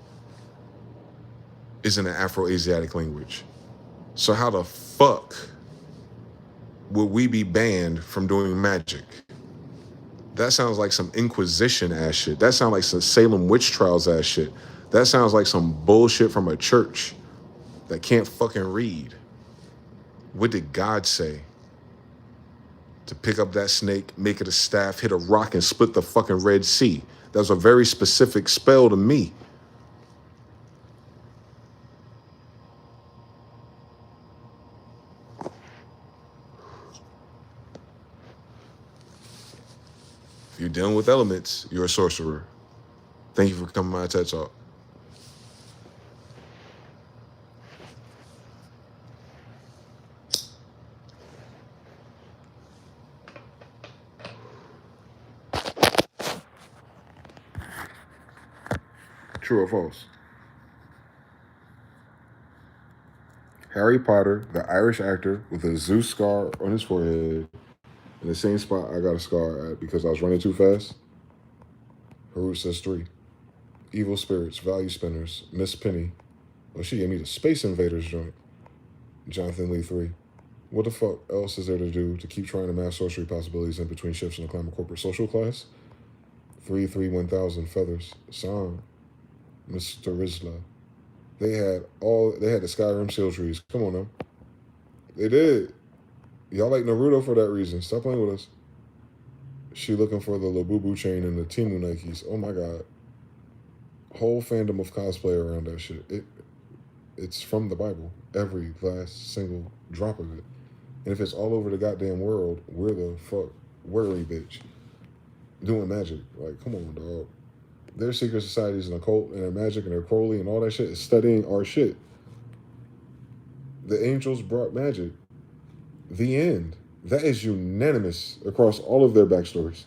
S2: is in an Afro-Asiatic language. So how the fuck would we be banned from doing magic? That sounds like some Inquisition ass shit. That sounds like some Salem witch trials ass shit. That sounds like some bullshit from a church that can't fucking read. What did God say? To pick up that snake, make it a staff, hit a rock, and split the fucking Red Sea. That was a very specific spell to me. If you're dealing with elements, you're a sorcerer. Thank you for coming to my TED Talk. True or false? Harry Potter, the Irish actor with a Zeus scar on his forehead, in the same spot I got a scar at because I was running too fast. Harut says 3. Evil Spirits, Value Spinners, Miss Penny. Oh, she gave me the Space Invaders joint. Jonathan Lee 3. What the fuck else is there to do to keep trying to mass sorcery possibilities in between shifts in the climate corporate social class? 3-3-1000 Feathers. Song. Mr. Rizla. They had the Skyrim seal trees. Come on now. They did. Y'all like Naruto for that reason. Stop playing with us. She looking for the Labubu chain and the Timu Nikes. Oh my god. Whole fandom of cosplay around that shit. It's from the Bible. Every last single drop of it. And if it's all over the goddamn world, where the fuck worry, bitch? Doing magic. Like, come on, dog. Their secret societies and occult and their magic and their Crowley and all that shit is studying our shit. The angels brought magic. The end. That is unanimous across all of their backstories.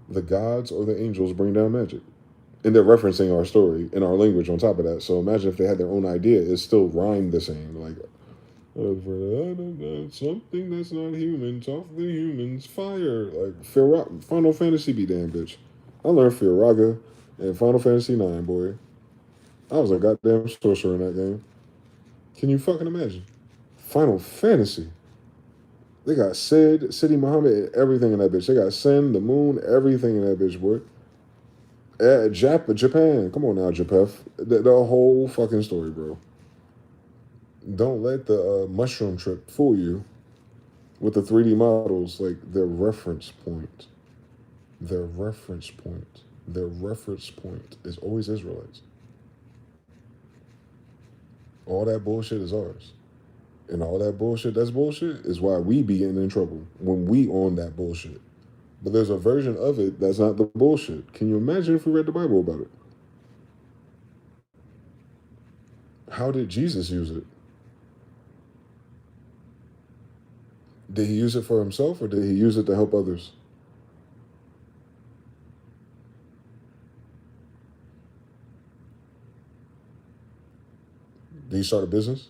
S2: The gods or the angels bring down magic. And they're referencing our story in our language on top of that. So imagine if they had their own idea, it still rhymed the same. Like, something that's not human, talk to the humans, fire. Like, Final Fantasy be damn, bitch. I learned Firaga in Final Fantasy 9, boy. I was a goddamn sorcerer in that game. Can you fucking imagine? Final Fantasy. They got Sid, City Muhammad, everything in that bitch. They got Sin, the moon, everything in that bitch, boy. Japan. Come on now, Japan. The whole fucking story, bro. Don't let the mushroom trip fool you with the 3D models. Like, their reference point. Their reference point is always Israelites. All that bullshit is ours. And all that bullshit that's bullshit is why we be getting in trouble when we on that bullshit. But there's a version of it that's not the bullshit. Can you imagine if we read the Bible about it? How did Jesus use it? Did he use it for himself or did he use it to help others? Did he start a business?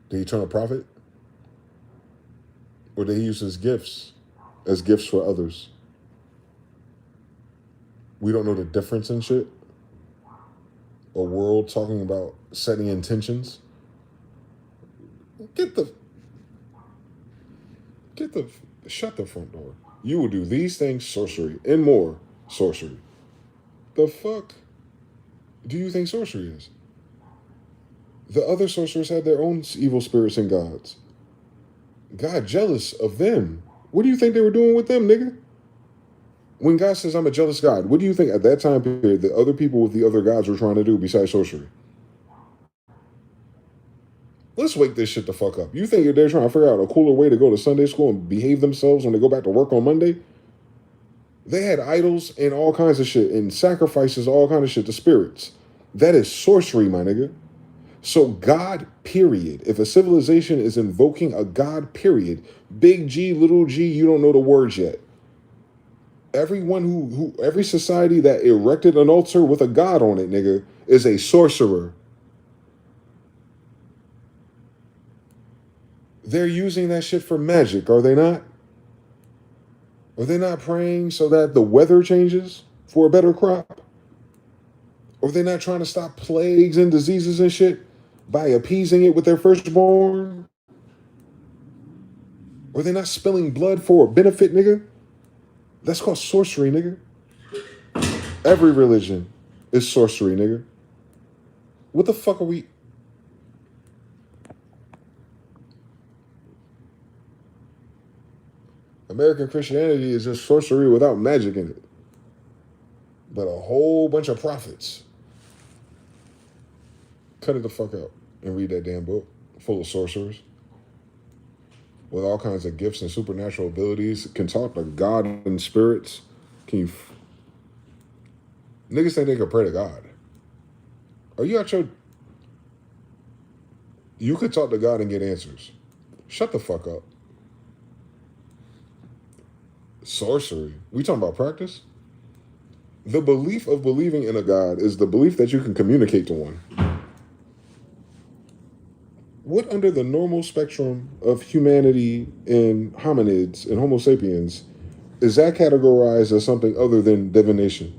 S2: Did he turn a profit? Or did he use his gifts as gifts for others? We don't know the difference in shit. A world talking about setting intentions. Get the Get the shut the front door. You will do these things, sorcery, and more sorcery. The fuck do you think sorcery is? The other sorcerers had their own evil spirits and gods. God jealous of them. What do you think they were doing with them, nigga? When God says I'm a jealous God, what do you think at that time period the other people with the other gods were trying to do besides sorcery? Let's wake this shit the fuck up. You think they're trying to figure out a cooler way to go to Sunday school and behave themselves when they go back to work on Monday? They had idols and all kinds of shit and sacrifices, all kinds of shit to spirits. That is sorcery, my nigga. So God, period. If a civilization is invoking a God, period. Big G, little g, you don't know the words yet. Everyone every society that erected an altar with a God on it, nigga, is a sorcerer. They're using that shit for magic, are they not? Are they not praying so that the weather changes for a better crop? Or are they not trying to stop plagues and diseases and shit by appeasing it with their firstborn? Or are they not spilling blood for a benefit, nigga? That's called sorcery, nigga. Every religion is sorcery, nigga. What the fuck are we? American Christianity is just sorcery without magic in it. But a whole bunch of prophets. Cut it the fuck out and read that damn book full of sorcerers with all kinds of gifts and supernatural abilities. Can talk to God and spirits. Can you? Niggas think they can pray to God. Are you out your? You could talk to God and get answers. Shut the fuck up. Sorcery. We talking about practice? The belief of believing in a God is the belief that you can communicate to one. What under the normal spectrum of humanity and hominids and Homo sapiens is that categorized as something other than divination?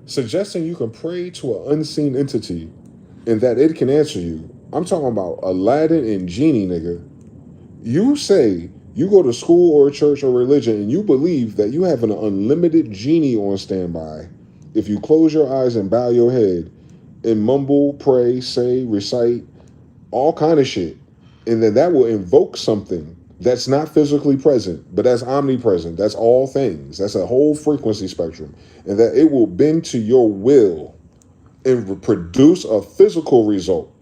S2: Suggesting you can pray to an unseen entity and that it can answer you. I'm talking about Aladdin and Genie, nigga. You say you go to school or church or religion and you believe that you have an unlimited genie on standby. If you close your eyes and bow your head and mumble, pray, say, recite, all kind of shit, and then that will invoke something that's not physically present, but that's omnipresent. That's all things. That's a whole frequency spectrum, and that it will bend to your will and produce a physical result.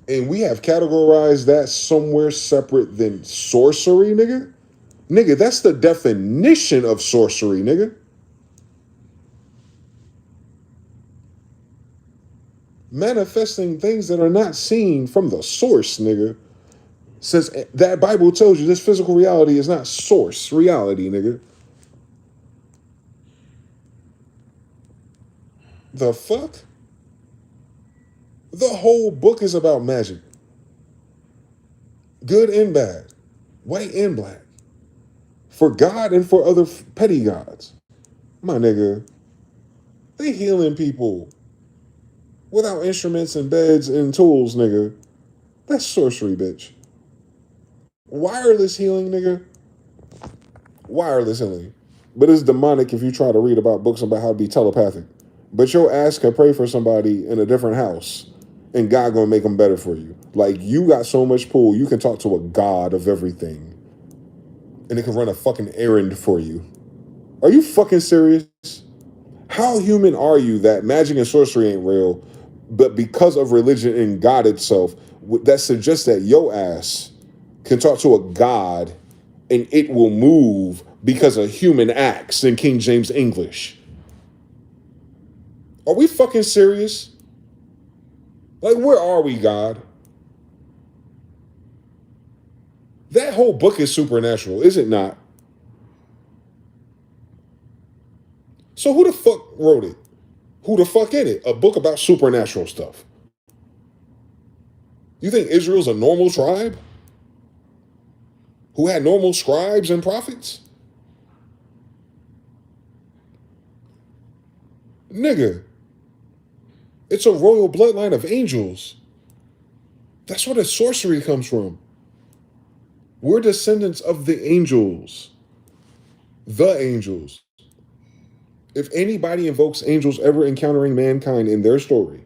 S2: And we have categorized that somewhere separate than sorcery, nigga. Nigga, that's the definition of sorcery, nigga. Manifesting things that are not seen from the source, nigga. Since that Bible tells you this physical reality is not source reality, nigga. The fuck? The whole book is about magic. Good and bad. White and black. For God and for other petty gods. My nigga. They healing people without instruments and beds and tools, nigga. That's sorcery, bitch. Wireless healing, nigga. Wireless healing. But it's demonic if you try to read about books about how to be telepathic. But your ass can pray for somebody in a different house and God gonna make them better for you. Like, you got so much pull, you can talk to a God of everything. And it can run a fucking errand for you. Are you fucking serious? How human are you that magic and sorcery ain't real, but because of religion and God itself, that suggests that your ass can talk to a God and it will move because of human acts in King James English? Are we fucking serious? Like, where are we, God? That whole book is supernatural, is it not? So who the fuck wrote it? Who the fuck in it? A book about supernatural stuff. You think Israel's a normal tribe who had normal scribes and prophets? Nigga, it's a royal bloodline of angels.
S1: That's where the sorcery comes from. We're descendants of the angels. The angels. If anybody invokes angels ever encountering mankind in their story,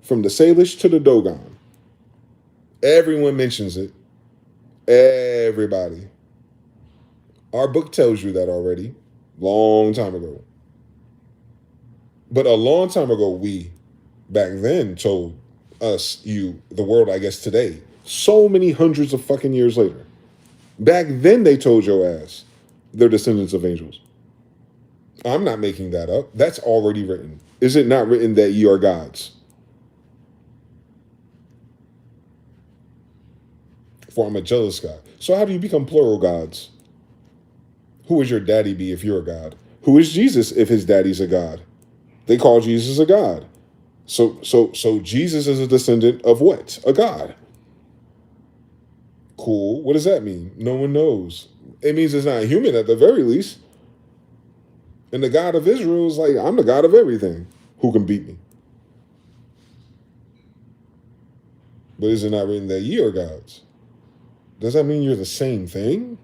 S1: from the Salish to the Dogon, everyone mentions it. Everybody. Our book tells you that already. Long time ago. But a long time ago, we back then told us, you, the world, I guess today, so many hundreds of fucking years later. Back then, they told your ass they're descendants of angels. I'm not making that up. That's already written. Is it not written that ye are gods? For I'm a jealous God. So how do you become plural gods? Who would your daddy be if you're a god? Who is Jesus if his daddy's a god? They call Jesus a god. So Jesus is a descendant of what? A god. Cool. What does that mean? No one knows. It means it's not human at the very least. And the God of Israel is like, I'm the God of everything. Who can beat me? But is it not written that ye are gods? Does that mean you're the same thing?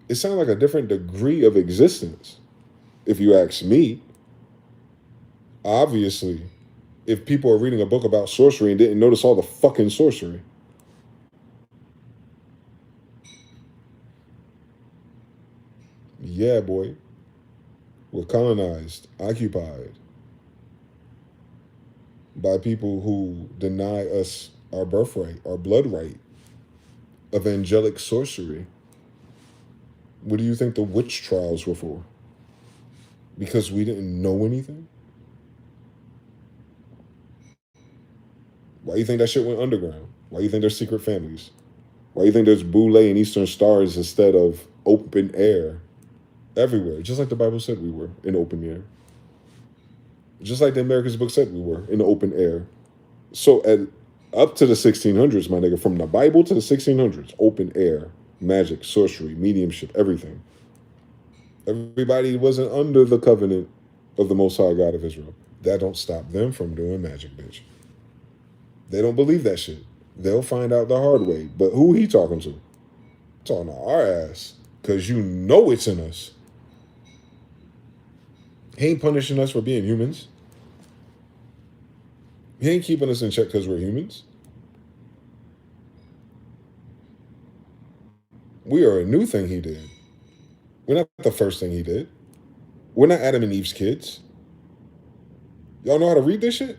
S1: It sounds like a different degree of existence, if you ask me. Obviously, if people are reading a book about sorcery and didn't notice all the fucking sorcery. Yeah, boy. We're colonized, occupied by people who deny us our birthright, our blood right of angelic sorcery. What do you think the witch trials were for? Because we didn't know anything? Why do you think that shit went underground? Why do you think there's secret families? Why do you think there's boule and eastern stars instead of open air everywhere? Just like the Bible said we were, in open air. Just like the America's book said we were, in the open air. So up to the 1600s, my nigga, from the Bible to the 1600s, open air, magic, sorcery, mediumship, everything. Everybody wasn't under the covenant of the Most High God of Israel. That don't stop them from doing magic, bitch. They don't believe that shit. They'll find out the hard way. But who he talking to? Talking to our ass. Because you know it's in us. He ain't punishing us for being humans. He ain't keeping us in check because we're humans. We are a new thing he did. We're not the first thing he did. We're not Adam and Eve's kids. Y'all know how to read this shit?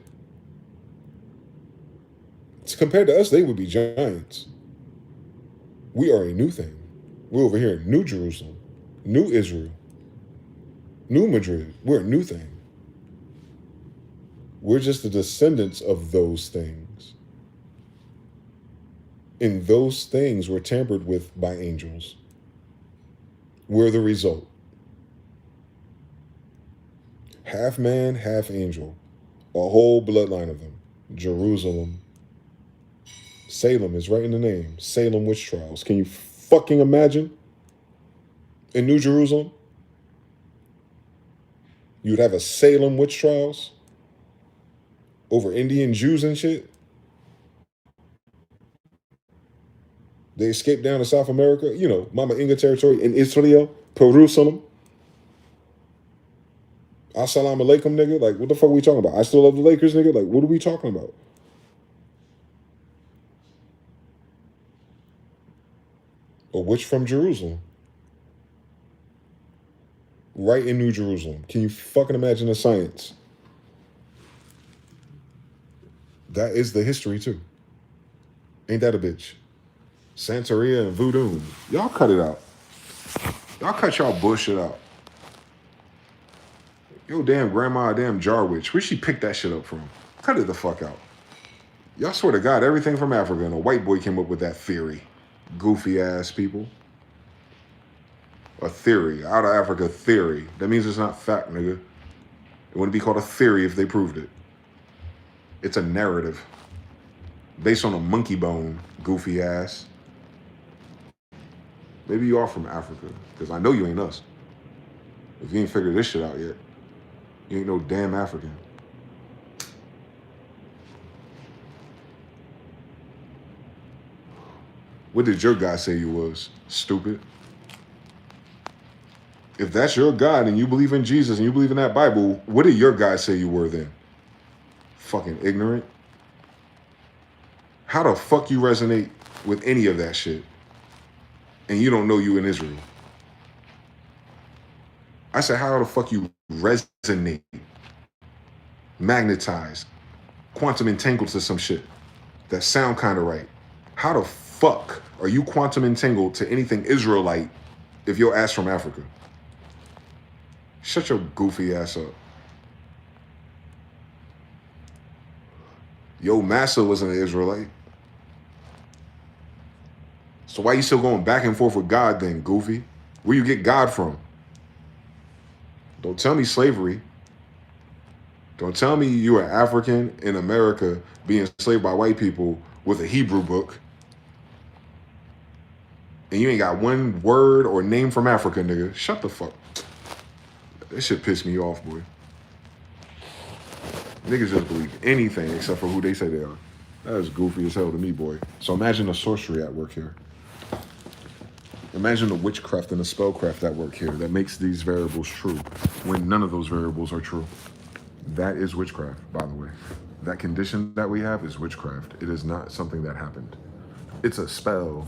S1: Compared to us, they would be giants. We are a new thing. We're over here in New Jerusalem, New Israel, New Madrid. We're a new thing. We're just the descendants of those things. And those things were tampered with by angels. We're the result. Half man, half angel. A whole bloodline of them. Jerusalem. Salem is right in the name. Salem witch trials. Can you fucking imagine? In New Jerusalem, you'd have a Salem witch trials over Indian Jews and shit. They escaped down to South America, you know, Mama Inga territory in Israel, Jerusalem. Assalamu alaikum, nigga. Like, what the fuck are we talking about? I still love the Lakers, nigga. Like, what are we talking about? A witch from Jerusalem. Right in New Jerusalem. Can you fucking imagine the science? That is the history, too. Ain't that a bitch? Santeria and voodoo. Y'all cut it out. Y'all cut y'all bullshit out. Yo, damn grandma, damn jar witch. Where'd she pick that shit up from? Cut it the fuck out. Y'all swear to God, everything from Africa, and a white boy came up with that theory. Goofy ass people. A theory. Out of Africa theory. That means it's not fact, nigga. It wouldn't be called a theory if they proved it. It's a narrative. Based on a monkey bone, goofy ass. Maybe you are from Africa, because I know you ain't us. If you ain't figured this shit out yet, you ain't no damn African.
S2: What did your God say you was? Stupid. If that's your God and you believe in Jesus and you believe in that Bible, what did your God say you were then? Fucking ignorant. How the fuck you resonate with any of that shit and you don't know you in Israel? I said, how the fuck you resonate, magnetize, quantum entangled to some shit that sound kind of right? How the fuck are you quantum entangled to anything Israelite if your ass from Africa? Shut your goofy ass up. Yo, Massa wasn't an Israelite. So why you still going back and forth with God then, goofy? Where you get God from? Don't tell me slavery. Don't tell me you are African in America being enslaved by white people with a Hebrew book. And you ain't got one word or name from Africa, nigga. Shut the fuck. That shit pissed me off, boy. Niggas just believe anything except for who they say they are. That is goofy as hell to me, boy. So imagine the sorcery at work here. Imagine the witchcraft and the spellcraft at work here that makes these variables true when none of those variables are true. That is witchcraft, by the way. That condition that we have is witchcraft. It is not something that happened. It's a spell.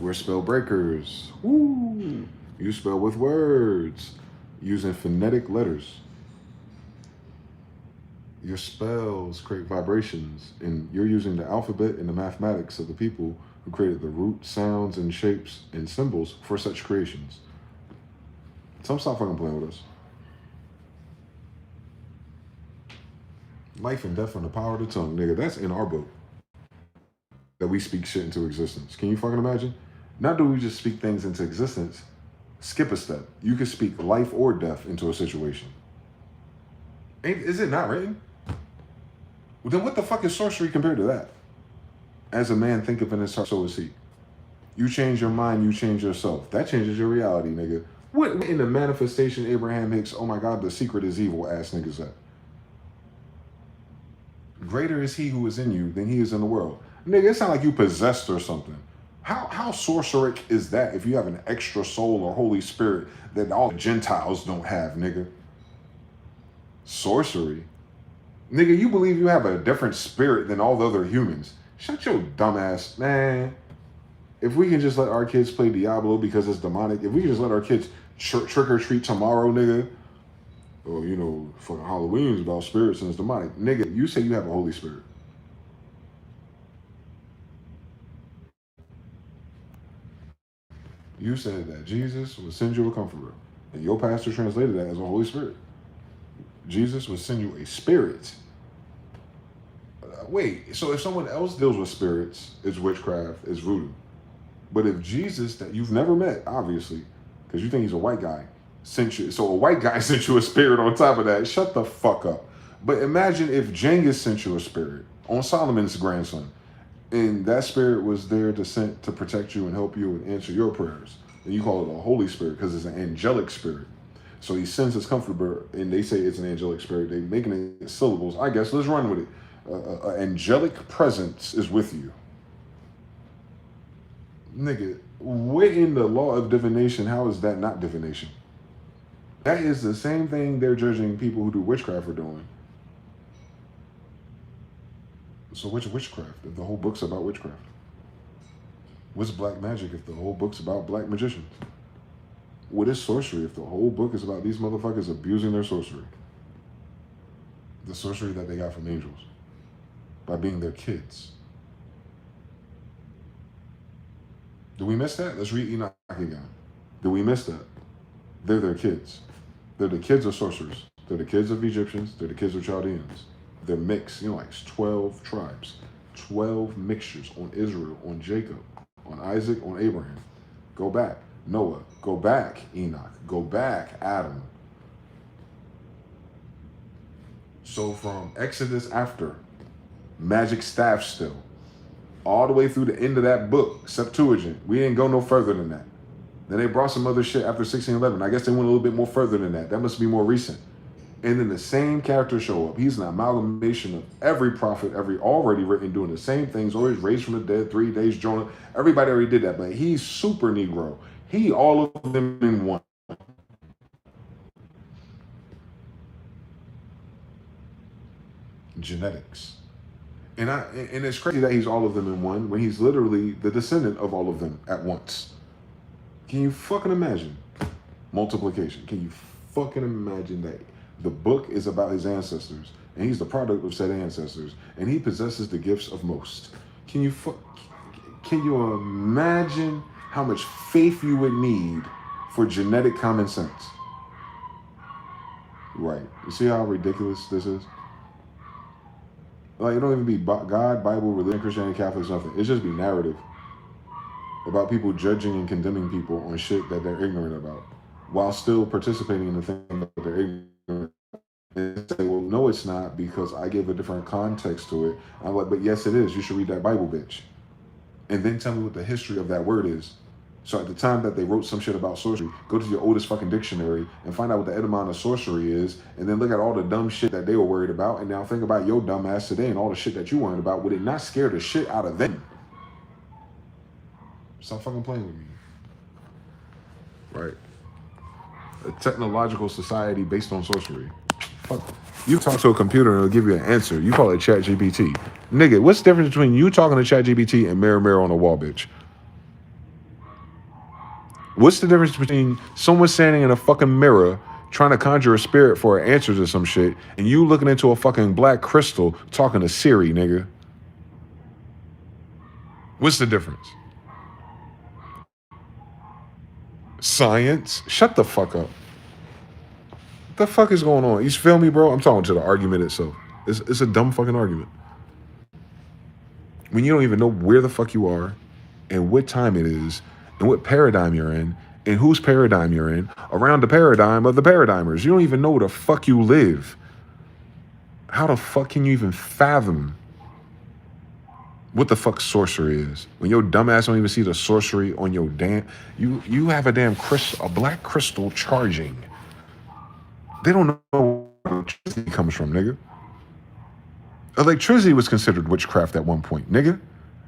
S2: We're spell breakers. Woo! You spell with words, using phonetic letters. Your spells create vibrations, and you're using the alphabet and the mathematics of the people who created the root sounds and shapes and symbols for such creations. Some stop fucking playing with us. Life and death and the power of the tongue, nigga, that's in our book. That we speak shit into existence. Can you fucking imagine? Not do we just speak things into existence, skip a step. You can speak life or death into a situation. Is it not written? Well, then what the fuck is sorcery compared to that? As a man thinketh in his heart, so is he. You change your mind, you change yourself. That changes your reality, nigga. What in the manifestation Abraham Hicks, oh my God, the secret is evil ass niggas at? Greater is he who is in you than he is in the world. Nigga, it sound like you possessed or something. How sorceric is that if you have an extra soul or Holy Spirit that all the Gentiles don't have, nigga? Sorcery? Nigga, you believe you have a different spirit than all the other humans. Shut your dumb ass, man. If we can just let our kids play Diablo because it's demonic, if we can just let our kids trick or treat tomorrow, nigga, or, you know, fucking Halloween's about spirits and it's demonic. Nigga, you say you have a Holy Spirit. You said that Jesus would send you a comforter. And your pastor translated that as a Holy Spirit. Jesus would send you a spirit. Wait, so if someone else deals with spirits, it's witchcraft, it's voodoo. But if Jesus, that you've never met, obviously, because you think he's a white guy, sent you, so a white guy sent you a spirit on top of that, shut the fuck up. But imagine if Genghis sent you a spirit on Solomon's grandson, and that spirit was there to protect you and help you and answer your prayers. And you call it a Holy Spirit because it's an angelic spirit. So he sends his comforter, and they say it's an angelic spirit. They making it syllables. I guess let's run with it. Angelic presence is with you. Nigga, what in the law of divination, how is that not divination? That is the same thing they're judging people who do witchcraft for doing. So what's witchcraft if the whole book's about witchcraft? What's black magic if the whole book's about black magicians? What is sorcery if the whole book is about these motherfuckers abusing their sorcery? The sorcery that they got from angels. By being their kids. Do we miss that? Let's read Enoch again. Do we miss that? They're their kids. They're the kids of sorcerers. They're the kids of Egyptians. They're the kids of Chaldeans. They're mixed. You know, like 12 tribes. 12 mixtures on Israel, on Jacob, on Isaac, on Abraham. Go back. Noah. Go back, Enoch. Go back, Adam. So from Exodus after, magic staff still, all the way through the end of that book, Septuagint, we didn't go no further than that. Then they brought some other shit after 1611. I guess they went a little bit more further than that. That must be more recent. And then the same characters show up. He's an amalgamation of every prophet, every already written, doing the same things. Always raised from the dead, 3 days, Jonah. Everybody already did that, but he's super Negro. He all of them in one. Genetics. And it's crazy that he's all of them in one when he's literally the descendant of all of them at once. Can you fucking imagine multiplication? Can you fucking imagine that the book is about his ancestors and he's the product of said ancestors and he possesses the gifts of most? Can you imagine how much faith you would need for genetic common sense? Right. You see how ridiculous this is? Like, it don't even be God, Bible, religion, Christianity, Catholic, nothing. It just be narrative about people judging and condemning people on shit that they're ignorant about while still participating in the thing that they're ignorant and say, well, no, it's not because I give a different context to it. I'm like, but yes, it is. You should read that Bible, bitch. And then tell me what the history of that word is. So at the time that they wrote some shit about sorcery, go to your oldest fucking dictionary and find out what the etymon of sorcery is, and then look at all the dumb shit that they were worried about, and now think about your dumb ass today and all the shit that you worried about. Would it not scare the shit out of them? Stop fucking playing with me. Right. A technological society based on sorcery. Fuck. You talk to a computer and it'll give you an answer. You call it ChatGPT. Nigga, what's the difference between you talking to ChatGPT and mirror on the wall, bitch? What's the difference between someone standing in a fucking mirror trying to conjure a spirit for an answer to some shit and you looking into a fucking black crystal talking to Siri, nigga? What's the difference? Science? Shut the fuck up. What the fuck is going on? You feel me, bro? I'm talking to the argument itself. It's a dumb fucking argument. When you don't even know where the fuck you are and what time it is and what paradigm you're in and whose paradigm you're in around the paradigm of the paradigmers. You don't even know where the fuck you live. How the fuck can you even fathom what the fuck sorcery is? When your dumbass don't even see the sorcery on your damn... You have a damn a black crystal charging. They don't know where electricity comes from, nigga. Electricity was considered witchcraft at one point, nigga.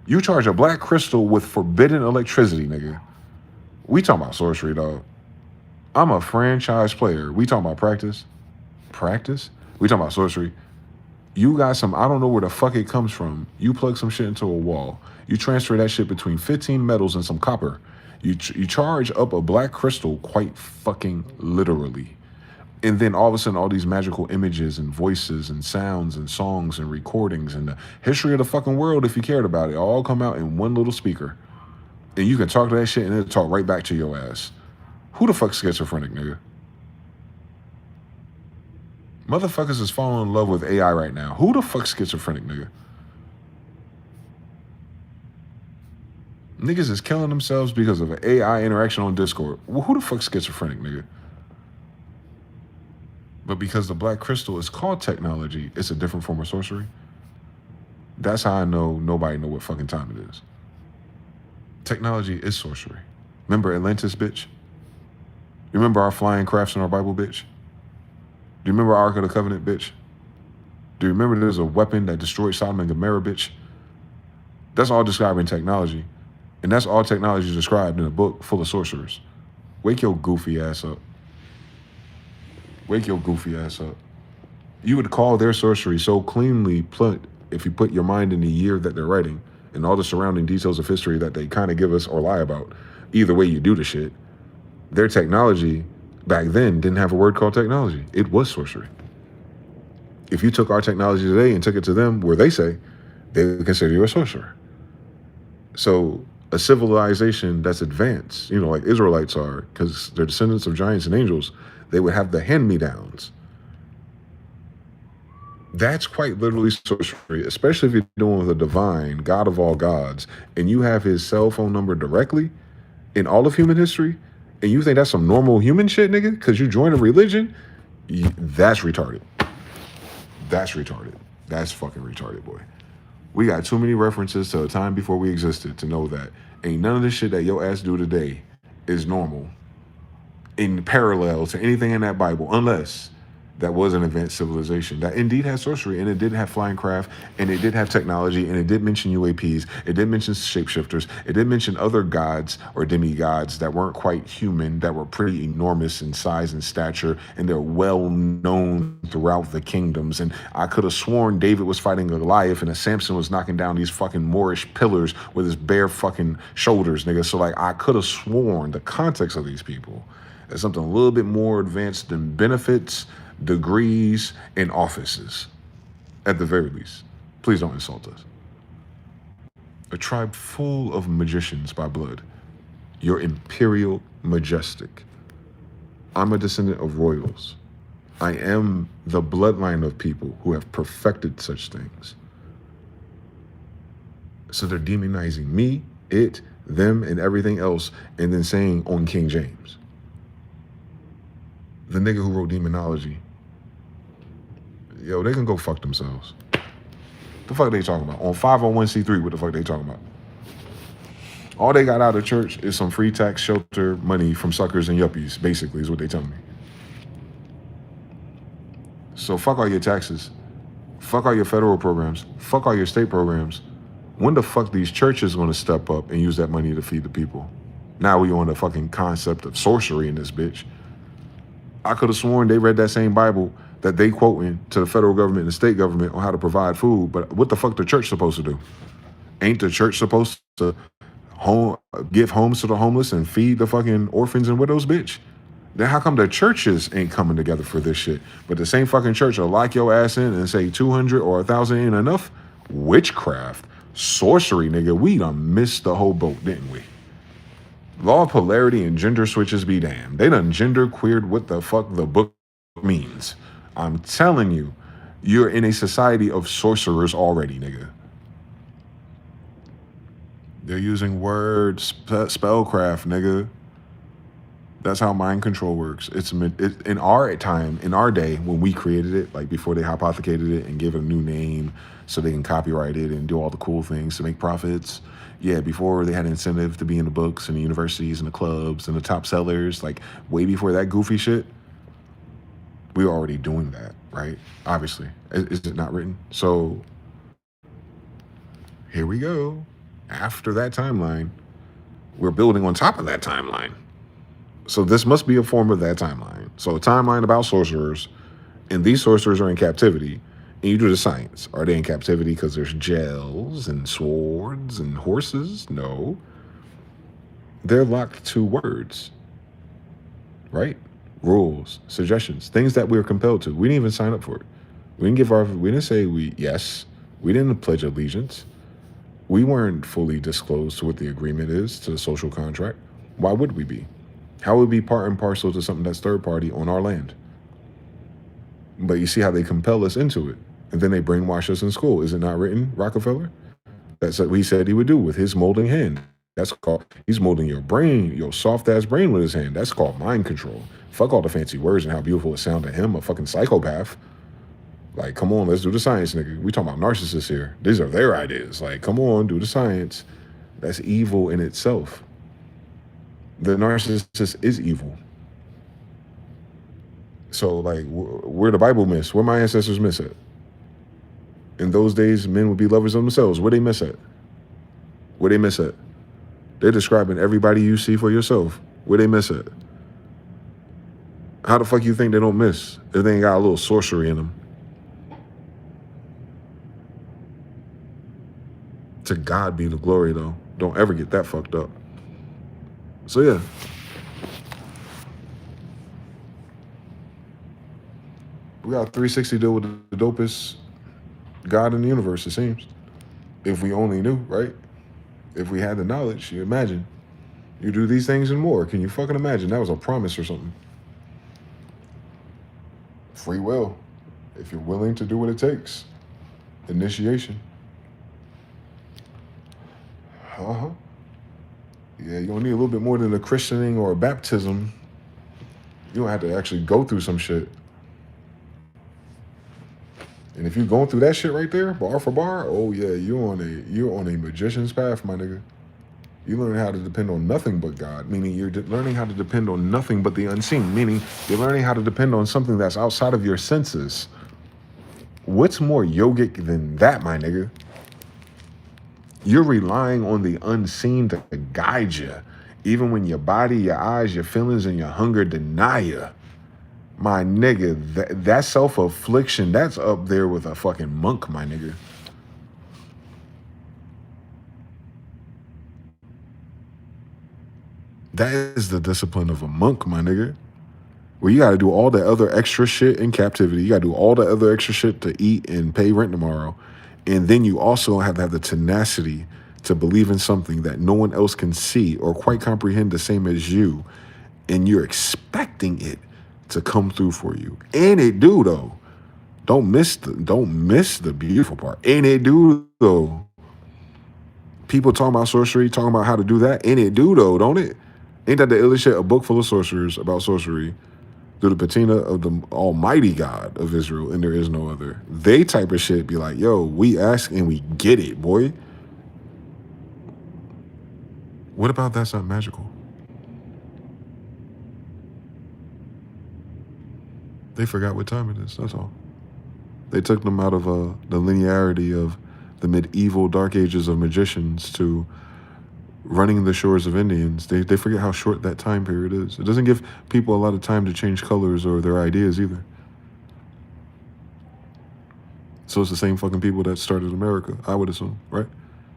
S2: You charge a black crystal with forbidden electricity, nigga. We talking about sorcery, dog. I'm a franchise player. We talking about practice? Practice? We talking about sorcery. You got some, I don't know where the fuck it comes from. You plug some shit into a wall. You transfer that shit between 15 metals and some copper. You charge up a black crystal quite fucking literally. And then all of a sudden, all these magical images and voices and sounds and songs and recordings and the history of the fucking world, if you cared about it, all come out in one little speaker. And you can talk to that shit and it'll talk right back to your ass. Who the fuck's schizophrenic, nigga? Motherfuckers is falling in love with AI right now. Who the fuck's schizophrenic, nigga? Niggas is killing themselves because of an AI interaction on Discord. Well, who the fuck's schizophrenic, nigga? But because the black crystal is called technology, it's a different form of sorcery. That's how I know nobody know what fucking time it is. Technology is sorcery. Remember Atlantis, bitch? You remember our flying crafts in our Bible, bitch? Do you remember Ark of the Covenant, bitch? Do you remember there's a weapon that destroyed Sodom and Gomorrah, bitch? That's all describing technology. And that's all technology described in a book full of sorcerers. Wake your goofy ass up. Wake your goofy ass up. You would call their sorcery so cleanly put if you put your mind in the year that they're writing and all the surrounding details of history that they kind of give us or lie about. Either way you do the shit. Their technology back then didn't have a word called technology. It was sorcery. If you took our technology today and took it to them where they say, they would consider you a sorcerer. So a civilization that's advanced, you know, like Israelites are, because they're descendants of giants and angels, they would have the hand-me-downs. That's quite literally sorcery, especially if you're dealing with a divine, God of all gods, and you have his cell phone number directly in all of human history, and you think that's some normal human shit, nigga, because you joined a religion, that's retarded. That's retarded. That's fucking retarded, boy. We got too many references to a time before we existed to know that ain't none of this shit that your ass do today is normal in parallel to anything in that Bible, unless that was an advanced civilization that indeed had sorcery, and it did have flying craft, and it did have technology, and it did mention UAPs, it did mention shapeshifters, it did mention other gods or demigods that weren't quite human, that were pretty enormous in size and stature, and they're well known throughout the kingdoms. And I could have sworn David was fighting a Goliath and a Samson was knocking down these fucking Moorish pillars with his bare fucking shoulders, nigga. So like I could have sworn the context of these people is something a little bit more advanced than benefits, degrees, and offices, at the very least. Please don't insult us. A tribe full of magicians by blood. Your imperial majestic. I'm a descendant of royals. I am the bloodline of people who have perfected such things. So they're demonizing me, it, them, and everything else, and then saying on King James. The nigga who wrote demonology, yo, they can go fuck themselves. The fuck they talking about? On 501c3, what the fuck they talking about? All they got out of church is some free tax shelter money from suckers and yuppies, basically, is what they telling me. So fuck all your taxes. Fuck all your federal programs. Fuck all your state programs. When the fuck these churches gonna step up and use that money to feed the people? Now we on the fucking concept of sorcery in this bitch. I could have sworn they read that same Bible that they quoting to the federal government and the state government on how to provide food, but what the fuck the church supposed to do? Ain't the church supposed to give homes to the homeless and feed the fucking orphans and widows, bitch? Then how come the churches ain't coming together for this shit? But the same fucking church will lock your ass in and say 200 or 1,000 ain't enough? Witchcraft, sorcery, nigga. We done missed the whole boat, didn't we? Law of polarity and gender switches be damned. They done gender queered what the fuck the book means. I'm telling you, you're in a society of sorcerers already, nigga. They're using words, spellcraft, nigga. That's how mind control works. It's in our time, in our day, when we created it, like before they hypothecated it and gave it a new name so they can copyright it and do all the cool things to make profits. Yeah, before they had incentive to be in the books and the universities and the clubs and the top sellers, like way before that goofy shit, we were already doing that, right? Obviously. Is it not written? So here we go. After that timeline, we're building on top of that timeline. So this must be a form of that timeline. So a timeline about sorcerers, and these sorcerers are in captivity, and you do the science. Are they in captivity because there's gels and swords and horses? No. They're locked to words, right? Rules, suggestions, things that we're compelled to. We didn't even sign up for it. We didn't say yes. We didn't pledge allegiance. We weren't fully disclosed to what the agreement is, to the social contract. Why would we be? How would we be part and parcel to something that's third party on our land? But you see how they compel us into it. And then they brainwash us in school. Is it not written, Rockefeller? That's what he said he would do with his molding hand. That's called, he's molding your brain, your soft ass brain with his hand. That's called mind control. Fuck all the fancy words and how beautiful it sounded to him, a fucking psychopath. Like, come on, let's do the science, nigga. We talking about narcissists here. These are their ideas. Like, come on, do the science. That's evil in itself. The narcissist is evil. So, like, where the Bible miss? Where my ancestors miss at? In those days, men would be lovers of themselves. Where they miss at? Where they miss at? They're describing everybody you see for yourself. Where they miss at? How the fuck you think they don't miss if they ain't got a little sorcery in them? To God be the glory, though. Don't ever get that fucked up. So, yeah. We got a 360 deal with the dopest God in the universe, it seems. If we only knew, right? If we had the knowledge, you imagine. You do these things and more. Can you fucking imagine? That was a promise or something. Free will. If you're willing to do what it takes. Initiation. Uh-huh. Yeah, you don't need a little bit more than a christening or a baptism. You don't have to actually go through some shit. And if you're going through that shit right there, bar for bar, oh yeah, you're on a magician's path, my nigga.
S1: You learn how to depend on nothing but God, meaning you're learning how to depend on nothing but the unseen, meaning you're learning how to depend on something that's outside of your senses. What's more yogic than that, my nigga? You're relying on the unseen to guide you, even when your body, your eyes, your feelings, and your hunger deny you. My nigga, that self-affliction, that's up there with a fucking monk, my nigga. That is the discipline of a monk, my nigga. Where you gotta do all the other extra shit in captivity. You gotta do all the other extra shit to eat and pay rent tomorrow. And then you also have to have the tenacity to believe in something that no one else can see or quite comprehend the same as you. And you're expecting it to come through for you. And it do though. Don't miss the beautiful part. And it do though. People talking about sorcery, talking about how to do that, and it do though, don't it? Ain't that the illest shit? A book full of sorcerers about sorcery through the patina of the Almighty God of Israel, and there is no other. They type of shit be like, yo, we ask and we get it, boy. What about that's not magical? They forgot what time it is. That's all. They took them out of the linearity of the medieval dark ages of magicians to running the shores of Indians. They forget how short that time period is. It doesn't give people a lot of time to change colors or their ideas either. So it's the same fucking people that started America, I would assume, right?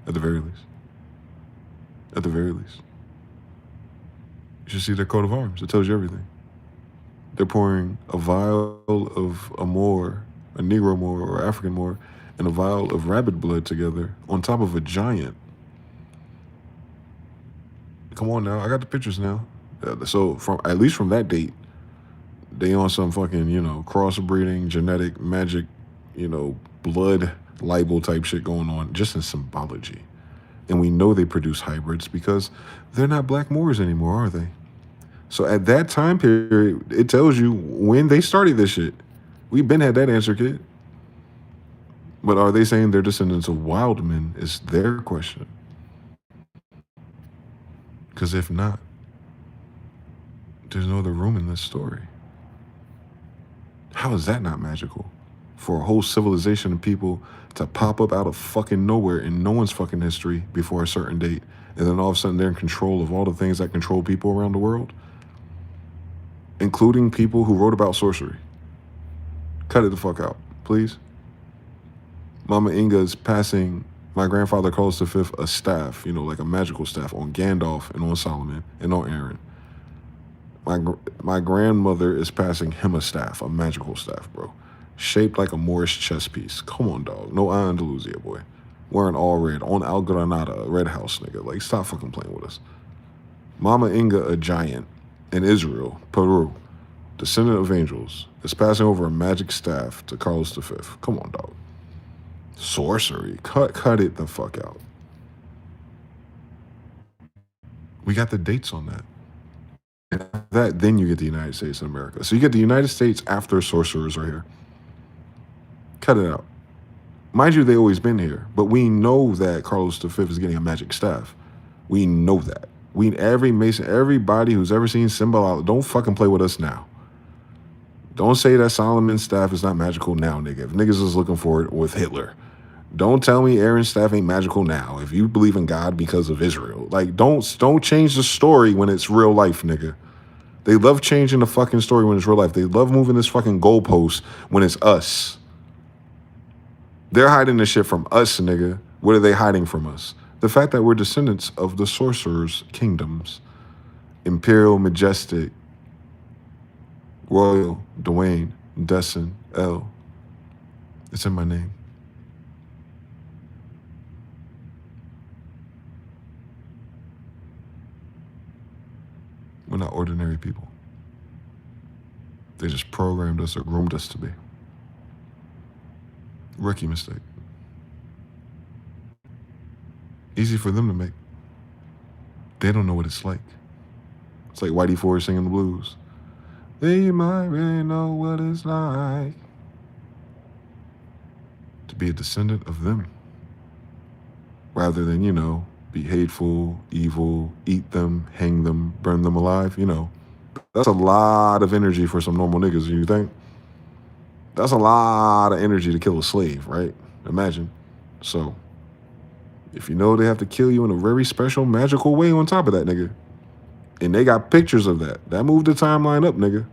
S1: At the very least. At the very least. You should see their coat of arms. It tells you everything. They're pouring a vial of a Moor, a Negro Moor or African Moor, and a vial of rabbit blood together on top of a giant. Come on now, I got the pictures now. So from at least from that date, they on some fucking, crossbreeding, genetic, magic, blood libel type shit going on, just in symbology. And we know they produce hybrids because they're not black Moors anymore, are they? So at that time period, it tells you when they started this shit. We've been had that answer, kid. But are they saying they're descendants of wild men is their question. Because if not, there's no other room in this story. How is that not magical? For a whole civilization of people to pop up out of fucking nowhere in no one's fucking history before a certain date, and then all of a sudden they're in control of all the things that control people around the world, including people who wrote about sorcery. Cut it the fuck out, please. Mama Inga is passing my grandfather Carlos V a staff, like a magical staff on Gandalf and on Solomon and on Aaron. My grandmother is passing him a staff, a magical staff, bro. Shaped like a Moorish chess piece. Come on, dog. No Andalusia, boy. Wearing all red. On Al Granada, red house, nigga. Like, stop fucking playing with us. Mama Inga, a giant in Israel, Peru, descendant of angels, is passing over a magic staff to Carlos V. Come on, dog. Sorcery. Cut it the fuck out. We got the dates on that. And after that, then you get the United States of America. So you get the United States after sorcerers are here. Cut it out. Mind you, they always been here, but we know that Carlos V is getting a magic staff. We know that. Every Mason, everybody who's ever seen symbol, don't fucking play with us now. Don't say that Solomon's staff is not magical now, nigga. If niggas is looking for it with Hitler. Don't tell me Aaron's staff ain't magical now. If you believe in God because of Israel. Like, don't change the story when it's real life, nigga. They love changing the fucking story when it's real life. They love moving this fucking goalpost when it's us. They're hiding this shit from us, nigga. What are they hiding from us? The fact that we're descendants of the sorcerers' kingdoms. Imperial, Majestic, Royal, Dwayne, DeyZan. It's in my name. We're not ordinary people. They just programmed us or groomed us to be. Rookie mistake. Easy for them to make. They don't know what it's like. It's like Whitey Ford singing the blues. They might really know what it's like to be a descendant of them. Rather than,
S2: be hateful, evil, eat them, hang them, burn them alive. That's a lot of energy for some normal niggas. You think? That's a lot of energy to kill a slave, right? Imagine. So, if you know they have to kill you in a very special, magical way on top of that, nigga, and they got pictures of that moved the timeline up, nigga.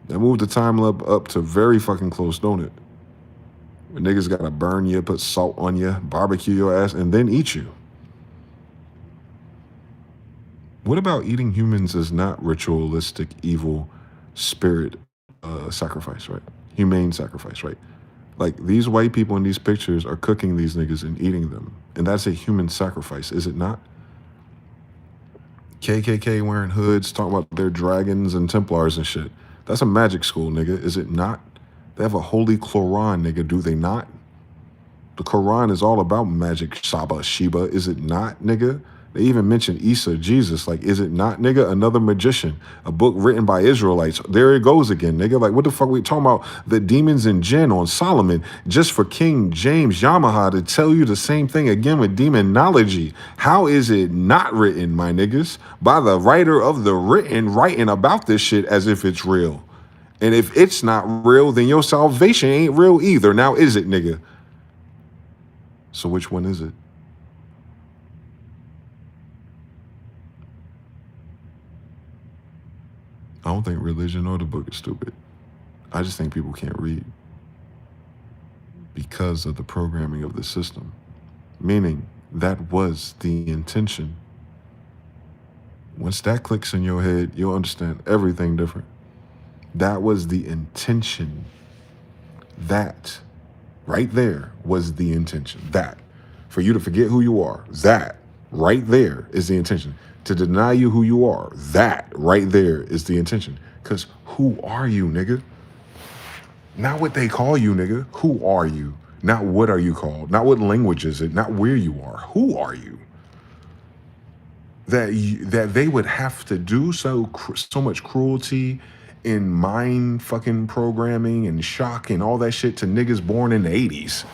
S2: That moved the timeline up to very fucking close, don't it? Niggas gotta burn you, put salt on you, barbecue your ass, and then eat you. What about eating humans as not ritualistic, evil, spirit sacrifice, right? Humane sacrifice, right? Like these white people in these pictures are cooking these niggas and eating them. And that's a human sacrifice, is it not? KKK wearing hoods, talking about their dragons and Templars and shit. That's a magic school, nigga, is it not? They have a holy Quran, nigga, do they not? The Quran is all about magic, Saba, Sheba, is it not, nigga? They even mention Isa, Jesus, like, is it not, nigga? Another magician, a book written by Israelites. There it goes again, nigga. Like, what the fuck we talking about? The demons and jinn on Solomon, just for King James Yamaha to tell you the same thing again with demonology. How is it not written, my niggas? By the writer of the writing about this shit as if it's real. And if it's not real, then your salvation ain't real either. Now is it, nigga? So which one is it? I don't think religion or the book is stupid. I just think people can't read because of the programming of the system. Meaning that was the intention. Once that clicks in your head, you'll understand everything different. That was the intention. That right there was the intention. That for you to forget who you are, that right there is the intention. To deny you who you are, that right there is the intention. Because who are you, nigga? Not what they call you, nigga. Who are you? Not what are you called? Not what language is it? Not where you are. Who are you? That they would have to do so much cruelty in mind fucking programming and shock and all that shit to niggas born in the 80s.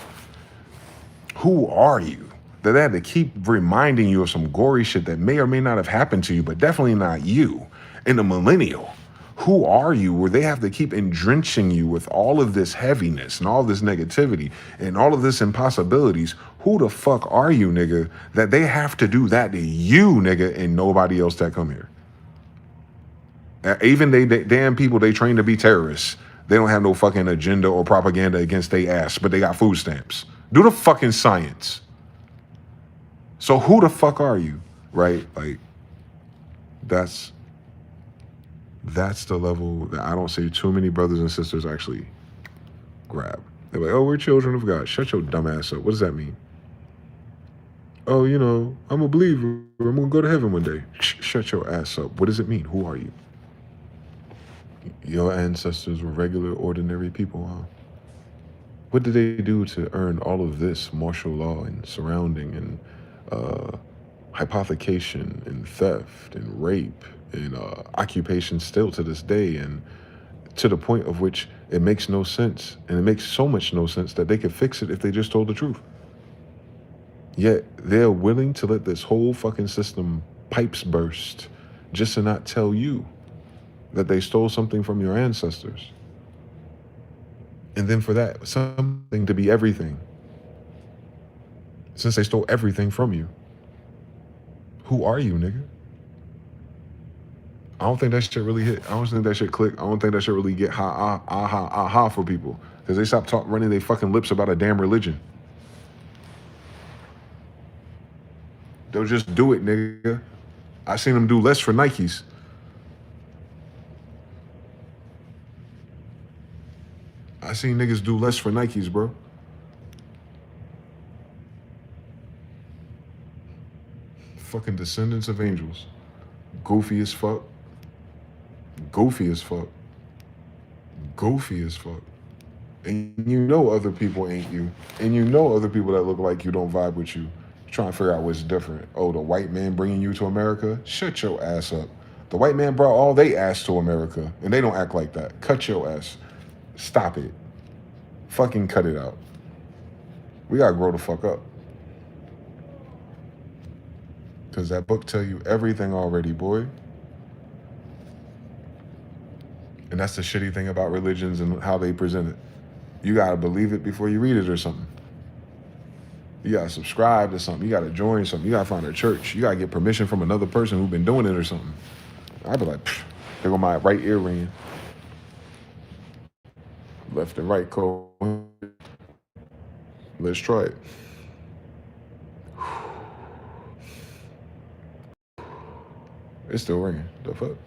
S2: Who are you? That they had to keep reminding you of some gory shit that may or may not have happened to you, but definitely not you in the millennial. Who are you? Where they have to keep drenching you with all of this heaviness and all this negativity and all of this impossibilities. Who the fuck are you, nigga? That they have to do that to you, nigga, and nobody else that come here. Even they damn people they train to be terrorists. They don't have no fucking agenda or propaganda against they ass, but they got food stamps. Do the fucking science. So who the fuck are you, right? Like, that's the level that I don't see too many brothers and sisters actually grab. They're like, oh, we're children of God. Shut your dumb ass up. What does that mean? Oh, I'm a believer. I'm going to go to heaven one day. Shut your ass up. What does it mean? Who are you? Your ancestors were regular, ordinary people, huh? What did they do to earn all of this martial law and surrounding and hypothecation and theft and rape and occupation still to this day, and to the point of which it makes no sense, and it makes so much no sense that they could fix it if they just told the truth. Yet they're willing to let this whole fucking system pipes burst just to not tell you that they stole something from your ancestors. And then for that, something to be everything. Since they stole everything from you. Who are you, nigga? I don't think that shit really hit. I don't think that shit click. I don't think that shit really get aha for people. Because they stop running their fucking lips about a damn religion. They'll just do it, nigga. I seen them do less for Nikes. I seen niggas do less for Nikes, bro. Fucking descendants of angels. Goofy as fuck. Goofy as fuck. Goofy as fuck. And you know other people ain't you. And you know other people that look like you don't vibe with you. You're trying to figure out what's different. Oh, the white man bringing you to America? Shut your ass up. The white man brought all they ass to America. And they don't act like that. Cut your ass. Stop it. Fucking cut it out. We gotta grow the fuck up.
S1: Because that book tell you everything already, boy. And that's the shitty thing about religions and how they present it. You gotta believe it before you read it or something. You gotta subscribe to something. You gotta join something. You gotta find a church. You gotta get permission from another person who's been doing it or something. I'd be like, there go my right ear ringing. Left and right cold. Let's try it. It's still ringing. The fuck?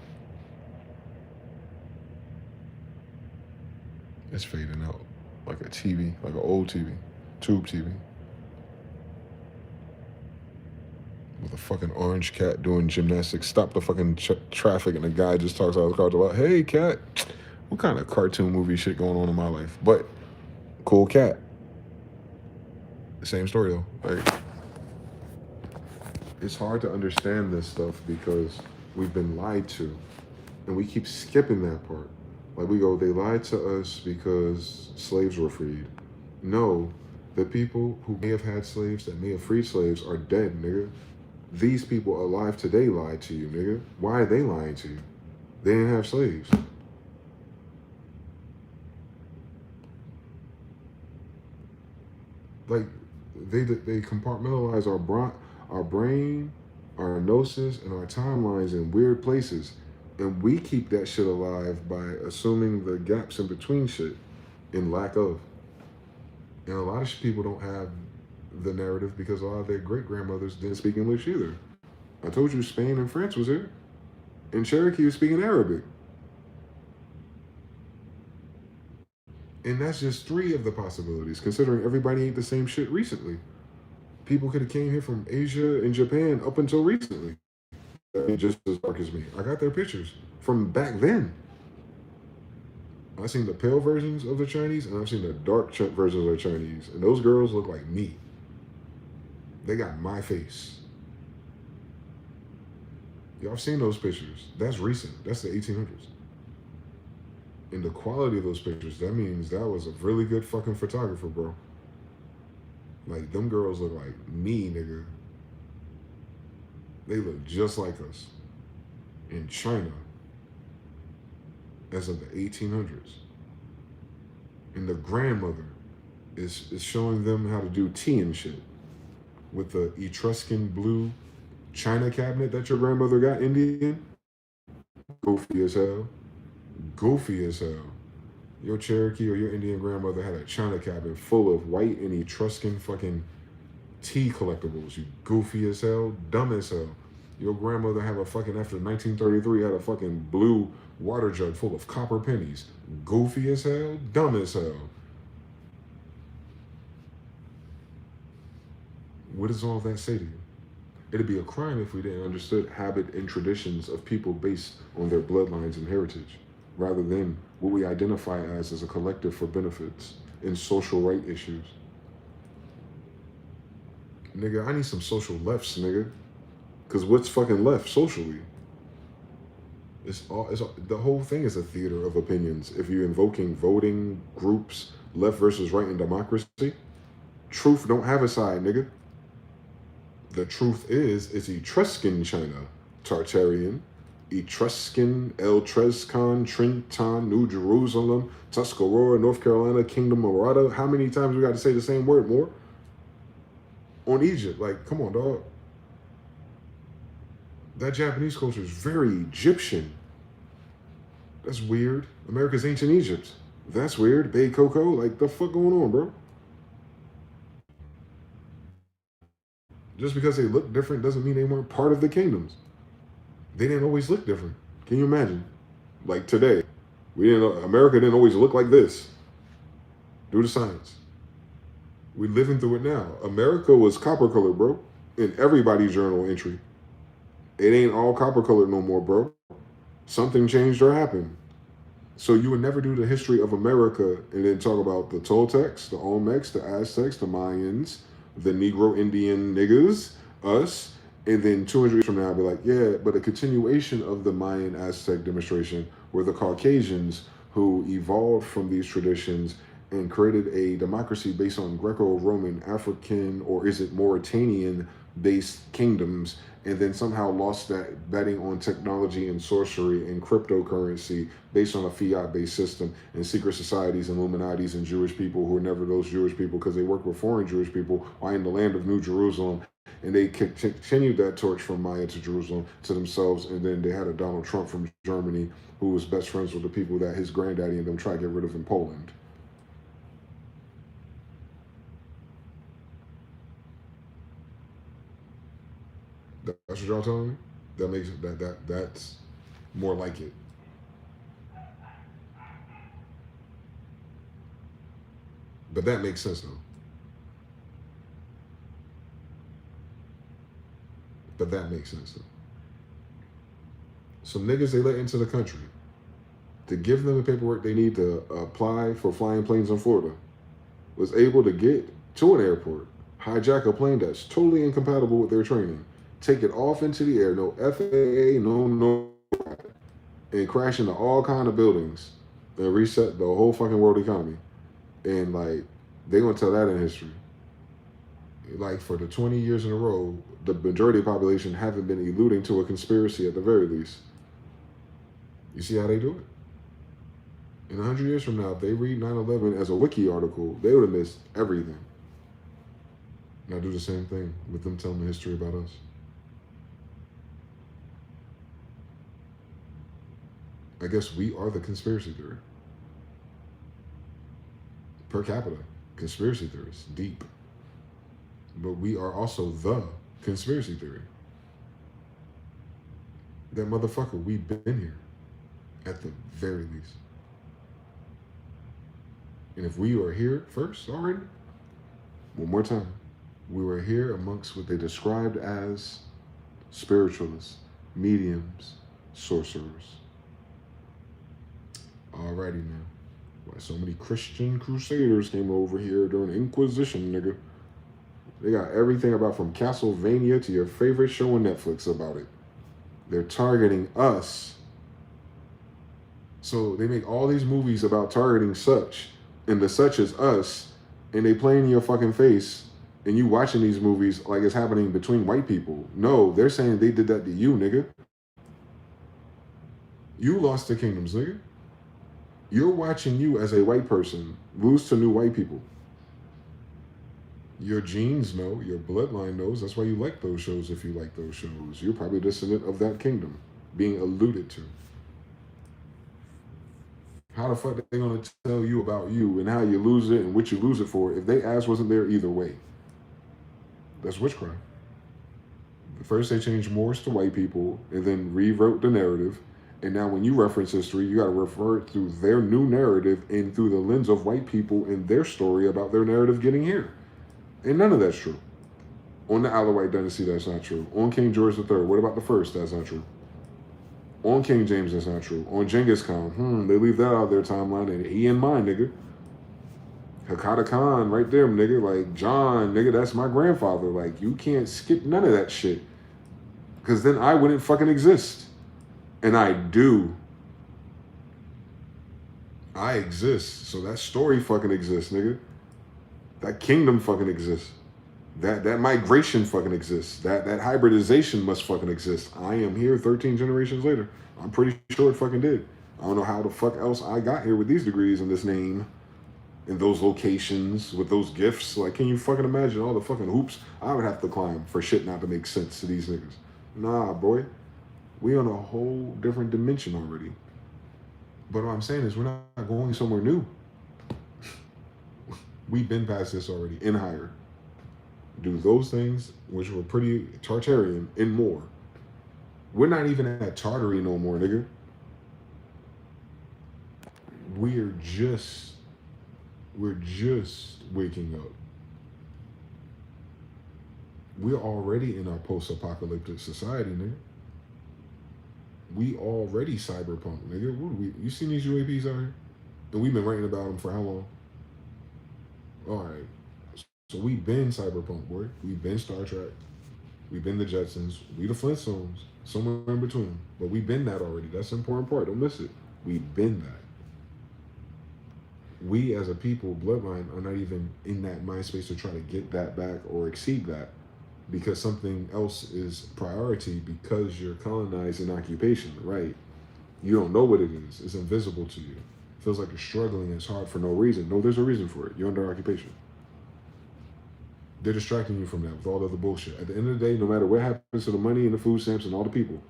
S1: It's fading out like a TV, like an old TV, tube TV. With a fucking orange cat doing gymnastics. Stop the fucking traffic, and the guy just talks out of the car about, hey, cat, what kind of cartoon movie shit going on in my life? But cool cat. Same story though. Like, it's hard to understand this stuff because we've been lied to, and we keep skipping that part. Like we go, they lied to us because slaves were freed. No, the people who may have had slaves, that may have freed slaves, are dead, nigga. These people alive today lied to you, nigga. Why are they lying to you? They didn't have slaves. Like, they compartmentalize our brain, our gnosis, and our timelines in weird places. And we keep that shit alive by assuming the gaps in between shit in lack of. And a lot of people don't have the narrative because a lot of their great-grandmothers didn't speak English either. I told you Spain and France was here. And Cherokee was speaking Arabic. And that's just 3 of the possibilities, considering everybody ain't the same shit recently. People could have came here from Asia and Japan up until recently. Just as dark as me. I got their pictures from back then. I've seen the pale versions of the Chinese, and I've seen the dark versions of the Chinese. And those girls look like me. They got my face. Y'all have seen those pictures. That's recent. That's the 1800s. And the quality of those pictures, that means that was a really good fucking photographer, bro. Like, them girls look like me, nigga. They look just like us. In China. As of the 1800s. And the grandmother is showing them how to do tea and shit. With the Etruscan blue China cabinet that your grandmother got, Indian. Goofy as hell. Goofy as hell. Your Cherokee or your Indian grandmother had a China cabinet full of white and Etruscan fucking tea collectibles. You goofy as hell, dumb as hell. Your grandmother had a fucking, after 1933, had a fucking blue water jug full of copper pennies. Goofy as hell, dumb as hell. What does all that say to you? It'd be a crime if we didn't understand habit and traditions of people based on their bloodlines and heritage, rather than what we identify as a collective for benefits and social right issues. Nigga, I need some social lefts, nigga. Because what's fucking left socially? The whole thing is a theater of opinions. If you're invoking voting groups, left versus right in democracy, truth don't have a side, nigga. The truth is, it's Etruscan China, Tartarian, Etruscan, El Trescon, Trenton, New Jerusalem, Tuscarora, North Carolina, Kingdom Morada. How many times we got to say the same word more? On Egypt, like, come on, dog. That Japanese culture is very Egyptian. That's weird. America's ancient Egypt. That's weird. Bay Coco, like, the fuck going on, bro? Just because they look different doesn't mean they weren't part of the kingdoms. They didn't always look different. Can you imagine? Like today, America didn't always look like this. Do the science. We're living through it now. America was copper colored, bro, in everybody's journal entry. It ain't all copper colored no more, bro. Something changed or happened. So you would never do the history of America and then talk about the Toltecs, the Olmecs, the Aztecs, the Mayans, the Negro Indian niggas, us, and then 200 years from now, I'll be like, yeah, but a continuation of the Mayan Aztec demonstration were the Caucasians who evolved from these traditions and created a democracy based on Greco-Roman, African, or is it Mauritanian
S2: based kingdoms, and then somehow lost that betting on technology and sorcery and cryptocurrency based on a fiat based system, and secret societies, Illuminatis, and Jewish people who were never those Jewish people because they worked with foreign Jewish people while in the land of New Jerusalem. And they continued that torch from Maya to Jerusalem to themselves. And then they had a Donald Trump from Germany who was best friends with the people that his granddaddy and them tried to get rid of in Poland. That's what y'all telling me? That makes it that's more like it. But that makes sense though. But that makes sense though. Some niggas they let into the country to give them the paperwork they need to apply for flying planes in Florida was able to get to an airport, hijack a plane that's totally incompatible with their training, take it off into the air, no FAA, no, and crash into all kind of buildings and reset the whole fucking world economy. And like they gonna tell that in history. Like for the 20 years in a row, the majority of the population haven't been alluding to a conspiracy at the very least. You see how they do it? In 100 years from now, if they read 9/11 as a wiki article, they would have missed everything. And I do the same thing with them telling the history about us. I guess we are the conspiracy theory. Per capita, conspiracy theorists, deep. But we are also the conspiracy theory. That motherfucker, we've been here at the very least. And if we are here first already, one more time, we were here amongst what they described as spiritualists, mediums, sorcerers. Alrighty now. Why so many Christian crusaders came over here during the Inquisition, nigga? They got everything about from Castlevania to your favorite show on Netflix about it. They're targeting us. So they make all these movies about targeting such, and the such is us, and they play in your fucking face, and you watching these movies like it's happening between white people. No, they're saying they did that to you, nigga. You lost the kingdoms, nigga. You're watching you as a white person lose to new white people. Your genes know, your bloodline knows. That's why you like those shows if you like those shows. You're probably a descendant of that kingdom being alluded to. How the fuck are they gonna tell you about you and how you lose it and what you lose it for if they ass wasn't there either way? That's witchcraft. First they changed Morse to white people and then rewrote the narrative. And now when you reference history, you gotta refer it through their new narrative and through the lens of white people and their story about their narrative getting here. And none of that's true. On the Alawite dynasty, that's not true. On King George III, what about the first? That's not true. On King James, that's not true. On Genghis Khan, they leave that out of their timeline, and he in mine, nigga. Hakata Khan, right there, nigga. Like, John, nigga, that's my grandfather. Like, you can't skip none of that shit. Because then I wouldn't fucking exist. And I do. I exist. So that story fucking exists, nigga. That kingdom fucking exists. That migration fucking exists. That hybridization must fucking exist. I am here 13 generations later. I'm pretty sure it fucking did. I don't know how the fuck else I got here with these degrees and this name in those locations with those gifts. Like, can you fucking imagine all the fucking hoops I would have to climb for shit not to make sense to these niggas? Nah, boy. We on a whole different dimension already. But what I'm saying is we're not going somewhere new. We've been past this already and higher. Do those things, which were pretty Tartarian and more. We're not even at Tartary no more, nigga. We're just waking up. We're already in our post-apocalyptic society, nigga. We already cyberpunk, nigga. You seen these UAPs out here? And we've been writing about them for how long? All right. So we've been cyberpunk, boy. We've been Star Trek. We've been the Jetsons. We the Flintstones. Somewhere in between. But we've been that already. That's the important part. Don't miss it. We've been that. We as a people, bloodline, are not even in that mind space to try to get that back or exceed that.
S1: because something else is priority because you're colonized in occupation, right? You don't know what it is. It's invisible to you. It feels like you're struggling. It's hard for no reason. No, there's a reason for it. You're under occupation. They're distracting you from that with all the other bullshit. At the end of the day, no matter what happens to the money and the food stamps and all the people,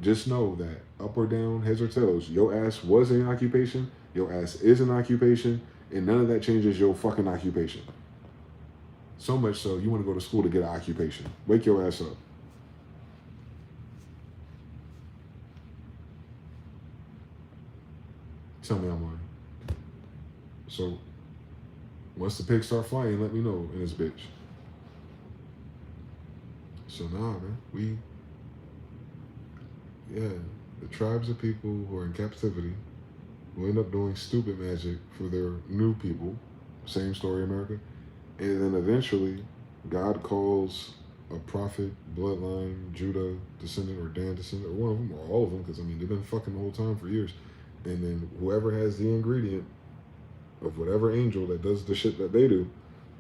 S1: just know that up or down, heads or tails, your ass was in occupation, your ass is in occupation, and none of that changes your fucking occupation. So much so, you want to go to school to get an occupation. Wake your ass up. Tell me I'm lying. So, once the pigs start flying, let me know in this bitch. So, nah, man. The tribes of people who are in captivity will end up doing stupid magic for their new people. Same story, America. And then eventually, God calls a prophet, bloodline, Judah descendant, or Dan descendant, or one of them, or all of them, because I mean, they've been fucking the whole time for years. And then whoever has the ingredient of whatever angel that does the shit that they do,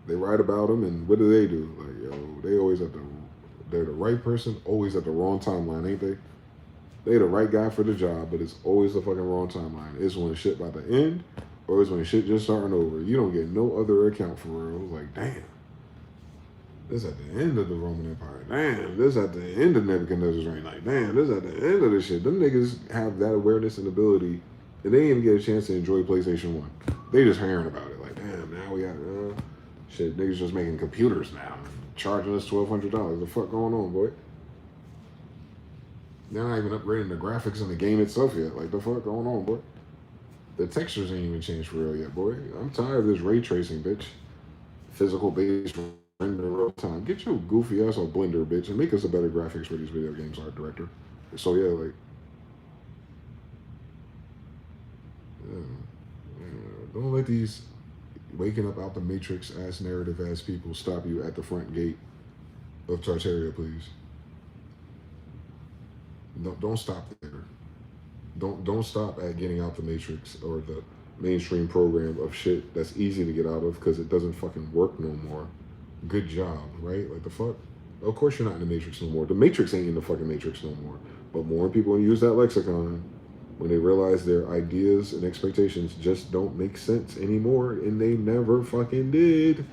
S1: they write about them, and what do? Like, yo, they always they're the right person, always at the wrong timeline, ain't they? They the right guy for the job, but it's always the fucking wrong timeline. It's when shit about to end, or it's when shit just starting over. You don't get no other account for real. Like, damn, this at the end of the Roman Empire. Damn, this at the end of Nebuchadnezzar's reign. Like, damn, this at the end of this shit. Them niggas have that awareness and ability, and they didn't even get a chance to enjoy PlayStation 1. They just hearing about it. Like, damn, now we got, shit, niggas just making computers now. Charging us $1,200. The fuck going on, boy? They're not even upgrading the graphics in the game itself yet. Like, the fuck going on, boy? The textures ain't even changed for real yet, boy. I'm tired of this ray tracing, bitch. Physical based render in real time. Get your goofy ass on Blender, bitch, and make us a better graphics for these video games, art director. So yeah, like, don't let these waking up out the matrix ass narrative ass people stop you at the front gate of Tartaria, please. Don't stop there. Don't stop at getting out the matrix or the mainstream program of shit that's easy to get out of because it doesn't fucking work no more. Good job, right? Like, the fuck? Of course you're not in the matrix no more. The matrix ain't in the fucking matrix no more. But more people use that lexicon when they realize their ideas and expectations just don't make sense anymore, and they never fucking did.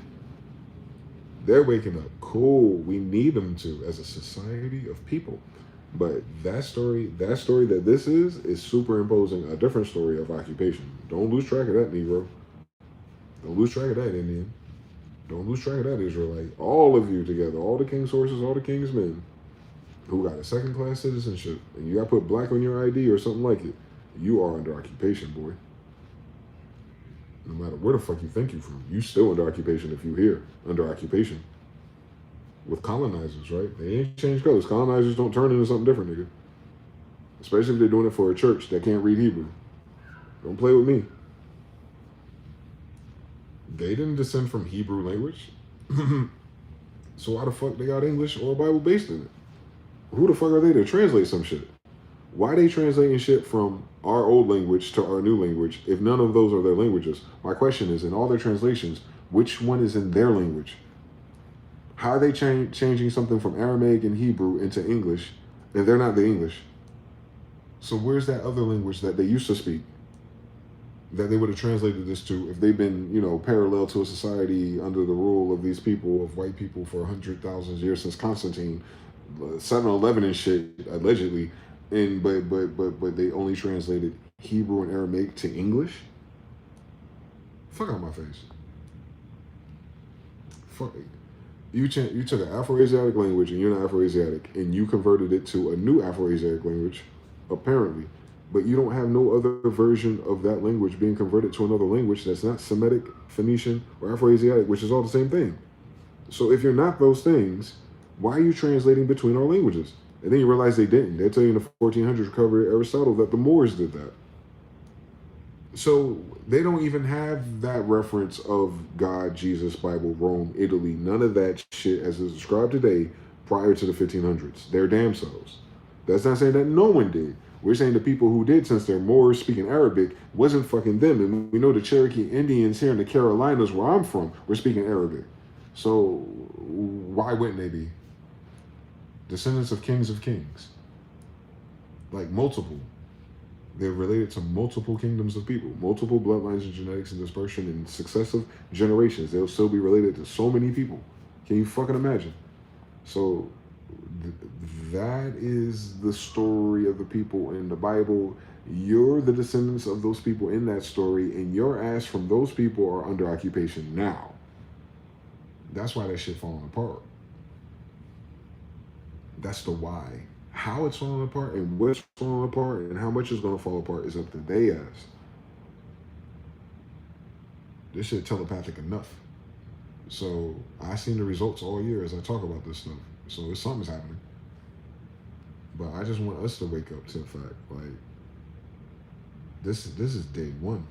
S1: They're waking up. Cool. We need them to as a society of people. But that story that this is superimposing a different story of occupation. Don't lose track of that, Negro. Don't lose track of that, Indian. Don't lose track of that, Israelite. All of you together, all the king's horses, all the king's men, who got a second-class citizenship, and you got to put black on your ID or something like it, you are under occupation, boy. No matter where the fuck you think you're from, you still under occupation if you're here, under occupation. With colonizers, right? They ain't changed colors. Colonizers don't turn into something different, nigga. Especially if they're doing it for a church that can't read Hebrew. Don't play with me. They didn't descend from Hebrew language. So why the fuck they got English or a Bible based in it? Who the fuck are they to translate some shit? Why are they translating shit from our old language to our new language if none of those are their languages? My question is, in all their translations, which one is in their language? How are they changing something from Aramaic and Hebrew into English if they're not the English? So where's that other language that they used to speak that they would have translated this to if they've been, parallel to a society under the rule of these people, of white people, for 100,000 years since Constantine, 7-Eleven and shit, allegedly, and but they only translated Hebrew and Aramaic to English? Fuck out my face. Fuck. You took an Afro-Asiatic language, and you're not Afro-Asiatic, and you converted it to a new Afro-Asiatic language, apparently. But you don't have no other version of that language being converted to another language that's not Semitic, Phoenician, or Afro-Asiatic, which is all the same thing. So if you're not those things, why are you translating between our languages? And then you realize they didn't. They tell you in the 1400s, covered Aristotle, that the Moors did that. So they don't even have that reference of God, Jesus, Bible, Rome, Italy, none of that shit as is described today prior to the 1500s. They're damn selves. That's not saying that no one did. We're saying the people who did, since they're Moors speaking Arabic, wasn't fucking them. And we know the Cherokee Indians here in the Carolinas, where I'm from, were speaking Arabic. So why wouldn't they be? Descendants of kings. Like multiple. They're related to multiple kingdoms of people, multiple bloodlines and genetics and dispersion in successive generations. They'll still be related to so many people. Can you fucking imagine? So th- that is the story of the people in the Bible. You're the descendants of those people in that story, and your ass from those people are under occupation now. That's why that shit falling apart. That's the why. How it's falling apart and what's falling apart and how much it's gonna fall apart is up to they ass. This shit telepathic enough. So I seen the results all year as I talk about this stuff. So it's something's happening. But I just want us to wake up to the fact, like, this is day one.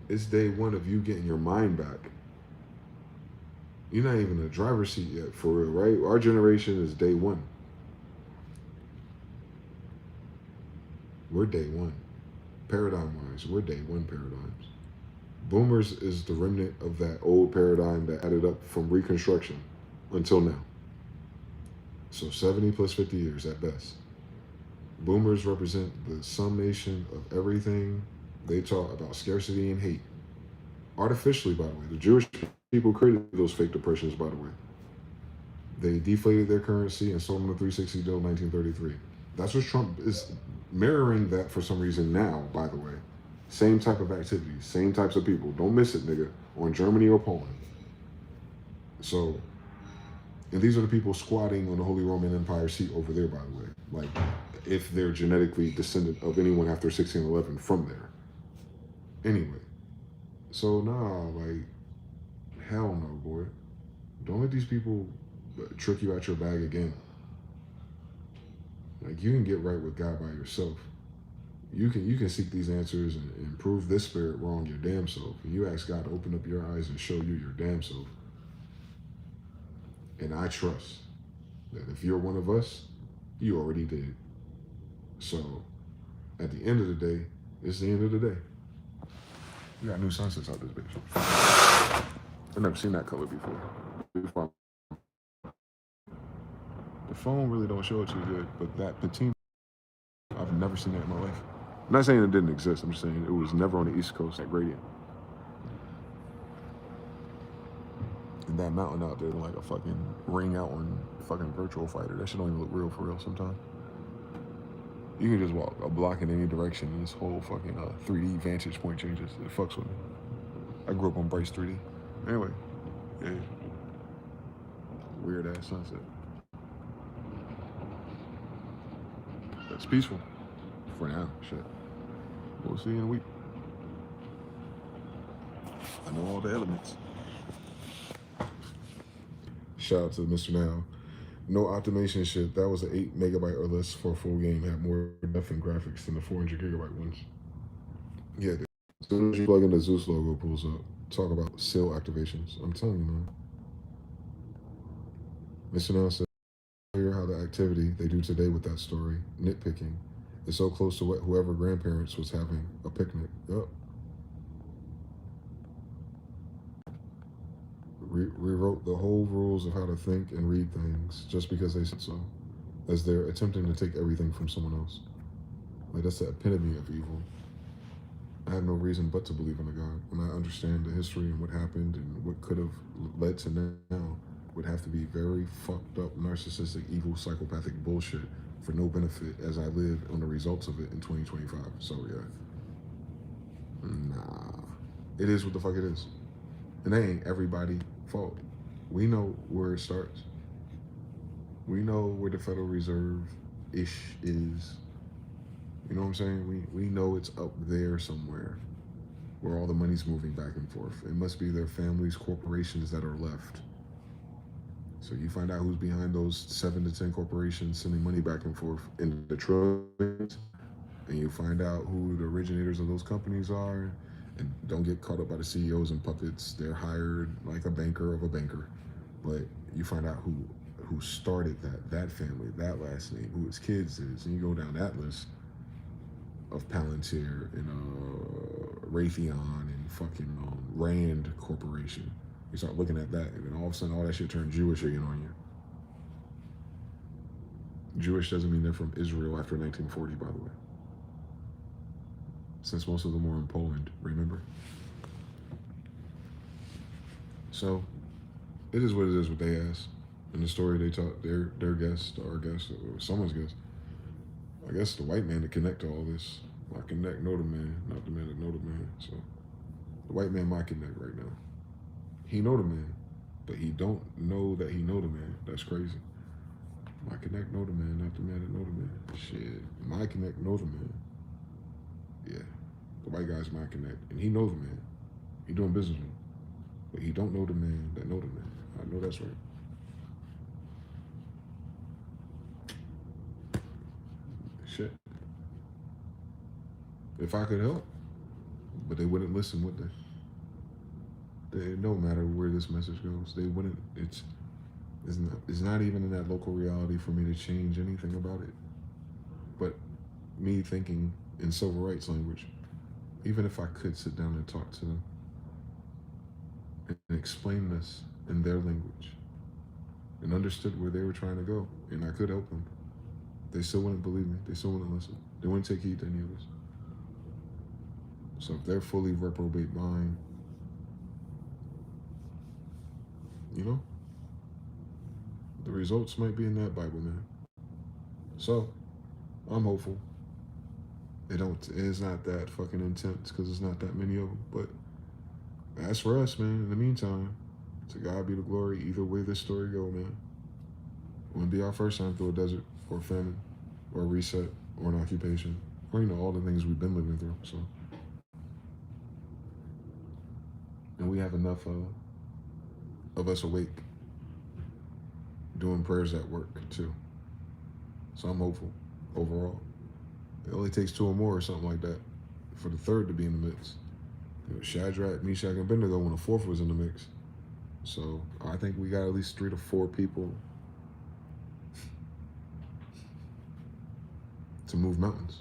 S1: It's day one of you getting your mind back. You're not even in the driver's seat yet, for real, right? Our generation is day one. We're day one. Paradigm wise, we're day one paradigms. Boomers is the remnant of that old paradigm that added up from Reconstruction until now. So 70 plus 50 years at best. Boomers represent the summation of everything they taught about scarcity and hate. Artificially, by the way. The Jewish people created those fake depressions, by the way. They deflated their currency and sold them a 360 deal in 1933. That's what Trump is mirroring that for some reason now, by the way. Same type of activities, same types of people. Don't miss it, nigga. On Germany or Poland. So, and these are the people squatting on the Holy Roman Empire seat over there, by the way. Like, if they're genetically descendant of anyone after 1611 from there. Anyway. So, nah, like, hell no, boy. Don't let these people trick you out your bag again. Like, you can get right with God by yourself. You can seek these answers and prove this spirit wrong your damn self. And you ask God to open up your eyes and show you your damn self. And I trust that if you're one of us, you already did. So at the end of the day, it's the end of the day. We got new sunsets out this bitch. I've never seen that color before. The phone really don't show it too good, but that patina, I've never seen that in my life. I'm not saying it didn't exist. I'm just saying it was never on the East Coast, that gradient. And that mountain out there, like a fucking ring out on fucking Virtual Fighter. That shit don't even look real for real sometimes. You can just walk a block in any direction and this whole fucking 3D vantage point changes. It fucks with me. I grew up on Bryce 3D. Anyway, yeah. Weird ass sunset. That's peaceful. For now, shit. We'll see in a week. I know all the elements. Shout out to Mr. Now. No optimization shit. That was an 8 megabyte or less for a full game. Had more depth and graphics than the 400 gigabyte ones. Yeah, dude. As soon as you plug in the Zeus logo pulls up. Talk about SEAL activations. I'm telling you, man. Mr. Now said earlier how the activity they do today with that story, nitpicking, is so close to what whoever grandparents was having a picnic. Yup. Rewrote the whole rules of how to think and read things just because they said so, as they're attempting to take everything from someone else. Like, that's the epitome of evil. I have no reason but to believe in a God. When I understand the history and what happened and what could have led to now, would have to be very fucked up, narcissistic, evil, psychopathic bullshit for no benefit as I live on the results of it in 2025. So yeah. Nah. It is what the fuck it is. And that ain't everybody's fault. We know where it starts. We know where the Federal Reserve-ish is. You know what I'm saying? We know it's up there somewhere where all the money's moving back and forth. It must be their families, corporations that are left. So you find out who's behind those 7 to 10 corporations sending money back and forth in the trillions, and you find out who the originators of those companies are. And don't get caught up by the CEOs and puppets. They're hired like a banker of a banker. But you find out who started that family, that last name, who his kids is, and you go down that list of Palantir and Raytheon and fucking Rand Corporation.
S2: You start looking at that, and then all of a sudden, all that shit turned Jewish again on you. Jewish doesn't mean they're from Israel after 1940, by the way. Since most of them were in Poland, remember? So, it is what it is with they ass. In the story they taught their guest, our guest, or someone's guest. I guess the white man to connect to all this. My connect know the man, not the man that know the man. So, the white man might connect right now. He know the man, but he don't know that he know the man. That's crazy. My connect know the man, not the man that know the man. Shit, my connect know the man. Yeah, the white guy's my connect, and he know the man. He doing business with him, but he don't know the man that know the man. I know that's right. Shit. If I could help, but they wouldn't listen, would they? No matter where this message goes, they wouldn't. It's not even in that local reality for me to change anything about it. But me thinking in civil rights language, even if I could sit down and talk to them and explain this in their language and understood where they were trying to go, and I could help them, they still wouldn't believe me. They still wouldn't listen. They wouldn't take heed to any of this. So if they're fully reprobate mind, you know, the results might be in that Bible, man. So I'm hopeful. It's not that fucking intense because it's not that many of them. But as for us, man, in the meantime, to God be the glory. Either way this story go, man. It wouldn't be our first time through a desert or famine or a reset or an occupation or, you know, all the things we've been living through. So, and we have enough of us awake doing prayers at work too. So I'm hopeful overall. It only takes two or more or something like that for the third to be in the mix. You know, Shadrach, Meshach, and Abednego when the fourth was in the mix. So I think we got at least 3 to 4 people to move mountains.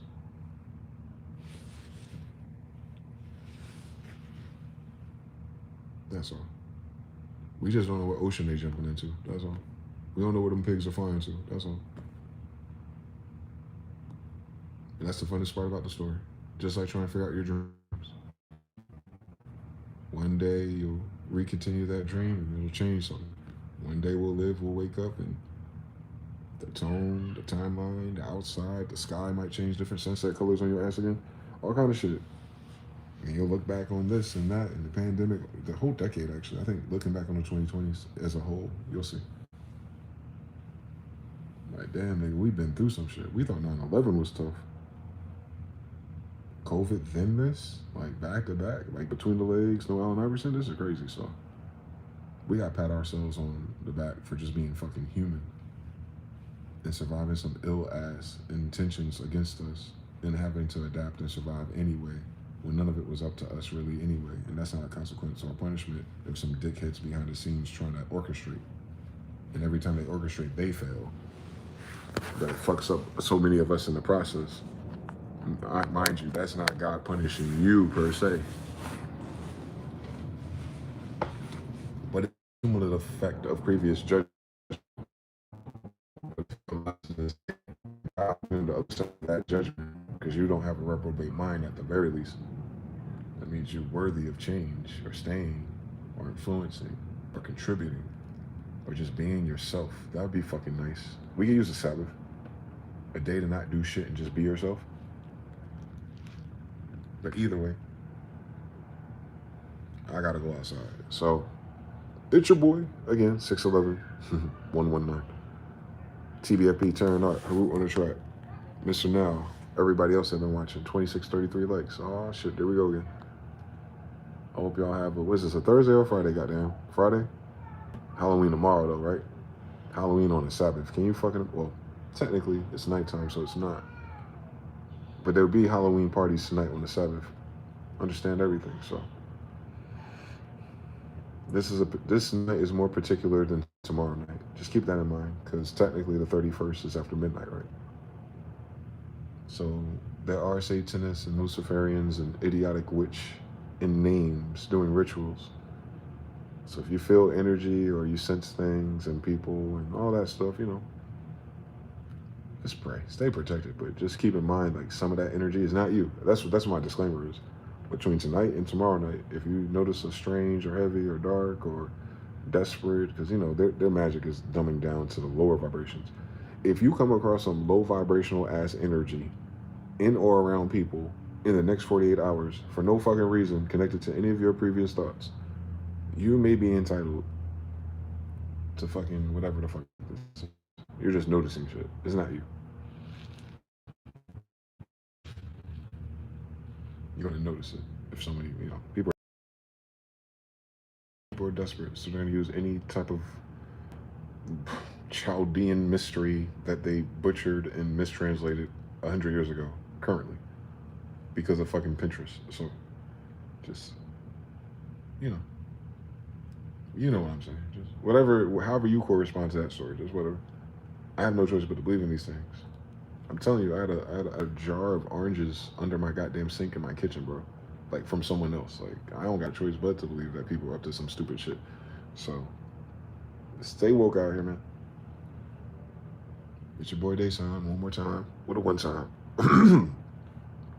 S2: That's all. We just don't know what ocean they jumping into. That's all. We don't know where them pigs are flying to. That's all. And that's the funnest part about the story. Just like trying to figure out your dreams. One day you'll recontinue that dream and it'll change something. One day we'll wake up, and the tone, the timeline, the outside, the sky might change different sunset colors on your ass again. All kind of shit. And you'll look back on this and that and the pandemic, the whole decade actually. I think looking back on the 2020s as a whole, you'll see. Like, damn, nigga, we've been through some shit. We thought 9/11 was tough. COVID, then this, like back to back, like between the legs, no Allen Iverson, this is crazy. So we got to pat ourselves on the back for just being fucking human and surviving some ill ass intentions against us and having to adapt and survive anyway when none of it was up to us really anyway. And that's not a consequence or a punishment of some dickheads behind the scenes trying to orchestrate. And every time they orchestrate, they fail. But it fucks up so many of us in the process. Mind you, that's not God punishing you per se. But it's a cumulative effect of previous judgment. To accept that judgment because you don't have a reprobate mind at the very least. That means you're worthy of change or staying or influencing or contributing or just being yourself. That would be fucking nice. We could use a Sabbath, a day to not do shit and just be yourself. But either way, I gotta go outside. So it's your boy again, 6'11", 119. TBFP turn art, Harut on the track. Mr. Now, everybody else have been watching, 2633 likes. Oh shit, there we go again. I hope y'all have what is this, a Thursday or Friday, goddamn? Friday? Halloween tomorrow though, right? Halloween on a Sabbath. Can you fucking, well, technically it's nighttime, so it's not. But there'll be Halloween parties tonight on the Sabbath. Understand everything, so. This night is more particular than tomorrow night. Just keep that in mind, because technically the 31st is after midnight, right? So there are Satanists and Luciferians and idiotic witch in names doing rituals.
S1: So if you feel energy or you sense things and people and all that stuff, just pray, stay protected, but just keep in mind like some of that energy is not you. That's what my disclaimer is. Between tonight and tomorrow night, if you notice a strange or heavy or dark or desperate, because their magic is dumbing down to the lower vibrations. If you come across some low vibrational ass energy in or around people in the next 48 hours for no fucking reason connected to any of your previous thoughts, you may be entitled to fucking whatever the fuck this is. You're just noticing shit. It's not you. You're gonna notice it if somebody, people are desperate, so they're gonna use any type of Chaldean mystery that they butchered and mistranslated 100 years ago, currently, because of fucking Pinterest. So, just you know, you know what I'm saying. Just whatever, however you correspond to that story, just whatever. I have no choice but to believe in these things. I'm telling you, I had a jar of oranges under my goddamn sink in my kitchen, bro. Like from someone else. Like I don't got a choice but to believe that people are up to some stupid shit. So stay woke out here, man. It's your boy DeyZan one more time. With a one time.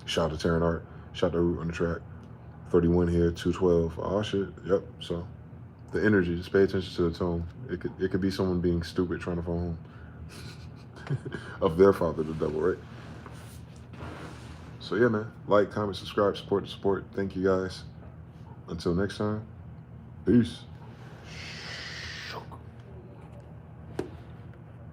S1: Shout out to Terran Art. Shout out to Root on the track. 31 here, 212. Oh shit. Yep. So the energy, just pay attention to the tone. It could be someone being stupid trying to phone home. Of their father, the devil, right? So yeah, man. Like, comment, subscribe, support the support. Thank you guys. Until next time. Peace.